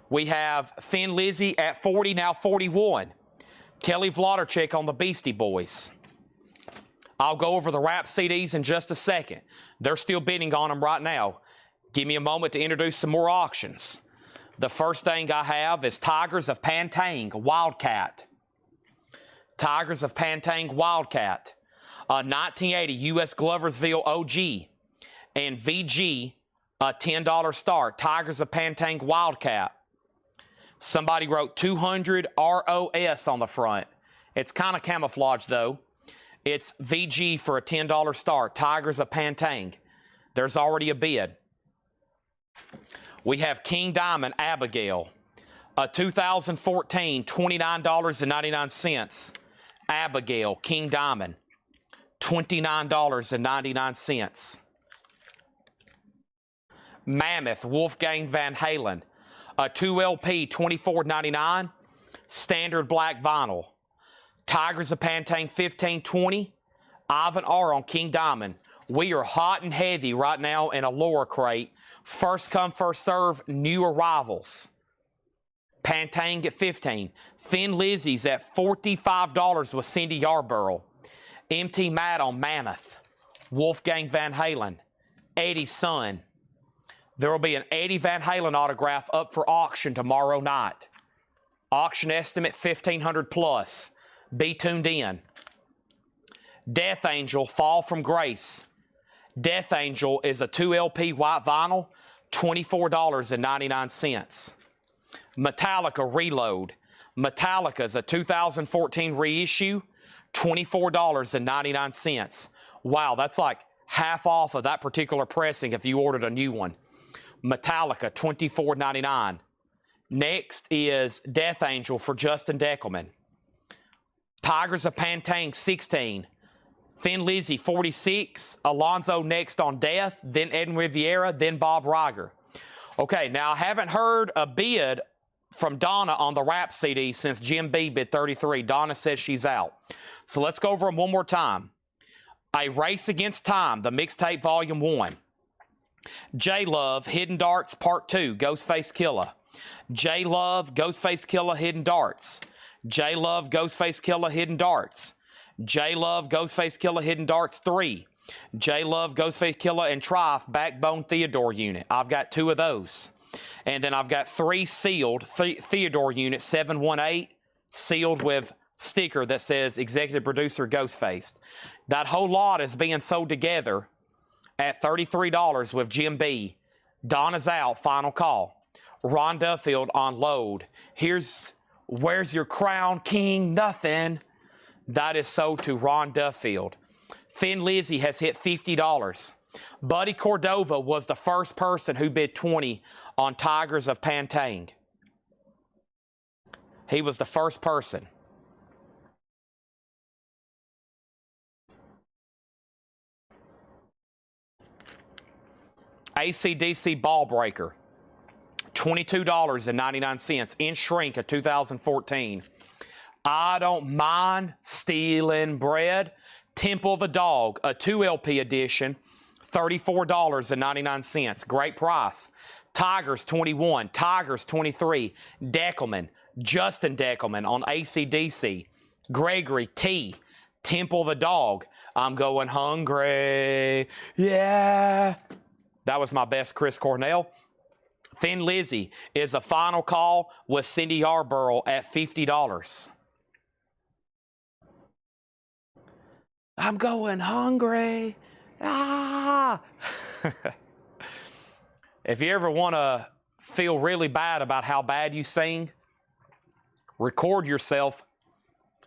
We have Thin Lizzy at 40, now 41. Kelly Vlodarchik on the Beastie Boys. I'll go over the rap CDs in just a second. They're still bidding on them right now. Give me a moment to introduce some more auctions. The first thing I have is Tigers of Pantang, Wildcat. Tigers of Pantang, Wildcat. 1980 U.S. Gloversville OG. And VG, a $10 start. Tigers of Pantang, Wildcat. Somebody wrote 200 ROS on the front. It's kind of camouflage though. It's VG for a $10 start. Tigers of Pantang. There's already a bid. We have King Diamond, Abigail. A 2014, $29.99. Abigail, King Diamond. $29.99. Mammoth, Wolfgang Van Halen. A 2 LP, $24.99. Standard black vinyl. Tigers of Pantang, $15.20. Ivan R on King Diamond. We are hot and heavy right now in a Laura crate. First come, first serve, new arrivals. Pantang at $15. Thin Lizzy's at $45 with Cindy Yarborough. MT Matt on Mammoth. Wolfgang Van Halen. Eddie's Son. There will be an Eddie Van Halen autograph up for auction tomorrow night. Auction estimate $1,500 plus. Be tuned in. Death Angel, Fall from Grace. Death Angel is a 2 LP white vinyl, $24.99. Metallica Reload. Metallica is a 2014 reissue, $24.99. Wow, that's like half off of that particular pressing if you ordered a new one. Metallica, $24.99. Next is Death Angel for Justin Deckelman. Tigers of Pantang, $16. Thin Lizzy, $46. Alonzo next on Death, then Edwin Riviera, then Bob Riger. Okay, now I haven't heard a bid from Donna on the rap CD since Jim B bid $33. Donna says she's out. So let's go over them one more time. A Race Against Time, the mixtape volume 1. J Love, Hidden Darts Part 2, Ghostface Killah. J Love, Ghostface Killah, Hidden Darts. J Love, Ghostface Killah, Hidden Darts. J Love, Ghostface Killah, Hidden Darts 3. J Love, Ghostface Killah, and Trife, Backbone Theodore Unit. I've got 2 of those. And then I've got 3 sealed Theodore Unit 718, sealed with sticker that says Executive Producer Ghostface. That whole lot is being sold together at $33 with Jim B. Donna's out, final call. Ron Duffield on load. Here's Where's Your Crown, King? Nothing. That is sold to Ron Duffield. Thin Lizzy has hit $50. Buddy Cordova was the first person who bid $20 on Tigers of Pantang. He was the first person. AC/DC Ball Breaker, $22.99 in shrink of 2014. I Don't Mind Stealing Bread, Temple the Dog, a 2 LP edition, $34.99. Great price. Tigers 21, Tigers 23, Deckelman, Justin Deckelman on AC/DC. Gregory T, Temple the Dog, I'm Going Hungry, yeah. That was my best Chris Cornell. Thin Lizzy is a final call with Cindy Yarborough at $50. I'm going hungry. Ah! If you ever want to feel really bad about how bad you sing, record yourself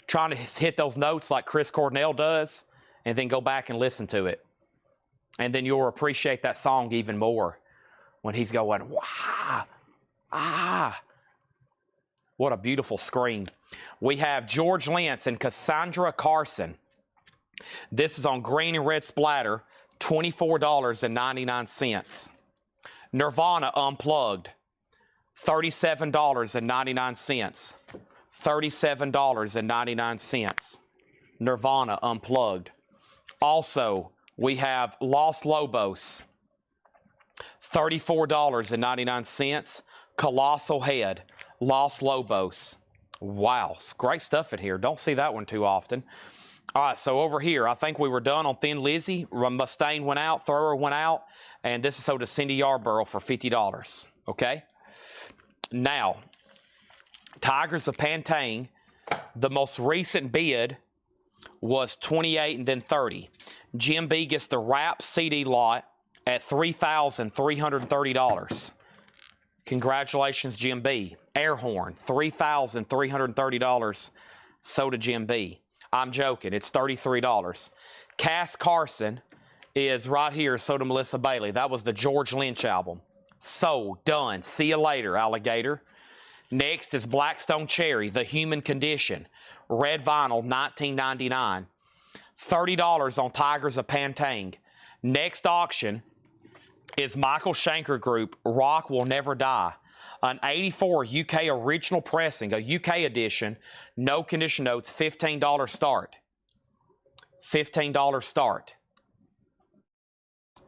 trying to hit those notes like Chris Cornell does, and then go back and listen to it. And then you'll appreciate that song even more when he's going, wah, ah. What a beautiful scream. We have George Lentz and Cassandra Carson. This is on green and red splatter, $24.99. Nirvana Unplugged, $37.99. $37.99. Nirvana Unplugged. Also, we have Los Lobos, $34.99. Colossal Head, Los Lobos. Wow, great stuff in here. Don't see that one too often. All right, so over here, I think we were done on Thin Lizzy. Mustaine went out, Thrower went out, and this is sold to Cindy Yarborough for $50, okay? Now, Tigers of Pantang, the most recent bid was $28 and then $30. Jim B gets the rap CD lot at $3,330. Congratulations, Jim B. Air horn, $3,330. So to Jim B. I'm joking. It's $33. Cass Carson is right here. So to Melissa Bailey. That was the George Lynch album. So done. See you later, alligator. Next is Blackstone Cherry, The Human Condition. Red vinyl, $19.99. $30 on Tigers of Pantang. Next auction is Michael Schenker Group, Rock Will Never Die. An 84 UK original pressing, a UK edition, no condition notes, $15 start. $15 start.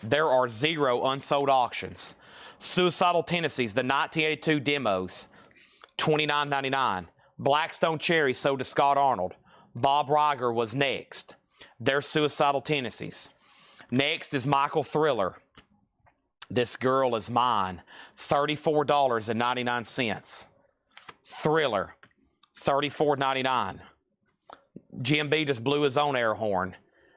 There are 0 unsold auctions. Suicidal Tendencies, the 1982 demos, $29.99. Blackstone Cherry sold to Scott Arnold. Bob Riger was next. Their Suicidal Tendencies. Next is Michael Thriller. This Girl Is Mine. $34.99. Thriller. $34.99. Jim B just blew his own air horn.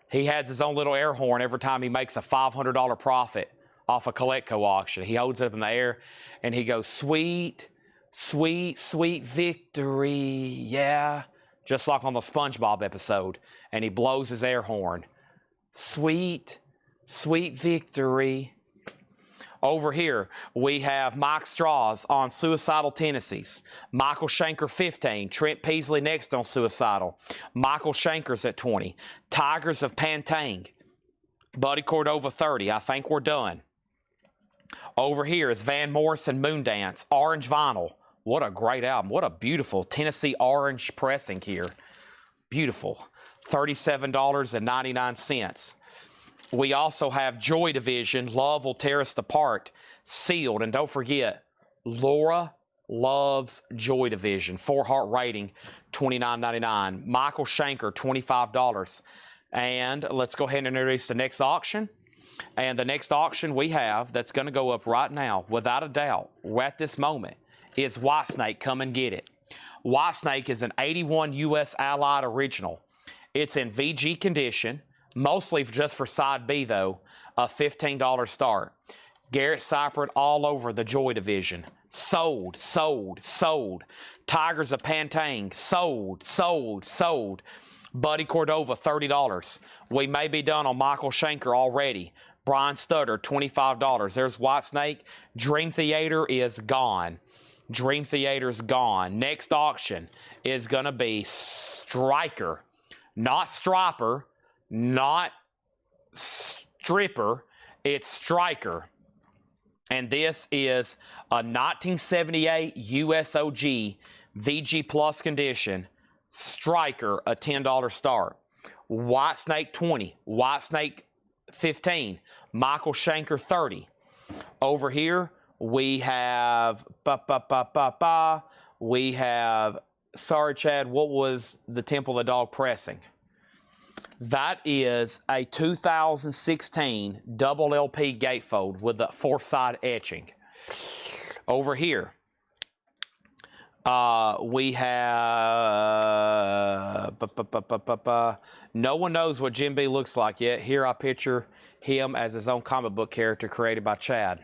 He has his own little air horn every time he makes a $500 profit off a Coletco auction. He holds it up in the air and he goes, sweet, sweet, sweet victory. Yeah. Just like on the SpongeBob episode. And he blows his air horn. Sweet, sweet victory. Over here, we have Mike Straws on Suicidal Tendencies. Michael Shanker, 15. Trent Peasley next on Suicidal. Michael Shanker's at 20. Tigers of Pantang. Buddy Cordova, 30. I think we're done. Over here is Van Morrison, Moondance. Orange vinyl. What a great album. What a beautiful Tennessee orange pressing here. Beautiful. $37.99. We also have Joy Division, Love Will Tear Us Apart, sealed. And don't forget, Laura loves Joy Division. 4-heart rating, $29.99. Michael Shanker, $25. And let's go ahead and introduce the next auction. And the next auction we have that's going to go up right now, without a doubt, at this moment, is Whitesnake. Come and get it. Whitesnake is an 81 U.S. Allied original. It's in VG condition. Mostly just for side B, though, a $15 start. Garrett Cypert all over the Joy Division. Sold, sold, sold. Tigers of Pantang, sold, sold, sold. Buddy Cordova, $30. We may be done on Michael Shanker already. Brian Stutter, $25. There's Whitesnake. Dream Theater is gone. Dream Theater's gone. Next auction is going to be Striker, not Striper, not Stripper, it's Striker. And this is a 1978 USOG VG Plus condition. Striker, a $10 start. Whitesnake, 20. Whitesnake, 15. Michael Shanker, 30. Over here, we have... We have... Sorry, Chad, what was the Temple of the Dog pressing? That is a 2016 double LP gatefold with the fourth side etching. Over here, we have... No one knows what Jim B looks like yet. Here I picture him as his own comic book character created by Chad.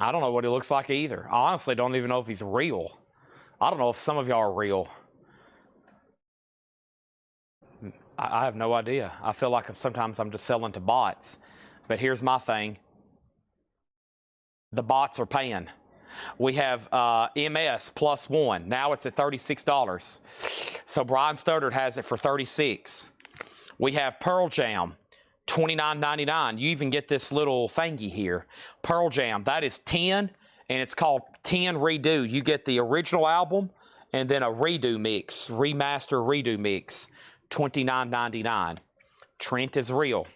I don't know what he looks like either. I honestly don't even know if he's real. I don't know if some of y'all are real. I have no idea. I feel like sometimes I'm just selling to bots. But here's my thing. The bots are paying. We have MS +1. Now it's at $36. So Brian Studdard has it for $36. We have Pearl Jam, $29.99. You even get this little thingy here. Pearl Jam, that is 10, and it's called 10 Redo. You get the original album and then a redo mix, remaster redo mix. $29.99. Trent is real.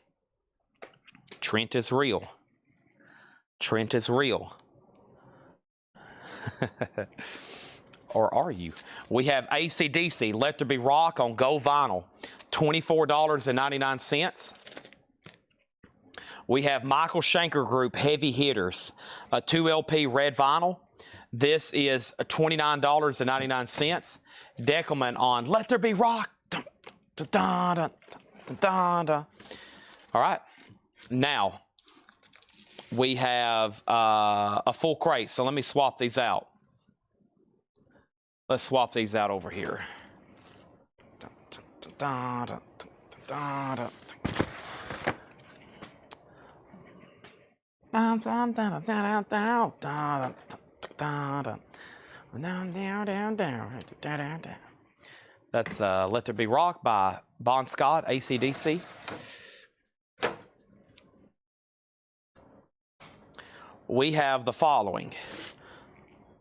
Trent is real. Trent is real. Or are you? We have AC/DC, Let There Be Rock on Go Vinyl, $24.99. We have Michael Shanker Group, Heavy Hitters, a 2LP red vinyl. This is $29.99. Deckelman on Let There Be Rock. All right, now we have a full crate, so let me swap these out. Let's swap these out over here. That's Let There Be Rock by Bon Scott, AC/DC. We have the following.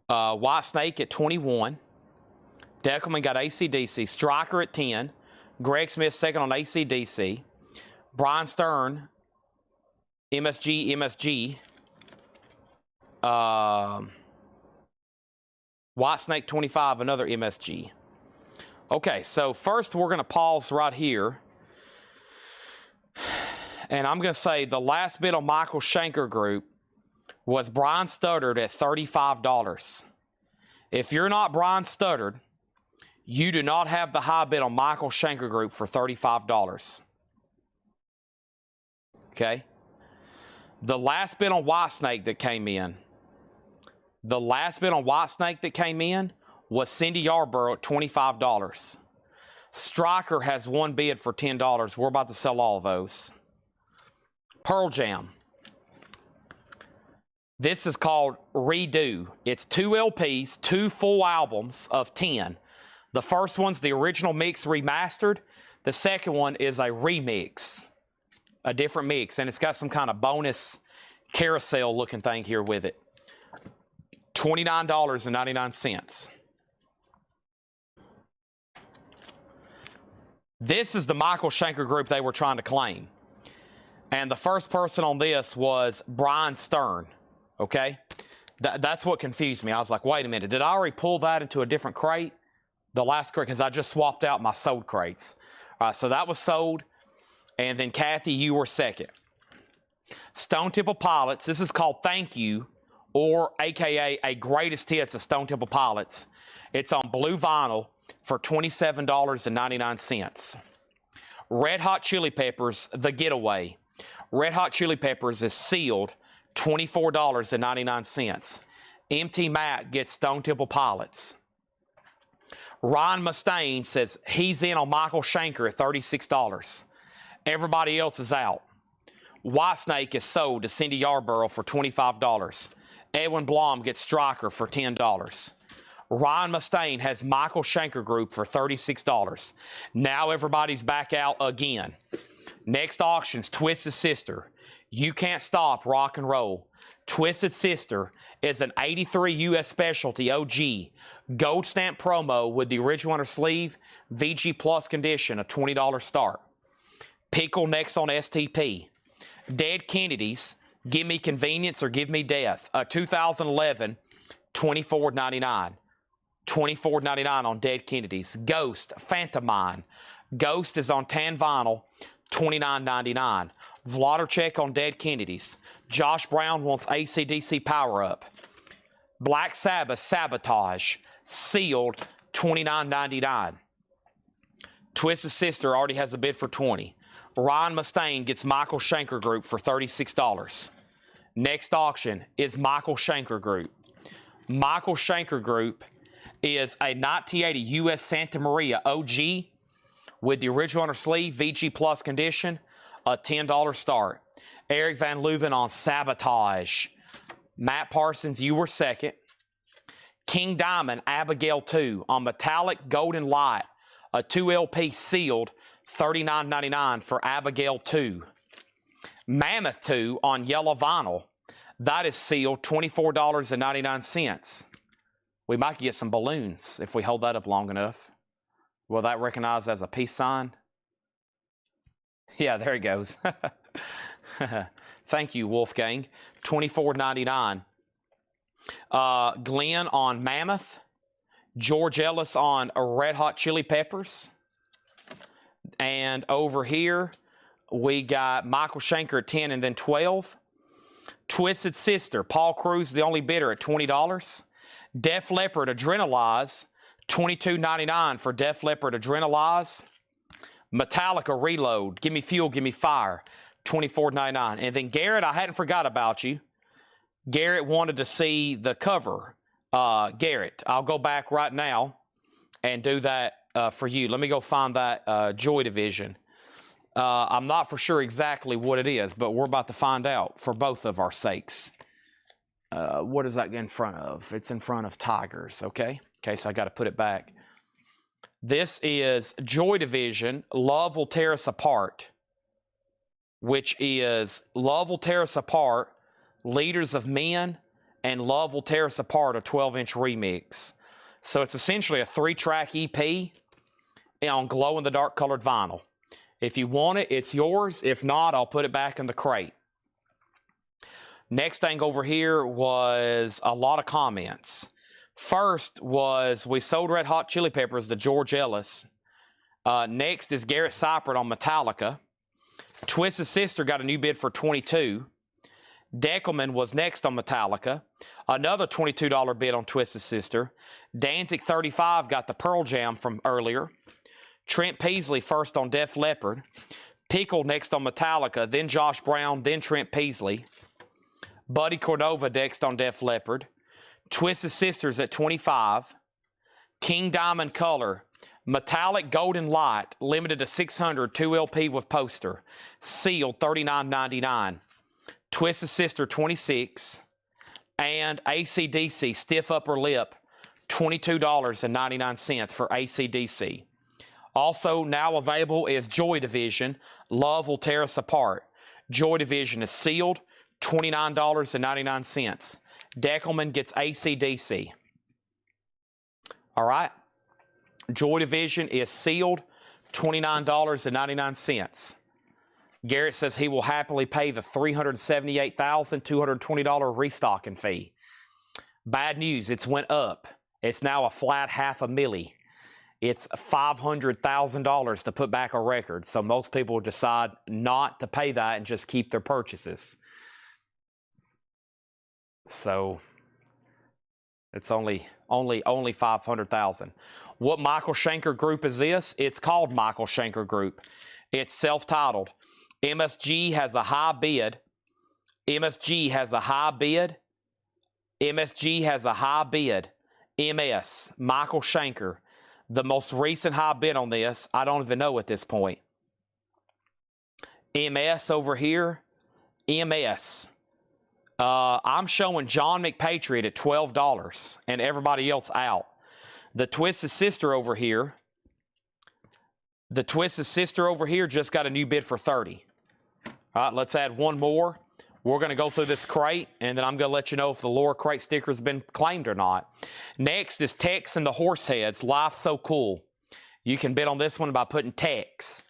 Whitesnake at 21. Deckelman got AC/DC. Striker at 10. Greg Smith second on AC/DC. Brian Stern, MSG. Whitesnake 25, another MSG. Okay, so first we're going to pause right here. And I'm going to say the last bid on Michael Shanker Group was Brian Studdard at $35. If you're not Brian Studdard, you do not have the high bid on Michael Shanker Group for $35. Okay? The last bid on Whitesnake that came in, was Cindy Yarborough at $25. Striker has one bid for $10. We're about to sell all of those. Pearl Jam. This is called Redo. It's 2 LPs, 2 full albums of 10. The first one's the original mix remastered. The second one is a remix, a different mix, and it's got some kind of bonus carousel looking thing here with it. $29.99. This is the Michael Schenker group they were trying to claim. And the first person on this was Brian Stern, okay? That's what confused me. I was like, wait a minute, did I already pull that into a different crate? The last crate, because I just swapped out my sold crates. So that was sold. And then Kathy, you were second. Stone Temple Pilots, this is called Thank You, or AKA a Greatest Hits of Stone Temple Pilots. It's on blue vinyl for $27.99. Red Hot Chili Peppers, The Getaway. Red Hot Chili Peppers is sealed, $24.99. Empty Matt gets Stone Temple Pilots. Ryan Mustaine says he's in on Michael Schenker at $36. Everybody else is out. Whitesnake is sold to Cindy Yarborough for $25. Edwin Blom gets Stryker for $10. Ryan Mustaine has Michael Schenker Group for $36. Now everybody's back out again. Next auction's Twisted Sister. You Can't Stop Rock and Roll. Twisted Sister is an 83 U.S. Specialty OG gold stamp promo with the original under sleeve, VG Plus condition, a $20 start. Pickle next on STP. Dead Kennedys, Give Me Convenience or Give Me Death, a 2011, $24.99. $24.99 on Dead Kennedys. Ghost, Phantomine. Ghost is on tan vinyl, $29.99. Vladerchek on Dead Kennedys. Josh Brown wants AC/DC Power Up. Black Sabbath, Sabotage. Sealed, $29.99. Twisted Sister already has a bid for $20. Ryan Mustaine gets Michael Schenker Group for $36. Next auction is Michael Schenker Group. Michael Schenker Group is a 1980 U.S. Santa Maria OG with the original under sleeve, VG Plus condition, a $10 start. Eric Van Leuven on Sabotage. Matt Parsons, you were second. King Diamond, Abigail 2 on Metallic Golden Light, a 2 LP sealed, $39.99 for Abigail 2. Mammoth 2 on yellow vinyl, that is sealed, $24.99. We might get some balloons if we hold that up long enough. Will that recognize as a peace sign? Yeah, there he goes. Thank you, Wolfgang. $24.99. Glenn on Mammoth. George Ellis on Red Hot Chili Peppers. And over here, we got Michael Schenker at 10 and then 12. Twisted Sister, Paul Cruz, the only bidder at $20. Def Leppard, Adrenalize, $22.99 for Def Leppard Adrenalize. Metallica Reload, Give Me Fuel, Give Me Fire, $24.99. And then Garrett, I hadn't forgot about you. Garrett wanted to see the cover. Garrett, I'll go back right now and do that for you. Let me go find that Joy Division. I'm not for sure exactly what it is, but we're about to find out for both of our sakes. What is that in front of? It's in front of Tigers, okay? Okay, so I got to put it back. This is Joy Division, Love Will Tear Us Apart, which is Love Will Tear Us Apart, Leaders of Men, and Love Will Tear Us Apart, a 12-inch remix. So it's essentially a 3-track EP on glow-in-the-dark colored vinyl. If you want it, it's yours. If not, I'll put it back in the crate. Next thing over here was a lot of comments. First was we sold Red Hot Chili Peppers to George Ellis. Next is Garrett Seipert on Metallica. Twisted Sister got a new bid for $22. Deckelman was next on Metallica. Another $22 bid on Twisted Sister. Danzig 35 got the Pearl Jam from earlier. Trent Peasley first on Def Leppard. Pickle next on Metallica, then Josh Brown, then Trent Peasley. Buddy Cordova next on Def Leppard. Twisted Sisters at $25. King Diamond Color. Metallic Golden Light, limited to 600, 2 LP with poster. Sealed, $39.99. Twisted Sister, $26. And AC/DC, Stiff Upper Lip, $22.99 for AC/DC. Also now available is Joy Division, Love Will Tear Us Apart. Joy Division is sealed, $29.99. Deckelman gets AC/DC. All right. Joy Division is sealed, $29.99. Garrett says he will happily pay the $378,220 restocking fee. Bad news, it's went up. It's now a flat $500,000. It's $500,000 to put back a record. So most people decide not to pay that and just keep their purchases. So it's only $500,000. What Michael Schenker Group is this? It's called Michael Schenker Group. It's self-titled. MSG has a high bid. MSG has a high bid. MSG has a high bid. MS, Michael Schenker. The most recent high bid on this, I don't even know at this point. MS over here. MS. I'm showing John McPatriot at $12 and everybody else out. The Twisted Sister over here. The Twisted Sister over here just got a new bid for $30. All right, let's add one more. We're going to go through this crate, and then I'm going to let you know if the lower crate sticker has been claimed or not. Next is Tex and the Horseheads. Life's So Cool. You can bid on this one by putting Tex.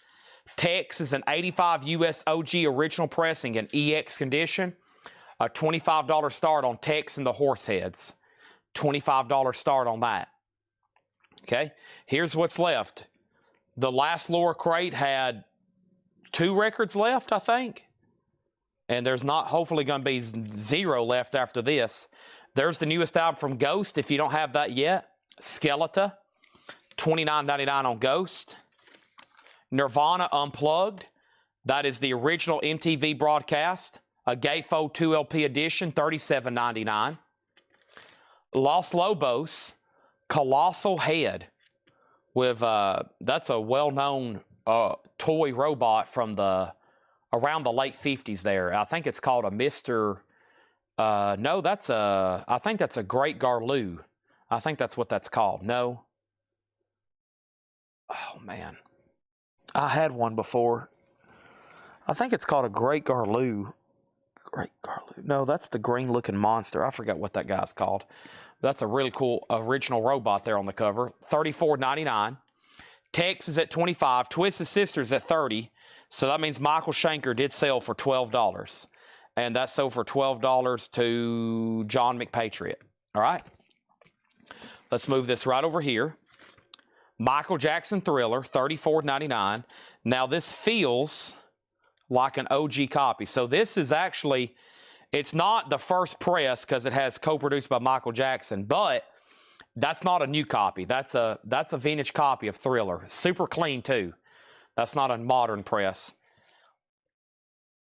Tex is an 85 US OG original pressing in EX condition. A $25 start on Tex and the Horseheads. $25 start on that. Okay, here's what's left. The last lower crate had 2 records left, I think. And there's not hopefully going to be 0 left after this. There's the newest album from Ghost, if you don't have that yet. Skeleton, $29.99 on Ghost. Nirvana Unplugged. That is the original MTV broadcast. A Gatefold 2 LP edition, $37.99. Los Lobos, Colossal Head. With that's a well-known toy robot from around the late 50s there. I think it's called a Mr. No, I think that's a Great Garloo. I think that's what that's called. No. Oh, man. I had one before. I think it's called a Great Garloo. Great Garloo. No, that's the green-looking monster. I forgot what that guy's called. That's a really cool original robot there on the cover. $34.99. Tex is at $25. Twisted Sisters at $30. So that means Michael Schenker did sell for $12. And that sold for $12 to John McPatriot. All right. Let's move this right over here. Michael Jackson Thriller, $34.99. Now this feels like an OG copy. So this is actually, it's not the first press because it has co-produced by Michael Jackson, but that's not a new copy. That's a vintage copy of Thriller. Super clean too. That's not a modern press.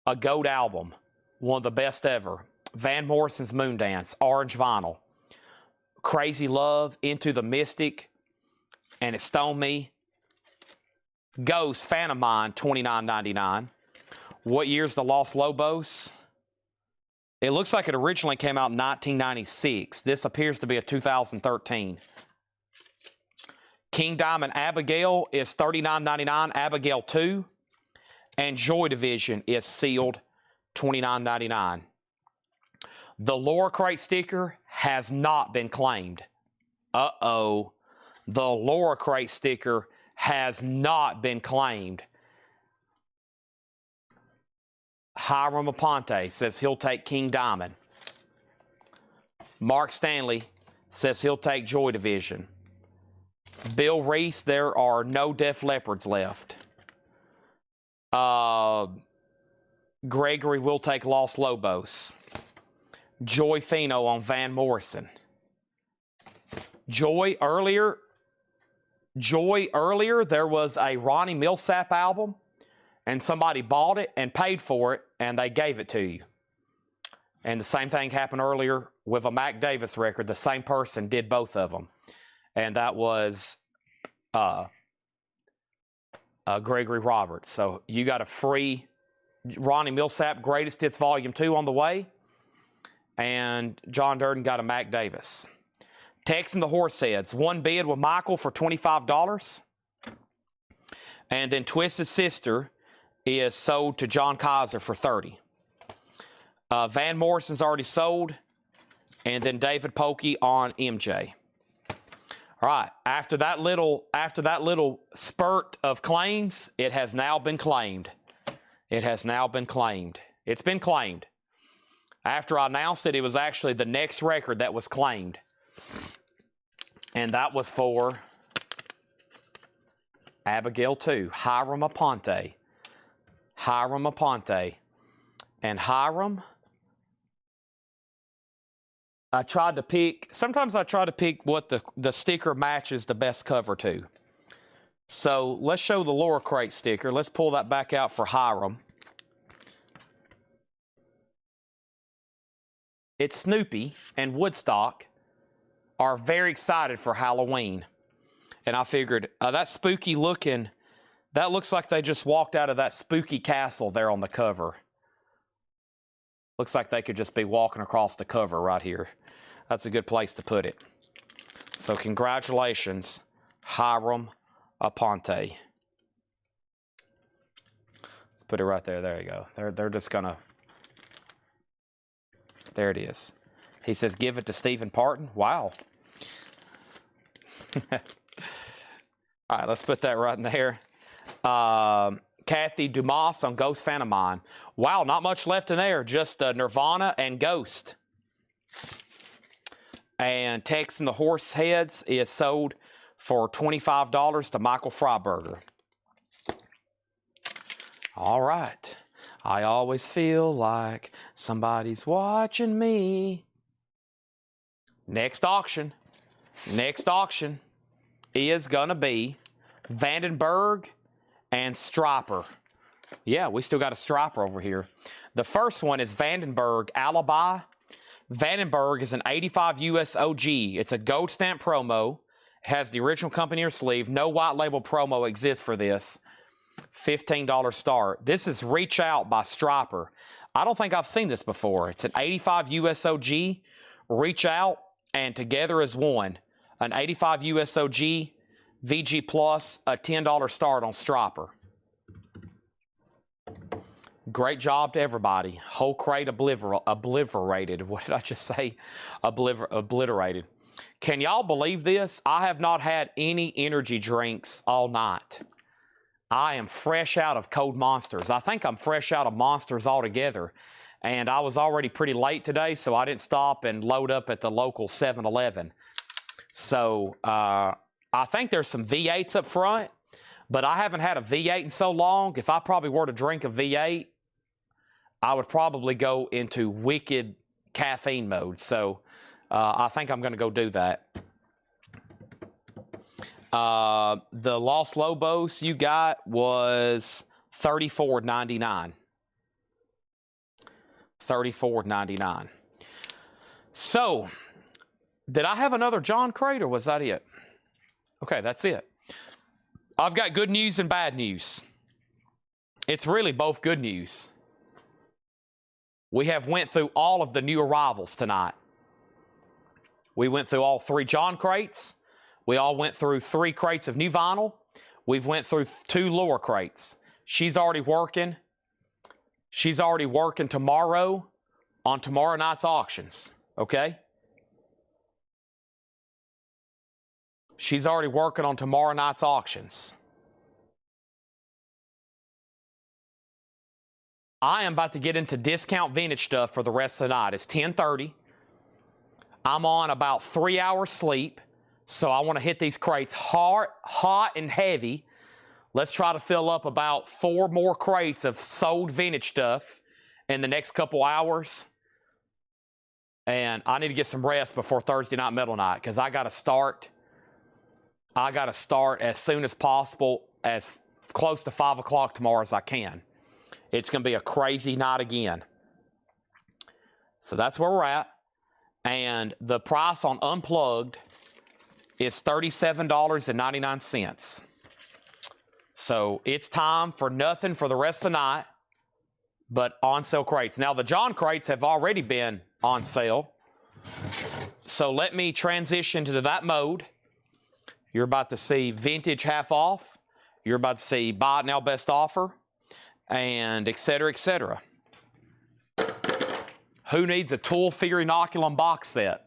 A GOAT album. One of the best ever. Van Morrison's Moondance. Orange vinyl. Crazy Love. Into the Mystic. And It Stoned Me. Ghost, Fan of Mine, $29.99. What year's the Los Lobos? It looks like it originally came out in 1996. This appears to be a 2013. King Diamond Abigail is $39.99. Abigail 2. And Joy Division is sealed, $29.99. The lower crate sticker has not been claimed. Uh-oh. The lower crate sticker has not been claimed. Hiram Aponte says he'll take King Diamond. Mark Stanley says he'll take Joy Division. Bill Reese, there are no Def Leopards left. Gregory will take Los Lobos. Joy Fino on Van Morrison. Joy earlier, there was a Ronnie Millsap album, and somebody bought it and paid for it, and they gave it to you. And the same thing happened earlier with a Mac Davis record. The same person did both of them. And that was Gregory Roberts. So you got a free Ronnie Millsap Greatest Hits Volume 2 on the way. and John Durden got a Mac Davis. Tex and the Horseheads, one bid with Michael for $25. And then Twisted Sister is sold to John Kaiser for $30. Van Morrison's already sold. And then David Polkey on MJ. All right, after that little spurt of claims, it has now been claimed. It has now been claimed. It's been claimed. After I announced it, it was actually the next record that was claimed. And that was for Abigail 2, Hiram Aponte. Hiram Aponte. And Hiram, sometimes I try to pick what the sticker matches the best cover to. So let's show the lower crate sticker. Let's pull that back out for Hiram. It's Snoopy and Woodstock are very excited for Halloween. And I figured, that spooky looking, that looks like they just walked out of that spooky castle there on the cover. Looks like they could just be walking across the cover right here. That's a good place to put it. So congratulations, Hiram Aponte. Let's put it right there. There you go. They're just gonna. There it is. He says, give it to Stephen Parton. Wow. All right, let's put that right in there. Kathy Dumas on Ghost Fan of Mine. Wow, not much left in there. Just Nirvana and Ghost. And Tex and the Horseheads is sold for $25 to Michael Freiberger. All right. I always feel like somebody's watching me. Next auction is going to be Vandenberg and Stryper. Yeah, we still got a Stryper over here. The first one is Vandenberg Alibi. Vandenberg is an 85 US OG. It's a gold stamp promo. It has the original company or sleeve. No white label promo exists for this. $15 start. This is Reach Out by Stryper. I don't think I've seen this before. It's an 85 US OG, Reach Out, and Together as One. An 85 US OG, VG Plus, a $10 start on Stryper. Great job to everybody. Whole crate obliterated. What did I just say? Obliterated. Can y'all believe this? I have not had any energy drinks all night. I am fresh out of Cold Monsters. I think I'm fresh out of Monsters altogether. And I was already pretty late today, so I didn't stop and load up at the local 7-Eleven. So I think there's some V8s up front, but I haven't had a V8 in so long. If I probably were to drink a V8, I would probably go into wicked caffeine mode. So I think I'm going to go do that. The Los Lobos you got was $34.99. $34.99. So, did I have another John crate or was that it? Okay, that's it. I've got good news and bad news. It's really both good news. We have went through all of the new arrivals tonight. We went through all 3 John crates. We all went through 3 crates of new vinyl. We've went through 2 lower crates. She's already working. She's already working tomorrow on tomorrow night's auctions, okay? She's already working on tomorrow night's auctions. I am about to get into discount vintage stuff for the rest of the night. It's 10:30. I'm on about 3 hours sleep, so I want to hit these crates hard, hot, and heavy. Let's try to fill up about 4 more crates of sold vintage stuff in the next couple hours. And I need to get some rest before Thursday Night Metal Night because I got to start as soon as possible, as close to 5 o'clock tomorrow as I can. It's going to be a crazy night again. So that's where we're at. And the price on Unplugged is $37.99. So it's time for nothing for the rest of the night but on sale crates. Now the John crates have already been on sale. So let me transition to that mode. You're about to see vintage half off. You're about to see buy it now best offer, and et cetera, et cetera. Who needs a Tool Figure Inoculum box set?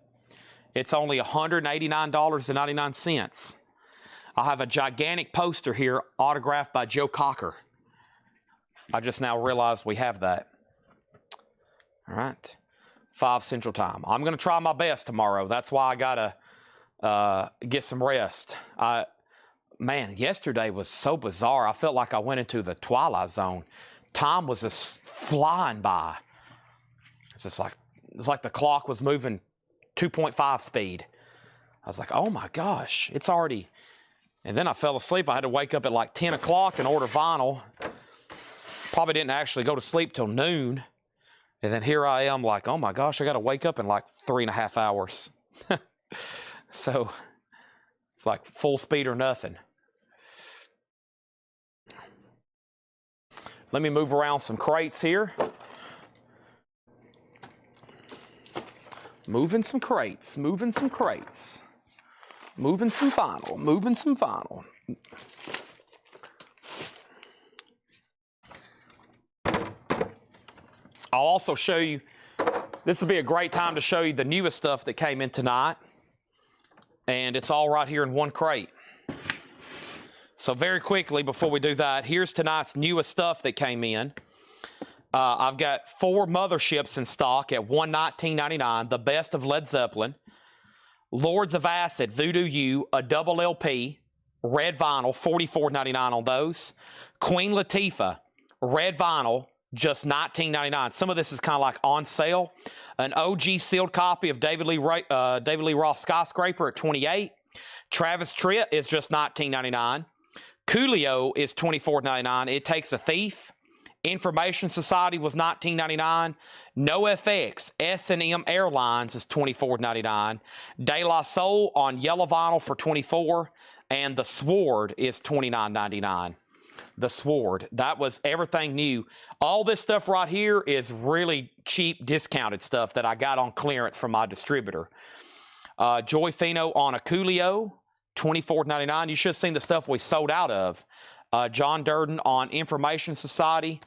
It's only $189.99. I have a gigantic poster here autographed by Joe Cocker. I just now realized we have that. All right. 5 Central Time. I'm going to try my best tomorrow. That's why I got to get some rest. Man, yesterday was so bizarre. I felt like I went into the Twilight Zone. Time was just flying by. It's like the clock was moving 2.5 speed. I was like, oh my gosh, it's already... And then I fell asleep. I had to wake up at like 10 o'clock and order vinyl. Probably didn't actually go to sleep till noon. And then here I am like, oh my gosh, I got to wake up in like 3.5 hours. So it's like full speed or nothing. Let me move around some crates here. Moving some crates, moving some crates. Moving some vinyl, moving some vinyl. I'll also show you, this will be a great time to show you the newest stuff that came in tonight. And it's all right here in one crate. So very quickly, before we do that, here's tonight's newest stuff that came in. I've got 4 motherships in stock at $119.99, the best of Led Zeppelin. Lords of Acid, Voodoo U, a double LP, red vinyl, $44.99 on those. Queen Latifah, red vinyl, just $19.99. Some of this is kind of like on sale. An OG sealed copy of David Lee Roth Skyscraper at $28. Travis Tritt is just $19.99. Coolio is $24.99. It Takes a Thief. Information Society was $19.99. NoFX S&M Airlines is $24.99. De La Soul on yellow vinyl for $24. And The Sword is $29.99. The Sword. That was everything new. All this stuff right here is really cheap, discounted stuff that I got on clearance from my distributor. Joy Fino on a Coolio, $24.99. You should have seen the stuff we sold out of. John Durden on Information Society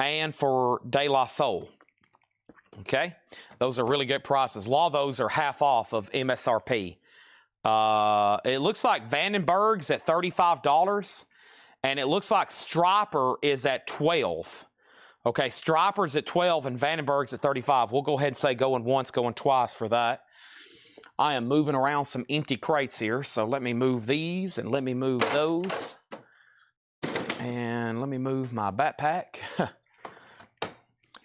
and for De La Soul. Okay? Those are really good prices. A lot of those are half off of MSRP. It looks like Vandenberg's at $35. And it looks like Striper is at $12. Okay, Striper's at $12 and Vandenberg's at $35. We'll go ahead and say going once, going twice for that. I am moving around some empty crates here, so let me move these and let me move those. And let me move my backpack.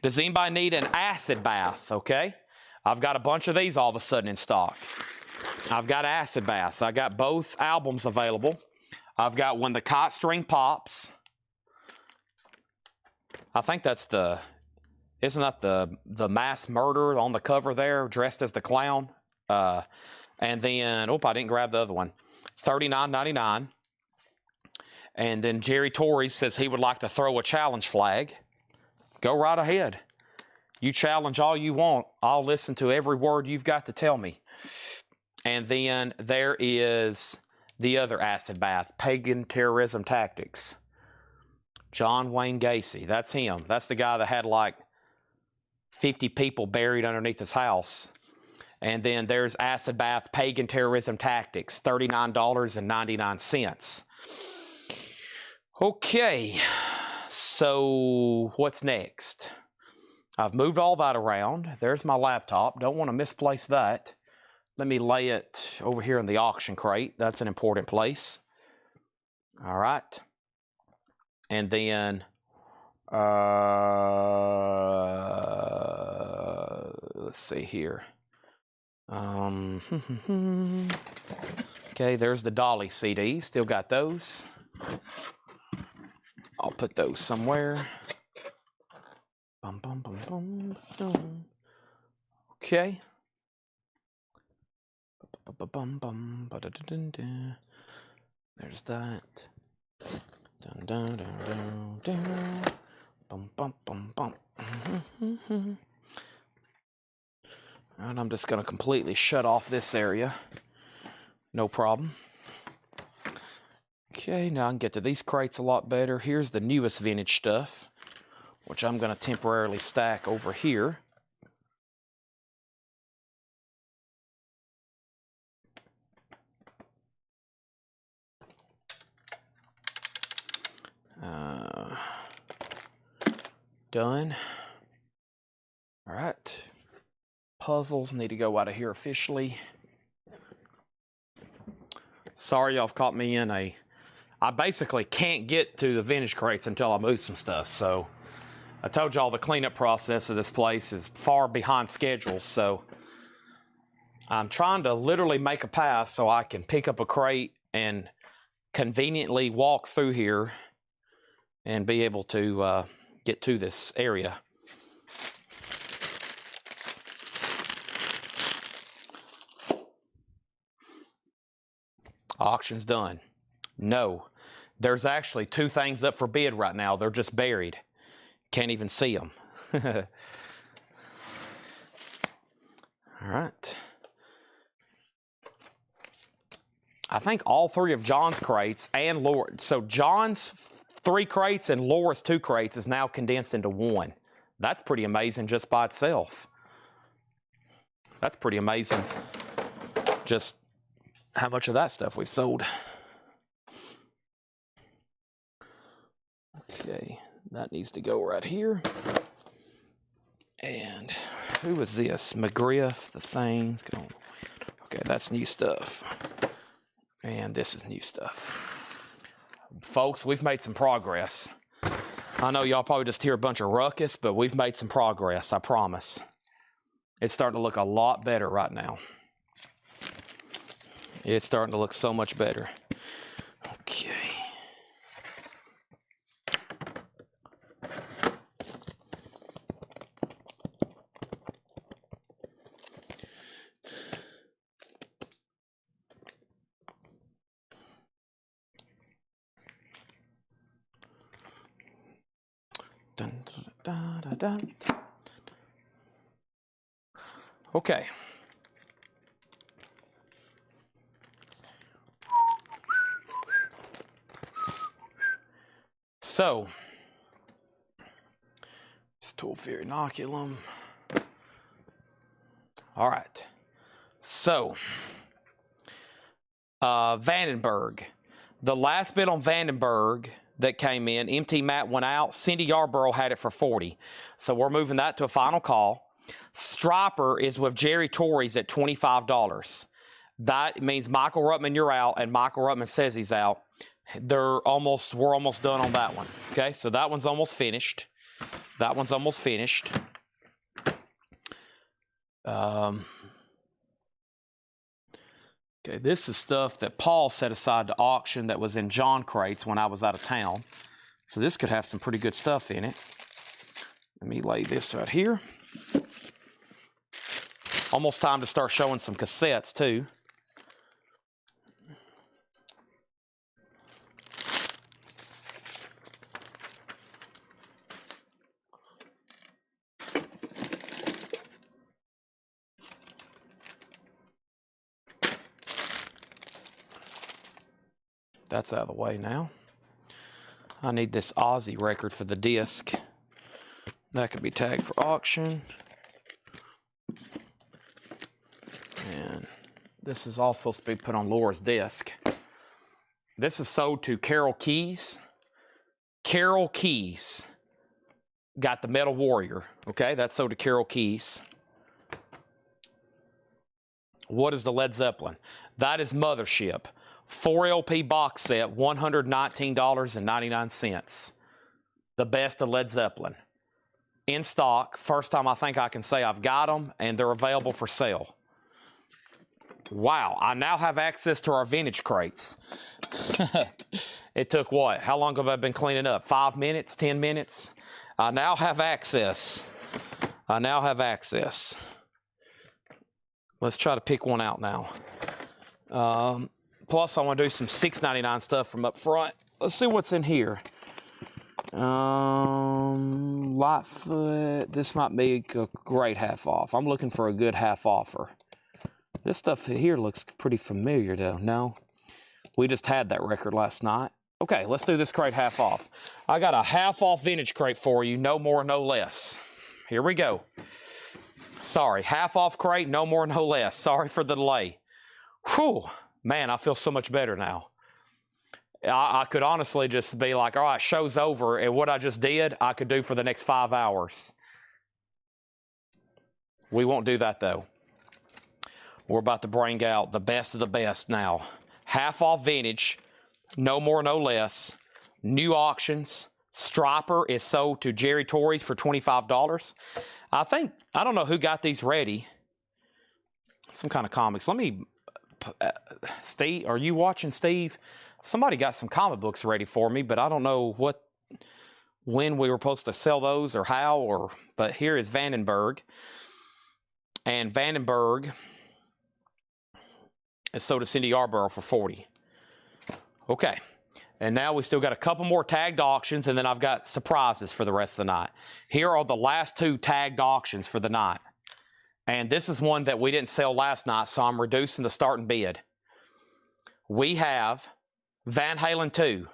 Does anybody need an acid bath? Okay, I've got a bunch of these all of a sudden in stock. I've got acid baths. I got both albums available. I've got When the Kite String Pops. I think that's the, isn't that the mass murderer on the cover there, dressed as the clown? And then, I didn't grab the other one. $39.99. And then Jerry Torrey says he would like to throw a challenge flag. Go right ahead. You challenge all you want. I'll listen to every word you've got to tell me. And then there is the other acid bath, Pagan Terrorism Tactics. John Wayne Gacy. That's him. That's the guy that had like 50 people buried underneath his house. And then there's acid bath, Pagan Terrorism Tactics, $39.99. Okay, so what's next? I've moved all that around. There's my laptop. Don't want to misplace that. Let me lay it over here in the auction crate. That's an important place. All right. And then, let's see here. Okay, there's the Dolly CDs. Still got those. I'll put those somewhere. Bum, bum, bum, bum, bum. Okay. There's that. Dun, dun, dun, dun, dun. Bum, bum, bum, bum. And I'm just going to completely shut off this area. No problem. Okay, now I can get to these crates a lot better. Here's the newest vintage stuff, which I'm going to temporarily stack over here. Done. All right. Puzzles need to go out of here officially. Sorry y'all have caught me in a... I basically can't get to the vintage crates until I move some stuff, so... I told y'all the cleanup process of this place is far behind schedule, so... I'm trying to literally make a pass so I can pick up a crate and conveniently walk through here and be able to get to this area. Auction's done. No, there's actually 2 things up for bid right now. They're just buried. Can't even see them. All right. I think all 3 of John's crates and Laura. So John's 3 crates and Laura's 2 crates is now condensed into 1. That's pretty amazing just by itself. That's pretty amazing. Just how much of that stuff we've sold. Okay, that needs to go right here. And who is this? McGriff, the things. Okay, that's new stuff. And this is new stuff. Folks, we've made some progress. I know y'all probably just hear a bunch of ruckus, but we've made some progress, I promise. It's starting to look a lot better right now. It's starting to look so much better. Okay. Dun, dun, dun, dun, dun. Okay. So, it's Tool-Fair inoculum. All right. So, Vandenberg. The last bid on Vandenberg that came in, MT Matt went out. Cindy Yarborough had it for $40. So we're moving that to a final call. Striper is with Jerry Torres at $25. That means Michael Ruttman, you're out, and Michael Ruttman says he's out. We're almost done on that one. Okay, so that one's almost finished. That one's almost finished. Okay, this is stuff that Paul set aside to auction that was in John crates when I was out of town. So this could have some pretty good stuff in it. Let me lay this right here. Almost time to start showing some cassettes too. That's out of the way now. I need this Aussie record for the disc. That could be tagged for auction. And this is all supposed to be put on Laura's desk. This is sold to Carol Keys. Carol Keys got the Metal Warrior. Okay, that's sold to Carol Keys. What is the Led Zeppelin? That is Mothership. 4 LP box set, $119.99. The best of Led Zeppelin. In stock. First time I think I can say I've got them, and they're available for sale. Wow, I now have access to our vintage crates. It took what? How long have I been cleaning up? 5 minutes? 10 minutes? I now have access. I now have access. Let's try to pick one out now. Plus, I want to do some $6.99 stuff from up front. Let's see what's in here. Lightfoot. This might be a great half off. I'm looking for a good half offer. This stuff here looks pretty familiar though. No, we just had that record last night. Okay, let's do this crate half off. I got a half off vintage crate for you, no more, no less. Here we go. Sorry, half off crate, no more, no less. Sorry for the delay. Whew, man, I feel so much better now. I could honestly just be like, all right, show's over, and what I just did, I could do for the next 5 hours. We won't do that, though. We're about to bring out the best of the best now. Half off vintage, no more, no less. New auctions. Striper is sold to Jerry Torres for $25. I don't know who got these ready. Some kind of comics. Let me, Steve, are you watching, Steve? Somebody got some comic books ready for me, but I don't know when we were supposed to sell those or how, but here is Vandenberg. And Vandenberg is sold to Cindy Yarborough for $40. Okay. And now we still got a couple more tagged auctions, and then I've got surprises for the rest of the night. Here are the last 2 tagged auctions for the night. And this is one that we didn't sell last night, so I'm reducing the starting bid. We have Van Halen 2,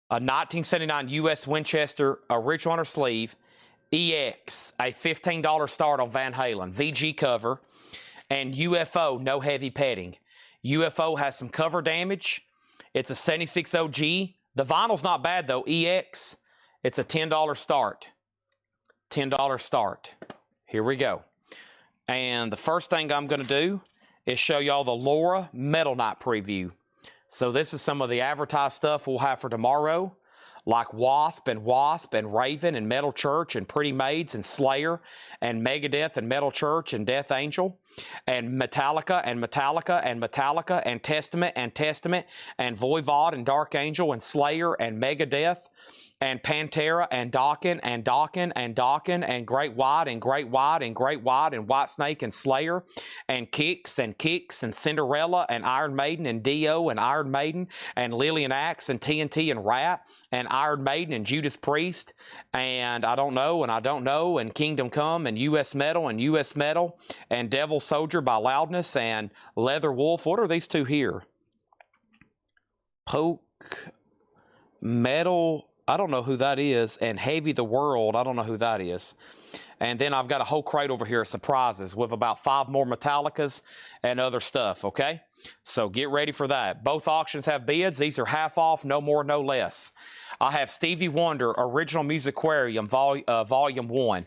a 1979 U.S. Winchester original on her sleeve, EX, a $15 start on Van Halen, VG cover, and UFO, no heavy petting. UFO has some cover damage. It's a 76 OG. The vinyl's not bad though, EX. It's a $10 start. $10 start. Here we go. And the first thing I'm going to do is show y'all the Laura Metal Night preview. So this is some of the advertised stuff we'll have for tomorrow, like Wasp and Raven and Metal Church and Pretty Maids and Slayer and Megadeth and Metal Church and Death Angel and Metallica and Metallica and Metallica and Testament and Voivod and Dark Angel and Slayer and Megadeth and Pantera and Dokken and Dokken and Dokken and Great White and Great White and Great White and Whitesnake and Slayer and Kicks and Cinderella and Iron Maiden and Dio and Iron Maiden and Lillian Axe and TNT and Rat and Iron Maiden and Judas Priest and I Don't Know and Kingdom Come and US Metal and Devil Soldier by Loudness and Leather Wolf. What are these 2 here? Poke Metal, I don't know who that is, and Heavy the World, I don't know who that is. And then I've got a whole crate over here of surprises with about 5 more Metallicas and other stuff, okay? So get ready for that. Both auctions have bids. These are half off, no more, no less. I have Stevie Wonder Original Musicarium Volume 1.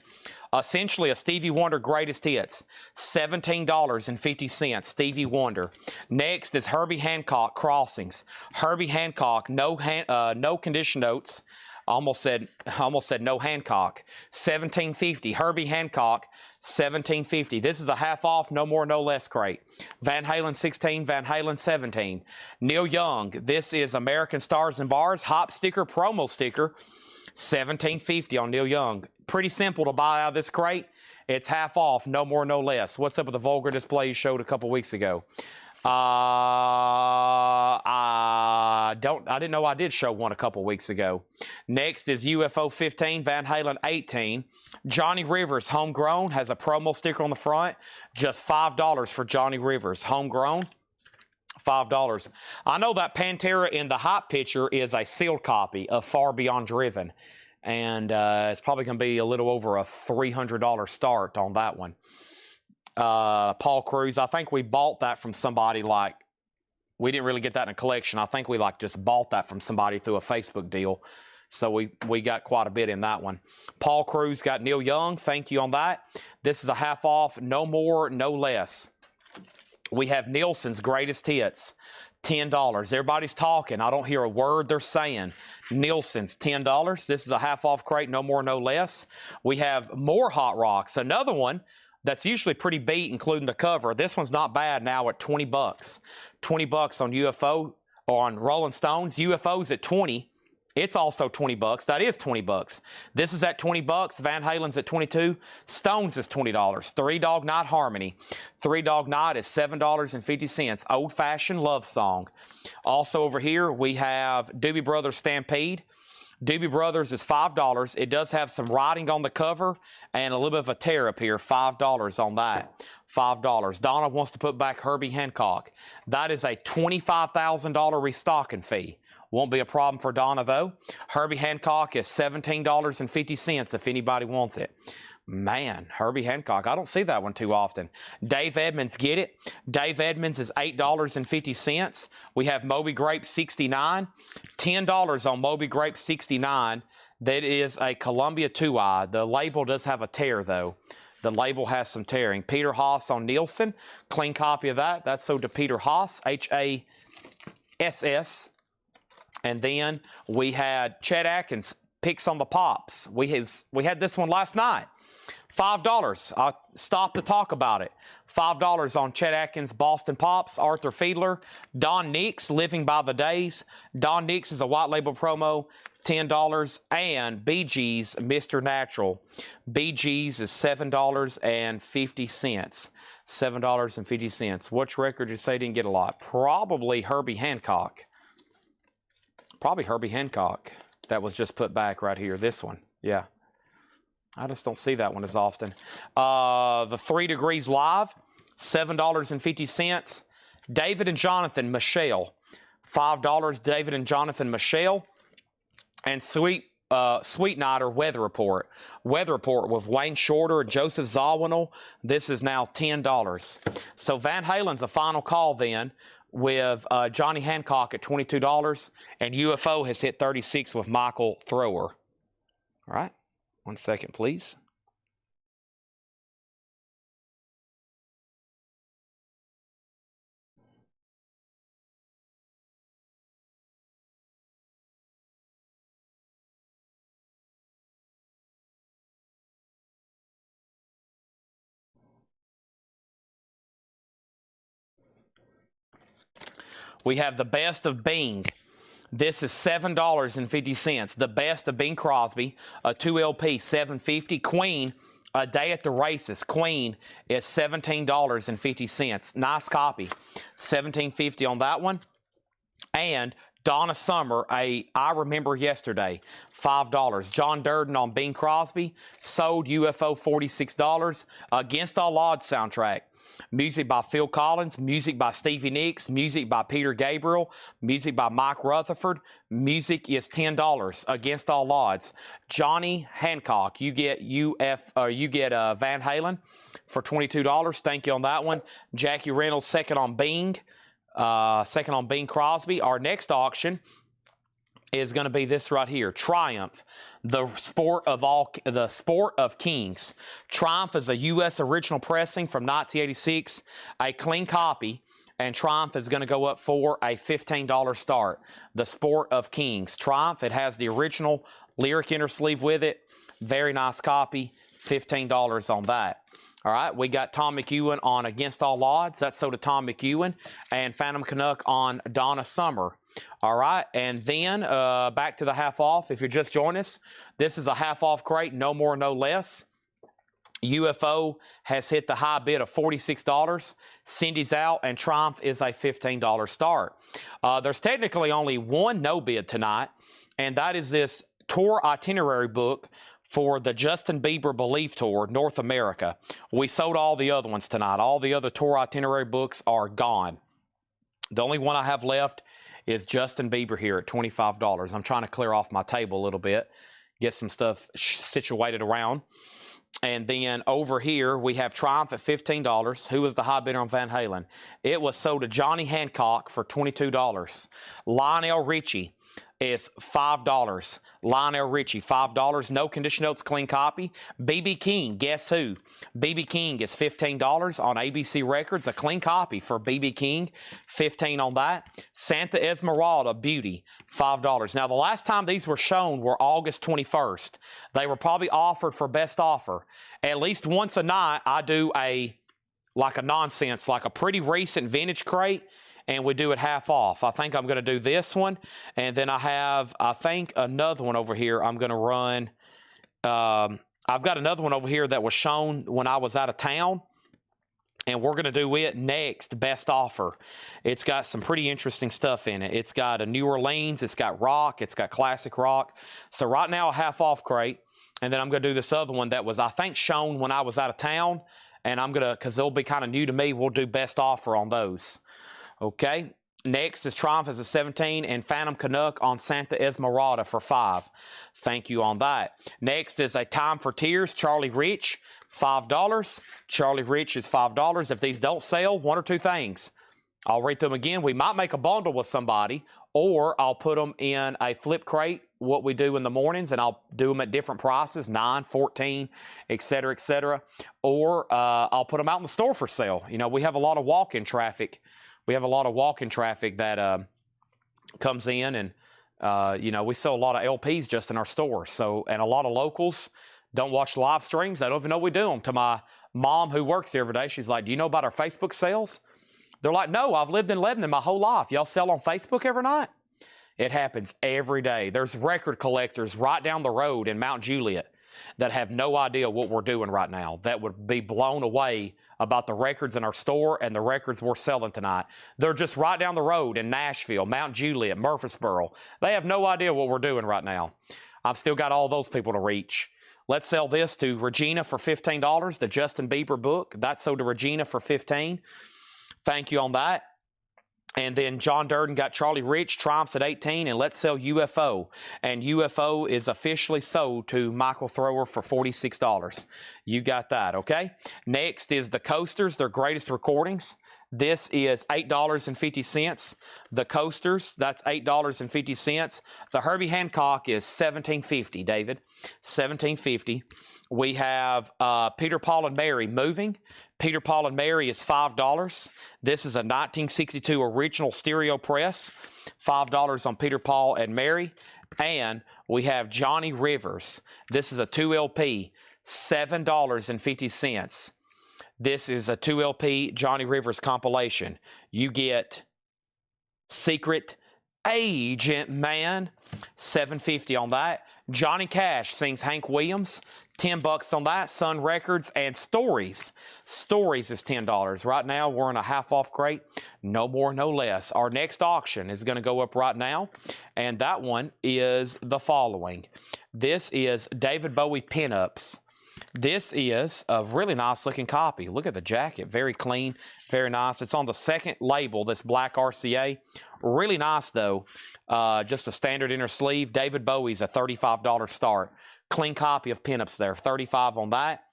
Essentially a Stevie Wonder Greatest Hits, $17.50, Stevie Wonder. Next is Herbie Hancock Crossings. Herbie Hancock, no condition notes. Almost said no Hancock. $17.50. Herbie Hancock, $17.50. This is a half off, no more, no less crate. Van Halen 16, Van Halen 17. Neil Young, this is American Stars and Bars, Hop sticker, promo sticker, $17.50 on Neil Young. Pretty simple to buy out of this crate. It's half off, no more, no less. What's up with the vulgar display you showed a couple weeks ago? I didn't know I did show one a couple weeks ago. Next is UFO 15, Van Halen 18. Johnny Rivers, Homegrown, has a promo sticker on the front. Just $5 for Johnny Rivers. Homegrown, $5. I know that Pantera in the hot picture is a sealed copy of Far Beyond Driven. And it's probably going to be a little over a $300 start on that one. Paul Cruz, I think we bought that from somebody, like, we didn't really get that in a collection. I think we just bought that from somebody through a Facebook deal. So we got quite a bit in that one. Paul Cruz got Neil Young. Thank you on that. This is a half off, no more, no less. We have Nielsen's Greatest Hits. $10. Everybody's talking. I don't hear a word they're saying. Nielsen's, $10. This is a half off crate, no more, no less. We have more Hot Rocks. Another one that's usually pretty beat, including the cover. This one's not bad now at $20. $20 on UFO or on Rolling Stones. UFO's at $20. It's also $20. That is $20. This is at $20. Van Halen's at $22. Stones is $20. Three Dog Night Harmony. Three Dog Night is $7.50. Old Fashioned Love Song. Also over here we have Doobie Brothers Stampede. Doobie Brothers is $5. It does have some writing on the cover and a little bit of a tear up here. $5 on that. $5. Donna wants to put back Herbie Hancock. That is a $25,000 restocking fee. Won't be a problem for Donna, though. Herbie Hancock is $17.50 if anybody wants it. Man, Herbie Hancock, I don't see that one too often. Dave Edmonds, get it? Dave Edmonds is $8.50. We have Moby Grape 69. $10 on Moby Grape 69. That is a Columbia 2-eye. The label does have a tear, though. The label has some tearing. Peter Haas on Nielsen. Clean copy of that. That's sold to Peter Haas, H-A-S-S. And then we had Chet Atkins, Picks on the Pops. We had this one last night. $5. I'll stop to talk about it. $5 on Chet Atkins, Boston Pops, Arthur Fiedler. Don Nix, Living by the Days. Don Nix is a white label promo, $10. And BG's, Mr. Natural. BG's is $7.50. $7.50. Which record did you say didn't get a lot? Probably Herbie Hancock. Probably Herbie Hancock. That was just put back right here. This one. Yeah. I just don't see that one as often. The 3 Degrees Live, $7.50. David and Jonathan, Michelle, $5. David and Jonathan, Michelle. And Sweet Nighter, Weather Report. Weather Report with Wayne Shorter and Joseph Zawinul. This is now $10. So Van Halen's a final call then with Johnny Hancock at $22. And UFO has hit 36 with Michael Thrower. All right. 1 second, please. We have the best of Bing. This is $7.50. The best of Bing Crosby, a 2LP, $7.50. Queen, A Day at the Races. Queen is $17.50. Nice copy. $17.50 on that one. And Donna Summer, I Remember Yesterday, $5. John Durden on Bing Crosby, sold UFO $46. Against All Odds soundtrack. Music by Phil Collins, music by Stevie Nicks, music by Peter Gabriel, music by Mike Rutherford. Music is $10. Against All Odds. Johnny Hancock, you get Van Halen for $22. Thank you on that one. Jackie Reynolds second on Bing. Second on Bing Crosby. Our next auction is going to be this right here. Triumph, the sport of kings. Triumph is a U.S. original pressing from 1986, a clean copy, and Triumph is going to go up for a $15 start. The Sport of Kings. Triumph, it has the original lyric inner sleeve with it. Very nice copy. $15 on that. All right, we got Tom McEwen on Against All Odds. That's sold to Tom McEwen. And Phantom Canuck on Donna Summer. All right, and then back to the half off. If you're just joining us, this is a half off crate, no more, no less. UFO has hit the high bid of $46. Cindy's out, and Triumph is a $15 start. There's technically only one no bid tonight, and that is this tour itinerary book for the Justin Bieber Believe Tour, North America. We sold all the other ones tonight. All the other tour itinerary books are gone. The only one I have left is Justin Bieber here at $25. I'm trying to clear off my table a little bit, get some stuff situated around. And then over here, we have Triumph at $15. Who was the high bidder on Van Halen? It was sold to Johnny Hancock for $22. Lionel Richie is $5. Lionel Richie, $5. No condition notes, clean copy. B.B. King, guess who? B.B. King is $15 on ABC Records. A clean copy for B.B. King, $15 on that. Santa Esmeralda, Beauty, $5. Now, the last time these were shown were August 21st. They were probably offered for best offer. At least once a night, I do a nonsense, like a pretty recent vintage crate, and we do it half off. I think I'm going to do this one, and then I think, another one over here I'm going to run. I've got another one over here that was shown when I was out of town, And we're going to do it next, best offer. It's got some pretty interesting stuff in it. It's got a New Orleans, it's got rock, it's got classic rock. So right now, a half off crate. And then I'm going to do this other one that was, I think, shown when I was out of town. And I'm going to, because they'll be kind of new to me, we'll do best offer on those. Okay. Next is Triumph as a 17 and Phantom Canuck on Santa Esmeralda for $5. Thank you on that. Next is a Time for Tears, Charlie Rich. $5. Charlie Rich is $5. If these don't sell, one or two things. I'll rate them again. We might make a bundle with somebody, or I'll put them in a flip crate, what we do in the mornings, and I'll do them at different prices, 9, 14, et cetera, et cetera. Or I'll put them out in the store for sale. You know, we have a lot of walk-in traffic. We have a lot of walk-in traffic that comes in, and, you know, we sell a lot of LPs just in our store. So, and a lot of locals don't watch live streams. They don't even know we do them. To my mom who works there every day, she's like, do you know about our Facebook sales? They're like, no, I've lived in Lebanon my whole life. Y'all sell on Facebook every night? It happens every day. There's record collectors right down the road in Mount Juliet that have no idea what we're doing right now, that would be blown away about the records in our store and the records we're selling tonight. They're just right down the road in Nashville, Mount Juliet, Murfreesboro. They have no idea what we're doing right now. I've still got all those people to reach. Let's sell this to Regina for $15, the Justin Bieber book. That's sold to Regina for $15. Thank you on that. And then John Durden got Charlie Rich, Triumphs at 18, and let's sell UFO. And UFO is officially sold to Michael Thrower for $46. You got that, okay? Next is the Coasters, their greatest recordings. This is $8.50. The Coasters, that's $8.50. The Herbie Hancock is $17.50, David. $17.50. We have Peter, Paul, and Mary Moving. Peter, Paul, and Mary is $5. This is a 1962 original stereo press. $5 on Peter, Paul, and Mary. And we have Johnny Rivers. This is a 2LP, $7.50. This is a 2LP Johnny Rivers compilation. You get Secret Agent Man, $7.50 on that. Johnny Cash sings Hank Williams, $10 on that. Sun Records and Stories. Stories is $10. Right now, we're in a half off crate. No more, no less. Our next auction is going to go up right now, and that one is the following. This is David Bowie Pinups. This is a really nice looking copy. Look at the jacket. Very clean, very nice. It's on the second label, this black RCA. Really nice, though. Just a standard inner sleeve. David Bowie's a $35 start. Clean copy of Pinups there. $35 on that.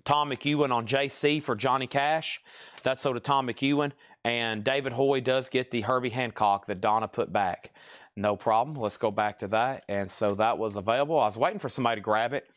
Tom McEwen on JC for Johnny Cash. That's so to Tom McEwen. And David Hoy does get the Herbie Hancock that Donna put back. No problem. Let's go back to that. And so that was available. I was waiting for somebody to grab it.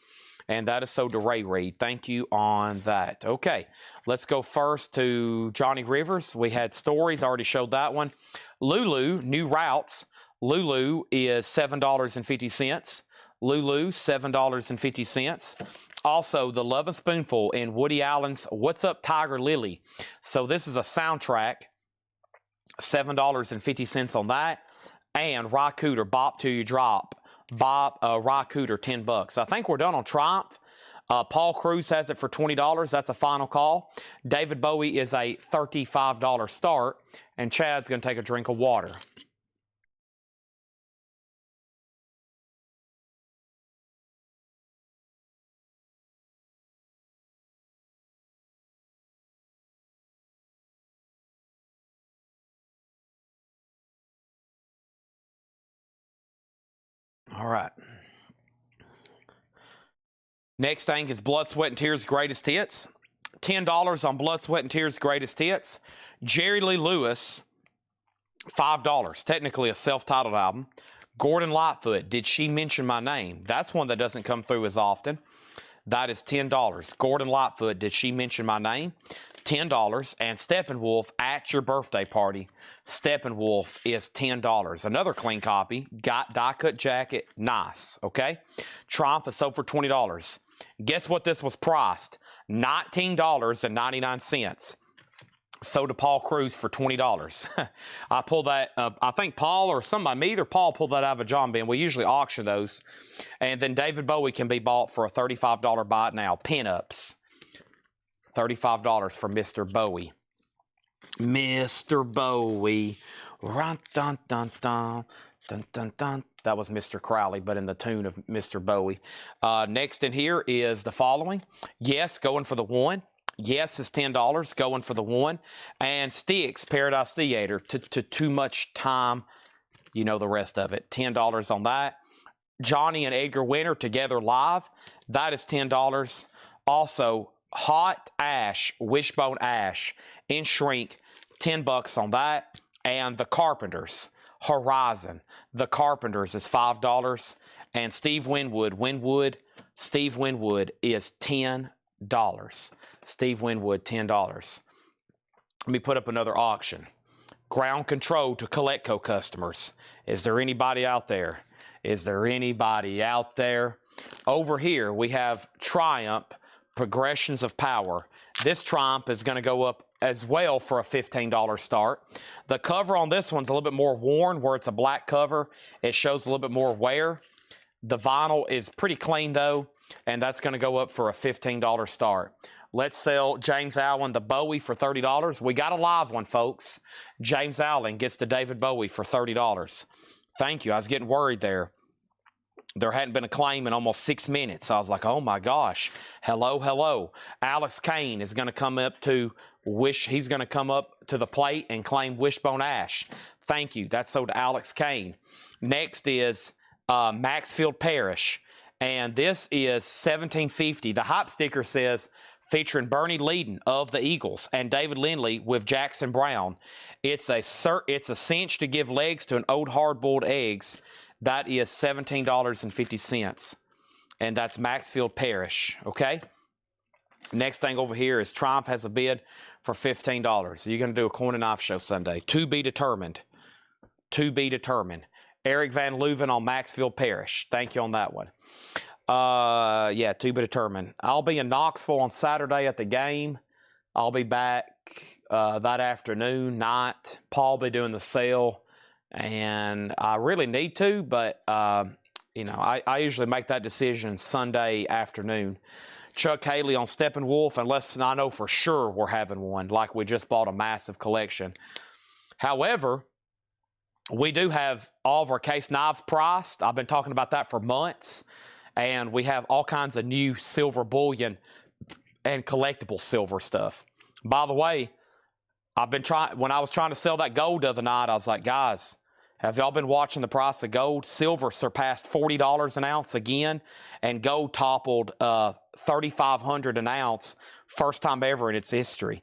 And that is so to Ray Reed. Thank you on that. Okay, let's go first to Johnny Rivers. We had Stories, already showed that one. Lulu, New Routes. Lulu is $7.50. Lulu, $7.50. Also, The Lovin' Spoonful in Woody Allen's What's Up, Tiger Lily. So this is a soundtrack, $7.50 on that. And Ry Cooder, Bop Till You Drop. Ry Cooder, $10. I think we're done on Triumph. Paul Cruz has it for $20. That's a final call. David Bowie is a $35 start. And Chad's going to take a drink of water. All right. Next thing is Blood, Sweat, and Tears Greatest Hits. $10 on Blood, Sweat, and Tears Greatest Hits. Jerry Lee Lewis, $5. Technically a self-titled album. Gordon Lightfoot, Did She Mention My Name? That's one that doesn't come through as often. That is $10. Gordon Lightfoot, Did She Mention My Name? $10. And Steppenwolf, At Your Birthday Party. Steppenwolf is $10. Another clean copy. Got die-cut jacket. Nice. Okay? Triumph is sold for $20. Guess what this was priced? $19.99. Sold to Paul Cruz for $20. I pulled that, I think Paul or somebody, me either Paul pulled that out of a John bin. We usually auction those. And then David Bowie can be bought for a $35 buy now. Pinups. $35 for Mr. Bowie. Mr. Bowie. Dun, dun, dun, dun, dun, dun, dun. That was Mr. Crowley, but in the tune of Mr. Bowie. Next in here is the following. Yes, going for the 1. Yes is $10, going for the 1. And Styx, Paradise Theater, to Too Much Time. You know the rest of it. $10 on that. Johnny and Edgar Winter together live. That is $10. Also, Hot Ash, Wishbone Ash in shrink, $10 on that. And The Carpenters, Horizon. The Carpenters is $5. And Steve Winwood, Steve Winwood is $10. Steve Winwood, $10. Let me put up another auction. Ground Control to Coletco customers. Is there anybody out there? Is there anybody out there? Over here, we have Triumph, Progressions of Power. This Triumph is going to go up as well for a $15 start. The cover on this one's a little bit more worn, where it's a black cover. It shows a little bit more wear. The vinyl is pretty clean, though, and that's going to go up for a $15 start. Let's sell James Allen the Bowie for $30. We got a live one, folks. James Allen gets the David Bowie for $30. Thank you. I was getting worried there. There hadn't been a claim in almost 6 minutes. I was like, oh my gosh. Hello, hello. Alex Kane is going to come up to he's going to come up to the plate and claim Wishbone Ash. Thank you. That's sold to Alex Kane. Next is Maxfield Parrish. And this is $17.50. The hype sticker says, featuring Bernie Leadon of the Eagles and David Lindley with Jackson Brown. It's a cinch to give legs to an old hard-boiled eggs. That is $17.50. And that's Maxfield Parrish, okay? Next thing over here is Triumph has a bid for $15. You're going to do a coin and knife show Sunday. To be determined. To be determined. Eric Van Leuven on Maxfield Parrish. Thank you on that one. Yeah, to be determined. I'll be in Knoxville on Saturday at the game. I'll be back that afternoon, night. Paul will be doing the sale. And I really need to, but, you know, I usually make that decision Sunday afternoon. Chuck Haley on Steppenwolf, unless I know for sure we're having one, like we just bought a massive collection. However, we do have all of our case knives priced. I've been talking about that for months. And we have all kinds of new silver bullion and collectible silver stuff. By the way, when I was trying to sell that gold the other night, I was like, guys, have y'all been watching the price of gold? Silver surpassed $40 an ounce again, and gold toppled $3,500 an ounce, first time ever in its history.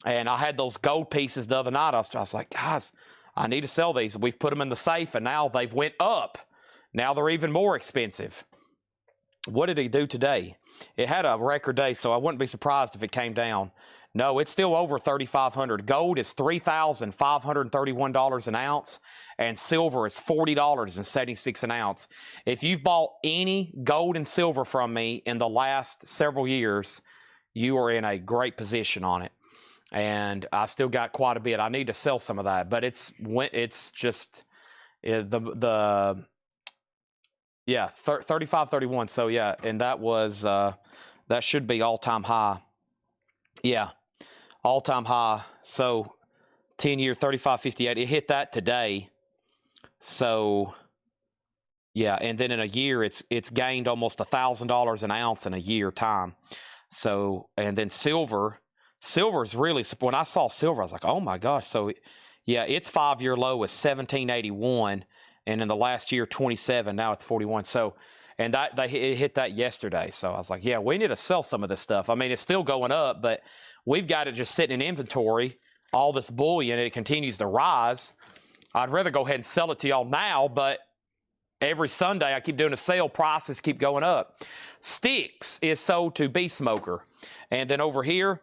And I had those gold pieces the other night. I was like, guys, I need to sell these. We've put them in the safe, and now they've went up. Now they're even more expensive. What did he do today? It had a record day, so I wouldn't be surprised if it came down. No, it's still over $3,500. Gold is $3,531 an ounce, and silver is $40.76 an ounce. If you've bought any gold and silver from me in the last several years, you are in a great position on it. And I still got quite a bit. I need to sell some of that, but it's just yeah, 35.31. So yeah, and that was that should be all-time high. Yeah, all-time high. So 10-year 35.58. It hit that today. So yeah, and then in a year it's gained almost $1,000 an ounce in a year time. So, and then silver's really, when I saw silver, I was like, oh my gosh. So yeah, its 5-year low is 1781. And in the last year, 27. Now it's 41. So, and it hit that yesterday. So I was like, yeah, we need to sell some of this stuff. I mean, it's still going up, but we've got it just sitting in inventory, all this bullion, and it continues to rise. I'd rather go ahead and sell it to y'all now, but every Sunday I keep doing a sale, prices keep going up. Styx is sold to Bee Smoker. And then over here,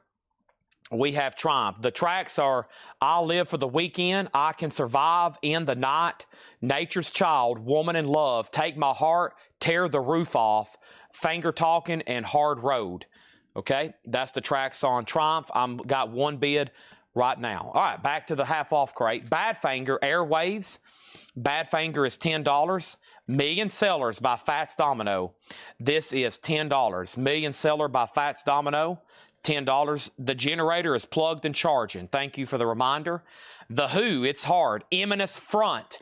we have Triumph. The tracks are I'll Live for the Weekend, I Can Survive in the Night, Nature's Child, Woman in Love, Take My Heart, Tear the Roof Off, Finger Talking, and Hard Road. Okay, that's the tracks on Triumph. I've got one bid right now. All right, back to the half-off crate. Badfinger Airwaves. Badfinger is $10. Million Sellers by Fats Domino. This is $10. Million Seller by Fats Domino. $10. The generator is plugged and charging. Thank you for the reminder. The Who, it's hard. Eminence Front.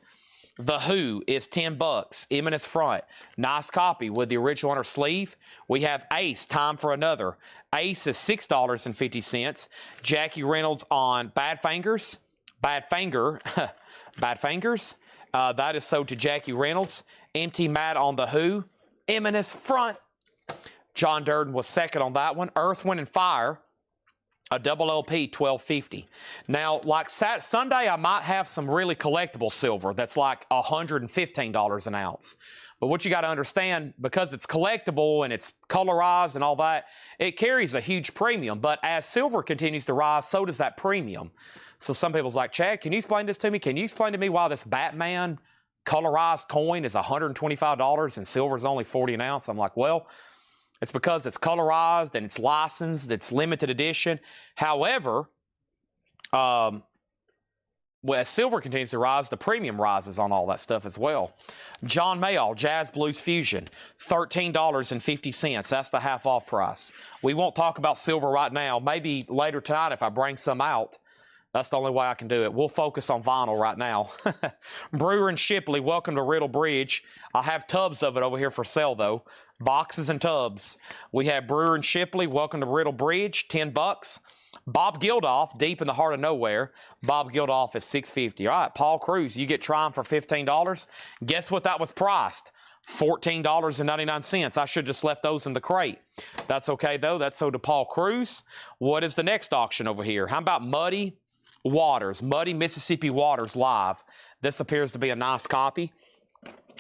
The Who is $10. Eminence Front. Nice copy with the original on her sleeve. We have Ace, Time for Another. Ace is $6.50. Jackie Reynolds on Bad Fingers. Bad Finger. Bad Fingers. That is sold to Jackie Reynolds. Empty Mat on The Who. Eminence Front. John Durden was second on that one. Earth, Wind, and Fire. A double LP, $12.50. Now, like Sunday, I might have some really collectible silver that's like $115 an ounce. But what you got to understand, because it's collectible and it's colorized and all that, it carries a huge premium. But as silver continues to rise, so does that premium. So some people's like, Chad, can you explain this to me? Can you explain to me why this Batman colorized coin is $125 and silver is only 40 an ounce? I'm like, well, it's because it's colorized and it's licensed, it's limited edition. However, as silver continues to rise, the premium rises on all that stuff as well. John Mayall, Jazz Blues Fusion, $13.50. That's the half off price. We won't talk about silver right now. Maybe later tonight if I bring some out. That's the only way I can do it. We'll focus on vinyl right now. Brewer and Shipley, welcome to Riddle Bridge. I have tubs of it over here for sale, though. Boxes and tubs. We have Brewer and Shipley, welcome to Riddle Bridge, $10. Bob Geldof, deep in the heart of nowhere. Bob Geldof is $6.50. All right, Paul Cruz, you get Triumph for $15. Guess what that was priced? $14.99. I should have just left those in the crate. That's okay, though. That's sold to Paul Cruz. What is the next auction over here? How about Muddy Waters, Muddy Mississippi Waters Live. This appears to be a nice copy,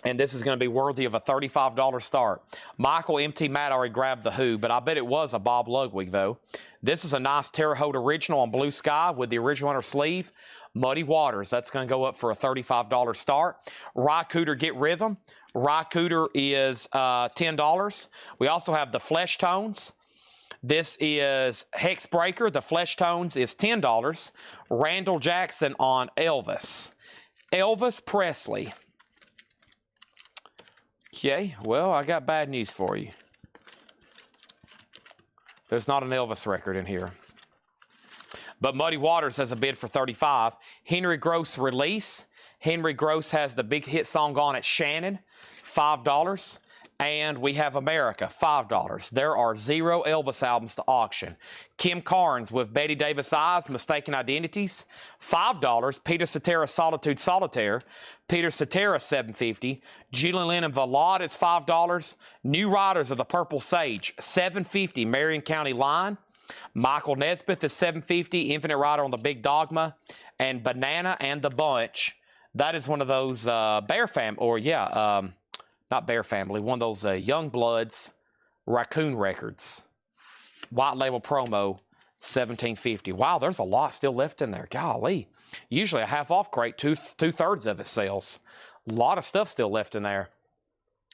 and this is going to be worthy of a $35 start. Michael MT Matt already grabbed the Who, but I bet it was a Bob Ludwig, though. This is a nice Terre Haute original on Blue Sky with the original on her sleeve. Muddy Waters, that's going to go up for a $35 start. Rye Cooter Get Rhythm. Rye Cooter is $10. We also have the Flesh Tones. This is Hex Breaker. The Flesh Tones is $10. Randall Jackson on Elvis. Elvis Presley. Okay, well, I got bad news for you. There's not an Elvis record in here. But Muddy Waters has a bid for $35. Henry Gross Release. Henry Gross has the big hit song on it, Shannon, $5. And we have America, $5. There are 0 Elvis albums to auction. Kim Carnes with Betty Davis Eyes, Mistaken Identities, $5. Peter Cetera, Solitude Solitaire. Peter Cetera, $7.50. Julian Lennon Valade is $5. New Riders of the Purple Sage, $7.50. Marion County Line. Michael Nesbitt is $7.50. Infinite Rider on the Big Dogma. And Banana and the Bunch. That is one of those Bear Fam, or yeah, not Bear Family, one of those Young Bloods Raccoon records. White label promo, $17.50. Wow, there's a lot still left in there. Golly. Usually a half off crate, two-thirds of it sells. A lot of stuff still left in there.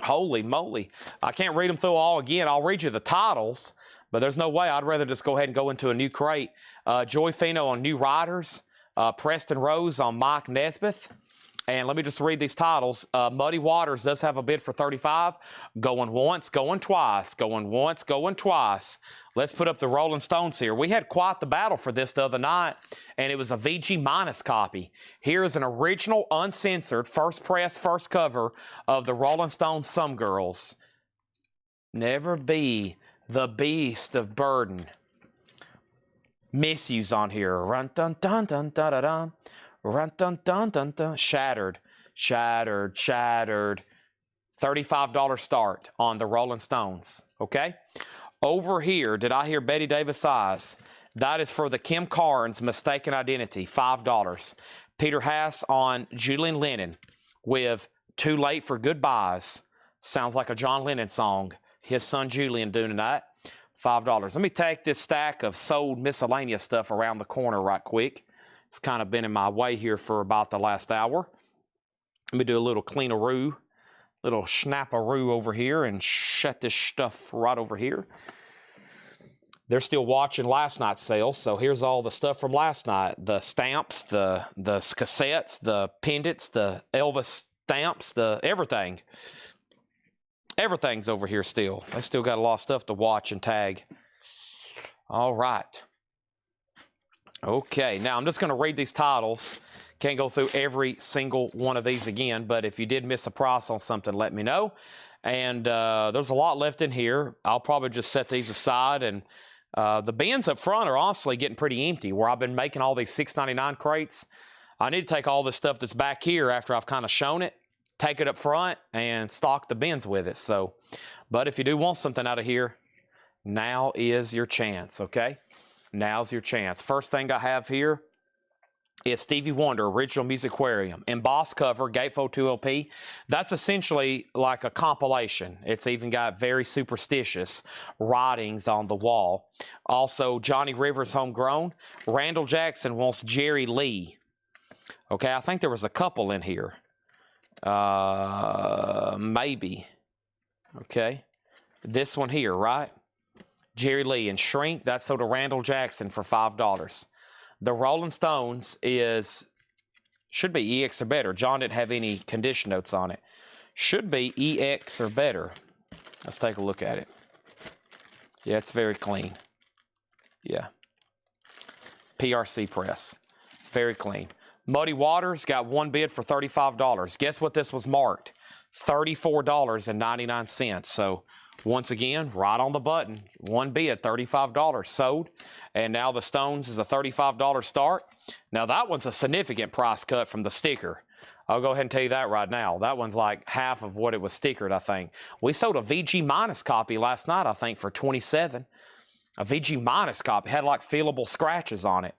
Holy moly. I can't read them through all again. I'll read you the titles, but there's no way. I'd rather just go ahead and go into a new crate. Joy Fino on New Riders. Preston Rose on Mike Nesbitt. And let me just read these titles. Muddy Waters does have a bid for $35. Going once, going twice. Going once, going twice. Let's put up the Rolling Stones here. We had quite the battle for this the other night, and it was a VG minus copy. Here is an original, uncensored, first press, first cover of the Rolling Stones Some Girls. Never be the beast of burden. Misuse on here. Run dun dun dun dun dun dun. Run dun dun dun dun. Shattered, shattered, shattered. $35 start on the Rolling Stones. Okay. Over here, did I hear Betty Davis Eyes? That is for the Kim Carnes Mistaken Identity, $5. Peter Haas on Julian Lennon with Too Late for Goodbyes. Sounds like a John Lennon song. His son Julian doing that. $5. Let me take this stack of sold miscellaneous stuff around the corner right quick. It's kind of been in my way here for about the last hour. Let me do a little clean-a-roo, little snap-a-roo over here and shut this stuff right over here. They're still watching last night's sales, so here's all the stuff from last night. The stamps, the cassettes, the pendants, the Elvis stamps, the everything. Everything's over here still. I still got a lot of stuff to watch and tag. All right. Okay, now I'm just going to read these titles. Can't go through every single one of these again, but if you did miss a price on something, let me know. And there's a lot left in here. I'll probably just set these aside. And the bins up front are honestly getting pretty empty. Where I've been making all these $6.99 crates, I need to take all this stuff that's back here after I've kind of shown it, take it up front, and stock the bins with it. So, but if you do want something out of here, now is your chance, okay? Now's your chance. First thing I have here is Stevie Wonder Original Music Aquarium. Embossed cover, gatefold 2LP. That's essentially like a compilation. It's even got very superstitious writings on the wall. Also, Johnny Rivers Homegrown. Randall Jackson wants Jerry Lee. Okay, I think there was a couple in here. Maybe. Okay. This one here, right? Jerry Lee and Shrink. That's sold to Randall Jackson for $5. The Rolling Stones should be EX or better. John didn't have any condition notes on it. Should be EX or better. Let's take a look at it. Yeah, it's very clean. Yeah. PRC press. Very clean. Muddy Waters got one bid for $35. Guess what this was marked? $34.99. So once again, right on the button. One bid, $35 sold. And now the Stones is a $35 start. Now that one's a significant price cut from the sticker. I'll go ahead and tell you that right now. That one's like half of what it was stickered, I think. We sold a VG minus copy last night, I think, for $27. A VG minus copy. Had like feelable scratches on it.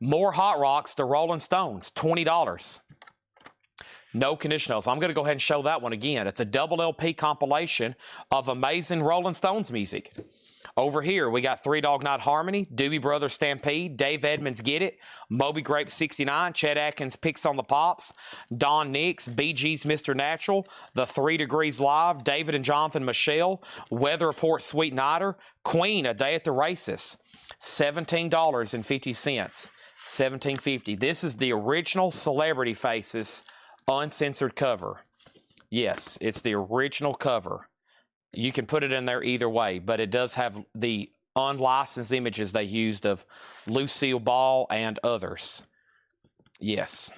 More Hot Rocks to Rolling Stones, $20. No condition notes. I'm going to go ahead and show that one again. It's a double LP compilation of amazing Rolling Stones music. Over here, we got Three Dog Night Harmony, Doobie Brothers Stampede, Dave Edmunds Get It, Moby Grape 69, Chet Atkins Picks on the Pops, Don Nix, Bee Gees Mr. Natural, The 3 Degrees Live, David and Jonathan Michelle, Weather Report Sweet Nighter, Queen, A Day at the Races, $17.50. $17.50. This is the original Celebrity Faces uncensored cover. Yes, it's the original cover. You can put it in there either way, but it does have the unlicensed images they used of Lucille Ball and others. Yes.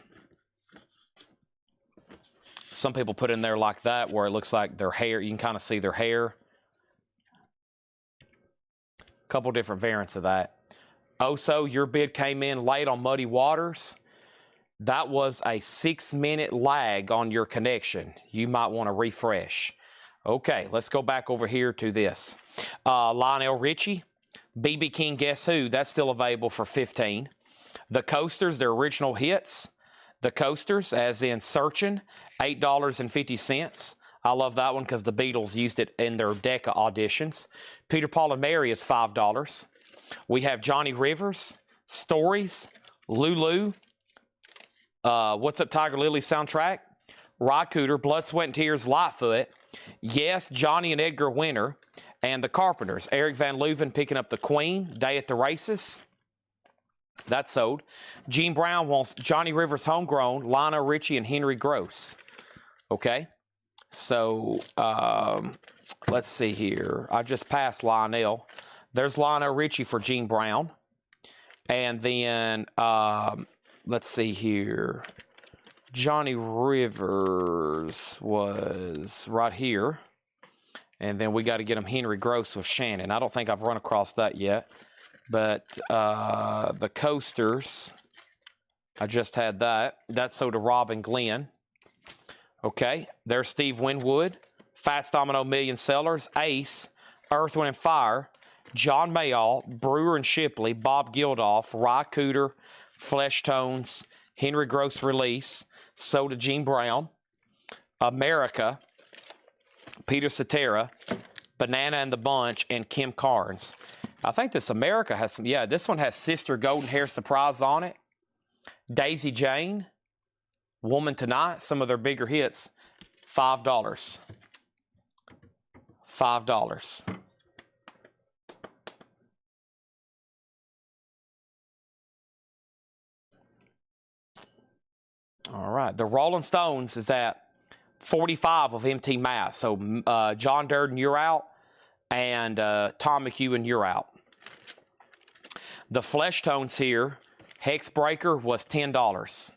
Some people put in there like that where it looks like their hair, you can kind of see their hair. A couple different variants of that. Also, your bid came in late on Muddy Waters. That was a 6-minute lag on your connection. You might want to refresh. Okay, let's go back over here to this. Lionel Richie, BB King Guess Who, that's still available for $15. The Coasters, their original hits. The Coasters, as in Searchin', $8.50. I love that one because the Beatles used it in their Decca auditions. Peter, Paul, and Mary is $5. We have Johnny Rivers, Stories, Lulu, What's Up Tiger Lily soundtrack, Rod Cooter, Blood, Sweat, and Tears, Lightfoot, Yes, Johnny and Edgar Winter, and the Carpenters. Eric Van Leuven picking up the Queen, Day at the Races. That's sold. Gene Brown wants Johnny Rivers Homegrown, Lionel Richie, and Henry Gross. Okay, so let's see here. I just passed Lionel. There's Lionel Richie for Gene Brown. And then, let's see here. Johnny Rivers was right here. And then we got to get him Henry Gross with Shannon. I don't think I've run across that yet. But the Coasters, I just had that. That's so to Rob and Glenn. Okay, there's Steve Winwood, Fats Domino Million Sellers, Ace, Earth, Wind, and Fire, John Mayall, Brewer and Shipley, Bob Geldof, Rye Cooter, Flesh Tones, Henry Gross Release, Soda Gene Brown, America, Peter Cetera, Banana and the Bunch, and Kim Carnes. I think this America has some, yeah, this one has Sister Golden Hair Surprise on it. Daisy Jane, Woman Tonight, some of their bigger hits, $5. $5. All right, the Rolling Stones is at 45 of MT Mass. So John Durden, you're out, and Tom McEwen, you're out. The Flesh Tones here, Hex Breaker was $10.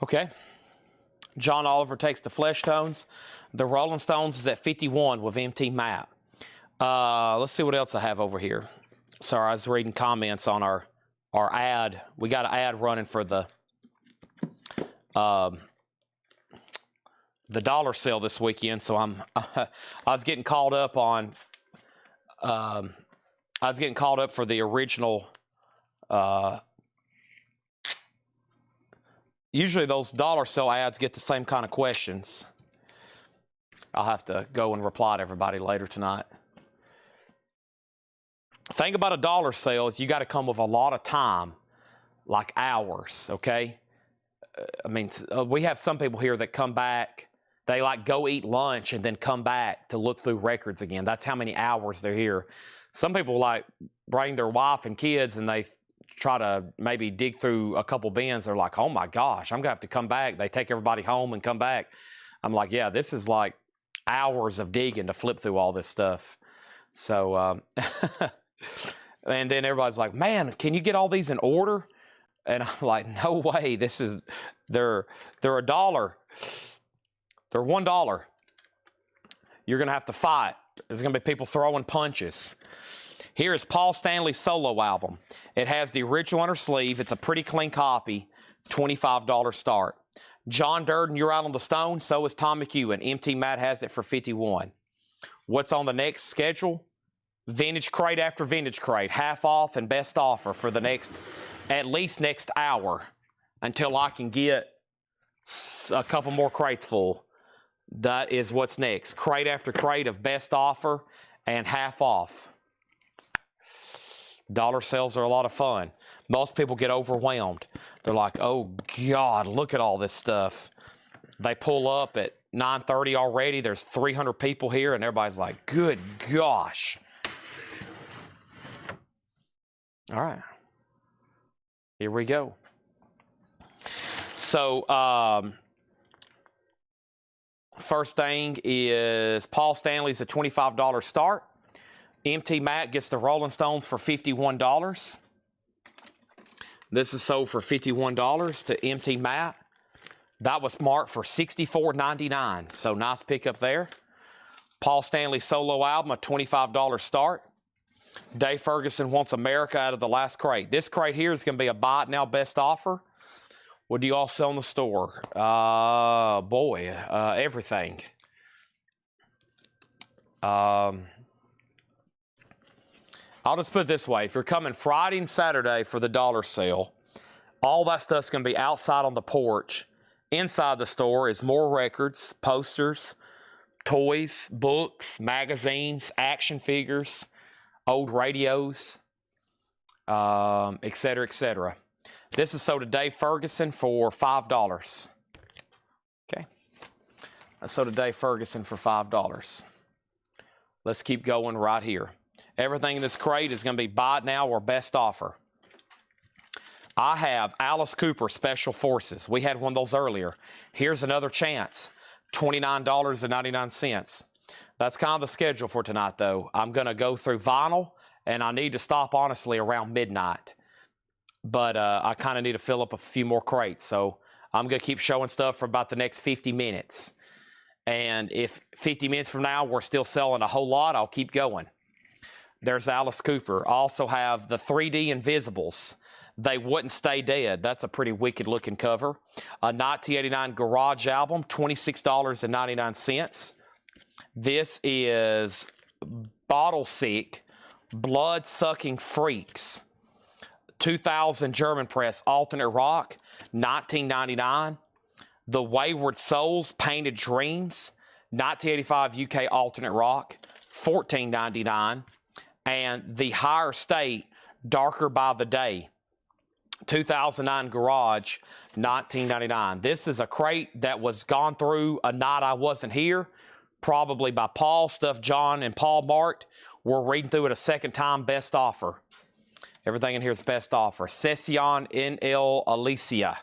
Okay. John Oliver takes the Flesh Tones. The Rolling Stones is at 51 with MT Matt. Let's see what else I have over here. Sorry, I was reading comments on our ad. We got an ad running for the dollar sale this weekend, so I was getting called up on I was getting called up for the original. Usually those dollar sale ads get the same kind of questions. I'll have to go and reply to everybody later tonight. Thing about a dollar sale is you got to come with a lot of time, like hours, okay? I mean, we have some people here that come back, they like go eat lunch and then come back to look through records again. That's how many hours they're here. Some people like bring their wife and kids and they try to maybe dig through a couple bins. They're like, oh my gosh, I'm gonna have to come back. They take everybody home and come back. I'm like, yeah, this is like hours of digging to flip through all this stuff. So, and then everybody's like, man, can you get all these in order? And I'm like, no way. They're $1. They're $1. You're gonna have to fight. There's gonna be people throwing punches. Here is Paul Stanley's solo album. It has the original on her sleeve. It's a pretty clean copy. $25 start. John Durden, You're Out on the Stone. So is Tom McEwen. MT Matt has it for $51. What's on the next schedule? Vintage crate after vintage crate. Half off and best offer for the next, at least next hour, until I can get a couple more crates full. That is what's next. Crate after crate of best offer and half off. Dollar sales are a lot of fun. Most people get overwhelmed. They're like, oh God, look at all this stuff. They pull up at 9:30 already. There's 300 people here and everybody's like, good gosh. All right. Here we go. So, first thing is Paul Stanley's a $25 start. MT Matt gets the Rolling Stones for $51. This is sold for $51 to MT Matt. That was marked for $64.99, so nice pickup there. Paul Stanley solo album, a $25 start. Dave Ferguson wants America out of the last crate. This crate here is going to be a buy it now best offer. What do you all sell in the store? Everything. I'll just put it this way. If you're coming Friday and Saturday for the dollar sale, all that stuff's going to be outside on the porch. Inside the store is more records, posters, toys, books, magazines, action figures, old radios, etc., etc. This is sold to Dave Ferguson for $5. Okay. That's sold to Dave Ferguson for $5. Let's keep going right here. Everything in this crate is going to be buy it now or best offer. I have Alice Cooper Special Forces. We had one of those earlier. Here's another chance. $29.99. That's kind of the schedule for tonight, though. I'm going to go through vinyl, and I need to stop, honestly, around midnight. But I kind of need to fill up a few more crates. So I'm going to keep showing stuff for about the next 50 minutes. And if 50 minutes from now we're still selling a whole lot, I'll keep going. There's Alice Cooper. I also have the 3D Invisibles. They Wouldn't Stay Dead. That's a pretty wicked looking cover. A 1989 Garage album, $26.99. This is Bottle Sick, Blood Sucking Freaks. 2000 German press alternate rock, $19.99. The Wayward Souls Painted Dreams, 1985 UK alternate rock, $14.99. And the higher state, Darker by the Day, 2009 Garage, $19.99. This is a crate that was gone through a night I wasn't here, probably by Paul, stuff John and Paul marked. We're reading through it a second time, best offer. Everything in here is best offer. Session en el Alicia,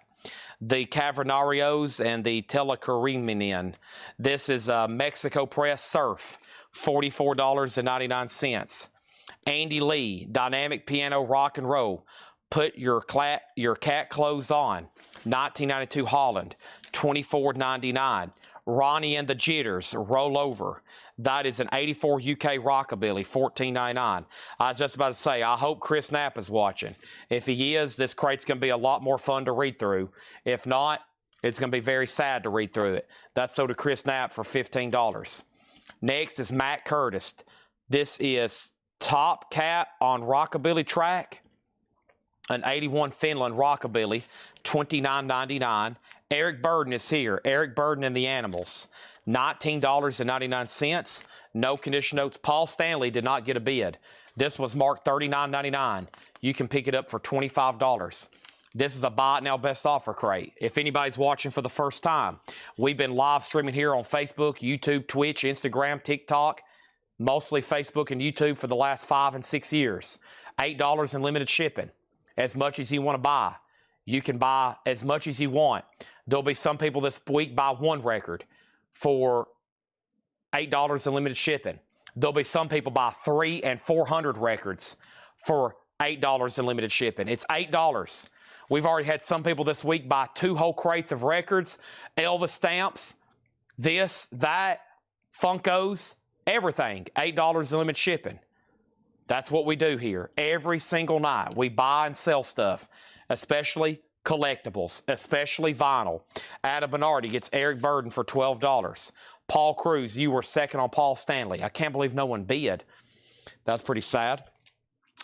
the Cavernarios and the Telecariminian. This is Mexico Press Surf, $44.99. Andy Lee, Dynamic Piano Rock and Roll, Put Your Cat Clothes On, 1992 Holland, $24.99. Ronnie and the Jitters, Roll Over. That is an 84 UK Rockabilly, $14.99. I was just about to say, I hope Chris Knapp is watching. If he is, this crate's going to be a lot more fun to read through. If not, it's going to be very sad to read through it. That's sold to Chris Knapp for $15. Next is Matt Curtis. This is Top Cat on Rockabilly track, an 81 Finland Rockabilly, $29.99. Eric Burden is here. Eric Burden and the Animals, $19.99. No condition notes. Paul Stanley did not get a bid. This was marked $39.99. You can pick it up for $25. This is a buy it now best offer crate. If anybody's watching for the first time, we've been live streaming here on Facebook, YouTube, Twitch, Instagram, TikTok, mostly Facebook and YouTube for the last 5 and 6 years. $8 in limited shipping. As much as you want to buy. You can buy as much as you want. There'll be some people this week buy one record for $8 in limited shipping. There'll be some people buy 300 and 400 records for $8 in limited shipping. It's $8. We've already had some people this week buy 2 whole crates of records, Elvis stamps, this, that, Funkos, everything. $8 in limited shipping. That's what we do here. Every single night, we buy and sell stuff, especially collectibles, especially vinyl. Adam Bernardi gets Eric Burden for $12. Paul Cruz, you were second on Paul Stanley. I can't believe no one bid. That's pretty sad.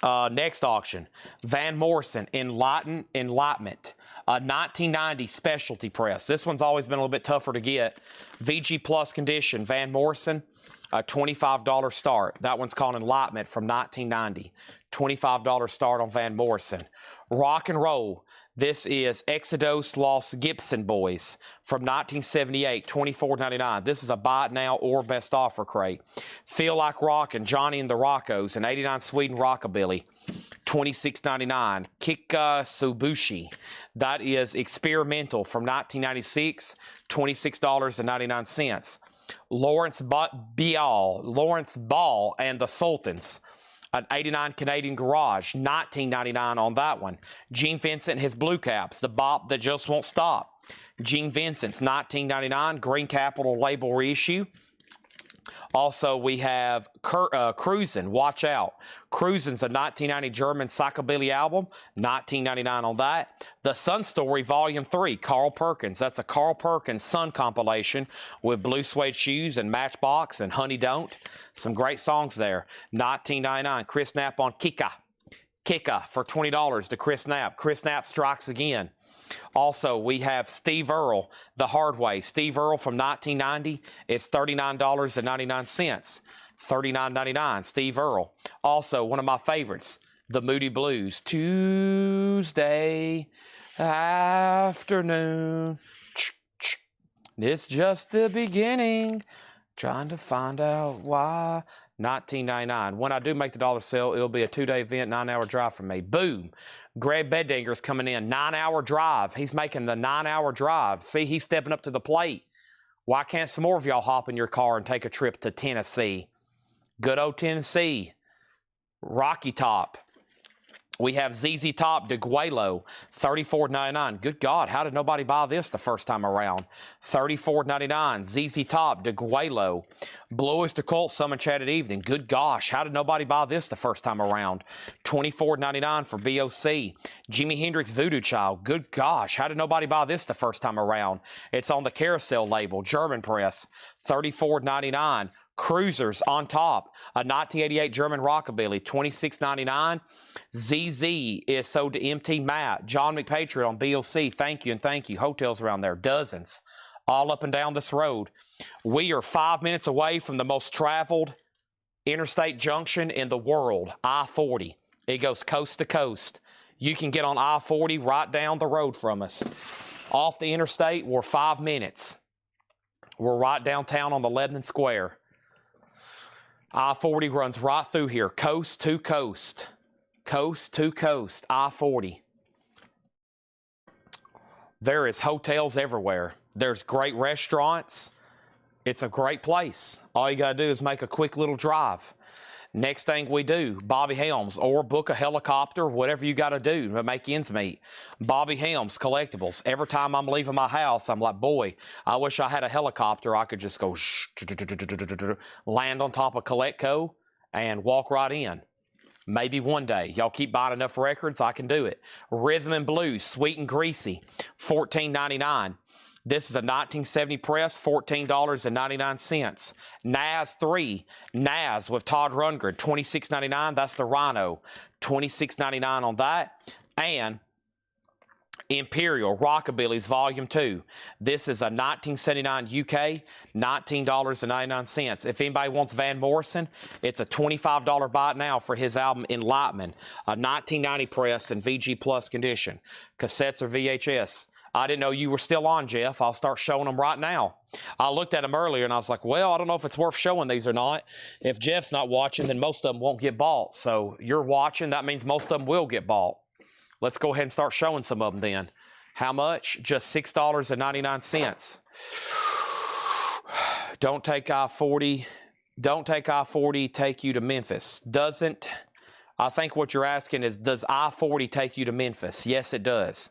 Next auction, Van Morrison, Enlightenment, a 1990 specialty press. This one's always been a little bit tougher to get. VG Plus condition, Van Morrison, a $25 start. That one's called Enlightenment from 1990. $25 start on Van Morrison. Rock and Roll. This is Exodus Los Gibson Boys from 1978, $24.99. This is a buy it now or best offer crate. Feel Like Rockin', Johnny and the Roccos, an 89 Sweden Rockabilly, $26.99. Kika Subushi. That is Experimental from 1996, $26.99. Lawrence Ball and the Sultans, an 89 Canadian Garage, $19.99 on that one. Gene Vincent, his Blue Caps, the bop that just won't stop. Gene Vincent's $19.99, Green Capital label reissue. Also, we have Cruisin', Watch Out. Cruisin's a 1990 German psychobilly album, $19.99 on that. The Sun Story Volume 3, Carl Perkins. That's a Carl Perkins Sun compilation with Blue Suede Shoes and Matchbox and Honey Don't. Some great songs there. $19.99. Chris Knapp on Kika. Kika for $20 to Chris Knapp. Chris Knapp strikes again. Also, we have Steve Earle, The Hard Way. Steve Earle from 1990. It's $39.99. $39.99. Steve Earle. Also, one of my favorites, The Moody Blues. Tuesday afternoon. It's just the beginning. Trying to find out why. $19.99. When I do make the dollar sale, it'll be a 2-day event, 9-hour drive from me. Boom. Greg Bedinger's coming in. 9-hour drive. He's making the 9-hour drive. See, he's stepping up to the plate. Why can't some more of y'all hop in your car and take a trip to Tennessee? Good old Tennessee. Rocky Top. We have ZZ Top de Guelo, $34.99. Good God, how did nobody buy this the first time around? $34.99. ZZ Top de Guelo. Bluest Occult Summon Chatted Evening. Good gosh, how did nobody buy this the first time around? $24.99 for BOC. Jimi Hendrix Voodoo Child. Good gosh, how did nobody buy this the first time around? It's on the Carousel label, German press. $34.99. Cruisers on Top, a 1988 German Rockabilly, $26.99. ZZ is sold to MT Matt. John McPatriot on BOC, thank you and thank you. Hotels around there, dozens all up and down this road. We are 5 minutes away from the most traveled interstate junction in the world, I-40. It goes coast to coast. You can get on I-40 right down the road from us. Off the interstate, we're 5 minutes. We're right downtown on the Lebanon Square. I-40 runs right through here, coast to coast. Coast to coast, I-40. There is hotels everywhere. There's great restaurants. It's a great place. All you got to do is make a quick little drive. Next thing we do, Bobby Helms, or book a helicopter, whatever you got to do to make ends meet. Bobby Helms Collectibles. Every time I'm leaving my house, I'm like, boy, I wish I had a helicopter. I could just go land on top of Collectco and walk right in. Maybe one day. Y'all keep buying enough records, I can do it. Rhythm and Blues, Sweet and Greasy, $14.99. This is a 1970 press, $14.99. Naz 3, Naz with Todd Rundgren, $26.99. That's the Rhino, $26.99 on that. And Imperial Rockabilly's Volume 2. This is a 1979 UK, $19.99. If anybody wants Van Morrison, it's a $25 buy it now for his album Enlightenment, a 1990 press in VG Plus condition. Cassettes or VHS. I didn't know you were still on, Jeff. I'll start showing them right now. I looked at them earlier and I was like, well, I don't know if it's worth showing these or not. If Jeff's not watching, then most of them won't get bought. So you're watching, that means most of them will get bought. Let's go ahead and start showing some of them then. How much? Just $6.99. Don't take I-40. Don't take I-40 take you to Memphis. Doesn't. I think what you're asking is, does I-40 take you to Memphis? Yes, it does.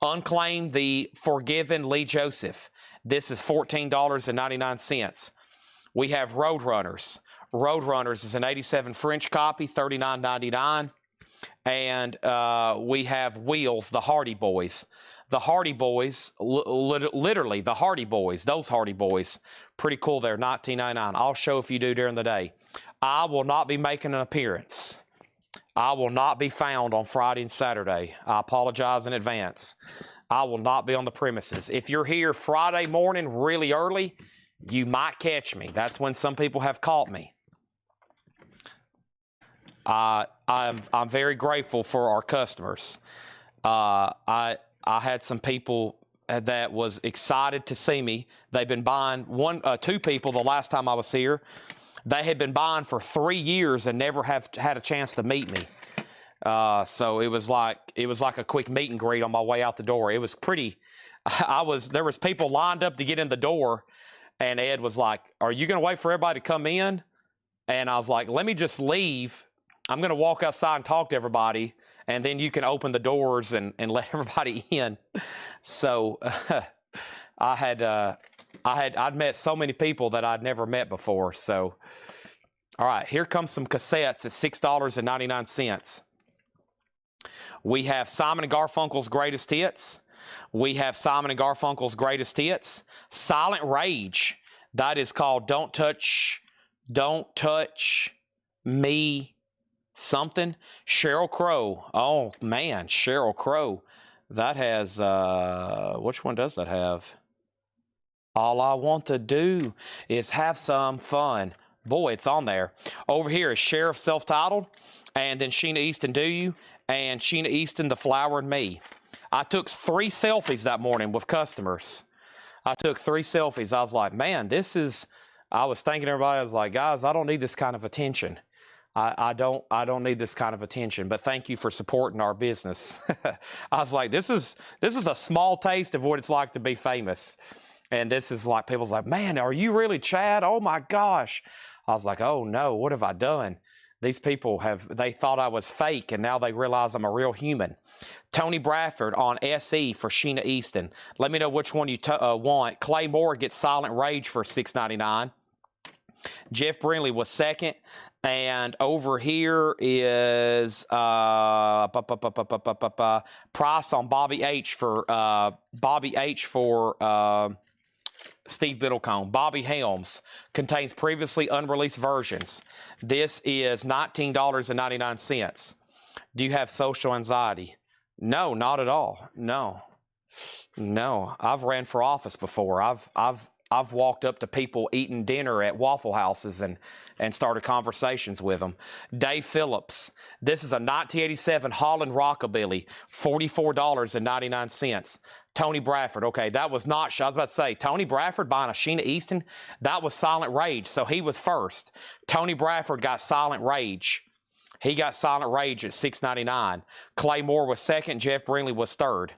Unclaimed the Forgiven Lee Joseph. This is $14.99. We have Roadrunners. Roadrunners is an 87 French copy, $39.99. And we have Wheels, the Hardy Boys. The Hardy Boys, literally the Hardy Boys, those Hardy Boys, pretty cool there, $19.99. I'll show if you do during the day. I will not be making an appearance. I will not be found on Friday and Saturday. I apologize in advance. I will not be on the premises. If you're here Friday morning really early, you might catch me. That's when some people have caught me. I'm very grateful for our customers. I had some people that was excited to see me. They've been buying two people the last time I was here. They had been buying for 3 years and never have had a chance to meet me. So it was like a quick meet and greet on my way out the door. It was pretty. There was people lined up to get in the door, and Ed was like, "Are you going to wait for everybody to come in?" And I was like, "Let me just leave. I'm going to walk outside and talk to everybody, and then you can open the doors and let everybody in." So I'd met so many people that I'd never met before. So, all right, here comes some cassettes at $6.99. We have Simon & Garfunkel's Greatest Hits. We have Simon & Garfunkel's Greatest Hits. Silent Rage. That is called Don't Touch Me something. Sheryl Crow. Oh, man, Sheryl Crow. That has, which one does that have? All I Want to Do Is Have Some Fun. Boy, it's on there. Over here is Sheriff Self-Titled, and then Sheena Easton, Do You, and Sheena Easton, The Flower and Me. I took 3 selfies that morning with customers. I took 3 selfies. I was like, man, I was thanking everybody. I was like, guys, I don't need this kind of attention. I don't need this kind of attention, but thank you for supporting our business. I was like, this is a small taste of what it's like to be famous. And this is like, people's like, man, are you really Chad? Oh my gosh. I was like, oh no, what have I done? These people they thought I was fake, and now they realize I'm a real human. Tony Bradford on SE for Sheena Easton. Let me know which one you want. Clay Moore gets Silent Rage for $6.99. Jeff Brinley was second. And over here is price on Bobby H for Steve Biddlecombe. Bobby Helms contains previously unreleased versions. This is $19.99. Do you have social anxiety? No, not at all. No. No, I've ran for office before. I've walked up to people eating dinner at Waffle Houses and started conversations with them. Dave Phillips. This is a 1987 Holland Rockabilly, $44.99. Tony Bradford. Okay, that was not. I was about to say Tony Bradford buying a Sheena Easton. That was Silent Rage, so he was first. Tony Bradford got Silent Rage. He got Silent Rage at $6.99. Clay Moore was second. Jeff Brinley was third.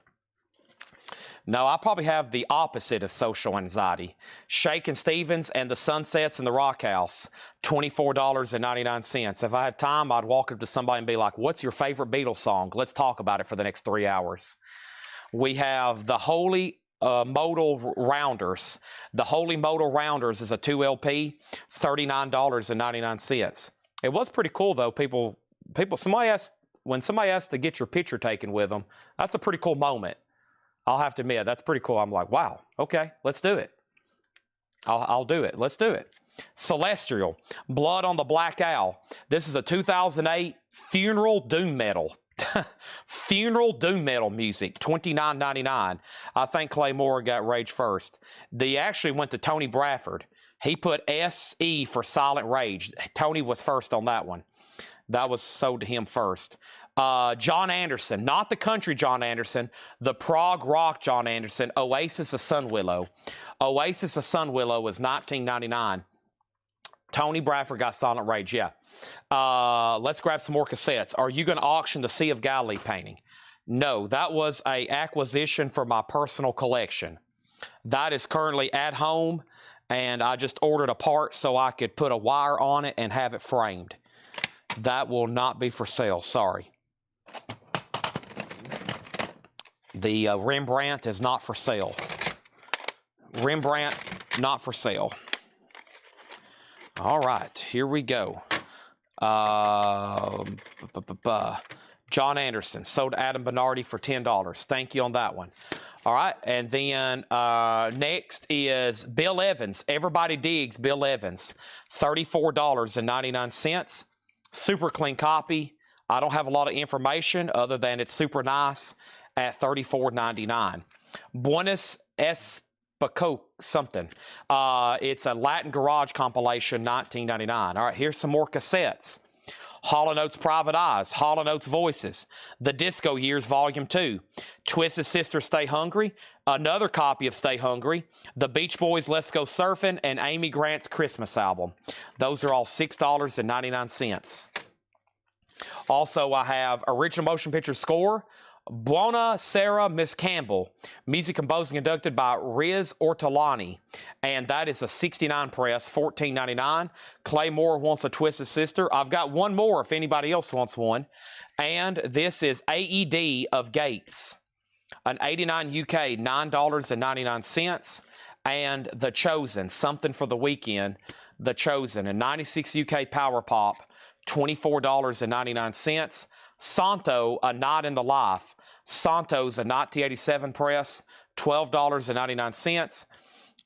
No, I probably have the opposite of social anxiety. Shakin' Stevens and the Sunsets in the Rock House, $24.99. If I had time, I'd walk up to somebody and be like, what's your favorite Beatles song? Let's talk about it for the next 3 hours. We have the Holy Modal Rounders. The Holy Modal Rounders is a 2 LP, $39.99. It was pretty cool, though. When somebody asked to get your picture taken with them, that's a pretty cool moment. I'll have to admit, that's pretty cool. I'm like, wow, okay, let's do it. I'll do it. Let's do it. Celestial, Blood on the Black Owl. This is a 2008 funeral doom metal. Funeral doom metal music, $29.99. I think Clay Moore got Rage first. They actually went to Tony Bradford. He put SE for Silent Rage. Tony was first on that one. That was sold to him first. John Anderson, not the country John Anderson, the prog rock John Anderson, Oasis of Sunwillow. Oasis of Sunwillow was $19.99. Tony Bradford got Silent Rage, yeah. Let's grab some more cassettes. Are you going to auction the Sea of Galilee painting? No, that was an acquisition for my personal collection. That is currently at home, and I just ordered a part so I could put a wire on it and have it framed. That will not be for sale, sorry. The Rembrandt is not for sale. Rembrandt, not for sale. All right, here we go. John Anderson, sold to Adam Bernardi for $10. Thank you on that one. All right, and then next is Bill Evans. Everybody digs Bill Evans, $34.99. Super clean copy. I don't have a lot of information other than it's super nice at $34.99. Buenos Espaco something. It's a Latin Garage compilation, $19.99. All right, here's some more cassettes. Hall & Oates Private Eyes, Hall & Oates Voices, The Disco Years Volume 2, Twisted Sister Stay Hungry, another copy of Stay Hungry, The Beach Boys Let's Go Surfing, and Amy Grant's Christmas album. Those are all $6.99. Also, I have Original Motion Picture Score, Buona Sera Miss Campbell, music composed and conducted by Riz Ortolani, and that is a 69 press, $14.99. Clay Moore wants a Twisted Sister. I've got one more if anybody else wants one, and this is AED of Gates, an 89 UK, $9.99, and The Chosen, Something for the Weekend, The Chosen, a 96 UK Power Pop, $24.99. Santo, A Night in the Life. Santo's a 1987 press, $12.99.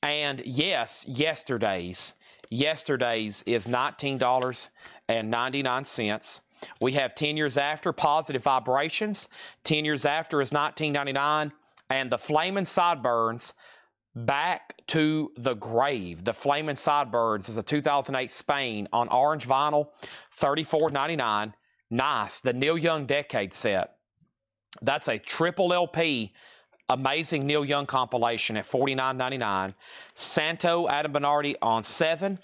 And yes, Yesterday's. Yesterday's is $19.99. We have 10 Years After, Positive Vibrations. 10 Years After is $19.99. And The Flamin' Sideburns, Back to the Grave. The Flamin' Sideburns is a 2008 Spain on orange vinyl, $34.99. Nice. The Neil Young Decade set. That's a triple LP, amazing Neil Young compilation at $49.99. Santo, Adam Bernardi on 7.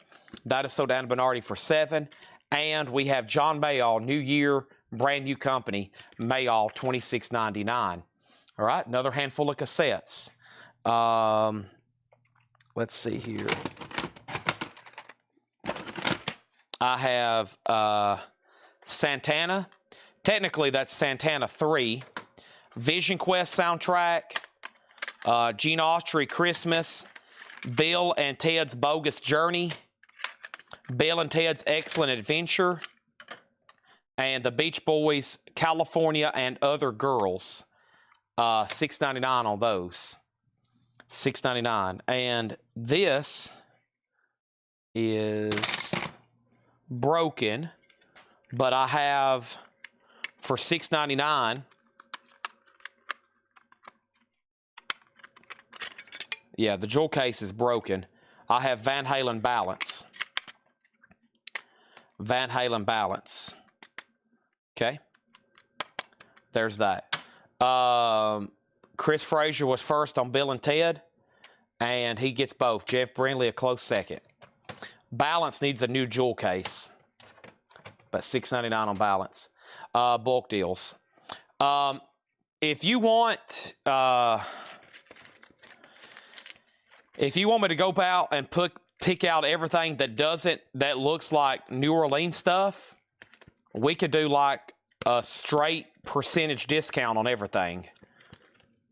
That is sold to Adam Bernardi for $7. And we have John Mayall, New Year, brand new company, Mayall, $26.99. All right, another handful of cassettes. Let's see here. I have Santana. Technically, that's Santana 3. Vision Quest soundtrack. Gene Autry Christmas. Bill and Ted's Bogus Journey. Bill and Ted's Excellent Adventure. And the Beach Boys, California and Other Girls. $6.99 on those. $6.99. And this is broken, but I have for $6.99 Yeah, the jewel case is broken. I have Van Halen Balance. Van Halen Balance. Okay. There's that. Chris Frazier was first on Bill and Ted, and he gets both. Jeff Brindley a close second. Balance needs a new jewel case. About $6.99 on Balance. Bulk deals. If you want me to go out and pick out everything that looks like New Orleans stuff, we could do like a straight percentage discount on everything.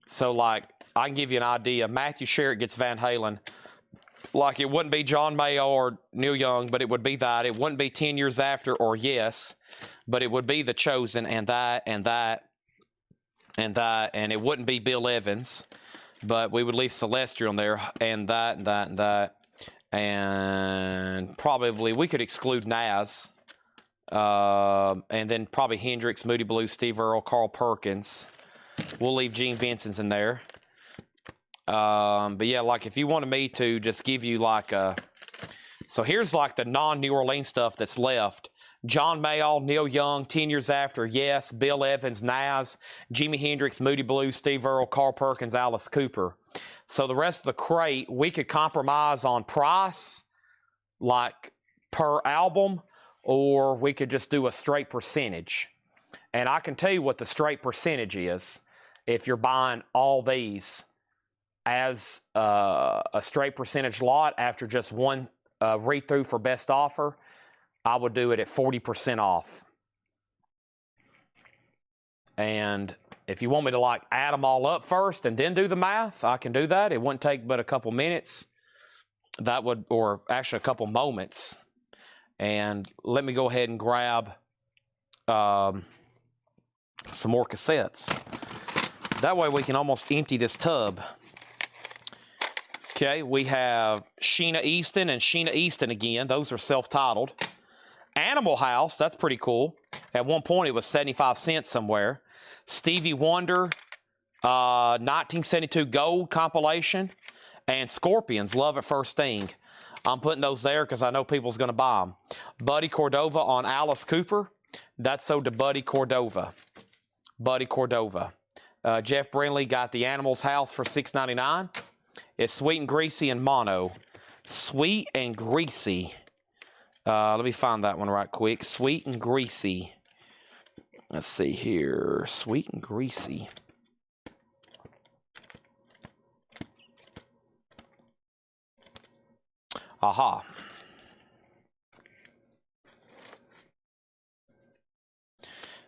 So like I can give you an idea. Matthew Sherritt gets Van Halen. Like it wouldn't be John Mayall or Neil Young, but it would be that. It wouldn't be 10 Years After or Yes, but it would be The Chosen and that and that and that, and it wouldn't be Bill Evans, but we would leave Celestial on there and that and that and that, and probably we could exclude Nas, and then probably Hendrix, Moody Blues, Steve Earle, Carl Perkins. We'll leave Gene Vincent's in there. But yeah, like if you wanted me to just give you like so here's like the non-New Orleans stuff that's left. John Mayall, Neil Young, 10 Years After, Yes, Bill Evans, Nas, Jimi Hendrix, Moody Blues, Steve Earle, Carl Perkins, Alice Cooper. So the rest of the crate, we could compromise on price, like per album, or we could just do a straight percentage. And I can tell you what the straight percentage is if you're buying all these as a straight percentage lot after just one read-through for best offer. I would do it at 40% off. And if you want me to like add them all up first and then do the math, I can do that. It wouldn't take but a couple minutes. That would, or actually a couple moments. And let me go ahead and grab some more cassettes. That way we can almost empty this tub. Okay, we have Sheena Easton and Sheena Easton again. Those are self-titled. Animal House, that's pretty cool. At one point, it was 75 cents somewhere. Stevie Wonder, 1972 Gold compilation. And Scorpions, Love at First Sting. I'm putting those there because I know people's going to buy them. Buddy Cordova on Alice Cooper. That's sold to Buddy Cordova. Buddy Cordova. Jeff Brindley got the Animals House for $6.99. It's Sweet and Greasy and Mono. Sweet and Greasy. Let me find that one right quick. Sweet and Greasy. Let's see here. Sweet and Greasy. Aha.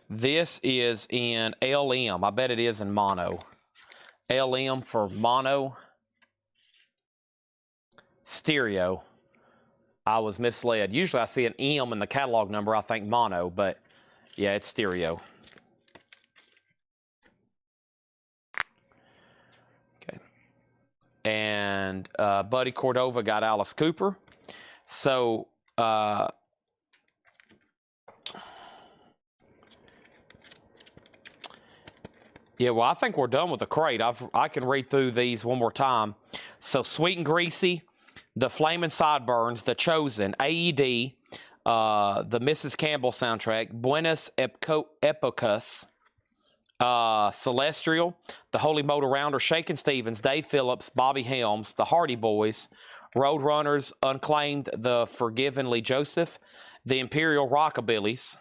This is in LM. I bet it is in mono. LM for mono. Stereo. I was misled. Usually I see an M in the catalog number, I think mono, but yeah, it's stereo. Okay. And Buddy Cordova got Alice Cooper. So, yeah, well, I think we're done with the crate. I can read through these one more time. So, Sweet and Greasy, The Flamin' Sideburns, The Chosen, AED, the Mrs. Campbell soundtrack, Buenas Epocas, Celestial, The Holy Motor Rounder, Shakin' Stevens, Dave Phillips, Bobby Helms, The Hardy Boys, Roadrunners, Unclaimed, The Forgiven Lee Joseph, The Imperial Rockabillys,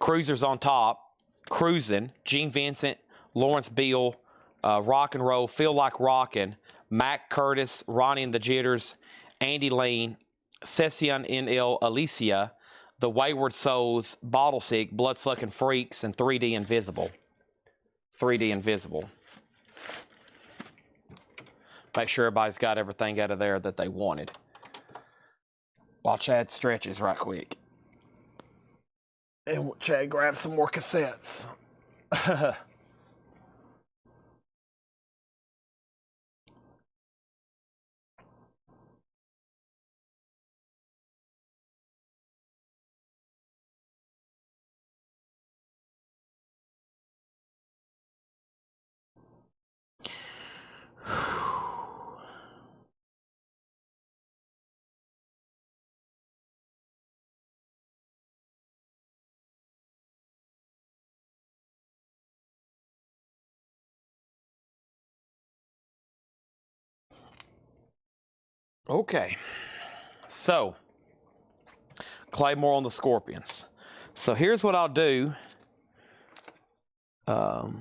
Cruisers on Top, Cruisin', Gene Vincent, Lawrence Beal, Rock and Roll, Feel Like Rockin', Mac Curtis, Ronnie and the Jitters, Andy Lean, Session in El Alicia, The Wayward Souls, Bottle Sick, Bloodsucking Freaks, and 3D Invisible. 3D Invisible. Make sure everybody's got everything out of there that they wanted. While Chad stretches right quick. And Chad grabs some more cassettes. Okay. So, Claymore on the Scorpions. So here's what I'll do. Let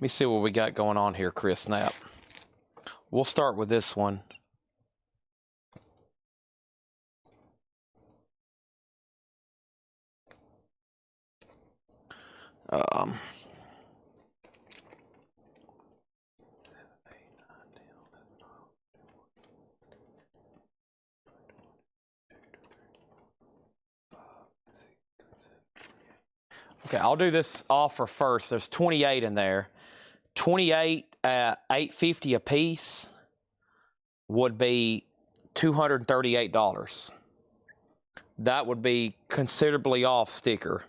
me see what we got going on here, Chris Knapp. We'll start with this one. Okay, I'll do this offer first. There's 28 in there. 28 at $8.50 a piece would be $238. That would be considerably off sticker.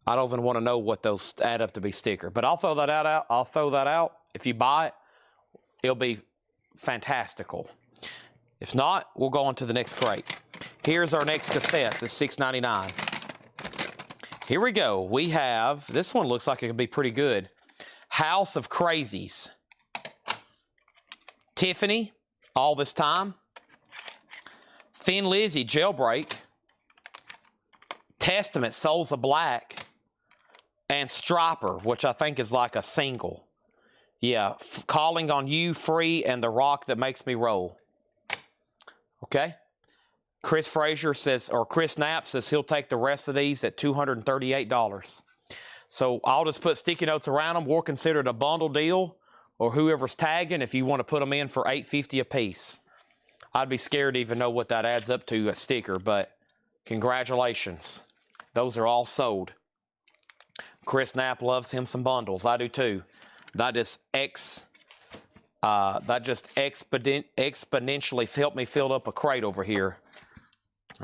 I don't even want to know what those add up to be sticker, but I'll throw that out. I'll throw that out. If you buy it, it'll be fantastical. If not, we'll go on to the next crate. Here's our next cassettes. It's $6.99. Here we go. We have, this one looks like it could be pretty good. House of Crazies. Tiffany, All This Time. Thin Lizzy, Jailbreak. Testament, Souls of Black. And Striper, which I think is like a single. Yeah, Calling on You, Free, and The Rock That Makes Me Roll. Okay. Chris Frazier says, or Chris Knapp says he'll take the rest of these at $238. So I'll just put sticky notes around them. We'll consider it a bundle deal, or whoever's tagging if you want to put them in for $8.50 a piece. I'd be scared to even know what that adds up to a sticker, but congratulations. Those are all sold. Chris Knapp loves him some bundles. I do too. That just exponentially helped me fill up a crate over here.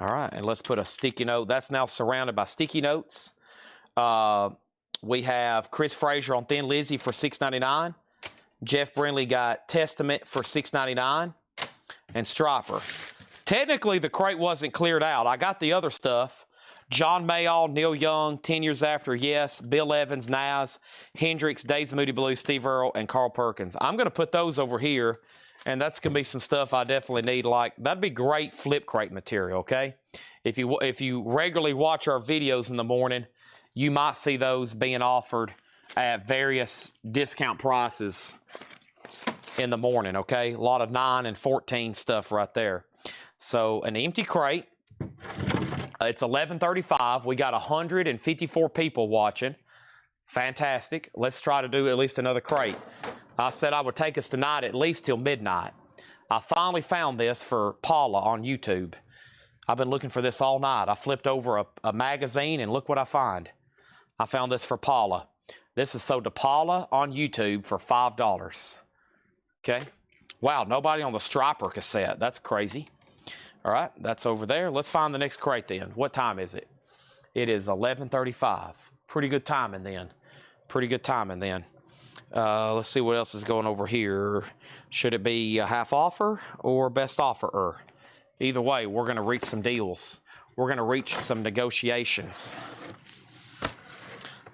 All right, and let's put a sticky note. That's now surrounded by sticky notes. We have Chris Frazier on Thin Lizzy for $6.99. Jeff Brindley got Testament for $6.99. And Striper. Technically, the crate wasn't cleared out. I got the other stuff. John Mayall, Neil Young, 10 Years After, Yes, Bill Evans, Nas, Hendrix, Days of Moody Blues, Steve Earle, and Carl Perkins. I'm going to put those over here, and that's going to be some stuff I definitely need. Like, that'd be great flip crate material, okay? If you regularly watch our videos in the morning, you might see those being offered at various discount prices in the morning, okay? A lot of 9 and 14 stuff right there. So, an empty crate. It's 11:35. We got 154 people watching. Fantastic. Let's try to do at least another crate. I said I would take us tonight at least till midnight. I finally found this for Paula on YouTube. I've been looking for this all night. I flipped over a magazine and look what I find. I found this for Paula. This is sold to Paula on YouTube for $5. Okay. Wow, nobody on the Striper cassette. That's crazy. All right, that's over there. Let's find the next crate then. What time is it? It is 11:35. Pretty good timing then. Pretty good timing then. Let's see what else is going over here. Should it be a half offer or best offerer? Either way, we're going to reach some deals. We're going to reach some negotiations.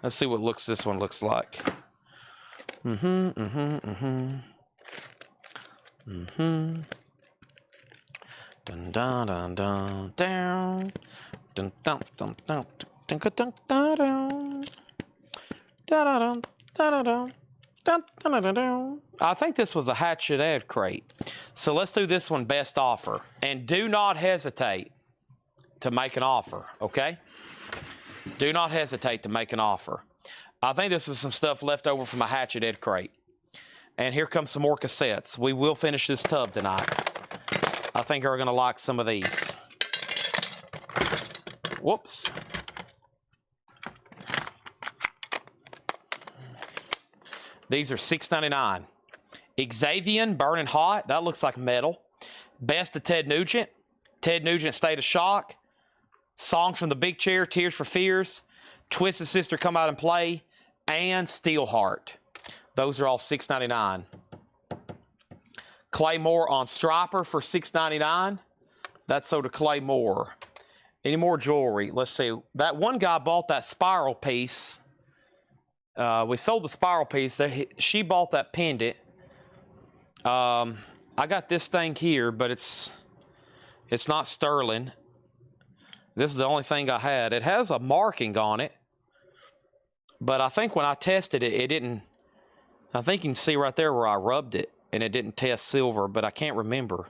Let's see what this one looks like. Dun dun dun dun down. Dun dun dun dun dun dun dun dun. Dun dun dun dun. I think this was a Hatchet Ed crate. So let's do this one best offer. And do not hesitate to make an offer, okay? Do not hesitate to make an offer. I think this is some stuff left over from a Hatchet Ed crate. And here comes some more cassettes. We will finish this tub tonight. I think you're going to like some of these. Whoops. These are $6.99. Xavian, Burning Hot. That looks like metal. Best of Ted Nugent. Ted Nugent, State of Shock. Song from the Big Chair, Tears for Fears. Twisted Sister, Come Out and Play. And Steelheart. Those are all $6.99. Claymore on Striper for $6.99. That's sold to Claymore. Any more jewelry? Let's see. That one guy bought that spiral piece. We sold the spiral piece. She bought that pendant. I got this thing here, but it's not sterling. This is the only thing I had. It has a marking on it, but I think when I tested it, it didn't. I think you can see right there where I rubbed it, and it didn't test silver, but I can't remember.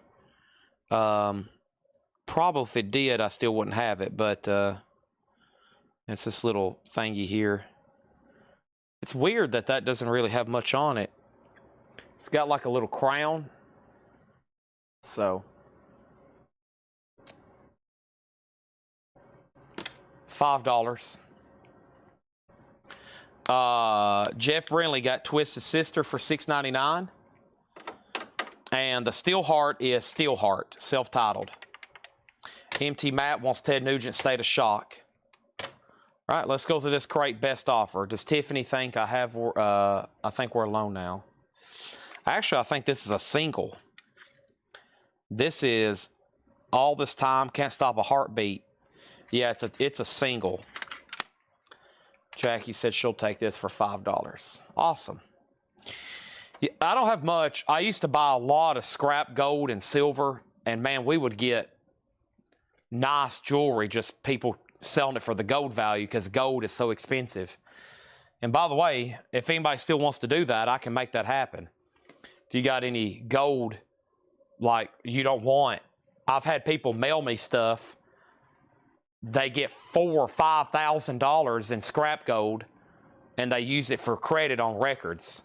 Probably if it did, I still wouldn't have it, but it's this little thingy here. It's weird that doesn't really have much on it. It's got like a little crown. So $5. Jeff Brinley got Twisted Sister for $6.99. And the Steel Heart is Steel Heart, self-titled. MT Matt wants Ted Nugent State of Shock. All right, let's go through this crate best offer. Does Tiffany think I have, I think we're alone now. Actually, I think this is a single. This is All This Time, Can't Stop a Heartbeat. Yeah, it's a single. Jackie said she'll take this for $5. Awesome. Yeah, I don't have much. I used to buy a lot of scrap gold and silver, and man, we would get nice jewelry, just people selling it for the gold value because gold is so expensive. And by the way, if anybody still wants to do that, I can make that happen. If you got any gold like you don't want, I've had people mail me stuff. They get $4,000 or $5,000 in scrap gold, and they use it for credit on records.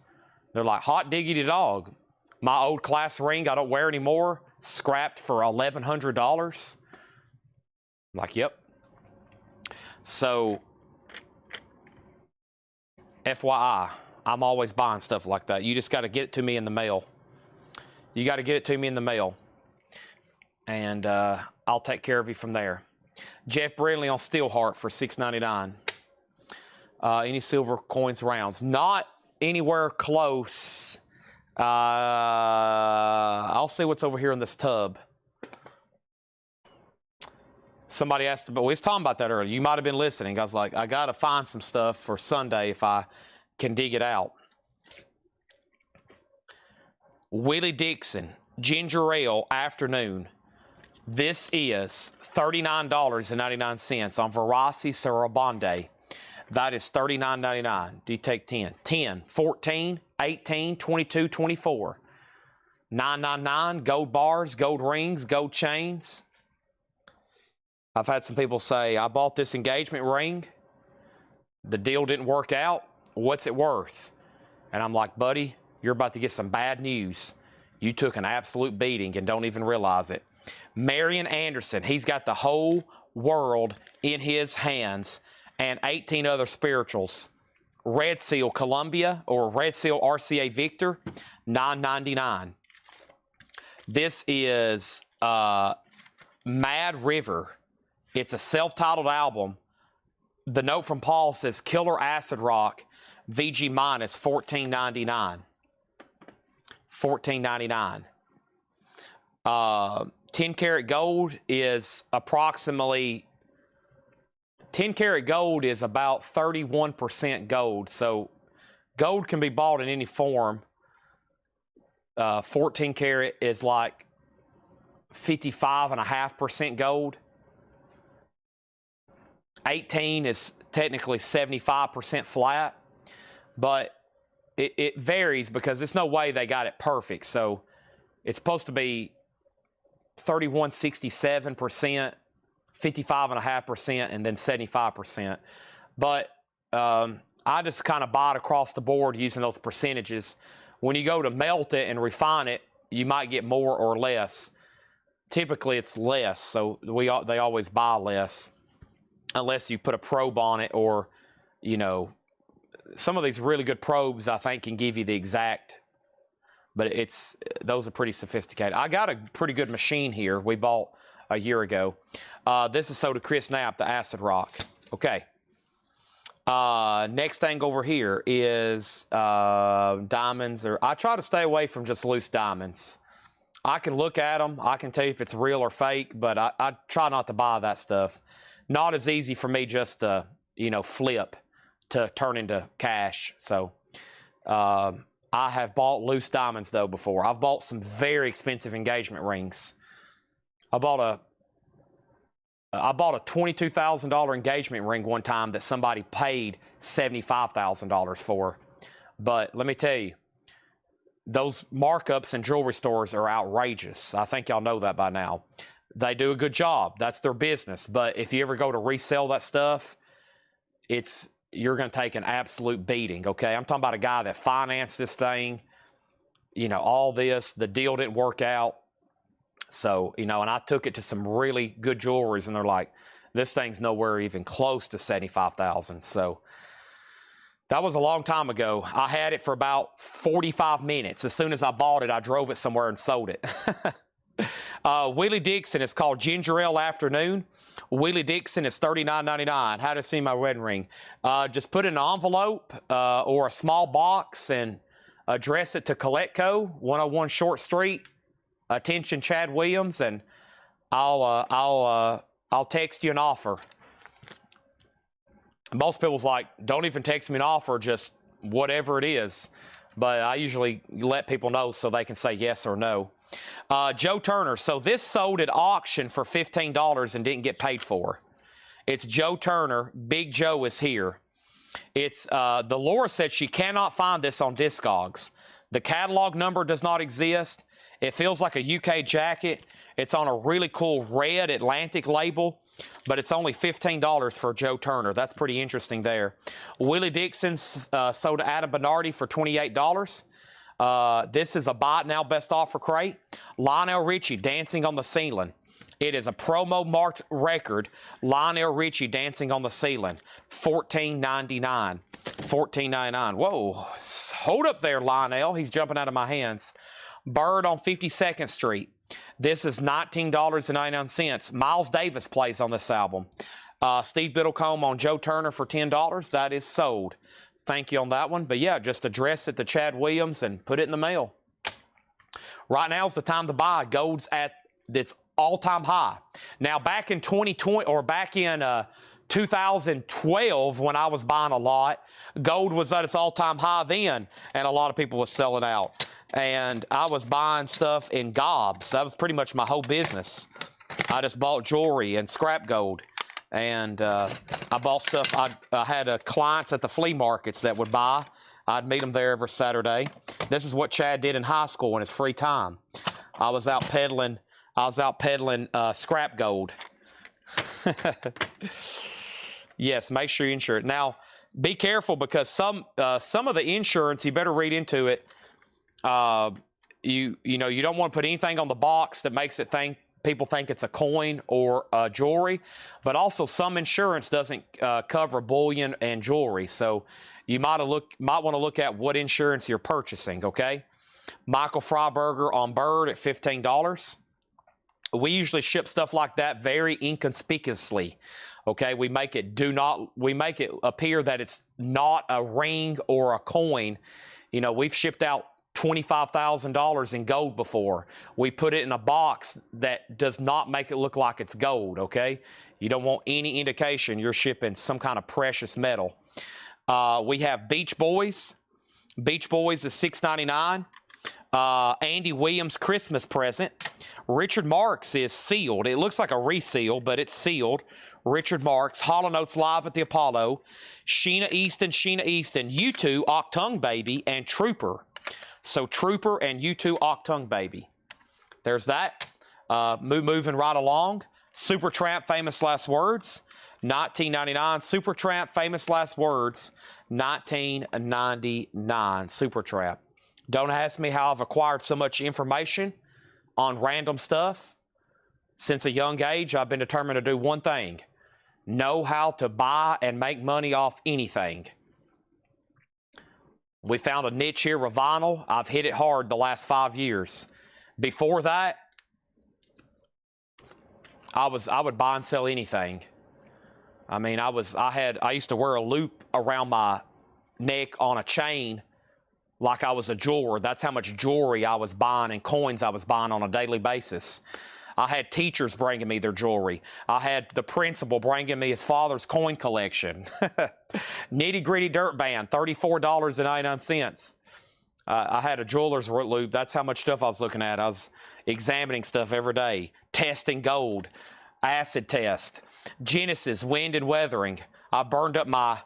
They're like, hot diggity dog. My old class ring I don't wear anymore, scrapped for $1,100. I'm like, yep. So, FYI, I'm always buying stuff like that. You just got to get it to me in the mail. You got to get it to me in the mail. And I'll take care of you from there. Jeff Bradley on Steelheart for $6.99. Any silver coins rounds? Not anywhere close. I'll see what's over here in this tub. Somebody asked about, we was talking about that earlier. You might have been listening. I was like, I got to find some stuff for Sunday if I can dig it out. Willie Dixon, Ginger Ale Afternoon. This is $39.99 on Verasi Sarabande. That is $39.99. Do you take 10? 10, 14, 18, 22, 24. $9.99, gold bars, gold rings, gold chains. I've had some people say, I bought this engagement ring. The deal didn't work out. What's it worth? And I'm like, buddy, you're about to get some bad news. You took an absolute beating and don't even realize it. Marion Anderson, he's got the whole world in his hands and 18 other spirituals. Red Seal Columbia or Red Seal RCA Victor, $9.99. This is Mad River. It's a self-titled album. The note from Paul says Killer Acid Rock, VG minus $14.99. $14.99. 10 karat gold is approximately 10 karat gold is about 31% gold. So gold can be bought in any form. 14 karat is like 55.5% gold. 18 is technically 75% flat, but it varies because there's no way they got it perfect. So it's supposed to be 31.67%, 55.5%, and then 75%. But I just kind of bought across the board using those percentages. When you go to melt it and refine it, you might get more or less. Typically, it's less, so they always buy less, unless you put a probe on it, or, you know, some of these really good probes I think can give you the exact. But those are pretty sophisticated. I got a pretty good machine here we bought a year ago. This is sold to Chris Knapp, the Acid Rock. Okay. Next thing over here is diamonds. I try to stay away from just loose diamonds. I can look at them. I can tell you if it's real or fake, but I try not to buy that stuff. Not as easy for me just to, flip to turn into cash. So I have bought loose diamonds, though, before. I've bought some very expensive engagement rings. I bought a $22,000 engagement ring one time that somebody paid $75,000 for. But let me tell you, those markups in jewelry stores are outrageous. I think y'all know that by now. They do a good job. That's their business. But if you ever go to resell that stuff, you're going to take an absolute beating, okay? I'm talking about a guy that financed this thing, all this. The deal didn't work out. So, and I took it to some really good jewelries, and they're like, this thing's nowhere even close to $75,000. So that was a long time ago. I had it for about 45 minutes. As soon as I bought it, I drove it somewhere and sold it. Willie Dixon is called Ginger Ale Afternoon. Willie Dixon is $39.99. How to see my wedding ring? Just put it in an envelope or a small box and address it to Colletco, 101 Short Street. Attention, Chad Williams, and I'll text you an offer. Most people's like, don't even text me an offer, just whatever it is. But I usually let people know so they can say yes or no. Joe Turner. So this sold at auction for $15 and didn't get paid for. It's Joe Turner. Big Joe is here. It's the Laura said she cannot find this on Discogs. The catalog number does not exist. It feels like a UK jacket. It's on a really cool red Atlantic label, but it's only $15 for Joe Turner. That's pretty interesting there. Willie Dixon sold to Adam Bernardi for $28. This is a buy it now best offer crate. Lionel Richie, Dancing on the Ceiling. It is a promo marked record. Lionel Richie, Dancing on the Ceiling. $14.99. $14.99. Whoa. Hold up there, Lionel. He's jumping out of my hands. Bird on 52nd Street. This is $19.99. Miles Davis plays on this album. Steve Biddlecombe on Joe Turner for $10. That is sold. Thank you on that one. But yeah, just address it to Chad Williams and put it in the mail. Right now is the time to buy. Gold's at its all-time high. Now, back in 2020 or back in 2012, when I was buying a lot, gold was at its all-time high then, and a lot of people was selling out. And I was buying stuff in gobs. That was pretty much my whole business. I just bought jewelry and scrap gold. And I bought stuff. I had clients at the flea markets that would buy. I'd meet them there every Saturday. This is what Chad did in high school in his free time. I was out peddling scrap gold. Yes, make sure you insure it. Now, be careful because some of the insurance, you better read into it. You don't want to put anything on the box that makes it people think it's a coin or jewelry, but also some insurance doesn't cover bullion and jewelry. So you might want to look at what insurance you're purchasing. Okay, Michael Freiberger on Bird at $15. We usually ship stuff like that very inconspicuously. Okay, we make it appear that it's not a ring or a coin. We've shipped out $25,000 in gold before. We put it in a box that does not make it look like it's gold, okay? You don't want any indication you're shipping some kind of precious metal. We have Beach Boys. Beach Boys is $6.99. Andy Williams Christmas present. Richard Marx is sealed. It looks like a reseal, but it's sealed. Richard Marx, Hall & Oates Live at the Apollo. Sheena Easton, U2, Octung Baby, and Trooper. So Trooper and U2 Octung Baby. There's that. Moving right along. Supertramp Famous Last Words, $19.99. Supertramp Famous Last Words, $19.99. Supertramp. Don't ask me how I've acquired so much information on random stuff. Since a young age, I've been determined to do one thing: know how to buy and make money off anything. We found a niche here with vinyl. I've hit it hard the last 5 years. Before that, I would buy and sell anything. I mean, I used to wear a loop around my neck on a chain like I was a jeweler. That's how much jewelry I was buying and coins I was buying on a daily basis. I had teachers bringing me their jewelry. I had the principal bringing me his father's coin collection. Nitty Gritty Dirt Band, $34.99. I had a jeweler's loop. That's how much stuff I was looking at. I was examining stuff every day, testing gold, acid test, Genesis, wind and weathering. I've burned up my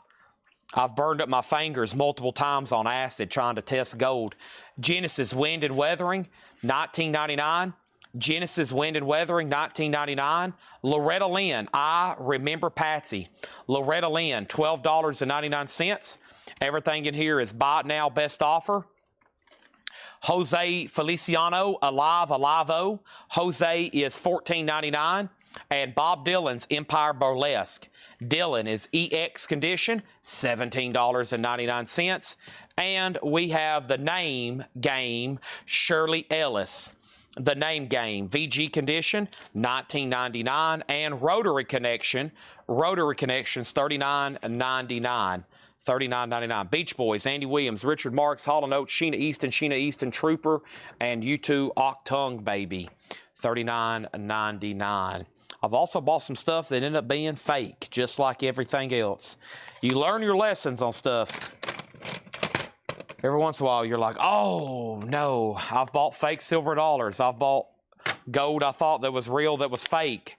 fingers multiple times on acid trying to test gold. Genesis, wind and weathering, $19.99. Genesis, wind and weathering, $19.99. Loretta Lynn, I remember Patsy. Loretta Lynn, $12.99. Everything in here is buy it now, best offer. Jose Feliciano, Alive, Alive-O. Jose is $14.99. And Bob Dylan's Empire Burlesque. Dylan is EX condition, $17.99. And we have the name game, Shirley Ellis. The name game, VG condition, $19.99. And Rotary Connections, $39.99. $39.99. Beach Boys, Andy Williams, Richard Marks, Hall & Oates, Sheena Easton, Trooper, and U2 Octung Baby, $39.99. I've also bought some stuff that ended up being fake, just like everything else. You learn your lessons on stuff. Every once in a while, you're like, oh, no, I've bought fake silver dollars. I've bought gold I thought that was real that was fake.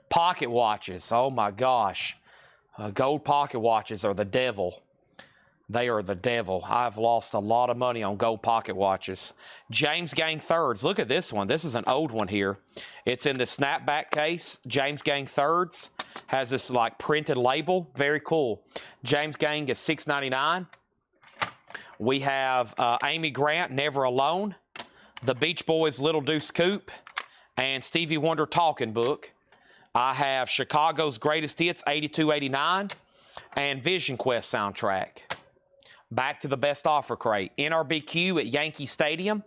Pocket watches, oh my gosh. Gold pocket watches are the devil. They are the devil. I've lost a lot of money on gold pocket watches. James Gang Thirds. Look at this one. This is an old one here. It's in the snapback case. James Gang Thirds has this like printed label. Very cool. James Gang is $6.99. We have Amy Grant, Never Alone. The Beach Boys, Little Deuce Coupe. And Stevie Wonder Talking Book. I have Chicago's Greatest Hits, 82-89. And Vision Quest soundtrack. Back to the best offer crate. NRBQ at Yankee Stadium,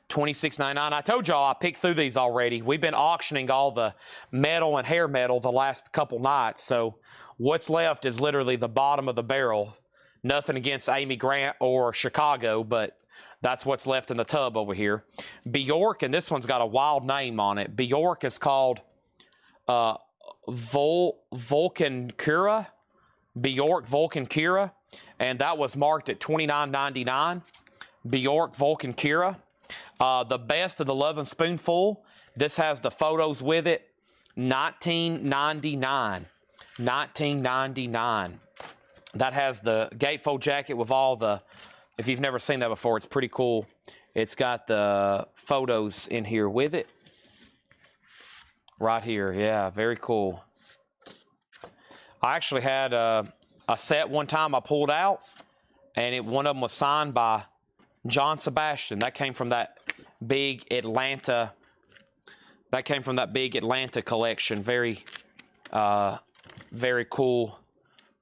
$26.99. I told y'all I picked through these already. We've been auctioning all the metal and hair metal the last couple nights, so what's left is literally the bottom of the barrel. Nothing against Amy Grant or Chicago, but that's what's left in the tub over here. Bjork, and this one's got a wild name on it. Bjork is called Volcancura. Bjork Volcancura. And that was marked at $29.99. Bjork Volcancura. The best of the Lovin' Spoonful. This has the photos with it. $19.99. $19.99. That has the gatefold jacket with all the, if you've never seen that before, it's pretty cool. It's got the photos in here with it. Right here. Yeah, very cool. I actually had a set one time I pulled out, and one of them was signed by John Sebastian. That came from that big Atlanta. That came from that big Atlanta collection. Very, very cool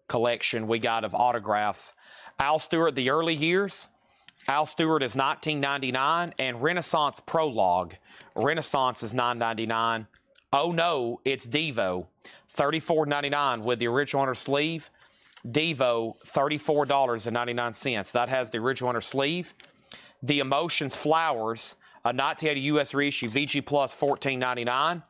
collection we got of autographs. Al Stewart, the early years. Al Stewart is $19.99, and Renaissance Prologue. Renaissance is $9.99. Oh no, it's Devo, $34.99 with the original under sleeve. Devo, $34.99. That has the original under sleeve. The Emotions Flowers, a 1980 U.S. reissue, VG Plus, $14.99.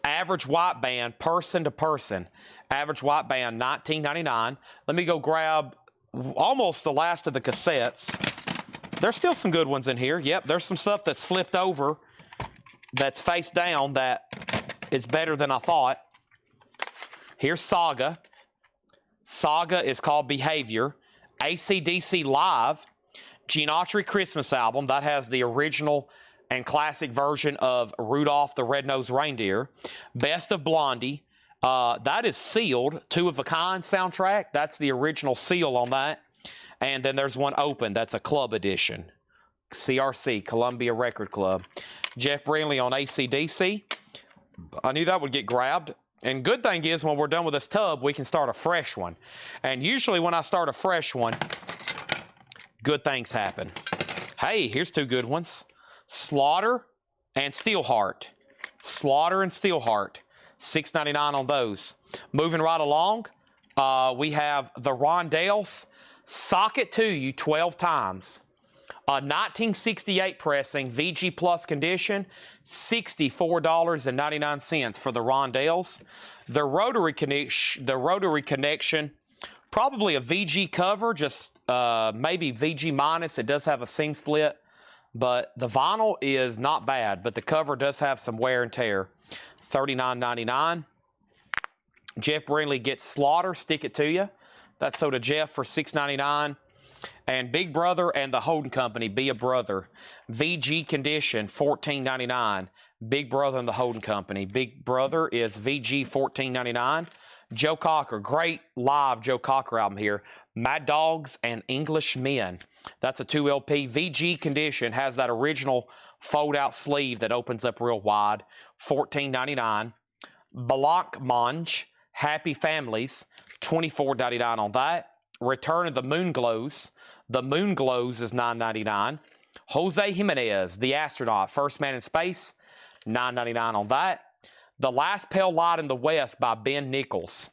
Average White Band, Person to Person. Average White Band, $19.99. Let me go grab almost the last of the cassettes. There's still some good ones in here. Yep, there's some stuff that's flipped over, that's face down, that is better than I thought. Here's Saga. Saga is called Behavior. AC/DC Live, Gene Autry Christmas album. That has the original and classic version of Rudolph the Red-Nosed Reindeer. Best of Blondie. That is sealed, Two of a Kind soundtrack. That's the original seal on that. And then there's one open. That's a club edition. CRC, Columbia Record Club. Jeff Brindley on AC/DC. I knew that would get grabbed. And good thing is, when we're done with this tub, we can start a fresh one. And usually when I start a fresh one, good things happen. Hey, here's two good ones. Slaughter and Steelheart. Slaughter and Steelheart. $6.99 on those. Moving right along, we have the Rondales Sock It To You 12 Times. A 1968 pressing, VG Plus condition, $64.99 for the rondelles. The rotary connection, probably a VG cover, just maybe VG minus. It does have a seam split, but the vinyl is not bad, but the cover does have some wear and tear. $39.99. Jeff Brindley gets Slaughter, Stick It To You. That's sold to Jeff for $6.99. And Big Brother and the Holden Company, Be a Brother. VG condition, $14.99. Big Brother and the Holden Company. Big Brother is VG $14.99. Joe Cocker, great live Joe Cocker album here. Mad Dogs and English Men. That's a 2 LP. VG condition, has that original fold-out sleeve that opens up real wide. $14.99. Blancmange, Happy Families, $24.99 on that. Return of the Moonglows. The Moonglows is $9.99. Jose Jimenez, The Astronaut, First Man in Space, $9.99 on that. The Last Pale Light in the West by Ben Nichols.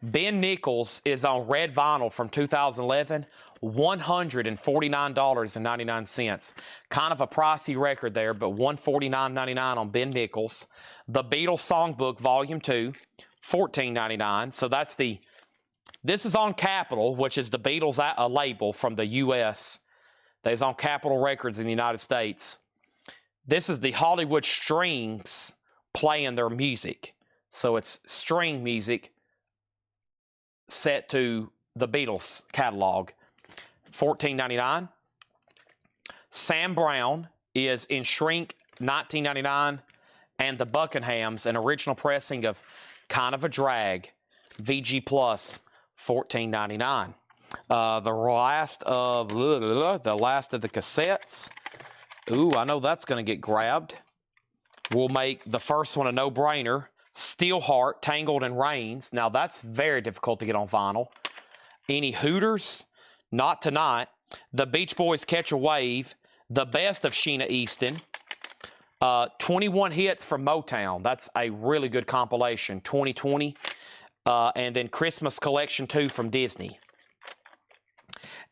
Ben Nichols is on red vinyl from 2011, $149.99. Kind of a pricey record there, but $149.99 on Ben Nichols. The Beatles Songbook Volume 2, $14.99. So this is on Capitol, which is the Beatles label from the U.S. that is on Capitol Records in the United States. This is the Hollywood Strings playing their music. So it's string music set to the Beatles catalog. $14.99. Sam Brown is in Shrink, $19.99. And the Buckinghams, an original pressing of Kind of a Drag, VG Plus, $14.99. The last of the cassettes. Ooh, I know that's going to get grabbed. We'll make the first one a no-brainer. Steelheart, Tangled in Rains. Now, that's very difficult to get on vinyl. Any Hooters? Not Tonight. The Beach Boys, Catch a Wave. The Best of Sheena Easton. 21 Hits from Motown. That's a really good compilation. 2020. And then Christmas Collection 2 from Disney.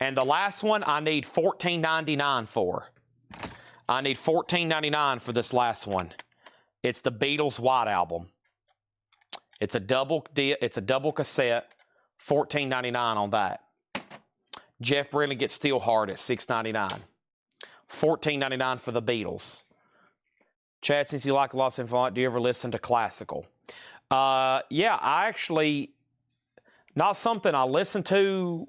And the last one I need $14.99 for. I need $14.99 for this last one. It's the Beatles White Album. It's a double cassette, $14.99 on that. Jeff Brindley gets Steelheart at $6.99. $14.99 for the Beatles. Chad, since you like a lot of symphonic, do you ever listen to classical? Yeah, I actually, not something I listen to,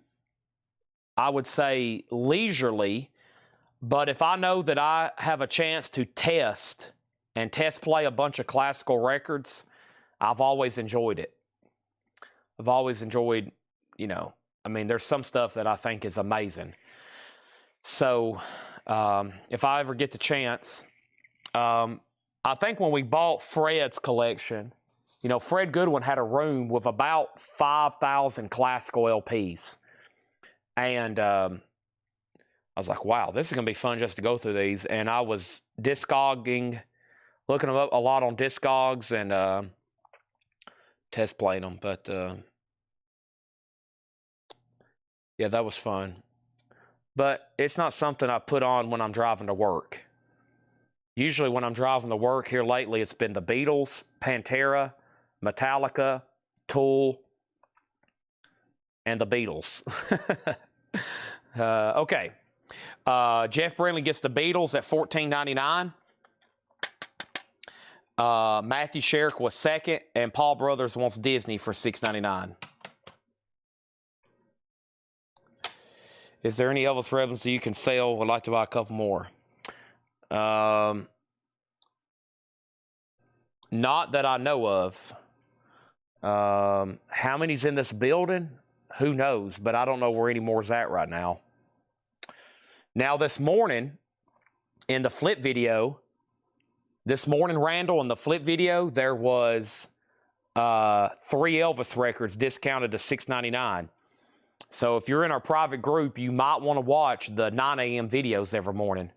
I would say leisurely, but if I know that I have a chance to test play a bunch of classical records, I've always enjoyed it. I've always enjoyed, there's some stuff that I think is amazing. So, if I ever get the chance, I think when we bought Fred's collection, Fred Goodwin had a room with about 5,000 classical LPs. And I was like, wow, this is going to be fun just to go through these. And I was looking them up a lot on Discogs and test playing them. But yeah, that was fun. But it's not something I put on when I'm driving to work. Usually when I'm driving to work here lately, it's been the Beatles, Pantera, Metallica, Tool, and the Beatles. Okay. Jeff Brindley gets the Beatles at $14.99. Matthew Sherrick was second, and Paul Brothers wants Disney for $6.99. Is there any Elvis Presley that you can sell? I'd like to buy a couple more. Not that I know of. How many's in this building? Who knows? But I don't know where any more's at right now. Now, this morning, in the flip video, Randall, in the flip video, there was 3 Elvis records discounted to $6.99. So if you're in our private group, you might want to watch the 9 a.m. videos every morning.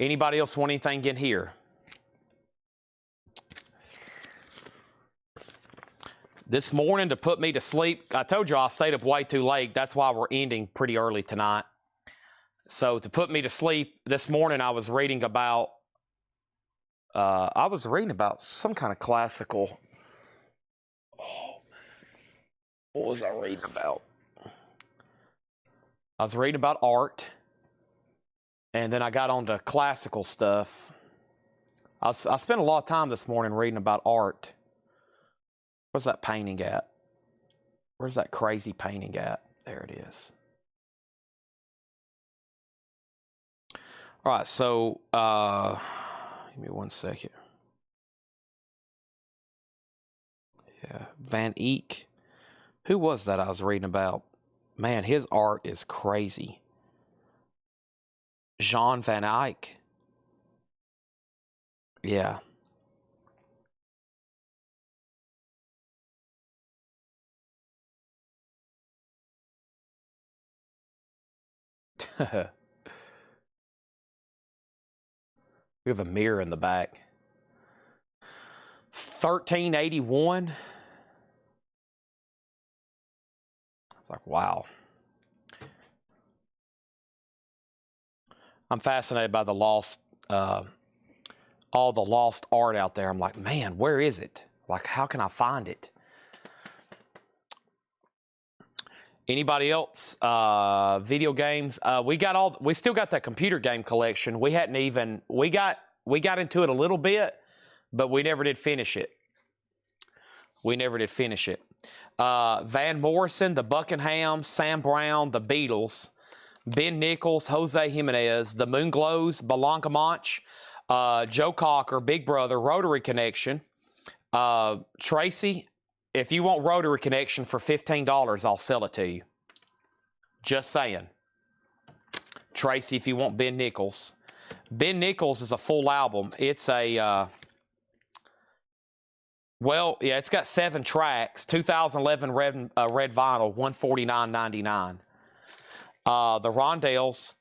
Anybody else want anything in here? This morning to put me to sleep, I told you I stayed up way too late. That's why we're ending pretty early tonight. So to put me to sleep this morning, I was reading about some kind of classical. Oh, what was I reading about? I was reading about art, and then I got on to classical stuff. I spent a lot of time this morning reading about art. Where's that painting at? Where's that crazy painting at? There it is. All right, so give me 1 second. Yeah, Van Eyck. Who was that I was reading about? Man, his art is crazy. Jean Van Eyck. Yeah. We have a mirror in the back. 1381. It's like, wow. I'm fascinated by the lost, all the lost art out there. I'm like, man, where is it? Like, how can I find it? Anybody else? Video games? We still got that computer game collection. We got into it a little bit, but we never did finish it. Van Morrison, the Buckingham, Sam Brown, the Beatles, Ben Nichols, Jose Jimenez, the Moonglows, Blanca Joe Cocker, Big Brother, Rotary Connection. Tracy, if you want Rotary Connection for $15, I'll sell it to you. Just saying. Tracy, if you want Ben Nichols. Ben Nichols is a full album. It's a, it's got 7 tracks. 2011 red vinyl, $149.99. The Rondales,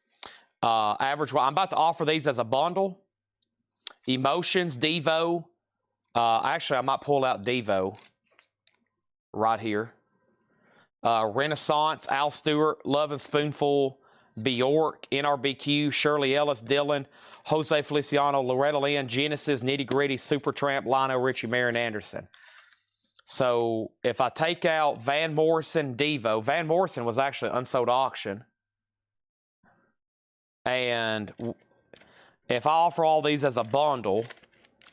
average. I'm about to offer these as a bundle. Emotions, Devo. Actually, I might pull out Devo right here. Renaissance, Al Stewart, Love and Spoonful, Bjork, NRBQ, Shirley Ellis, Dylan, Jose Feliciano, Loretta Lynn, Genesis, Nitty Gritty, Supertramp, Lionel Richie, Marian Anderson. So if I take out Van Morrison, Devo, Van Morrison was actually unsold auction. And if I offer all these as a bundle,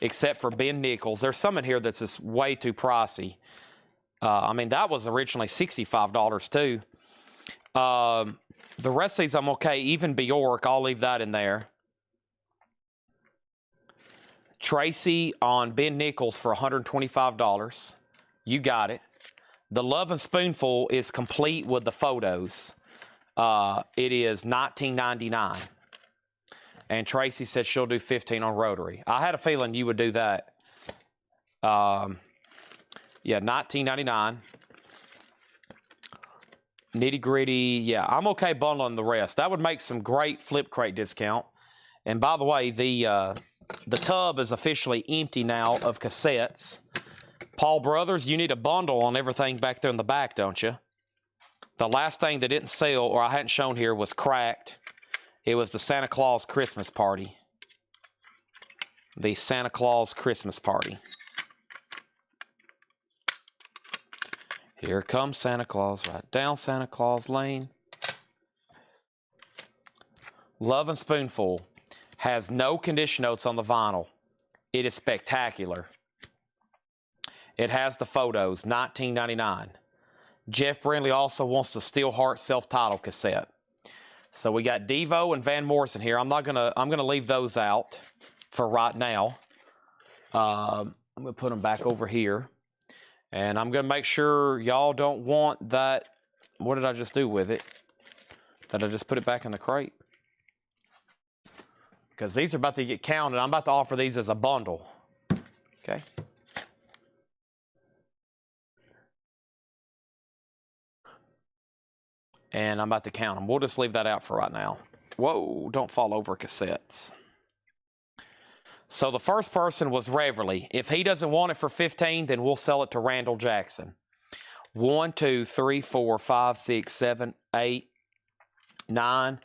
except for Ben Nichols, there's some in here that's just way too pricey. I mean, that was originally $65 too. The rest of these I'm okay. Even Bjork, I'll leave that in there. Tracy on Ben Nichols for $125. You got it. The Love and Spoonful is complete with the photos. It is $19.99. And Tracy said she'll do $15 on Rotary. I had a feeling you would do that. Yeah, $19.99. Nitty Gritty, yeah, I'm okay bundling the rest. That would make some great flip crate discount. And by the way, the tub is officially empty now of cassettes. Paul Brothers, you need a bundle on everything back there in the back, don't you? The last thing that didn't sell, or I hadn't shown here, was Cracked. It was the Santa Claus Christmas Party. The Santa Claus Christmas Party. Here comes Santa Claus, right down Santa Claus Lane. Love and Spoonful has no condition notes on the vinyl. It is spectacular. It has the photos, $19.99. Jeff Brindley also wants the Steelheart self-titled cassette. So we got Devo and Van Morrison here. I'm gonna leave those out for right now. I'm gonna put them back over here. And I'm going to make sure y'all don't want that. What did I just do with it? Did I just put it back in the crate? Because these are about to get counted. I'm about to offer these as a bundle. Okay. And I'm about to count them. We'll just leave that out for right now. Whoa, don't fall over cassettes. So the first person was Reverly. If he doesn't want it for 15, then we'll sell it to Randall Jackson. 1, 2, 3, 4, 5, 6, 7, 8, 9,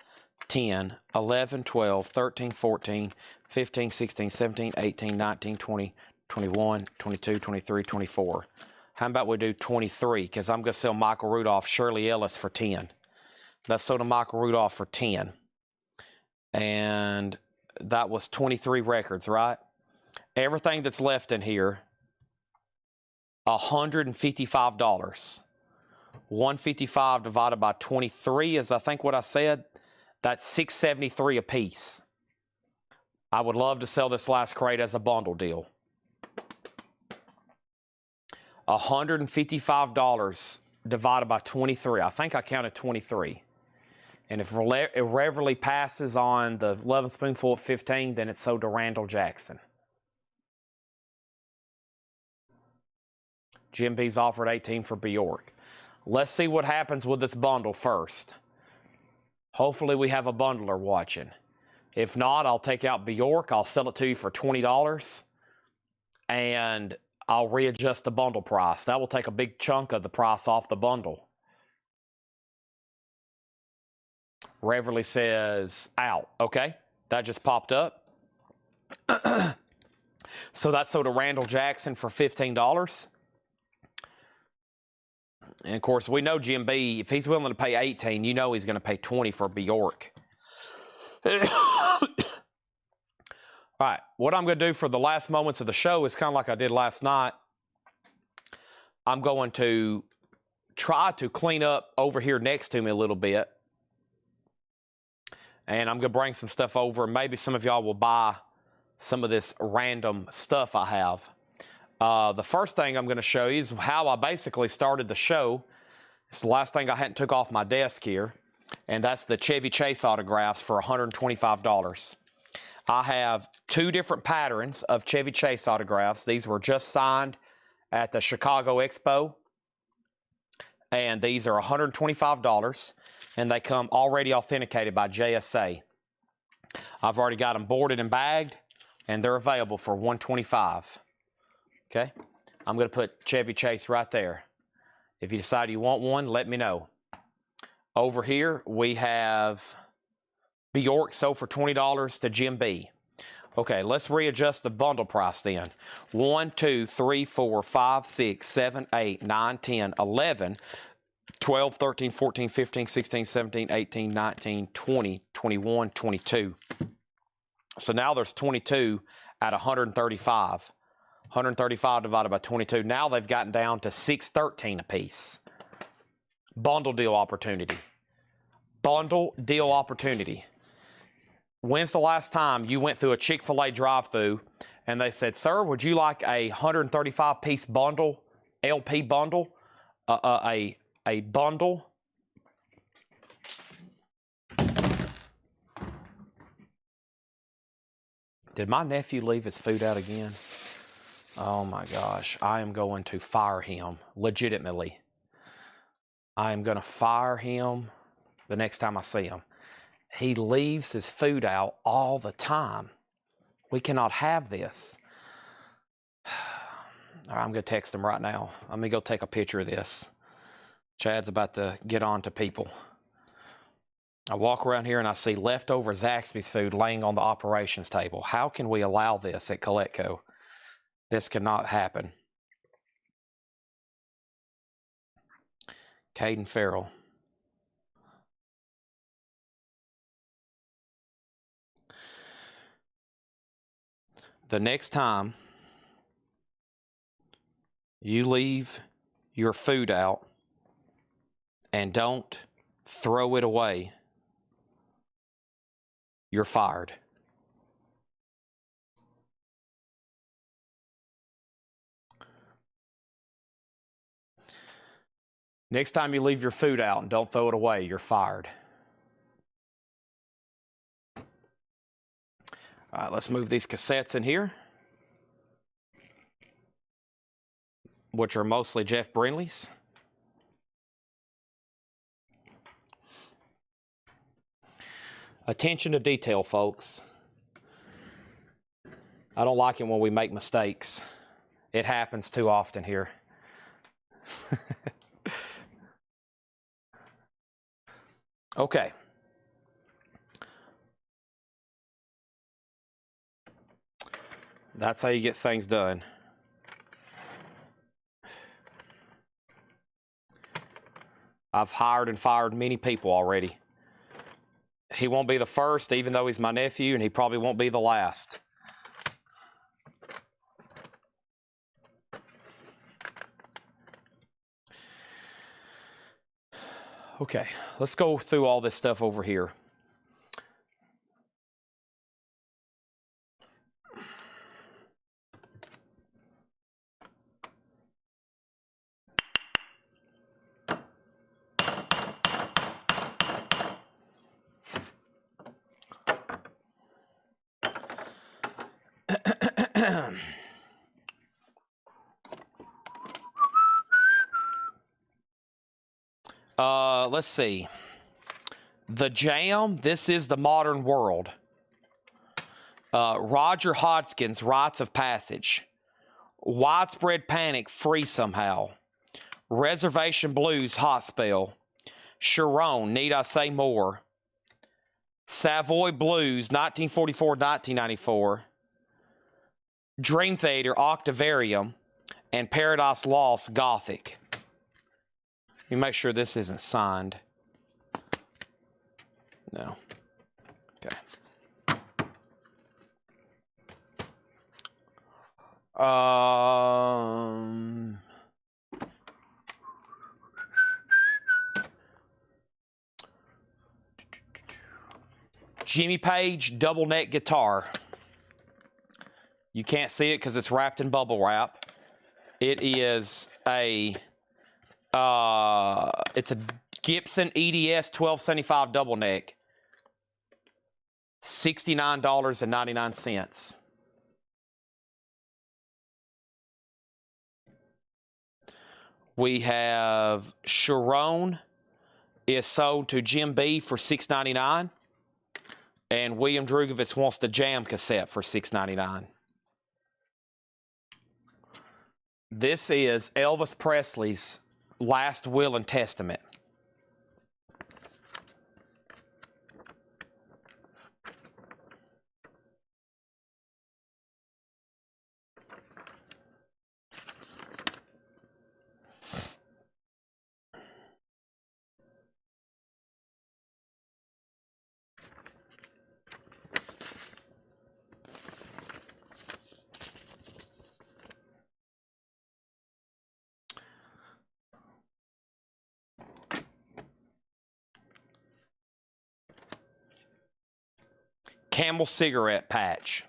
10, 11, 12, 13, 14, 15, 16, 17, 18, 19, 20, 21, 22, 23, 24. How about we do 23? Because I'm going to sell Michael Rudolph, Shirley Ellis for 10. Let's sell to Michael Rudolph for 10. And that was 23 records, right? Everything that's left in here, $155. 155 divided by 23 is, I think, what I said. That's $673 a piece. I would love to sell this last crate as a bundle deal. $155 divided by 23. I think I counted 23. And if Reverly passes on the 11 spoonful at 15, then it's sold to Randall Jackson. Jim B's offered 18 for Bjork. Let's see what happens with this bundle first. Hopefully we have a bundler watching. If not, I'll take out Bjork. I'll sell it to you for $20. And I'll readjust the bundle price. That will take a big chunk of the price off the bundle. Reverly says out. Okay, that just popped up. So that's sold to Randall Jackson for $15. And of course, we know Jim B, if he's willing to pay 18, you know he's going to pay 20 for Bjork. All right, what I'm going to do for the last moments of the show is kind of like I did last night. I'm going to try to clean up over here next to me a little bit. And I'm going to bring some stuff over. Maybe some of y'all will buy some of this random stuff I have. The first thing I'm going to show you is how I basically started the show. It's the last thing I hadn't took off my desk here. And that's the Chevy Chase autographs for $125. I have 2 different patterns of Chevy Chase autographs. These were just signed at the Chicago Expo. And these are $125. And they come already authenticated by JSA. I've already got them boarded and bagged, and they're available for $125. Okay? I'm going to put Chevy Chase right there. If you decide you want one, let me know. Over here, we have Bjork sold for $20 to Jim B. Okay, let's readjust the bundle price then. 1, 2, 3, 4, 5, 6, 7, 8, 9, 10, 11, 12, 13, 14, 15, 16, 17, 18, 19, 20, 21, 22. So now there's 22 at 135. 135 divided by 22. Now they've gotten down to $613 a piece. Bundle deal opportunity. Bundle deal opportunity. When's the last time you went through a Chick-fil-A drive-thru and they said, sir, would you like a 135-piece bundle, LP bundle, a bundle? Did my nephew leave his food out again? Oh my gosh, I am going to fire him, legitimately. I am going to fire him the next time I see him. He leaves his food out all the time. We cannot have this. All right, I'm going to text him right now. Let me go take a picture of this. Chad's about to get on to people. I walk around here and I see leftover Zaxby's food laying on the operations table. How can we allow this at Coletco? This cannot happen. Caden Farrell. The next time you leave your food out and don't throw it away, you're fired. Next time you leave your food out and don't throw it away, you're fired. All right, let's move these cassettes in here, which are mostly Jeff Brinley's. Attention to detail, folks. I don't like it when we make mistakes. It happens too often here. Okay. That's how you get things done. I've hired and fired many people already. He won't be the first, even though he's my nephew, and he probably won't be the last. Okay, let's go through all this stuff over here. Let's see. The Jam, This Is the Modern World. Roger Hodgkin's Rites of Passage. Widespread Panic, Free Somehow. Reservation Blues, Hot Spell. Sharon, Need I Say More. Savoy Blues, 1944-1994. Dream Theater, Octavarium. And Paradise Lost, Gothic. Let me make sure this isn't signed. No. Okay. Jimmy Page double neck guitar. You can't see it because it's wrapped in bubble wrap. It is a it's a Gibson EDS 1275 double neck. $69.99. We have Sharon is sold to Jim B for $6.99. And William Drugovitz wants the Jam cassette for $6.99. This is Elvis Presley's Last Will and Testament. Camel cigarette patch.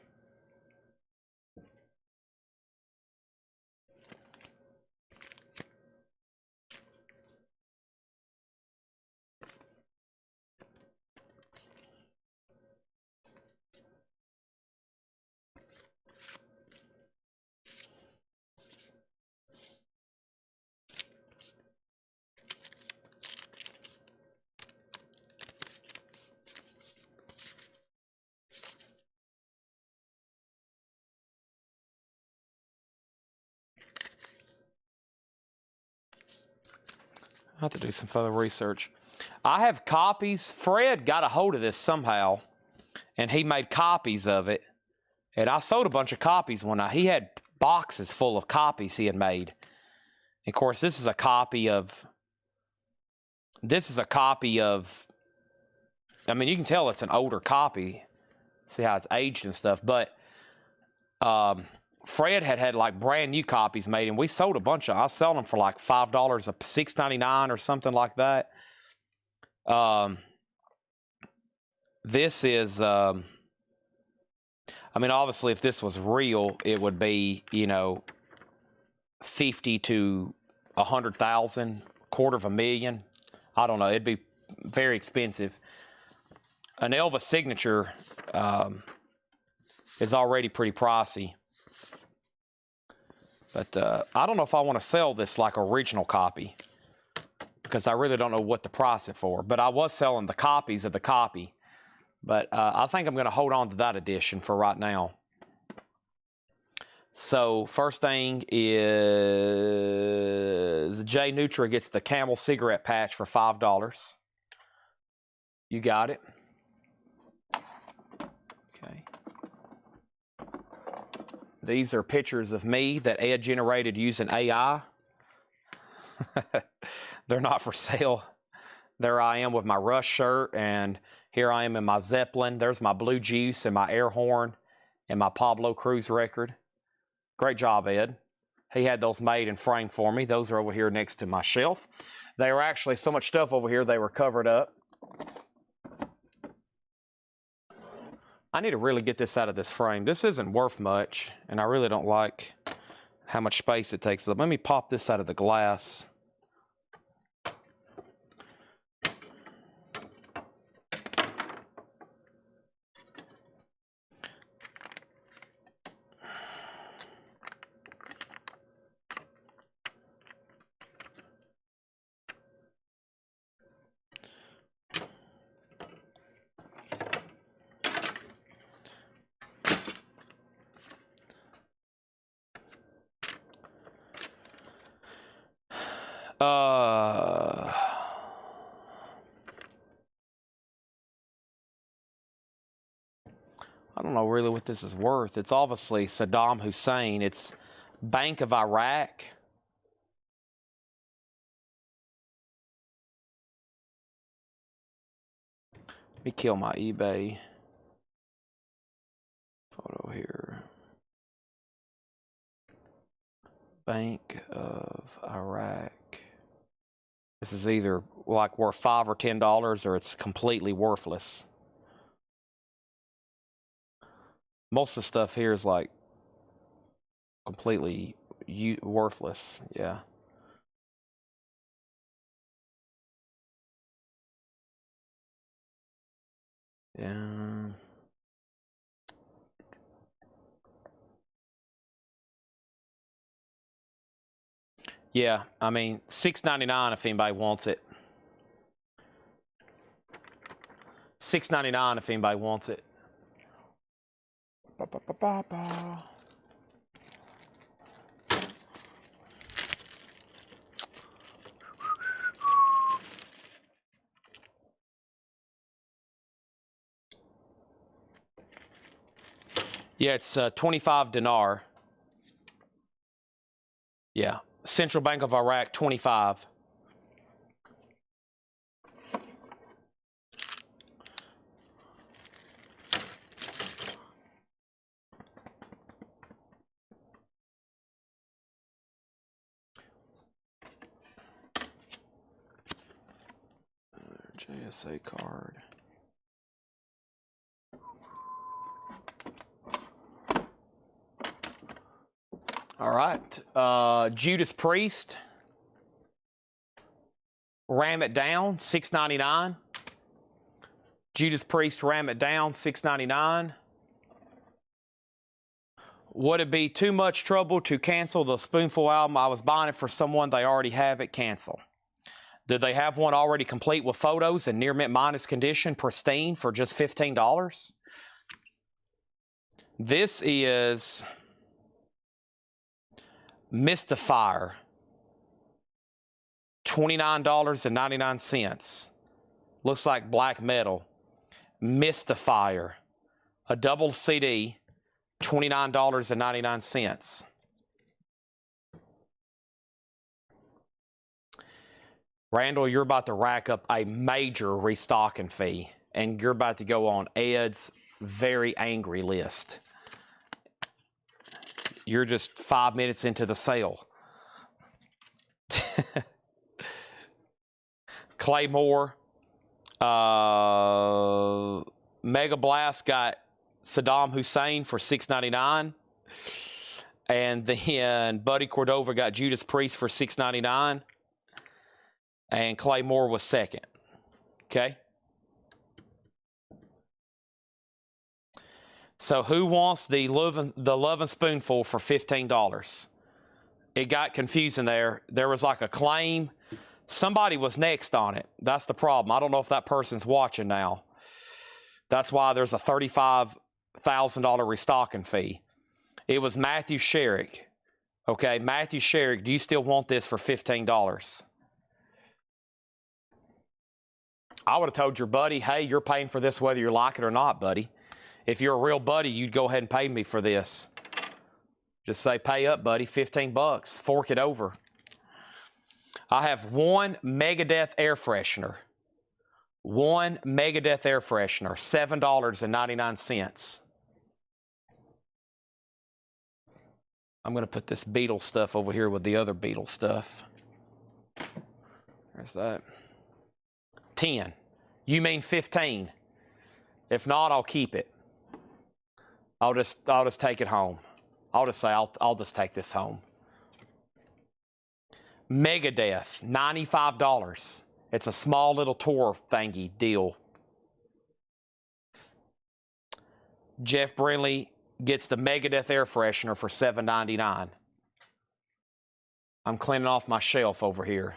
I'll have to do some further research. I have copies. Fred got a hold of this somehow, and he made copies of it. And I sold a bunch of copies he had boxes full of copies he had made. And of course, this is a copy of, I mean, you can tell it's an older copy. See how it's aged and stuff. But Fred had like brand new copies made, and we sold a bunch of. I was selling them for like $5 a $6.99 or something like that. This is, I mean, obviously, if this was real, it would be 50 to 100,000, $250,000. I don't know. It'd be very expensive. An Elvis signature is already pretty pricey. But I don't know if I want to sell this like original copy, because I really don't know what to price it for. But I was selling the copies of the copy. But I think I'm going to hold on to that edition for right now. So first thing is Jay Nutra gets the Camel cigarette patch for $5. You got it. Okay. These are pictures of me that Ed generated using AI. They're not for sale. There I am with my Rush shirt, and here I am in my Zeppelin. There's my Blue Juice and my air horn and my Pablo Cruz record. Great job, Ed. He had those made and framed for me. Those are over here next to my shelf. They were actually so much stuff over here, they were covered up. I need to really get this out of this frame. This isn't worth much, and I really don't like how much space it takes. So let me pop this out of the glass. I don't know really what this is worth. It's obviously Saddam Hussein. It's Bank of Iraq. Let me kill my eBay photo here. Bank of Iraq. This is either like worth $5 or $10, or it's completely worthless. Most of the stuff here is like completely worthless. Yeah. Yeah. Yeah, I mean, $6.99 if anybody wants it. $6.99 if anybody wants it. Yeah, it's 25 dinar. Yeah, Central Bank of Iraq, 25. JSA card. All right, Judas Priest. Ram It Down, $6.99. Judas Priest, Ram It Down, $6.99. Would it be too much trouble to cancel the Spoonful album? I was buying it for someone. They already have it. Cancel. Do they have one already complete with photos and near mint minus condition, pristine, for just $15? This is Mystifier, $29.99. Looks like black metal. Mystifier, a double CD, $29.99. Randall, you're about to rack up a major restocking fee, and you're about to go on Ed's very angry list. You're just 5 minutes into the sale. Claymore, Mega Blast got Saddam Hussein for $6.99, and then Buddy Cordova got Judas Priest for $6.99, and Claymore was second. Okay. So who wants the Lovin' Spoonful for $15? It got confusing there. There was like a claim. Somebody was next on it. That's the problem. I don't know if that person's watching now. That's why there's a $35,000 restocking fee. It was Matthew Sherrick. Okay, Matthew Sherrick, do you still want this for $15? I would have told your buddy, hey, you're paying for this whether you like it or not, buddy. If you're a real buddy, you'd go ahead and pay me for this. Just say, pay up, buddy, 15 bucks. Fork it over. I have one Megadeth air freshener. One Megadeth air freshener, $7.99. I'm going to put this Beatles stuff over here with the other Beatles stuff. There's that. 10. You mean 15? If not, I'll keep it. I'll just take it home. I'll just say I'll just take this home. Megadeth, $95. It's a small little tour thingy deal. Jeff Brinley gets the Megadeth air freshener for $7.99. I'm cleaning off my shelf over here.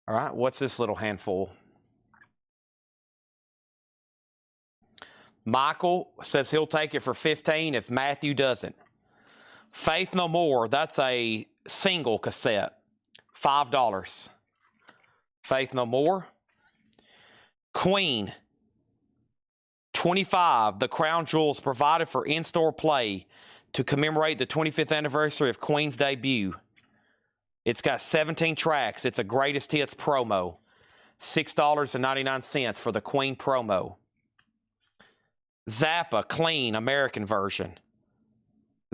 All right, what's this little handful? Michael says he'll take it for $15 if Matthew doesn't. Faith No More, that's a single cassette, $5. Faith No More. Queen, $25. The crown jewels provided for in-store play to commemorate the 25th anniversary of Queen's debut. It's got 17 tracks. It's a greatest hits promo. $6.99 for the Queen promo. Zappa, clean, American version.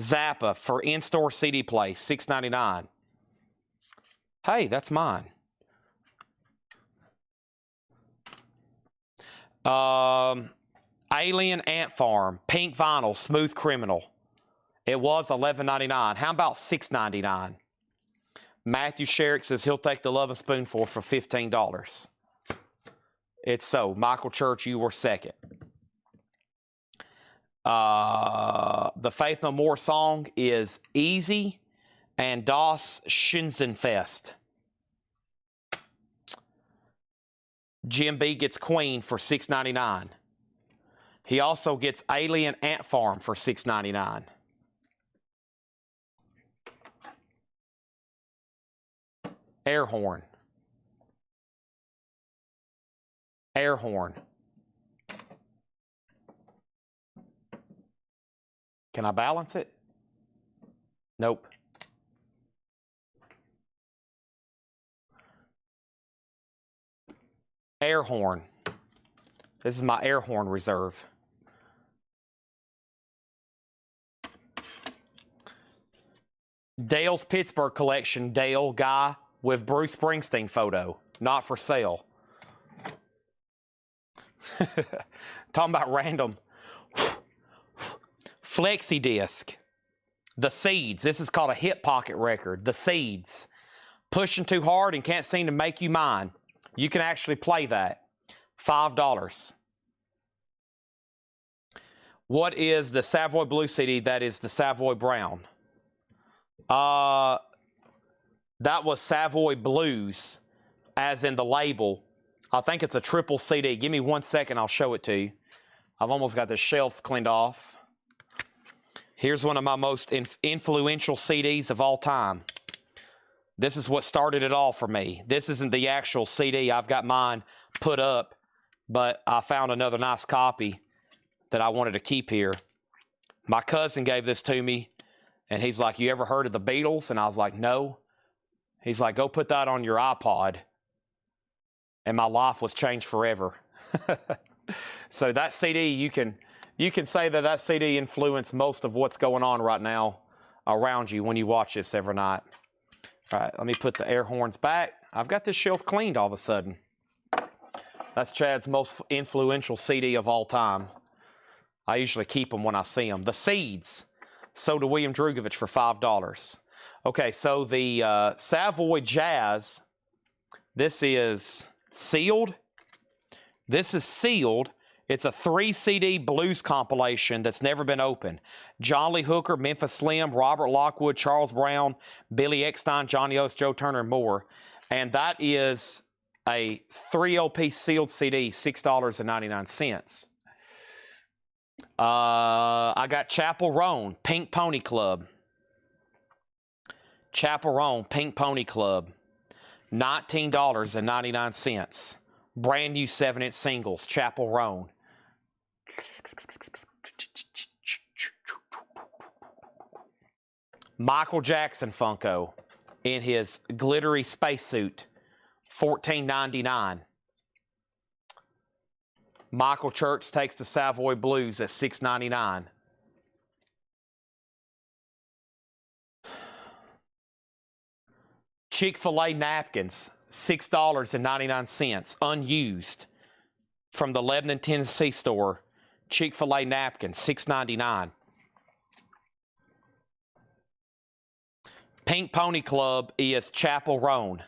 Zappa for in-store CD play, $6.99. Hey, that's mine. Alien Ant Farm, pink vinyl, smooth criminal. It was $11.99. How about $6.99? Matthew Sherrick says he'll take the Lovin' Spoonful for $15. It's so. Michael Church, you were second. The Faith No More song is Easy and Das Schinzenfest. Jim B gets Queen for $6.99. He also gets Alien Ant Farm for $6.99. Air horn. Air horn. Can I balance it? Nope. Air horn. This is my air horn reserve. Dale's Pittsburgh collection, Dale guy with Bruce Springsteen photo. Not for sale. Talking about random. Flexi disc. The Seeds. This is called a hip pocket record. The Seeds. Pushing Too Hard and Can't Seem to Make You Mine. You can actually play that. $5. What is the Savoy Blue CD? That is the Savoy Brown. That was Savoy Blues, as in the label. I think it's a triple CD. Give me 1 second, I'll show it to you. I've almost got this shelf cleaned off. Here's one of my most influential CDs of all time. This is what started it all for me. This isn't the actual CD. I've got mine put up, but I found another nice copy that I wanted to keep here. My cousin gave this to me, and he's like, you ever heard of the Beatles? And I was like, no. He's like, go put that on your iPod. And my life was changed forever. So that CD, you can say that CD influenced most of what's going on right now around you when you watch this every night. All right, let me put the air horns back. I've got this shelf cleaned all of a sudden. That's Chad's most influential CD of all time. I usually keep them when I see them. The Seeds, sold to William Drugovich for $5. Okay, so the Savoy Jazz, this is sealed. This is sealed. It's a 3-CD blues compilation that's never been opened. John Lee Hooker, Memphis Slim, Robert Lockwood, Charles Brown, Billy Eckstine, Johnny Oates, Joe Turner, and more. And that is a 3 LP sealed CD, $6.99. I got Chapel Roan, Pink Pony Club. Chapel Roan, Pink Pony Club. $19.99. Brand new 7-inch singles, Chapel Roan. Michael Jackson Funko in his glittery spacesuit, $14.99. Michael Church Takes the Savoy Blues at $6.99. Chick-fil-A napkins, $6.99, unused, from the Lebanon, Tennessee store. Chick-fil-A napkins, $6.99. Pink Pony Club is Chapel Roan.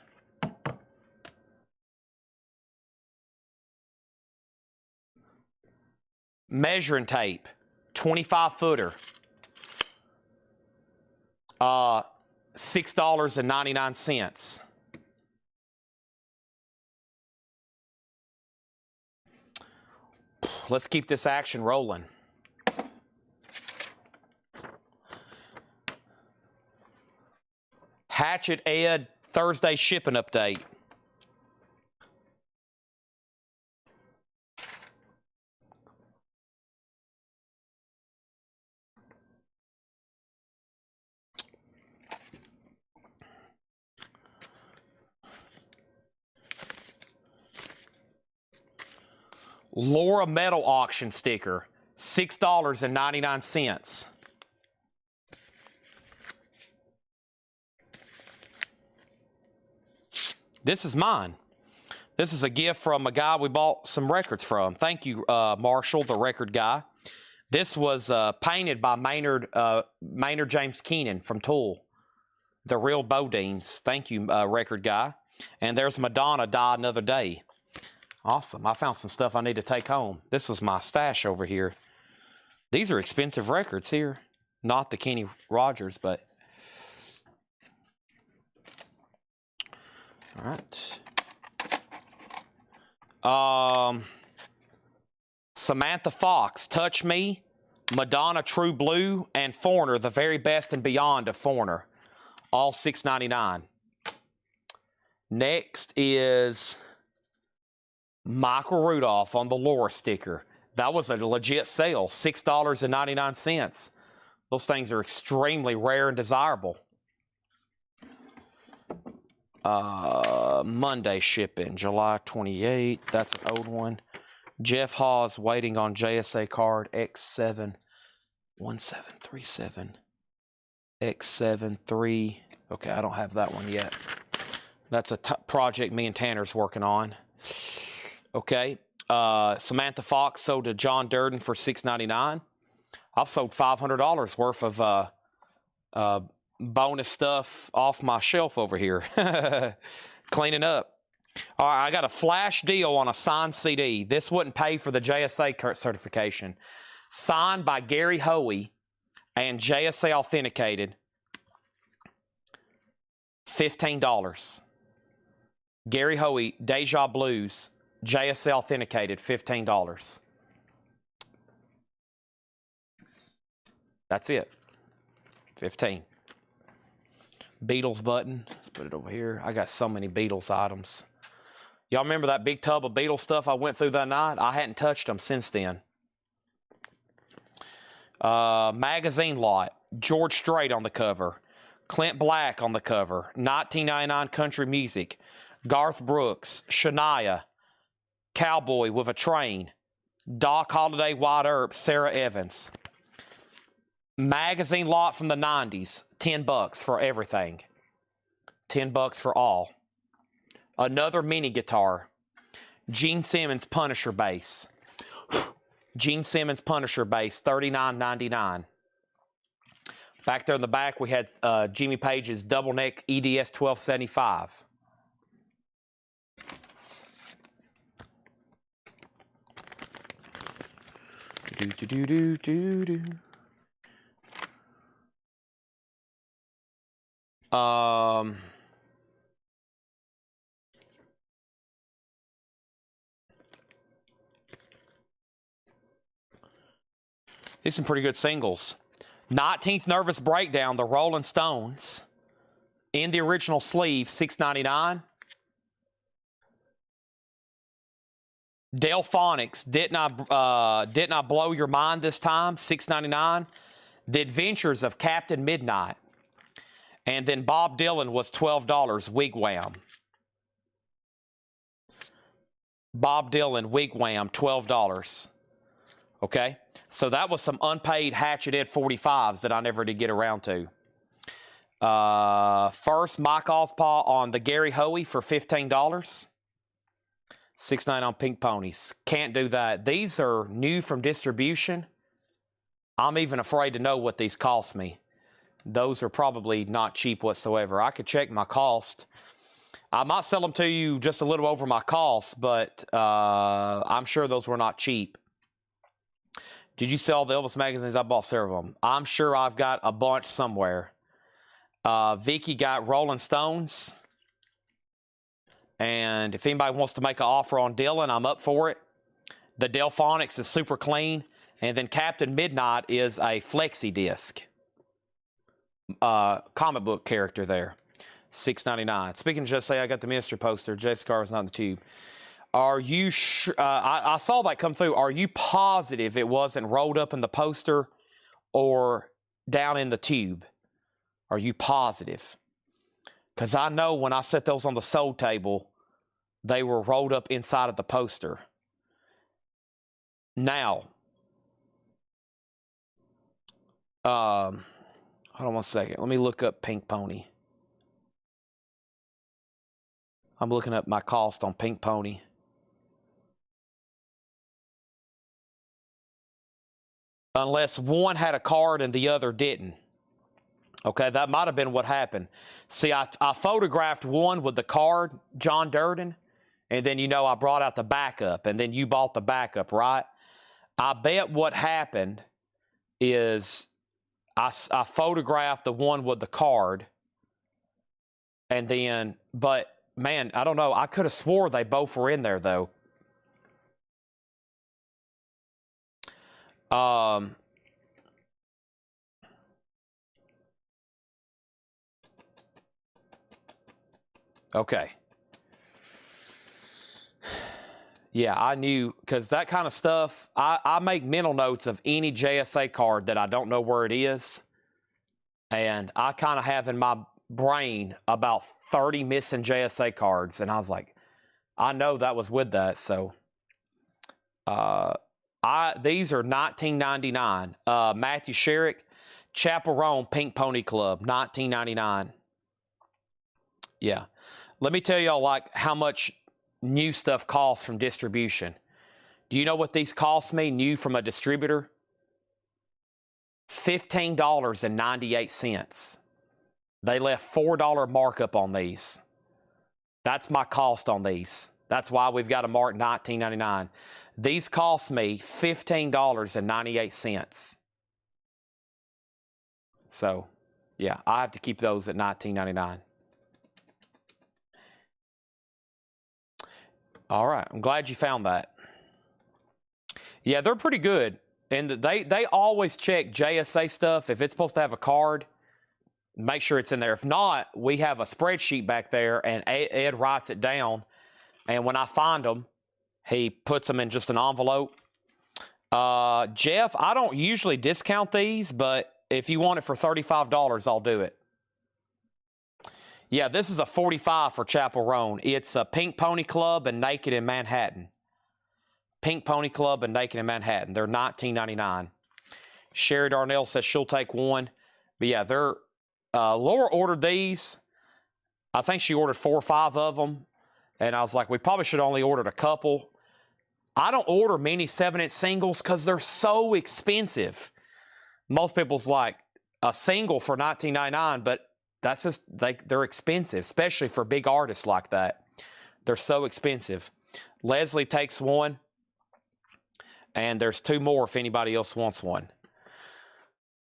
Measuring tape, 25-footer. $6.99. Let's keep this action rolling. Hatchet Ed Thursday shipping update. Laura Metal Auction sticker, $6.99. This is mine. This is a gift from a guy we bought some records from. Thank you, Marshall, the record guy. This was painted by Maynard James Keenan from Tool, the real Bodines. Thank you, record guy. And there's Madonna, Die Another Day. Awesome. I found some stuff I need to take home. This was my stash over here. These are expensive records here. Not the Kenny Rogers, but... All right. Samantha Fox, Touch Me, Madonna, True Blue, and Foreigner, The Very Best and Beyond of Foreigner. All $6.99. Next is Michael Rudolph on the Laura sticker. That was a legit sale, $6.99. Those things are extremely rare and desirable. Monday shipping, July 28th. That's an old one. Jeff Hawes waiting on JSA card X71737. X73. Okay, I don't have that one yet. That's a project me and Tanner's working on. Okay. Samantha Fox sold to John Durden for $6.99. I've sold $500 worth of bonus stuff off my shelf over here. Cleaning up. All right, I got a flash deal on a signed CD. This wouldn't pay for the JSA certification. Signed by Gary Hoey and JSA authenticated. $15. Gary Hoey, Deja Blues, JSA authenticated, $15. That's it. 15. Beatles button. Let's put it over here. I got so many Beatles items. Y'all remember that big tub of Beatles stuff I went through that night? I hadn't touched them since then. Magazine lot. George Strait on the cover. Clint Black on the cover. 1999 country music. Garth Brooks. Shania. Cowboy with a Train. Doc Holliday, White Earp, Sarah Evans. Magazine lot from the 90s. $10 for everything. $10 for all. Another mini guitar. Gene Simmons Punisher bass. Gene Simmons Punisher bass, $39.99. Back there in the back, we had Jimmy Page's double neck EDS 1275. These are some pretty good singles. 19th Nervous Breakdown, the Rolling Stones. In the original sleeve, $6.99. Delphonics, Did Not Blow Your Mind This Time, $6.99. The Adventures of Captain Midnight. And then Bob Dylan was $12, Wigwam. Bob Dylan, Wigwam, $12. Okay, so that was some unpaid Hatchet Ed 45s that I never did get around to. First, Mike Ospaw on the Gary Hoey for $15. $6.99 on Pink Ponies. Can't do that. These are new from distribution. I'm even afraid to know what these cost me. Those are probably not cheap whatsoever. I could check my cost. I might sell them to you just a little over my cost, but I'm sure those were not cheap. Did you sell the Elvis magazines? I bought several of them. I'm sure I've got a bunch somewhere. Vicky got Rolling Stones. And if anybody wants to make an offer on Dylan, I'm up for it. The Delphonics is super clean. And then Captain Midnight is a flexi disc. Comic book character there. $6.99. Speaking of Just Say, I got the Minister poster. Jesse Carr was not in the tube. Are you sure? I saw that come through. Are you positive it wasn't rolled up in the poster or down in the tube? Are you positive? Because I know when I set those on the sold table, they were rolled up inside of the poster. Now, hold on one second. Let me look up Pink Pony. I'm looking up my cost on Pink Pony. Unless one had a card and the other didn't. Okay, that might have been what happened. See, I photographed one with the card, John Durden, and then, I brought out the backup, and then you bought the backup, right? I bet what happened is I photographed the one with the card, and then, but, man, I don't know. I could have swore they both were in there, though. Okay. Yeah, I knew, because that kind of stuff, I make mental notes of any JSA card that I don't know where it is. And I kind of have in my brain about 30 missing JSA cards. And I was like, I know that was with that. So, these are $19.99. Matthew Sherrick, Chaperone Pink Pony Club, $19.99. Yeah. Let me tell y'all like how much new stuff costs from distribution. Do you know what these cost me new from a distributor? $15.98. They left $4 markup on these. That's my cost on these. That's why we've got a mark $19.99. These cost me $15.98. So, yeah, I have to keep those at $19.99. All right, I'm glad you found that. Yeah, they're pretty good. And they always check JSA stuff. If it's supposed to have a card, make sure it's in there. If not, we have a spreadsheet back there, and Ed writes it down. And when I find them, he puts them in just an envelope. Jeff, I don't usually discount these, but if you want it for $35, I'll do it. Yeah, this is a 45 for Chapel Roan. It's a Pink Pony Club and Naked in Manhattan. Pink Pony Club and Naked in Manhattan. They're $19.99. Sherry Darnell says she'll take one. But yeah, they're... Laura ordered these. I think she ordered 4 or 5 of them. And I was like, we probably should have only ordered a couple. I don't order many 7-inch singles because they're so expensive. Most people's like a single for $19.99, but that's just, they're expensive, especially for big artists like that. They're so expensive. Leslie takes one, and there's 2 more if anybody else wants one.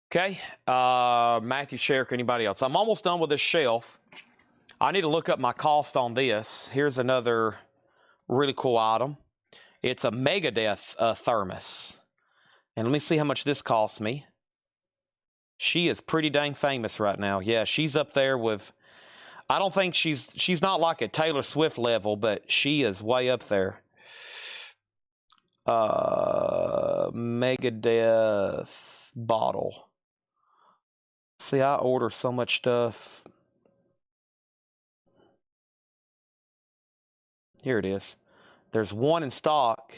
Okay, Matthew Sherrick, anybody else? I'm almost done with this shelf. I need to look up my cost on this. Here's another really cool item. It's a Megadeth thermos. And let me see how much this cost me. She is pretty dang famous right now. Yeah, she's up there with, I don't think she's not like at Taylor Swift level, but she is way up there. Megadeth bottle. See, I order so much stuff. Here it is. There's one in stock.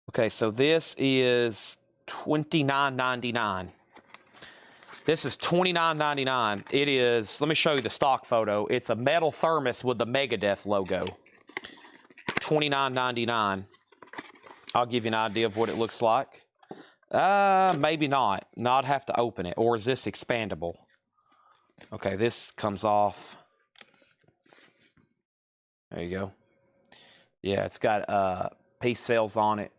Okay, so this is $29.99. This is $29.99. It is, let me show you the stock photo. It's a metal thermos with the Megadeth logo. $29.99. I'll give you an idea of what it looks like. Maybe not. No, I'd have to open it. Or is this expandable? Okay, this comes off. There you go. Yeah, it's got piece sales on it.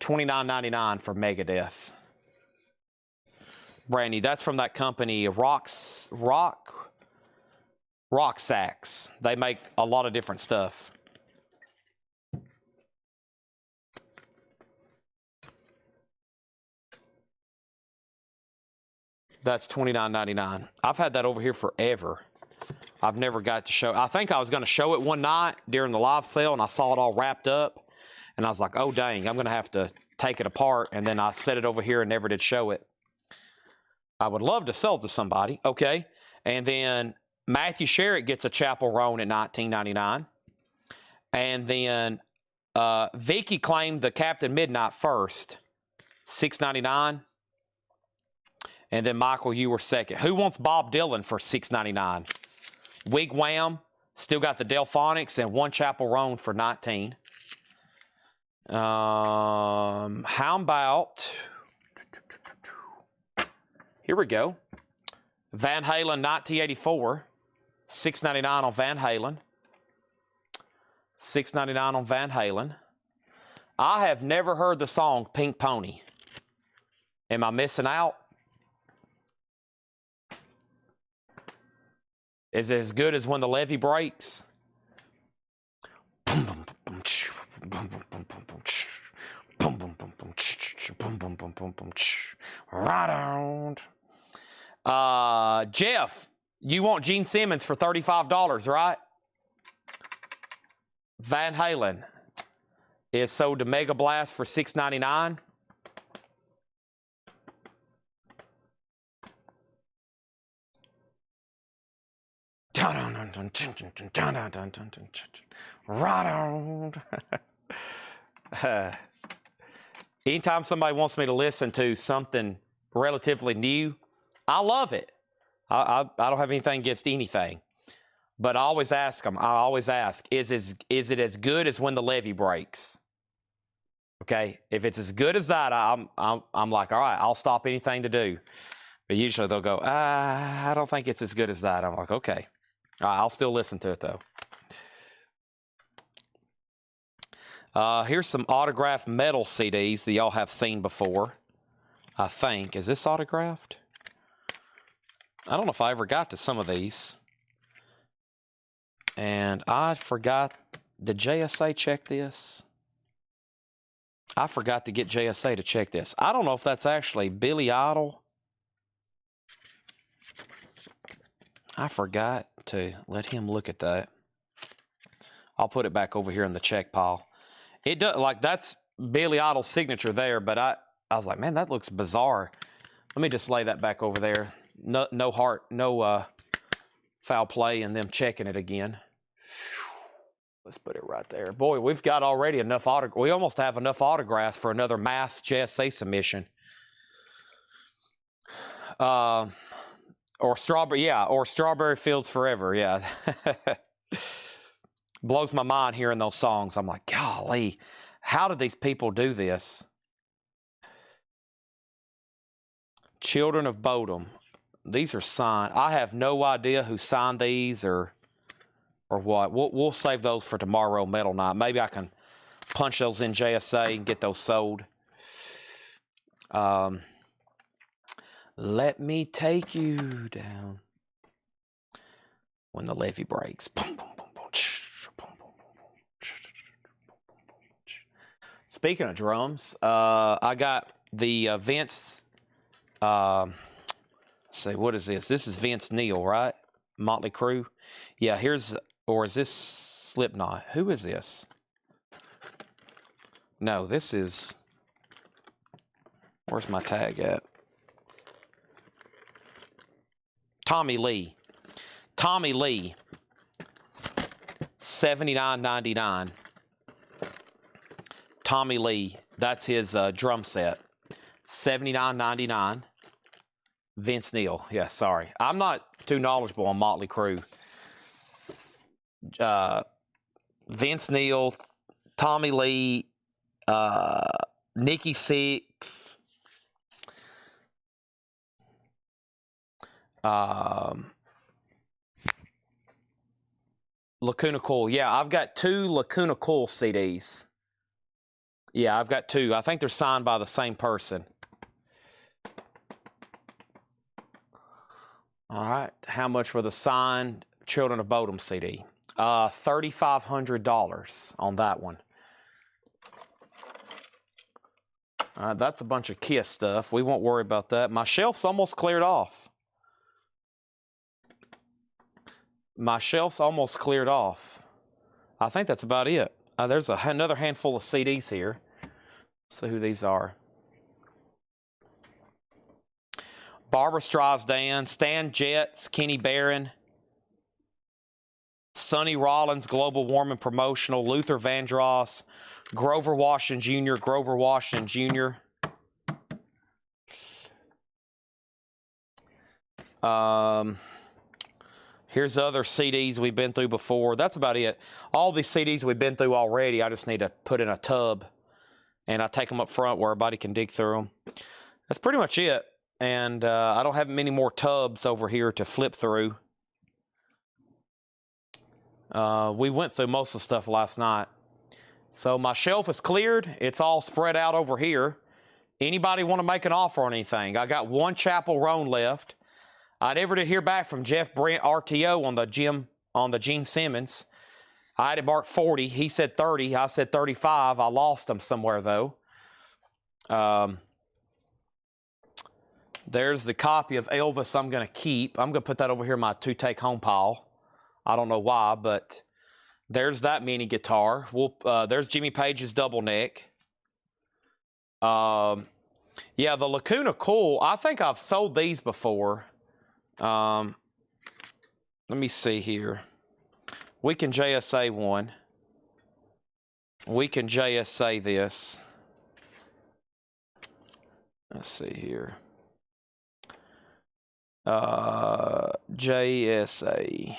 $29.99 for Megadeth. Brand new. That's from that company, Rock Sacks. They make a lot of different stuff. That's $29.99. I've had that over here forever. I've never got to show. I think I was going to show it one night during the live sale, and I saw it all wrapped up, and I was like, oh dang, I'm going to have to take it apart. And then I set it over here and never did show it. I would love to sell to somebody. Okay. And then Matthew Sherritt gets a Chapel Roan at $19.99. And then Vicky claimed the Captain Midnight first, $6.99. And then Michael, you were second. Who wants Bob Dylan for $6.99? Wigwam, still got the Delphonics, and one Chapel Roan for $19. How about, here we go. Van Halen 1984, $6.99 on Van Halen. $6.99 on Van Halen. I have never heard the song Pink Pony. Am I missing out? Is it as good as When the Levee Breaks? Right on. Jeff, you want Gene Simmons for $35, right? Van Halen is sold to Mega Blast for $6.99. Right on. Anytime somebody wants me to listen to something relatively new, I love it. I don't have anything against anything, but I always ask them. I always ask, is it as good as When the Levee Breaks? Okay, if it's as good as that, I'm like, all right, I'll stop anything to do. But usually they'll go, I don't think it's as good as that. I'm like, okay, all right, I'll still listen to it though. Here's some autographed metal CDs that y'all have seen before. I think. Is this autographed? I don't know if I ever got to some of these. And I forgot. Did JSA check this? I forgot to get JSA to check this. I don't know if that's actually Billy Idol. I forgot to let him look at that. I'll put it back over here in the check pile. It does, like, that's Billy Idol's signature there, but I was like, man, that looks bizarre. Let me just lay that back over there. No foul play and them checking it again. Let's put it right there. Boy, we've got already enough autographs. We almost have enough autographs for another mass JSA submission. Or Strawberry Fields Forever, yeah. Blows my mind hearing those songs. I'm like, golly, how did these people do this? Children of Bodom. These are signed. I have no idea who signed these or what. We'll save those for tomorrow, Metal Night. Maybe I can punch those in JSA and get those sold. Let me take you down when the levee breaks. Speaking of drums, I got the Vince. Let's see, what is this? This is Vince Neil, right? Motley Crue. Yeah, or is this Slipknot? Who is this? No, this is. Where's my tag at? Tommy Lee. Tommy Lee. $79.99. Tommy Lee. That's his drum set. $79.99. Vince Neil. Yeah, sorry. I'm not too knowledgeable on Motley Crue. Vince Neil, Tommy Lee, Nikki Sixx. Lacuna Coil. Yeah, I've got 2 Lacuna Coil CDs. Yeah, I've got 2. I think they're signed by the same person. All right. How much for the signed Children of Bodom CD? $3,500 on that one. That's a bunch of Kiss stuff. We won't worry about that. My shelf's almost cleared off. My shelf's almost cleared off. I think that's about it. There's another handful of CDs here. Let's see who these are. Barbra Streisand, Stan Getz, Kenny Barron, Sonny Rollins, Global Warming Promotional, Luther Vandross, Grover Washington Jr., Grover Washington Jr. Here's other CDs we've been through before. That's about it. All these CDs we've been through already, I just need to put in a tub, and I take them up front where everybody can dig through them. That's pretty much it. And I don't have many more tubs over here to flip through. We went through most of the stuff last night. So my shelf is cleared. It's all spread out over here. Anybody want to make an offer on anything? I got 1 Chapel Roan left. I never did hear back from Jeff Brent RTO on the Gene Simmons. I had it marked 40. He said 30. I said 35. I lost him somewhere though. There's the copy of Elvis I'm going to keep. I'm going to put that over here in my 2-take-home pile. I don't know why, but there's that mini guitar. There's Jimmy Page's double neck. Yeah, the Lacuna Coil, I think I've sold these before. Let me see here. We can JSA one. We can JSA this. Let's see here. JSA.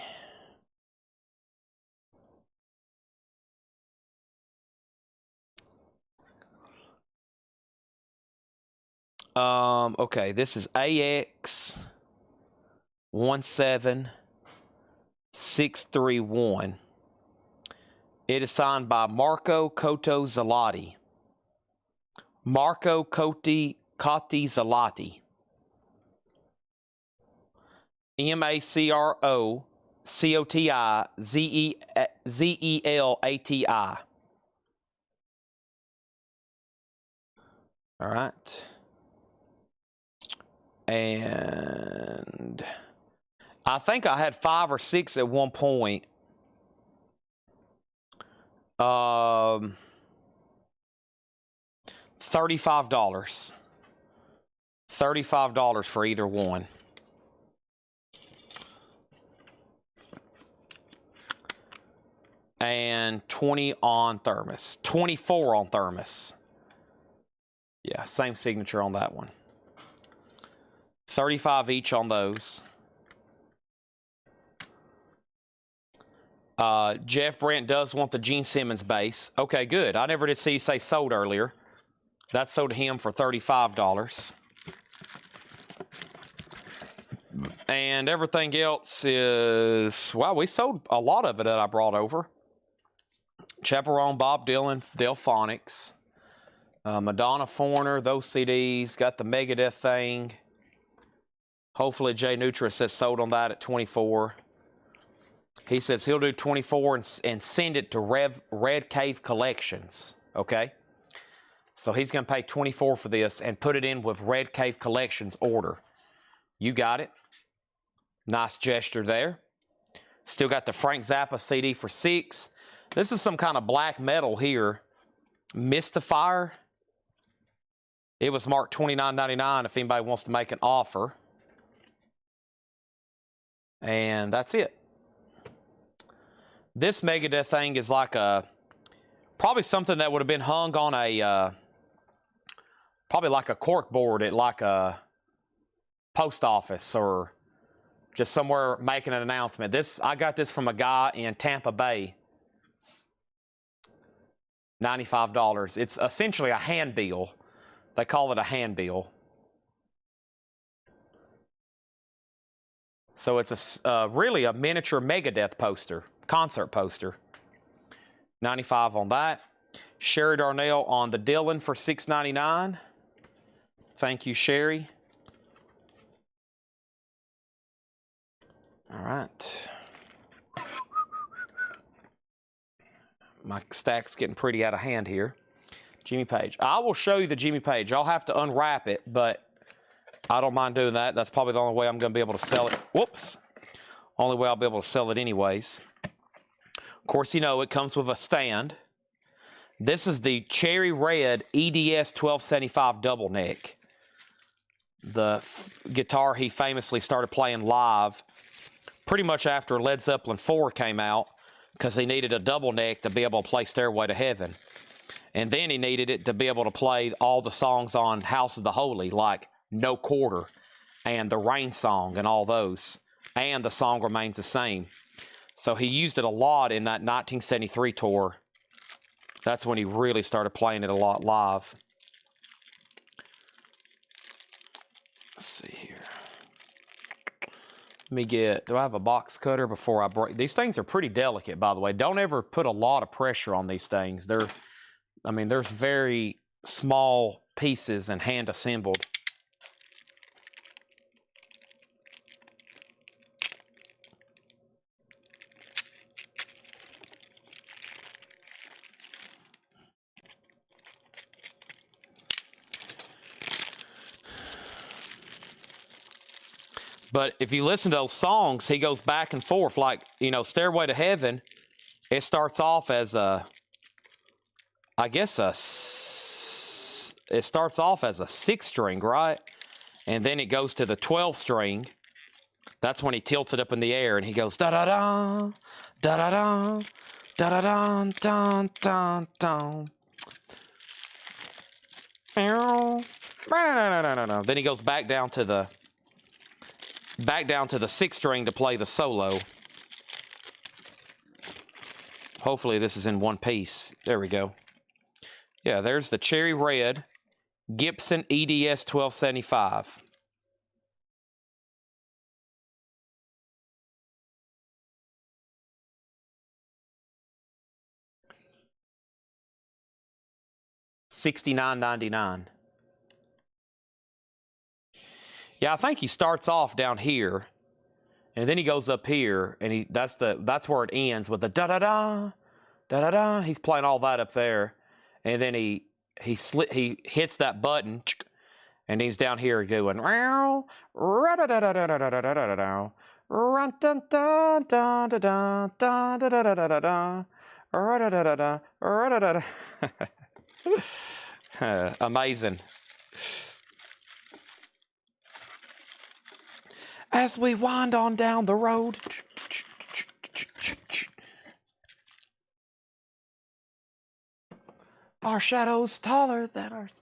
Okay, this is AX 17631. It is signed by Marco Cotto Zalotti. Marco Cotti Zalotti. MACROCOTI ZELATI. All right. And I think I had 5 or 6 at one point. $35. $35 for either one. And 20 on thermos. 24 on thermos. Yeah, same signature on that one. 35 each on those. Jeff Brent does want the Gene Simmons bass. Okay, good. I never did see you say sold earlier. That sold to him for $35. And everything else is, wow, we sold a lot of it that I brought over. Chaperone, Bob Dylan, Delphonics, Madonna, Foreigner, those CDs. Got the Megadeth thing. Hopefully Jay Nutra says sold on that at 24. He says he'll do 24 and send it to Red Cave Collections. Okay. So he's going to pay $24 for this and put it in with Red Cave Collections order. You got it. Nice gesture there. Still got the Frank Zappa CD for $6. This is some kind of black metal here. Mystifier. It was marked $29.99 if anybody wants to make an offer. And that's it. This Megadeth thing is like probably something that would have been hung on a, probably like a cork board at like a post office or just somewhere making an announcement. I got this from a guy in Tampa Bay. $95. It's essentially a handbill. They call it a handbill. So it's really a miniature Megadeth poster, concert poster. $95 on that. Sherry Darnell on the Dylan for $6.99. Thank you, Sherry. All right. My stack's getting pretty out of hand here. Jimmy Page. I will show you the Jimmy Page. I'll have to unwrap it, but I don't mind doing that. That's probably the only way I'm going to be able to sell it. Whoops. Only way I'll be able to sell it anyways. Of course, you know, it comes with a stand. This is the Cherry Red EDS 1275 double neck. The guitar he famously started playing live pretty much after Led Zeppelin 4 came out because he needed a double neck to be able to play Stairway to Heaven. And then he needed it to be able to play all the songs on House of the Holy, like No Quarter and the Rain Song and all those. And the song remains the same. So he used it a lot in that 1973 tour. That's when he really started playing it a lot live. Let's see here. Let me get, do I have a box cutter before I break? These things are pretty delicate, by the way. Don't ever put a lot of pressure on these things. There's very small pieces and hand assembled. But if you listen to those songs, he goes back and forth. Like, you know, Stairway to Heaven, it starts off as a, I guess it starts off as a 6-string, right? And then it goes to the 12-string. That's when he tilts it up in the air and he goes da-da-da, da-da-da, da-da-da, dun, dun, dun. Then he goes back down to the 6-string to play the solo. Hopefully this is in one piece. There we go. Yeah, there's the Cherry Red Gibson EDS 1275. $69.99. Yeah, I think he starts off down here, and then he goes up here, and that's where it ends with the da da da, da da da. He's playing all that up there, and then he hits that button, and he's down here going amazing. As we wind on down the road. Our shadows taller than ours.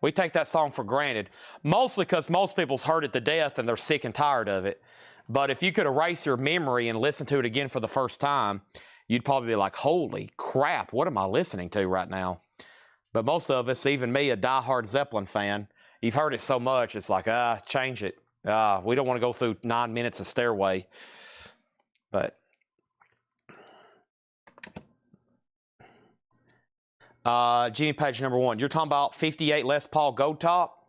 We take that song for granted, mostly because most people's heard it to death and they're sick and tired of it. But if you could erase your memory and listen to it again for the first time, you'd probably be like, holy crap, what am I listening to right now? But most of us, even me, a diehard Zeppelin fan, you've heard it so much, it's like, change it. We don't want to go through 9 minutes of Stairway. But Jimmy Page #1. You're talking about 58 Les Paul Gold Top?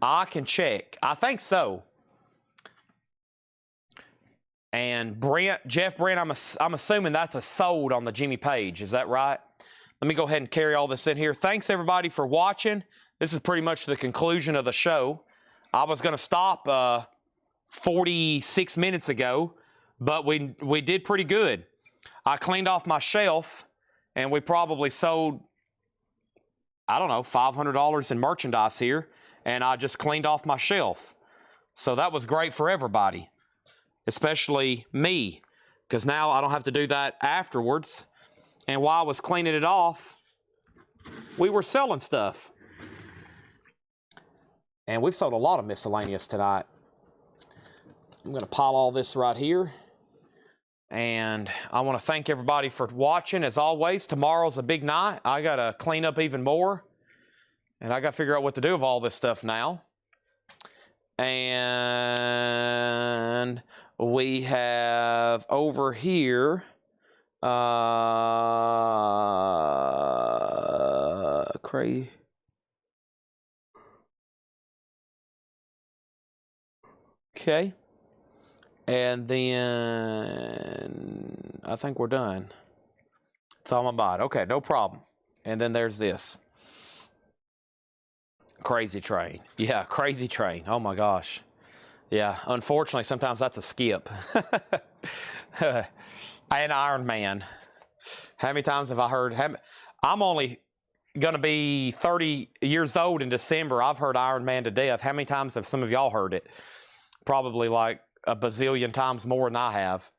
I can check. I think so. And Jeff Brent, I'm assuming that's a sold on the Jimmy Page. Is that right? Let me go ahead and carry all this in here. Thanks, everybody, for watching. This is pretty much the conclusion of the show. I was going to stop 46 minutes ago, but we did pretty good. I cleaned off my shelf, and we probably sold, I don't know, $500 in merchandise here, and I just cleaned off my shelf. So that was great for everybody, especially me, because now I don't have to do that afterwards. And while I was cleaning it off, we were selling stuff. And we've sold a lot of miscellaneous tonight. I'm going to pile all this right here. And I want to thank everybody for watching. As always, tomorrow's a big night. I got to clean up even more. And I got to figure out what to do with all this stuff now. And we have over here, crazy. Okay. And then I think we're done. It's on my mind. Okay, no problem. And then there's this. Crazy Train. Yeah, Crazy Train. Oh my gosh. Yeah, unfortunately, sometimes that's a skip. And Iron Man. How many times have I heard? I'm only going to be 30 years old in December. I've heard Iron Man to death. How many times have some of y'all heard it? Probably like a bazillion times more than I have.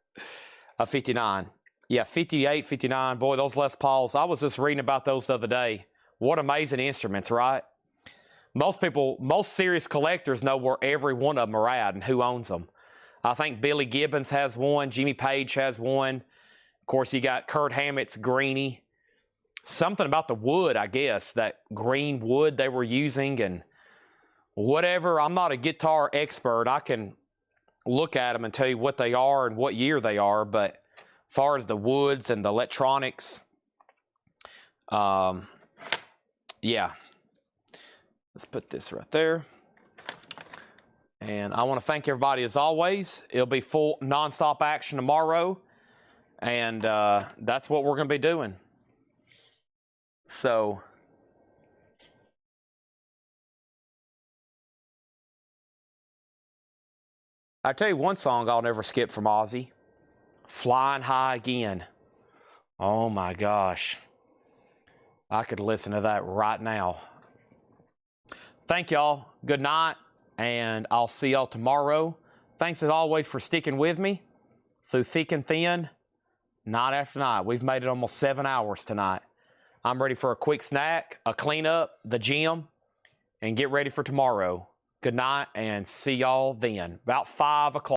59. Yeah, 58, 59. Boy, those Les Pauls. I was just reading about those the other day. What amazing instruments, right? Most serious collectors know where every one of them are at and who owns them. I think Billy Gibbons has one. Jimmy Page has one. Of course, you got Kurt Hammett's Greenie. Something about the wood, I guess, that green wood they were using and whatever. I'm not a guitar expert. I can look at them and tell you what they are and what year they are, but as far as the woods and the electronics, yeah. Let's put this right there. And I want to thank everybody as always. It'll be full nonstop action tomorrow. And that's what we're going to be doing. So I tell you one song I'll never skip from Ozzy. Flying High Again. Oh my gosh. I could listen to that right now. Thank y'all. Good night. And I'll see y'all tomorrow. Thanks as always for sticking with me through thick and thin, night after night. We've made it almost 7 hours tonight. I'm ready for a quick snack, a cleanup, the gym, and get ready for tomorrow. Good night and see y'all then. About 5 o'clock.